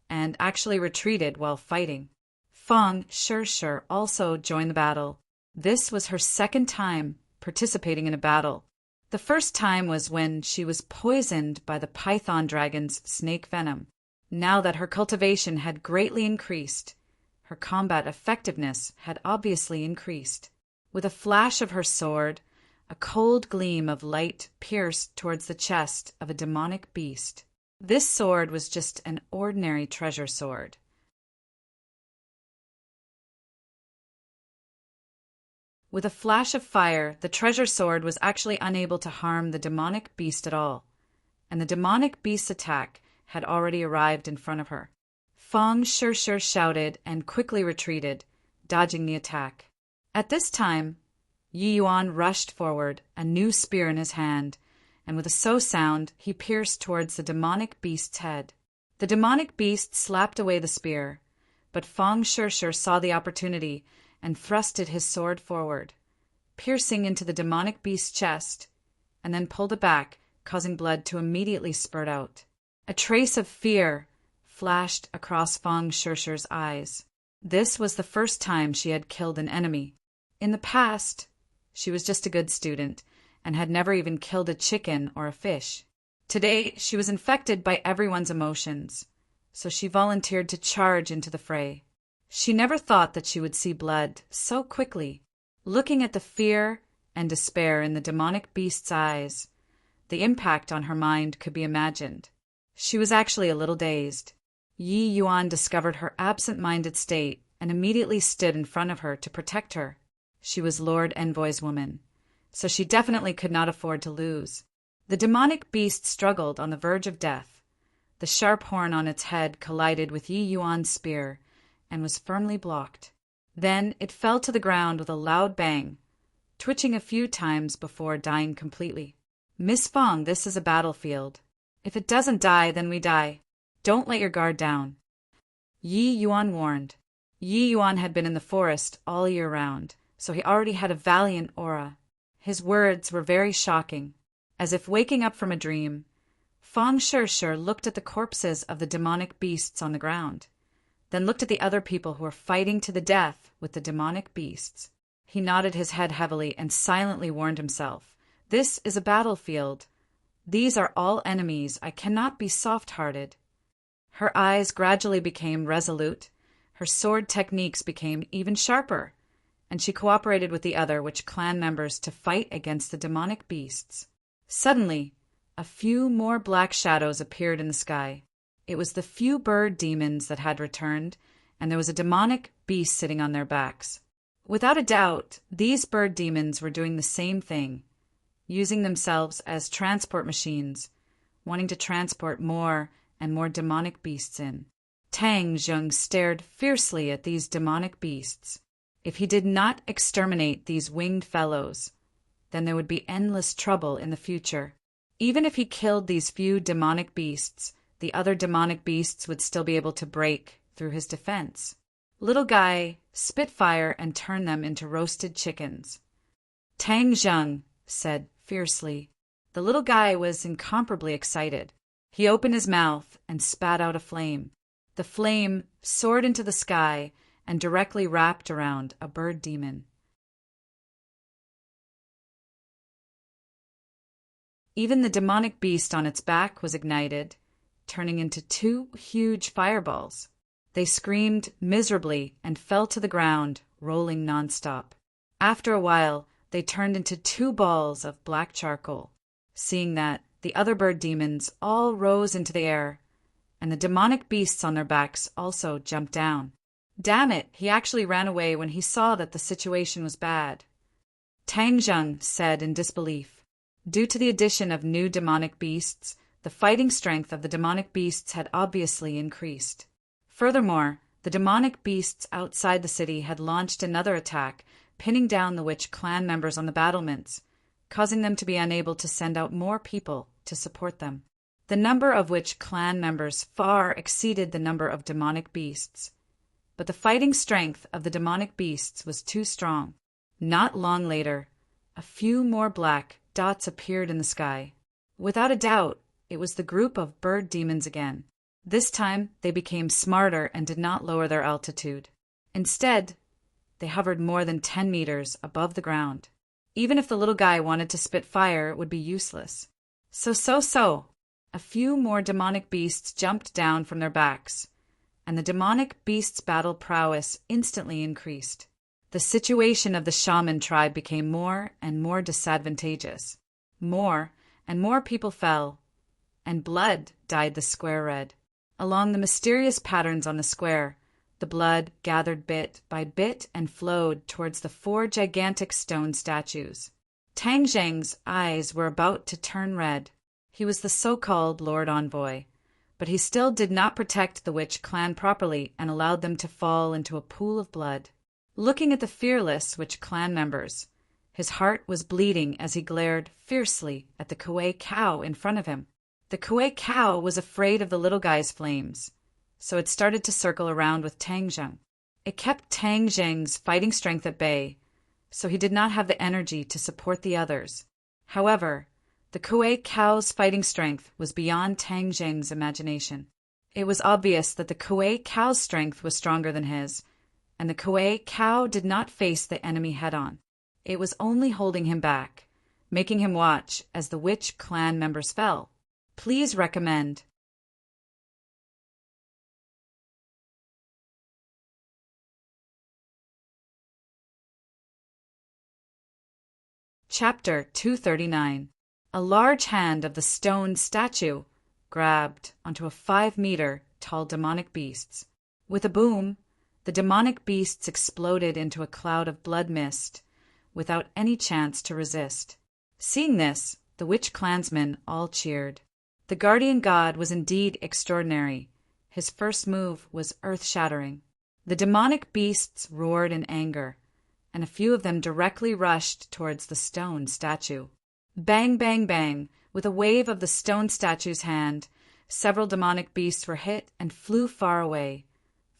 and actually retreated while fighting. Feng Shishir also joined the battle. This was her second time participating in a battle. The first time was when she was poisoned by the python dragon's snake venom. Now that her cultivation had greatly increased, her combat effectiveness had obviously increased. With a flash of her sword, a cold gleam of light pierced towards the chest of a demonic beast. This sword was just an ordinary treasure sword. With a flash of fire, the treasure sword was actually unable to harm the demonic beast at all, and the demonic beast's attack had already arrived in front of her. Feng Shishir shouted and quickly retreated, dodging the attack. At this time, Yi Yuan rushed forward, a new spear in his hand, and with a so sound, he pierced towards the demonic beast's head. The demonic beast slapped away the spear, but Feng Shishir saw the opportunity and thrusted his sword forward, piercing into the demonic beast's chest, and then pulled it back, causing blood to immediately spurt out. A trace of fear flashed across Feng Shishir's eyes. This was the first time she had killed an enemy. In the past, she was just a good student and had never even killed a chicken or a fish. Today, she was infected by everyone's emotions, so she volunteered to charge into the fray. She never thought that she would see blood so quickly. Looking at the fear and despair in the demonic beast's eyes, the impact on her mind could be imagined. She was actually a little dazed. Yi Yuan discovered her absent-minded state and immediately stood in front of her to protect her. She was Lord Envoy's woman, so she definitely could not afford to lose. The demonic beast struggled on the verge of death. The sharp horn on its head collided with Yi Yuan's spear and was firmly blocked. Then it fell to the ground with a loud bang, twitching a few times before dying completely. Miss Feng, this is a battlefield. If it doesn't die, then we die. Don't let your guard down. Yi Yuan warned. Yi Yuan had been in the forest all year round, so he already had a valiant aura. His words were very shocking. As if waking up from a dream, Fang Shishir looked at the corpses of the demonic beasts on the ground, then looked at the other people who were fighting to the death with the demonic beasts. He nodded his head heavily and silently warned himself, "This is a battlefield. These are all enemies. I cannot be soft-hearted." Her eyes gradually became resolute, her sword techniques became even sharper, and she cooperated with the other witch clan members to fight against the demonic beasts. Suddenly, a few more black shadows appeared in the sky. It was the few bird demons that had returned, and there was a demonic beast sitting on their backs. Without a doubt, these bird demons were doing the same thing, using themselves as transport machines, wanting to transport more and more demonic beasts in. Tang Zheng stared fiercely at these demonic beasts. If he did not exterminate these winged fellows, then there would be endless trouble in the future. Even if he killed these few demonic beasts, the other demonic beasts would still be able to break through his defense. Little Guy spit fire and turned them into roasted chickens. Tang Zheng said fiercely. The little guy was incomparably excited. He opened his mouth and spat out a flame. The flame soared into the sky and directly wrapped around a bird demon. Even the demonic beast on its back was ignited, turning into two huge fireballs. They screamed miserably and fell to the ground, rolling nonstop. After a while, they turned into two balls of black charcoal. Seeing that, the other bird demons all rose into the air, and the demonic beasts on their backs also jumped down. Damn it, he actually ran away when he saw that the situation was bad. Tang Zheng said in disbelief. Due to the addition of new demonic beasts, the fighting strength of the demonic beasts had obviously increased. Furthermore, the demonic beasts outside the city had launched another attack, pinning down the witch clan members on the battlements, causing them to be unable to send out more people to support them. The number of witch clan members far exceeded the number of demonic beasts, but the fighting strength of the demonic beasts was too strong. Not long later, a few more black dots appeared in the sky. Without a doubt, it was the group of bird demons again. This time, they became smarter and did not lower their altitude. Instead, they hovered more than 10 meters above the ground. Even if the little guy wanted to spit fire, it would be useless. So. A few more demonic beasts jumped down from their backs, and the demonic beasts' battle prowess instantly increased. The situation of the shaman tribe became more and more disadvantageous. More and more people fell, and blood dyed the square red. Along the mysterious patterns on the square, the blood gathered bit by bit and flowed towards the 4 gigantic stone statues. Tang Zheng's eyes were about to turn red. He was the so-called Lord Envoy, but he still did not protect the witch clan properly and allowed them to fall into a pool of blood. Looking at the fearless witch clan members, his heart was bleeding as he glared fiercely at the Kuei cow in front of him. The Kuei cow was afraid of the little guy's flames, so it started to circle around with Tang Zheng. It kept Tang Zheng's fighting strength at bay, so he did not have the energy to support the others. However, the Kuei cow's fighting strength was beyond Tang Zheng's imagination. It was obvious that the Kuei cow's strength was stronger than his, and the Kuei cow did not face the enemy head-on. It was only holding him back, making him watch as the witch clan members fell. Please recommend. Chapter 239. A large hand of the stone statue grabbed onto a 5-meter tall demonic beast. With a boom, the demonic beasts exploded into a cloud of blood mist, without any chance to resist. Seeing this, the witch clansmen all cheered. The guardian god was indeed extraordinary. His first move was earth-shattering. The demonic beasts roared in anger, and a few of them directly rushed towards the stone statue. Bang, bang, bang! With a wave of the stone statue's hand, several demonic beasts were hit and flew far away,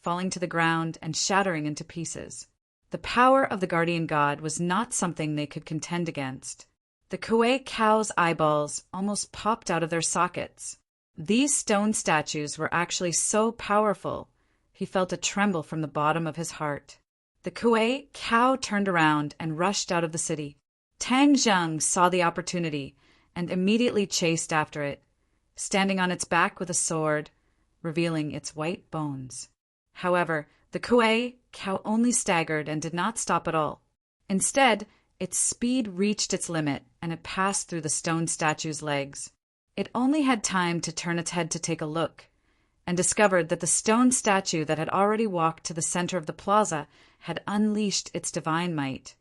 falling to the ground and shattering into pieces. The power of the guardian god was not something they could contend against. The Kuei cow's eyeballs almost popped out of their sockets. These stone statues were actually so powerful, he felt a tremble from the bottom of his heart. The Kuei cow turned around and rushed out of the city. Tang Zheng saw the opportunity and immediately chased after it, standing on its back with a sword, revealing its white bones. However, the Kuei cow only staggered and did not stop at all. Instead, its speed reached its limit and it passed through the stone statue's legs. It only had time to turn its head to take a look, and discovered that the stone statue that had already walked to the center of the plaza had unleashed its divine might,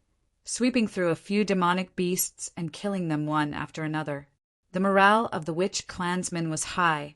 sweeping through a few demonic beasts and killing them one after another. The morale of the witch clansmen was high,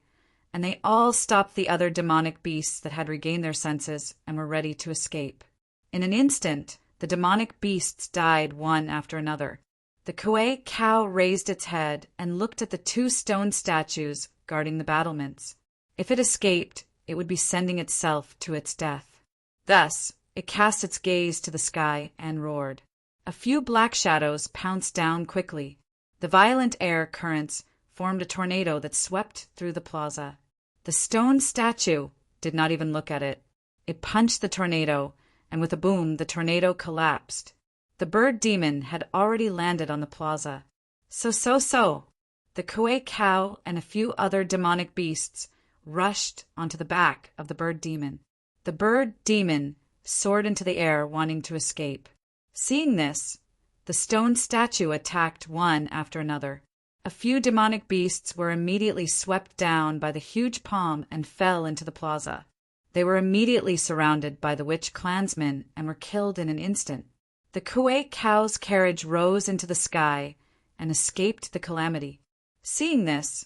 and they all stopped the other demonic beasts that had regained their senses and were ready to escape. In an instant, the demonic beasts died one after another. The Kuei cow raised its head and looked at the two stone statues guarding the battlements. If it escaped, it would be sending itself to its death. Thus, it cast its gaze to the sky and roared. A few black shadows pounced down quickly. The violent air currents formed a tornado that swept through the plaza. The stone statue did not even look at it. It punched the tornado, and with a boom, the tornado collapsed. The bird demon had already landed on the plaza. So. The Kuei cow and a few other demonic beasts rushed onto the back of the bird demon. The bird demon soared into the air, wanting to escape. Seeing this, the stone statue attacked one after another. A few demonic beasts were immediately swept down by the huge palm and fell into the plaza. They were immediately surrounded by the witch clansmen and were killed in an instant. The Kuei cow's carriage rose into the sky and escaped the calamity. Seeing this,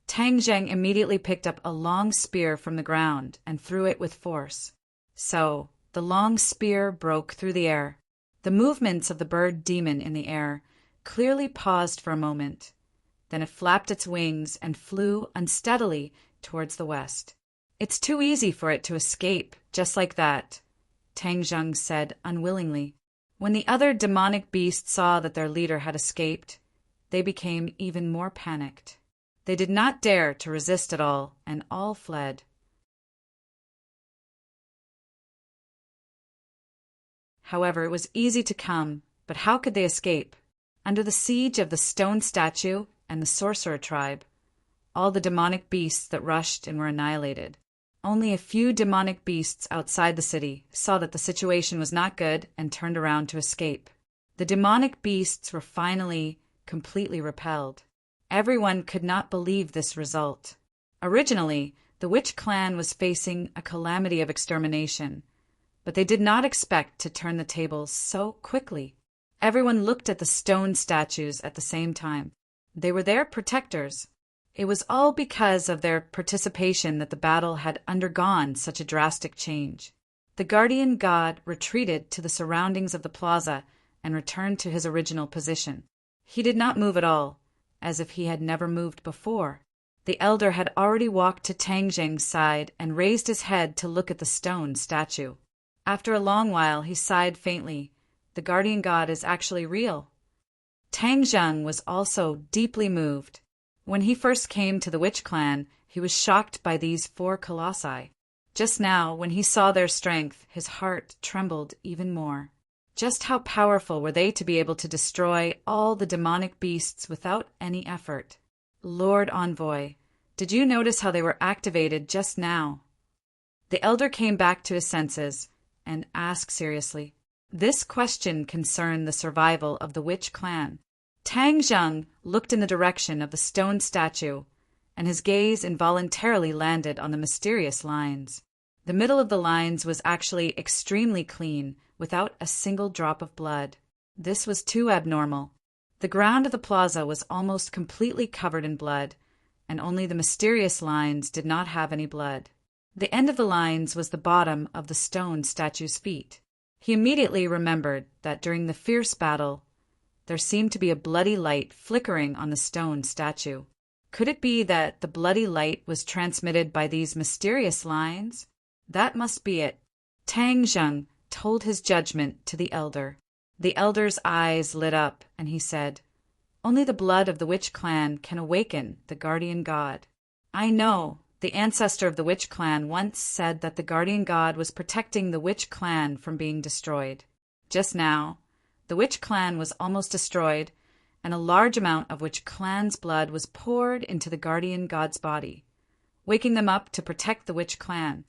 Tang Zheng immediately picked up a long spear from the ground and threw it with force. So, the long spear broke through the air. The movements of the bird demon in the air clearly paused for a moment. Then it flapped its wings and flew unsteadily towards the west. "It's too easy for it to escape, just like that," Tang Zheng said unwillingly. When the other demonic beasts saw that their leader had escaped, they became even more panicked. They did not dare to resist at all, and all fled. However, it was easy to come, but how could they escape? Under the siege of the stone statue and the sorcerer tribe, all the demonic beasts that rushed and were annihilated. Only a few demonic beasts outside the city saw that the situation was not good and turned around to escape. The demonic beasts were finally completely repelled. Everyone could not believe this result. Originally, the witch clan was facing a calamity of extermination, but they did not expect to turn the tables so quickly. Everyone looked at the stone statues at the same time. They were their protectors. It was all because of their participation that the battle had undergone such a drastic change. The guardian god retreated to the surroundings of the plaza and returned to his original position. He did not move at all, as if he had never moved before. The elder had already walked to Tang Zheng's side and raised his head to look at the stone statue. After a long while, he sighed faintly. The guardian god is actually real. Tang Zheng was also deeply moved. When he first came to the witch clan, he was shocked by these 4 colossi. Just now, when he saw their strength, his heart trembled even more. Just how powerful were they to be able to destroy all the demonic beasts without any effort? Lord Envoy, did you notice how they were activated just now? The elder came back to his senses and asked seriously. This question concerned the survival of the witch clan. Tang Zheng looked in the direction of the stone statue, and his gaze involuntarily landed on the mysterious lines. The middle of the lines was actually extremely clean, without a single drop of blood. This was too abnormal. The ground of the plaza was almost completely covered in blood, and only the mysterious lines did not have any blood. The end of the lines was the bottom of the stone statue's feet. He immediately remembered that during the fierce battle, there seemed to be a bloody light flickering on the stone statue. Could it be that the bloody light was transmitted by these mysterious lines? That must be it. Tang Zheng told his judgment to the elder. The elder's eyes lit up, and he said, "Only the blood of the witch clan can awaken the guardian god. I know. The ancestor of the witch clan once said that the guardian god was protecting the witch clan from being destroyed. Just now, the witch clan was almost destroyed, and a large amount of witch clan's blood was poured into the guardian god's body, waking them up to protect the witch clan."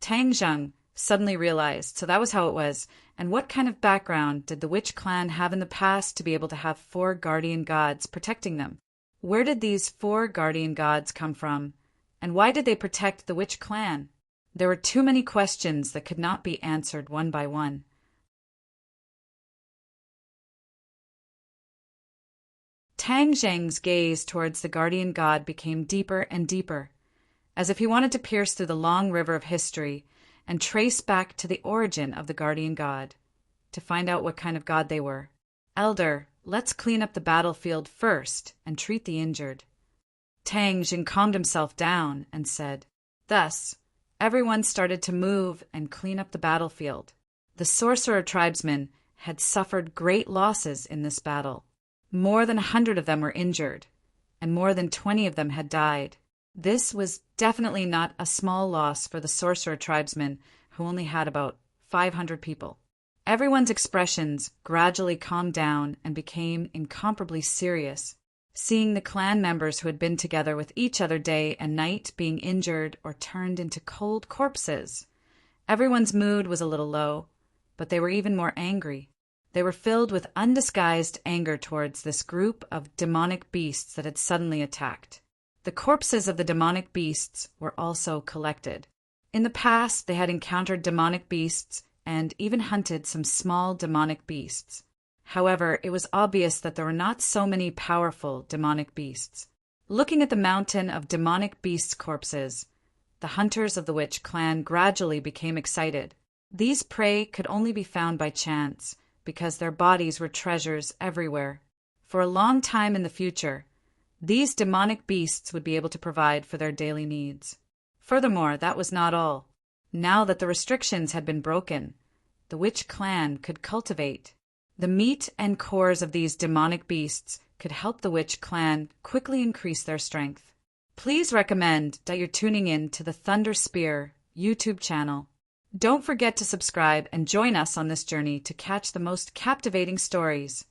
Tang Zheng suddenly realized, so that was how it was, and what kind of background did the witch clan have in the past to be able to have 4 guardian gods protecting them? Where did these 4 guardian gods come from, and why did they protect the witch clan? There were too many questions that could not be answered one by one. Tang Zheng's gaze towards the guardian god became deeper and deeper, as if he wanted to pierce through the long river of history and trace back to the origin of the guardian god, to find out what kind of god they were. "Elder, let's clean up the battlefield first and treat the injured." Tang Zheng calmed himself down and said. Thus, everyone started to move and clean up the battlefield. The sorcerer tribesmen had suffered great losses in this battle. More than 100 of them were injured, and more than 20 of them had died. This was definitely not a small loss for the sorcerer tribesmen, who only had about 500 people. Everyone's expressions gradually calmed down and became incomparably serious. Seeing the clan members who had been together with each other day and night being injured or turned into cold corpses, everyone's mood was a little low, but they were even more angry. They were filled with undisguised anger towards this group of demonic beasts that had suddenly attacked. The corpses of the demonic beasts were also collected. In the past, they had encountered demonic beasts and even hunted some small demonic beasts. However, it was obvious that there were not so many powerful demonic beasts. Looking at the mountain of demonic beasts' corpses, the hunters of the witch clan gradually became excited. These prey could only be found by chance, because their bodies were treasures everywhere. For a long time in the future, these demonic beasts would be able to provide for their daily needs. Furthermore, that was not all. Now that the restrictions had been broken, the witch clan could cultivate. The meat and cores of these demonic beasts could help the witch clan quickly increase their strength. Please recommend that you're tuning in to the Thunder Spear YouTube channel. Don't forget to subscribe and join us on this journey to catch the most captivating stories.